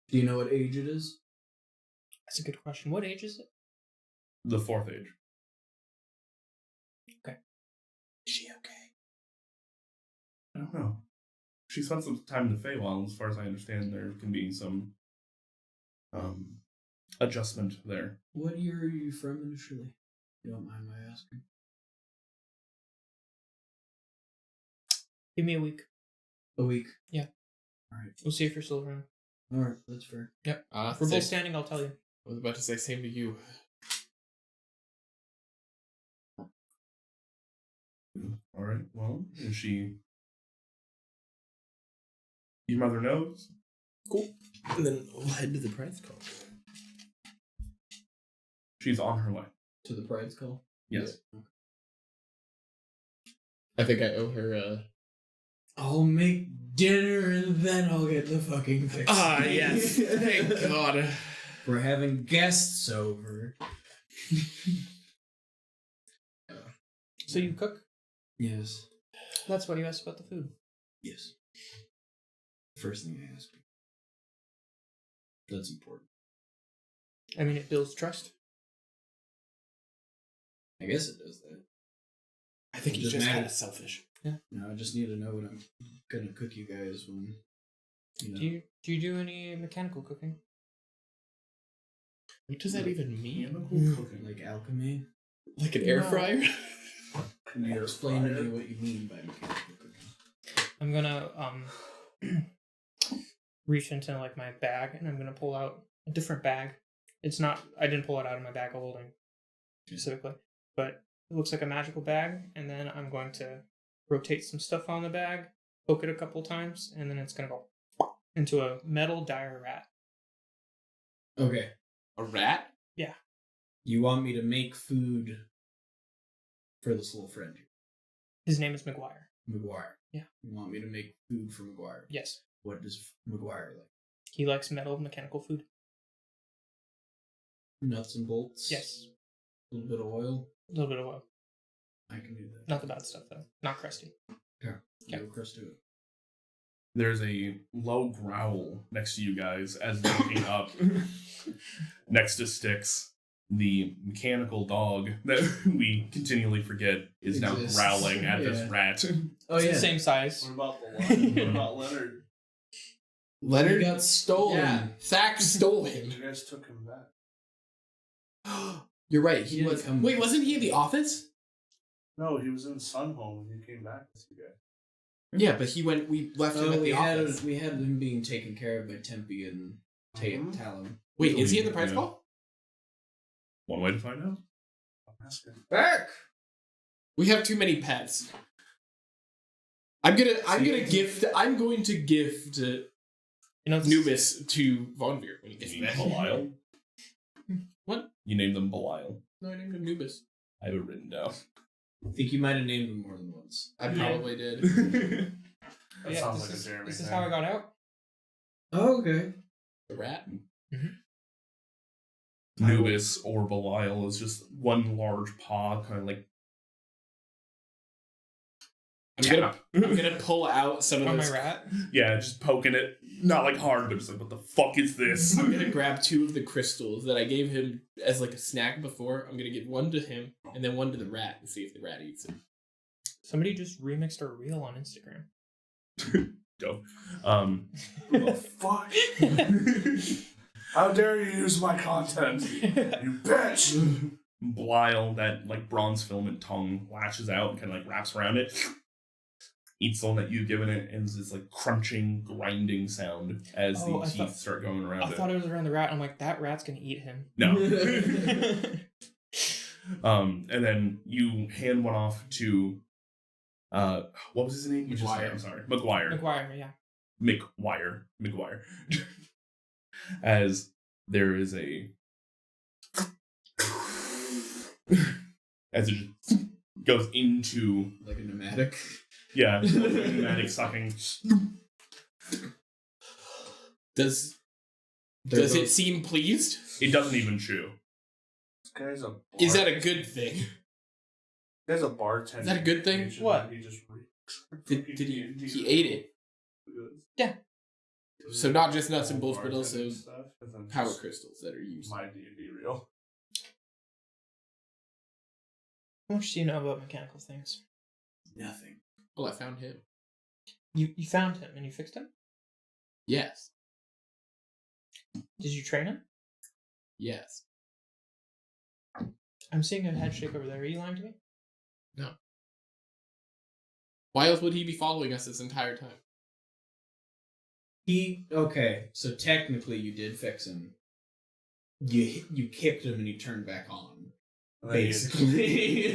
Do you know what age it is? That's a good question. What age is it? The fourth age. Okay. Is she okay? I don't know. She spent some time in the Feywild. As far as I understand, there can be some adjustment there. What year are you from initially? If you don't mind my asking. Give me a week. A week? Yeah. Alright. We'll see if you're still around. Alright, that's fair. Yep. If we're both standing, I'll tell you. I was about to say same to you. All right. Well, is she? Your mother knows. Cool. And then we'll head to the Pride's Call. She's on her way. To the Pride's Call? Yes. Yeah. I think I owe her I'll make dinner and then I'll get the fucking fix. yes. Thank God. We're having guests over. So you cook? Yes. That's why you asked about the food. Yes. First thing I ask you. That's important. I mean, it builds trust. I guess it does that. I think he's Doesn't just matter. kind of selfish. No, I just need to know what I'm gonna cook you guys when. You know. Do you do any mechanical cooking? What does that even mean? Cooking. Like alchemy? Like an air No. fryer? Can you explain to me what you mean by mechanical cooking? I'm gonna reach into like my bag and I'm gonna pull out a different bag. It's not. I didn't pull it out of my bag of holding specifically, but it looks like a magical bag. And then I'm going to rotate some stuff on the bag, poke it a couple times, and then it's gonna go into a metal dire rat. Okay. A rat? You want me to make food for this little friend here? His name is McGuire. McGuire. Yeah. You want me to make food for McGuire? Yes. What does McGuire like? He likes metal mechanical food. Nuts and bolts? Yes. A little bit of oil? A little bit of oil. I can do that. Not the bad stuff, though. Not crusty. Yeah. Yeah. No crust to it. There's a low growl next to you guys as you're looking up next to Styx. The mechanical dog that we continually forget is now Exists. growling at this Yeah. rat. Oh, It's yeah. the same size. What about the Leonard? What about Leonard? He Leonard? got stolen. Yeah. Thack stole him. You guys took him back. You're right. He He didn't was. come Wait, back. wasn't he in the office? No, he was in Sunhome when you came back with you guys. Yeah, but he went. We left him Oh, at the we office. had him being taken care of by Tempe and Mhm. Talon. Wait, is he in the prize Yeah. ball? One way to find out. I'm asking. Back! We have too many pets. I'm going to gift You know, Nubis to Von Veer when he gets You mean back. Belial? What? You named them Belial. No, I named him Nubis. I have it written down. I think you might have named him more than once. I Yeah. probably did. That yeah, sounds this like is, a Jeremy this is thing. how I got out. Oh, okay. The rat. Nubis or Belial is just one large paw, kind of like I'm gonna pull out some of On my those. rat. yeah, just poking it, not like hard, but just like, what the fuck is this? I'm gonna grab 2 of the crystals that I gave him as like a snack before. I'm gonna give one to him and then one to the rat and see if the rat eats it. Somebody just remixed our reel on Instagram. Dope. Who the fuck? How dare you use my content? You bitch! Belial, that like bronze filament tongue lashes out and kind of like wraps around it, eats the one that you've given it, and it's this like crunching, grinding sound as Oh, the I teeth thought- start going around I it. thought it was around the rat. I'm like, that rat's gonna eat him. No. And then you hand one off to what was his name? You just said, McGuire. I'm sorry. McGuire. McGuire, yeah. McGuire. As there is a as it just goes into Like a pneumatic. yeah, pneumatic sucking. Does They're it both- seem pleased? It doesn't even chew. This guy's a Is that a good thing? This guy's a bartender. Is that a good thing? What? He just reeks. Did he ate it? Yeah. So not just nuts and bolts, but also Bartending stuff, and then power just crystals that are used. My D&D reel. How much do you know about mechanical things? Nothing. Well, I found him. You found him and you fixed him? Yes. Did you train him? Yes. I'm seeing a head shake over there. Are you lying to me? Why else would he be following us this entire time? Okay, so technically you did fix him. You kicked him and he turned back on. And then Basically.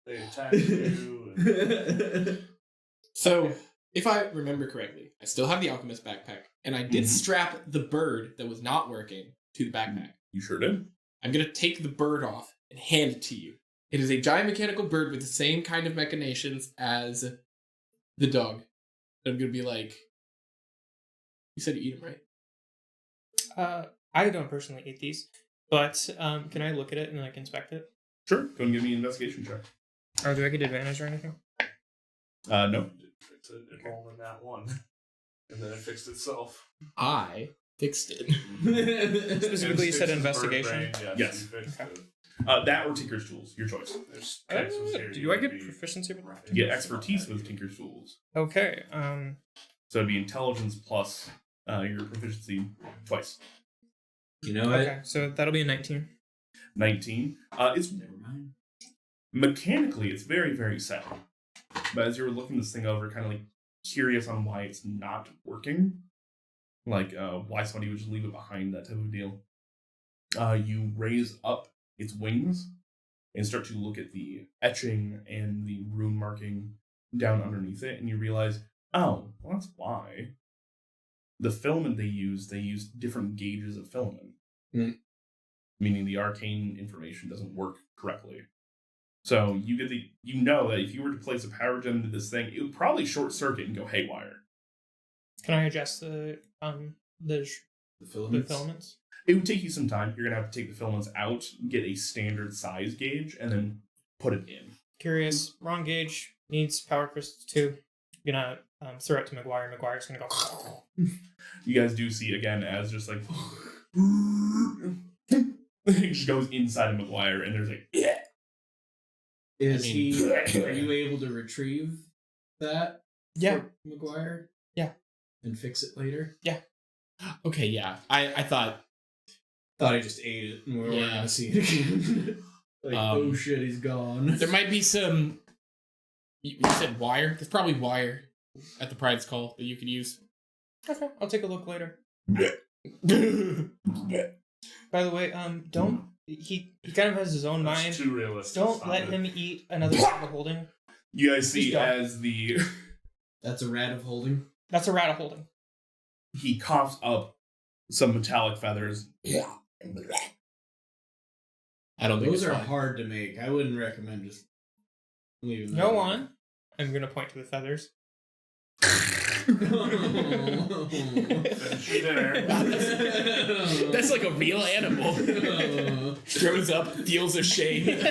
They attack you. And So, if I remember correctly, I still have the alchemist backpack, and I did Mhm. strap the bird that was not working to the backpack. You sure did? I'm gonna take the bird off and hand it to you. It is a giant mechanical bird with the same kind of machinations as the dog. I'm gonna be like, you said you eat them, right? I don't personally eat these, but can I look at it and like inspect it? Sure. Go and give me an investigation check. Or do I get advantage or anything? No. fix it. It rolled in that one. And then it fixed itself. I fixed it. Specifically, you said It fixed his bird investigation? brain, Yes. You fixed Okay. it. That or Tinker's Tools, your choice. There's Texas here, Do you I would get be- proficiency with Right. You get expertise with Tinker's Tools. Okay. So it'd be intelligence plus your proficiency twice. You know what? Okay, so that'll be a 19. 19. It's Never mind. mechanically, it's very, very sound. But as you're looking this thing over, kind of like curious on why it's not working, like why somebody would just leave it behind, that type of deal. You raise up its wings and start to look at the etching and the rune marking down underneath it, and you realize, oh, well, that's why. The filament they use different gauges of filament. Mm. Meaning the arcane information doesn't work correctly. So you know that if you were to place a power gem into this thing, it would probably short circuit and go haywire. Can I adjust the filaments? filaments? It would take you some time. You're gonna have to take the filaments out, get a standard size gauge, and then put it in. Curious. Wrong gauge. Needs power crystals too. I'm gonna throw it to McGuire. McGuire's gonna go. You guys do see again as just like it just goes inside of McGuire, and there's like Are you able to retrieve that? Yeah. for McGuire? Yeah. And fix it later? Okay, yeah. I thought Thought I just ate it and we weren't Yeah. gonna see it again. Oh shit, he's gone. there might be some. You said wire. There's probably wire at the Pride's Call that you could use. Okay, I'll take a look later. By the way, don't he kind of has his own That's mind. too realistic. Don't Stop let it. him eat another bag of holding. you guys see He's done. as the That's a rat of holding. That's a rat of holding. he coughs up some metallic feathers. I don't think Those it's are fine. hard to make. I wouldn't recommend just leaving them. Go on. I'm gonna point to the feathers. Finish your dinner. That's like a real animal. Throws up, feels ashamed.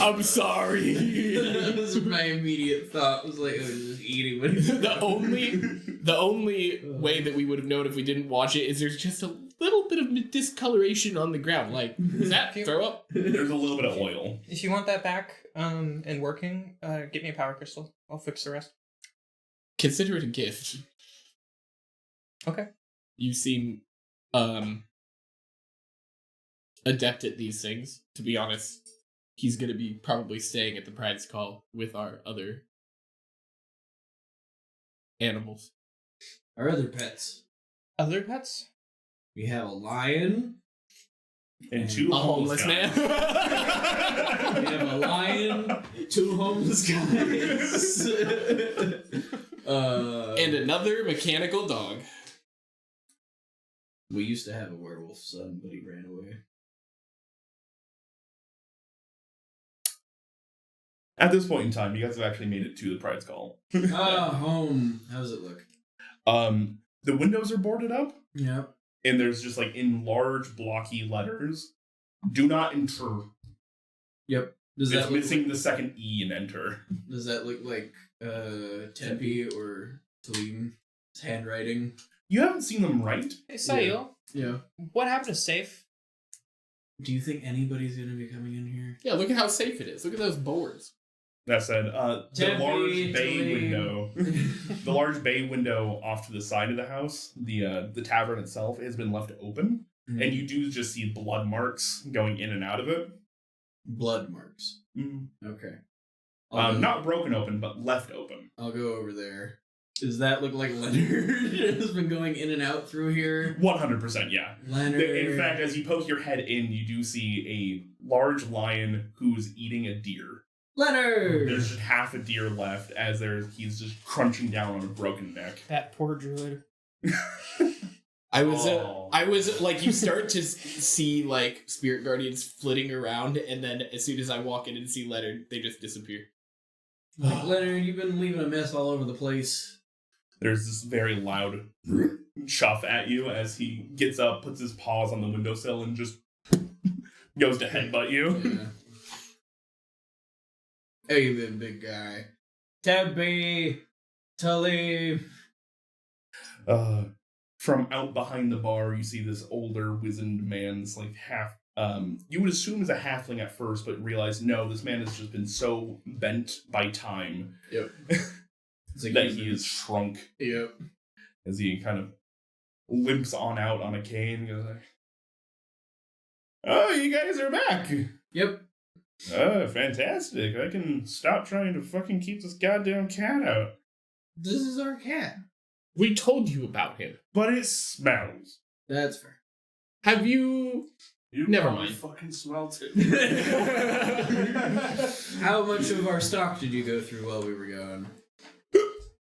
I'm sorry. That was my immediate thought. Was like, oh, just eating. What The only way that we would have known if we didn't watch it is there's just a little bit of discoloration on the ground. Like, is that throw up? There's a little bit of oil. If you want that back and working, get me a power crystal. I'll fix the rest. Consider it a gift. Okay. You seem adept at these things. To be honest, he's gonna be probably staying at the Pride's Call with our other animals. Our other pets. Other pets? We have a lion. And two A homeless guys. We man. have a lion. 2 homeless guys. And another mechanical dog. We used to have a werewolf son, but he ran away. At this point in time, you guys have actually made it to the Pride's Call. Home. How does it look? The windows are boarded up, Yep. and there's just like in large blocky letters, "Do not enter." Yep. Does It's that look missing the second E in enter. Does that look like Tempe or Talim's handwriting? You haven't seen them write. Hey, Sayo, Yeah. what happened to Safe? Do you think anybody's gonna be coming in here? Yeah, look at how safe it is. Look at those boards. That said, the Tempe, large bay Talim. window, the large bay window off to the side of the house, the tavern itself has been left open, and you do just see blood marks going in and out of it. Blood marks. Mm. Okay. Not broken open, but left open. I'll go over there. Does that look like Leonard has been going in and out through here? 100%, yeah. Leonard. In fact, as you poke your head in, you do see a large lion who's eating a deer. Leonard. There's just half a deer left as he's just crunching down on a broken neck. That poor druid. I was Oh. like, you start to see like spirit guardians flitting around, and then as soon as I walk in and see Leonard, they just disappear. Like, Leonard, you've been leaving a mess all over the place. There's this very loud chuff at you as he gets up, puts his paws on the windowsill, and just goes to headbutt you. Yeah. How you been, big guy? Tempe. Tully. From out behind the bar, you see this older, wizened man, this like half. You would assume is a halfling at first, but realize no, this man has just been so bent by time Yep. It's like that he's he been- is shrunk Yep. as he kind of limps on out on a cane. And goes like, "Oh, you guys are back! Yep. Oh, fantastic! I can stop trying to fucking keep this goddamn cat out." This is our cat. We told you about him. But it smells. That's fair. Have you? You Never probably mind. fucking smell too. How much of our stock did you go through while we were gone?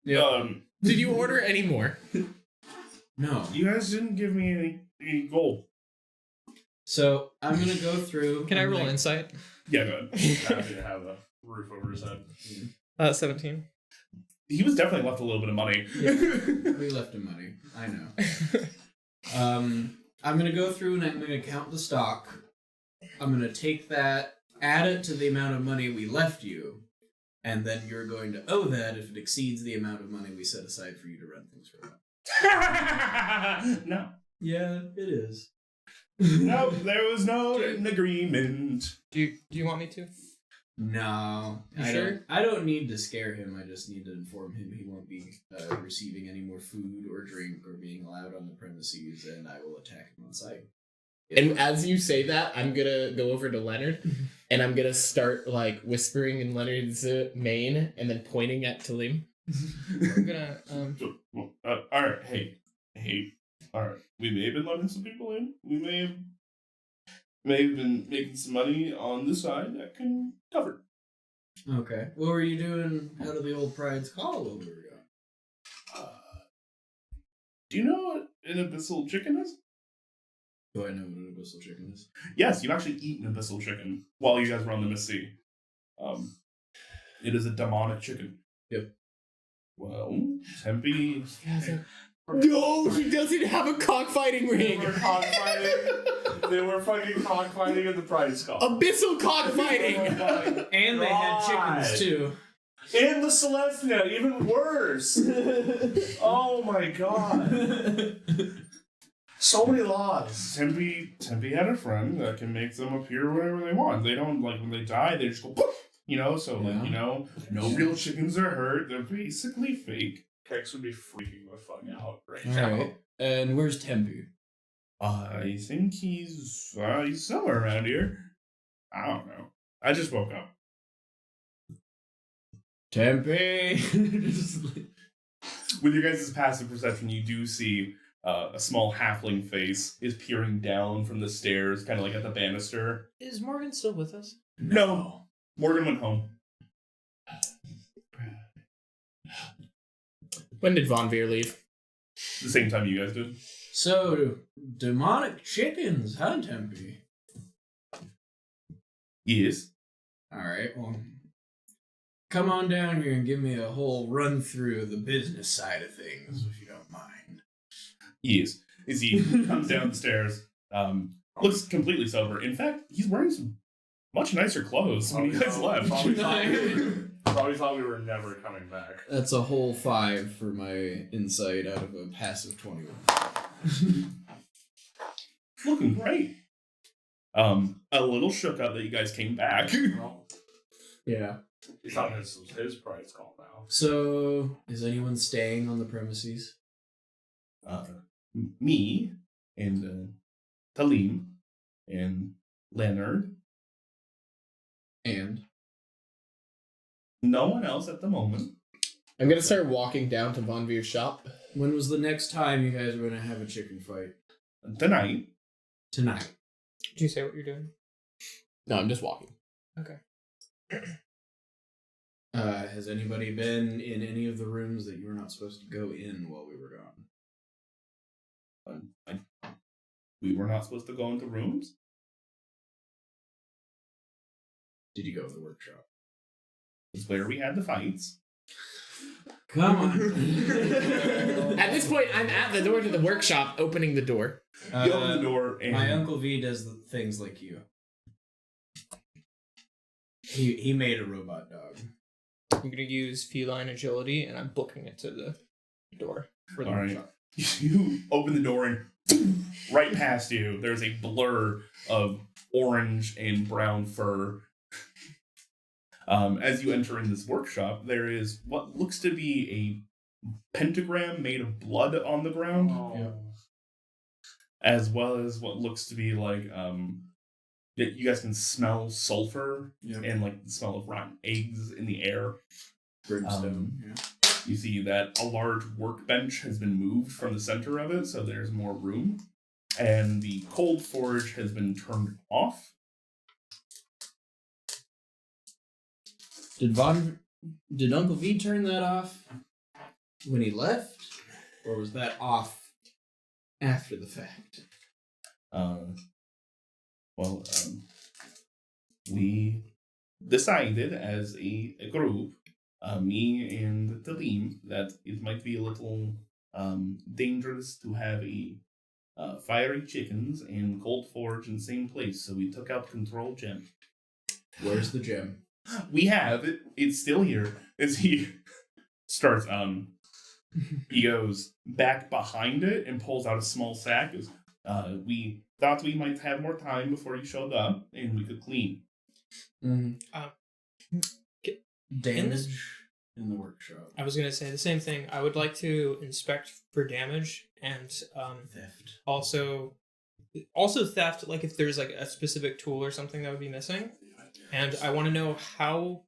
Did you order any more? No. You guys didn't give me any gold. So I'm gonna go through. Can I I'm roll gonna- insight? Yeah, go ahead. Happy to have a roof over his head. 17. He was definitely left a little bit of money. We left him money. I know. I'm gonna go through and I'm gonna count the stock. I'm gonna take that, add it to the amount of money we left you, and then you're going to owe that if it exceeds the amount of money we set aside for you to run things for that. No. Yeah, it is. No, there was no agreement. Do you want me to? No, You I sure? don't. I don't need to scare him. I just need to inform him he won't be receiving any more food or drink or being allowed on the premises, and I will attack him on sight. And as you say that, I'm gonna go over to Leonard, and I'm gonna start like whispering in Leonard's mane, and then pointing at Talim. I'm gonna All right, hey, all right. We may have been letting some people in. We may have been making some money on this side that can cover. Okay. What were you doing out of the old Pride's Call while we were gone? Do you know what an abyssal chicken is? Do I know what an abyssal chicken is? Yes, you've actually eaten abyssal chicken while you guys were on the Missy. It is a demonic chicken. Yep. Well, Tempe. No, he doesn't have a cockfighting ring. They were fucking cockfighting at the prize call. Abyssal cockfighting. And they had chickens too. In the Celestia, even worse. Oh my god. So many laws. Tempe had a friend that can make them appear wherever they want. They don't, like, when they die, they just go poof, so, like, no real chickens are hurt. They're basically fake. Kex would be freaking the fuck out right All now. right. And where's Tempe? I think he's somewhere around here. I don't know. I just woke up. Tempe. With your guys' passive perception, you do see a small halfling face is peering down from the stairs, kind of like at the banister. Is Morgan still with us? No. Morgan went home. When did Von Veer leave? The same time you guys did. So, demonic chickens, huh, Tempe? Yes. All right. Well, come on down here and give me a whole run through of the business side of things, if you don't mind. Yes. As he comes down the stairs, looks completely sober. In fact, he's wearing some much nicer clothes when you guys left. Probably thought we were never coming back. That's a whole 5 for my insight out of a passive 21. Looking great. A little shook up that you guys came back. Well, Yeah. he thought this was his prize call now. So, is anyone staying on the premises? Me and Talim and Leonard. And? No one else at the moment. I'm gonna start walking down to Von Veer's shop. When was the next time you guys were going to have a chicken fight? Tonight. Tonight. Did you say what you're doing? No, I'm just walking. Okay. Has anybody been in any of the rooms that you were not supposed to go in while we were gone? We were not supposed to go into rooms. Did you go to the workshop? It's where we had the fights. Come on. At this point, I'm at the door to the workshop, opening the door. You open the door and My Uncle V does the things like you. He made a robot dog. I'm gonna use feline agility, and I'm booking it to the door for the All right. workshop. You open the door and right past you, there's a blur of orange and brown fur. As you enter in this workshop, there is what looks to be a pentagram made of blood on the ground, Oh. as well as what looks to be like you guys can smell sulfur and like the smell of rotten eggs in the air. Brimstone. You see that a large workbench has been moved from the center of it, so there's more room. And the cold forge has been turned off. Did Uncle V turn that off when he left? Or was that off after the fact? Well, we decided as a group, me and the team, that it might be a little dangerous to have a fiery chickens and cold forge in the same place, so we took out control gem. Where's the gem? We have it. It's still here. As he starts, he goes back behind it and pulls out a small sack. Goes, we thought we might have more time before you showed up, and we could clean. Damage in the workshop. I was gonna say the same thing. I would like to inspect for damage and Theft. also theft. Like if there's like a specific tool or something that would be missing, and I want to know how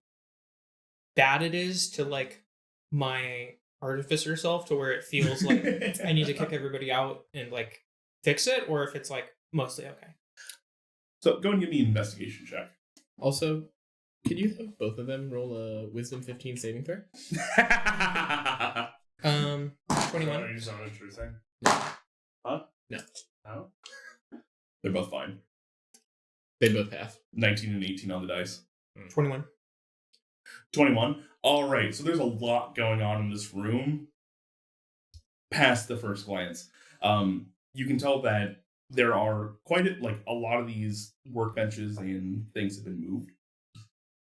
bad it is to like my artificer self to where it feels like I need to kick everybody out and like fix it, or if it's like mostly okay. So go and give me an investigation check. Also, could you have both of them roll a Wisdom 15 saving throw? 21. Are you zoning true thing? Huh? No. No? They're both fine. They both pass. 19 and 18 on the dice. 21. 21. All right, so there's a lot going on in this room past the first glance. You can tell that there are a lot of these workbenches and things have been moved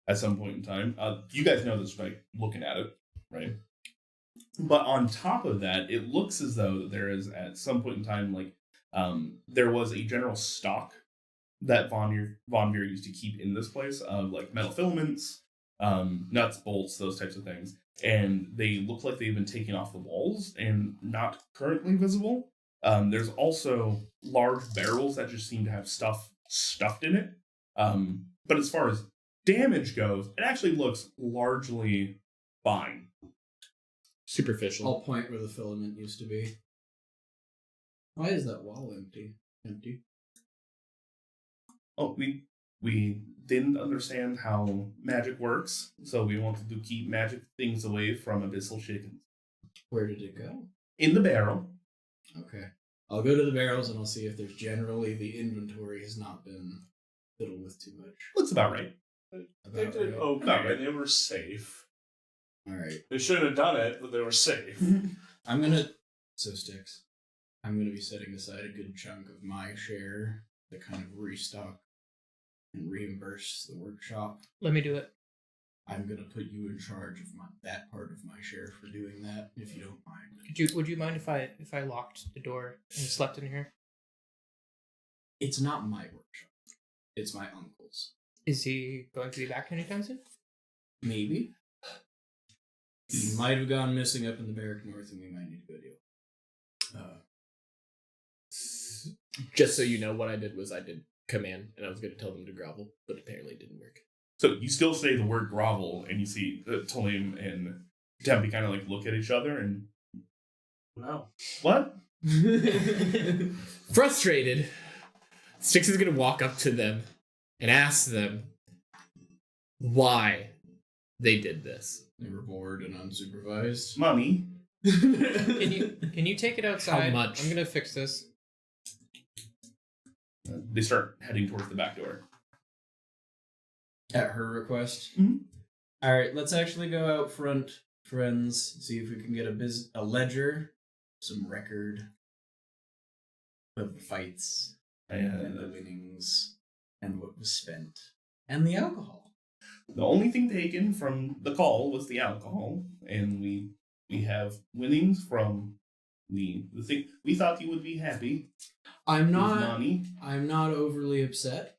at some point in time. You guys know this by looking at it, right? But on top of that, it looks as though there is at some point in time, there was a general stock that Von Veer used to keep in this place of like metal filaments, nuts, bolts, those types of things. And they look like they've been taken off the walls and not currently visible. There's also large barrels that just seem to have stuff stuffed in it. But as far as damage goes, it actually looks largely fine. Superficial. I'll point where the filament used to be. Why is that wall empty? Oh, we didn't understand how magic works, so we wanted to keep magic things away from abyssal chickens. Where did it go? In the barrel. Okay. I'll go to the barrels and I'll see if there's generally the inventory has not been fiddled with too much. Looks about right. They did okay. Right. They were safe. Alright. They shouldn't have done it, but they were safe. I'm gonna be setting aside a good chunk of my share to kind of restock and reimburse the workshop. Let me do it. I'm gonna put you in charge of that part of my share for doing that, if you don't mind. Would you mind if I locked the door and slept in here? It's not my workshop. It's my uncle's. Is he going to be back anytime soon? Maybe. He might have gone missing up in the Barrack North, and we might need to go deal. Just so you know, what I did was I did command, and I was going to tell them to grovel, but apparently it didn't work. So you still say the word grovel, and you see Talim and Tempe kind of like look at each other and... No. What? Frustrated, Styx is going to walk up to them and ask them why they did this. They were bored and unsupervised. Money. Can you take it outside? How much? I'm gonna fix this. They start heading towards the back door. At her request? Mm-hmm. Alright, let's actually go out front, friends, see if we can get a ledger, some record of the fights, and the winnings, and what was spent, and the alcohol. The only thing taken from the call was the alcohol, and we have winnings from the thing. We thought you would be happy. I'm with money. not overly upset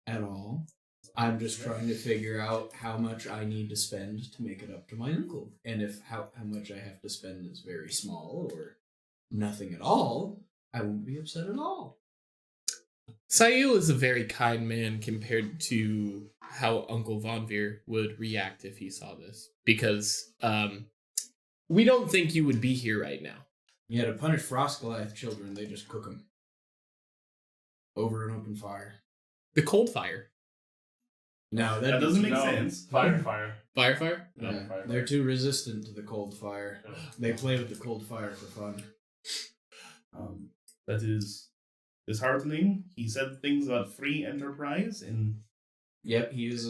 at all. I'm just trying to figure out how much I need to spend to make it up to my uncle. And if how much I have to spend is very small or nothing at all, I won't be upset at all. Sail is a very kind man compared to how Uncle Von Veer would react if he saw this. Because we don't think you would be here right now. Yeah, to punish Frost Goliath children, they just cook them. Over an open fire. The cold fire. No, That doesn't make sense. Fire. Fire? Yeah, fire. they're too resistant to the cold fire. They play with the cold fire for fun. That is disheartening. He said things about free enterprise and Yep, he is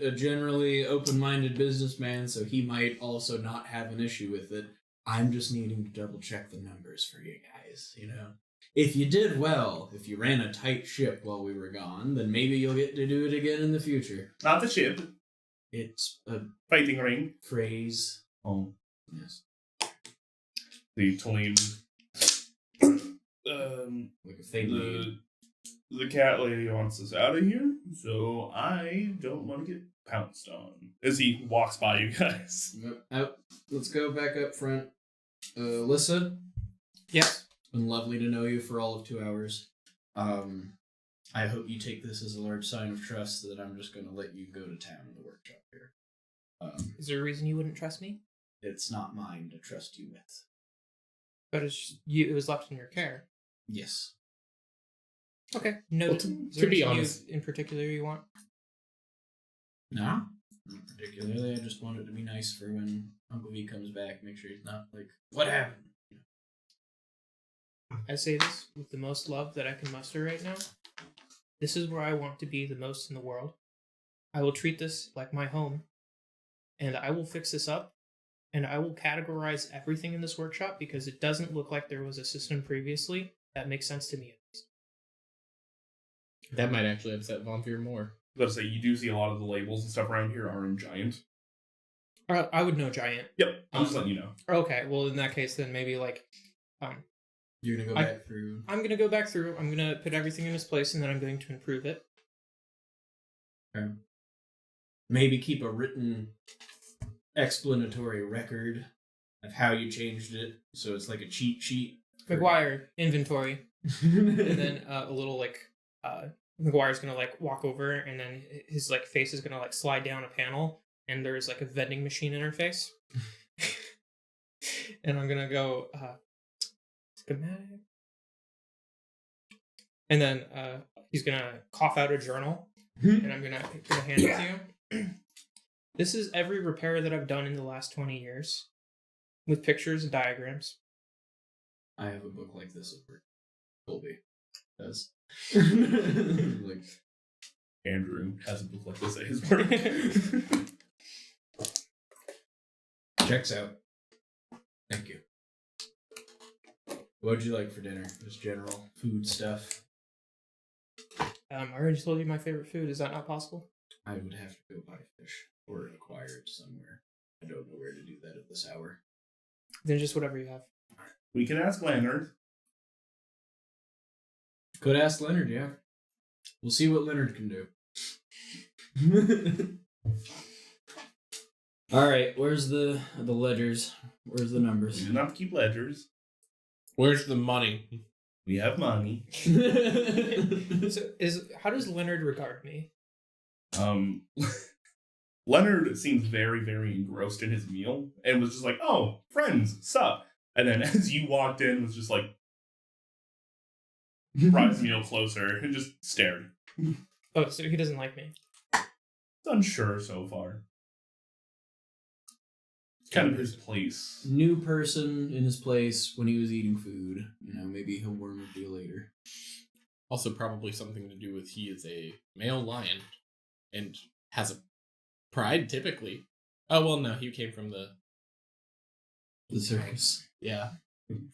a generally open-minded businessman, so he might also not have an issue with it. I'm just needing to double check the numbers for you guys, you know. If you did well, if you ran a tight ship while we were gone, then maybe you'll get to do it again in the future. not the ship. It's a Fighting ring. phrase. Oh. Yes. The Tulane. Like if they made. The cat lady wants us out of here, so I don't want to get pounced on. As he walks by you guys. Yep, out. Let's go back up front. Alyssa? Yes. It's been lovely to know you for all of 2 hours. I hope you take this as a large sign of trust that I'm just going to let you go to town in the workshop here. Is there a reason you wouldn't trust me? It's not mine to trust you with. But it was left in your care. Yes. Okay. No. Well, Is to there be anything honest- in particular you want? No? Not particularly. I just want it to be nice for when Uncle V comes back. Make sure he's not like, what happened? I say this with the most love that I can muster right now. This is where I want to be the most in the world. I will treat this like my home, and I will fix this up, and I will categorize everything in this workshop because it doesn't look like there was a system previously that makes sense to me at least. That might actually upset Von Fear more. I was about to say, you do see a lot of the labels and stuff around here are in giant. I would know Giant. Yep, I'm just letting you know. Okay, well in that case, then maybe like, You're going to go back through. I'm gonna go back through. I'm gonna put everything in its place, and then I'm going to improve it. Okay. Maybe keep a written explanatory record of how you changed it, so it's like a cheat sheet. McGuire inventory, and then a little like McGuire's gonna like walk over, and then his like face is gonna like slide down a panel, and there's like a vending machine interface, and I'm gonna go schematic, and then he's gonna cough out a journal, and I'm gonna hand it to you. This is every repair that I've done in the last 20 years, with pictures and diagrams. I have a book like this at work. Colby does. Like, Andrew has a book like this at his work. checks out. Thank you. What'd you like for dinner? Just general food stuff. I already told you my favorite food. Is that not possible? I would have to go buy fish or acquire it somewhere. I don't know where to do that at this hour. Then just whatever you have. We can ask Leonard. Could ask Leonard, yeah. We'll see what Leonard can do. All right, where's the ledgers? Where's the We numbers? do not keep ledgers. Where's the money? We have money. So how does Leonard regard me? Leonard seems very, very engrossed in his meal and was just like, "Oh, friends, sup?" And then as you walked in, was just like, brought his meal closer and just stared. Oh, so he doesn't like me. Unsure so far. Kind of his place. New person in his place when he was eating food. You know, maybe he'll warm up to you later. Also, probably something to do with he is a male lion and has a pride typically. Oh, well, no, he came from the circus. Yeah.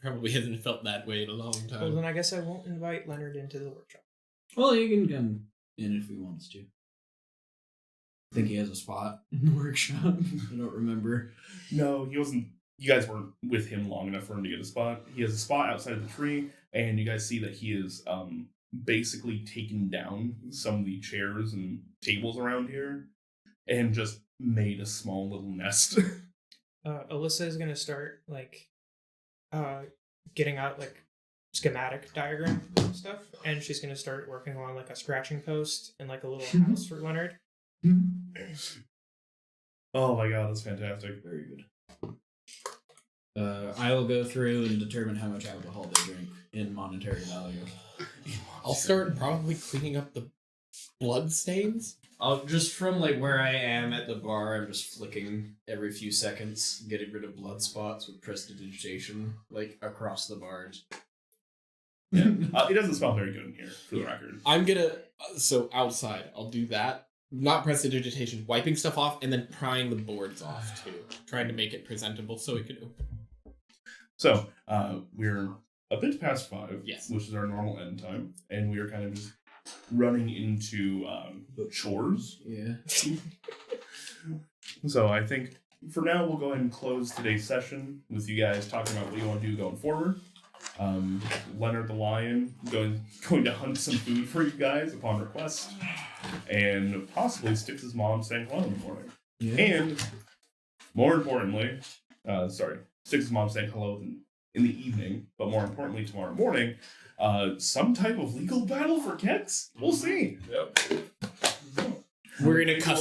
Probably hasn't felt that way in a long Well, time. then I guess I won't invite Leonard into the workshop. Well, he can come in if he wants to. I think he has a spot in the workshop. I don't remember. No, he wasn't. You guys weren't with him long enough for him to get a spot. He has a spot outside of the tree, and you guys see that he is basically taken down some of the chairs and tables around here and just made a small little nest. Alyssa is gonna start like getting out like schematic diagram stuff, and she's gonna start working on like a scratching post and like a little house for Leonard. Oh my god, that's fantastic. Very good. I will go through and determine how much alcohol they drink in monetary value. I'll start probably cleaning up the blood stains. I'll just from like where I am at the bar, I'm just flicking every few seconds, getting rid of blood spots with prestidigitation, like across the bars. It doesn't smell very good in here, for the record. I'm gonna so outside. I'll do that. Not prestidigitation, wiping stuff off, and then prying the boards off too, trying to make it presentable so it could open. So we're a bit past 5, Yes. which is our normal end time, and we are kind of just running into chores. Yeah. So I think for now we'll go ahead and close today's session with you guys talking about what you want to do going forward. Leonard the Lion going to hunt some food for you guys upon request, and possibly Styx's mom saying hello in the morning. Yeah. And more importantly, Styx's mom saying hello in the evening, but more importantly tomorrow morning, some type of legal battle for Kex? We'll see. Yep. We're gonna cuss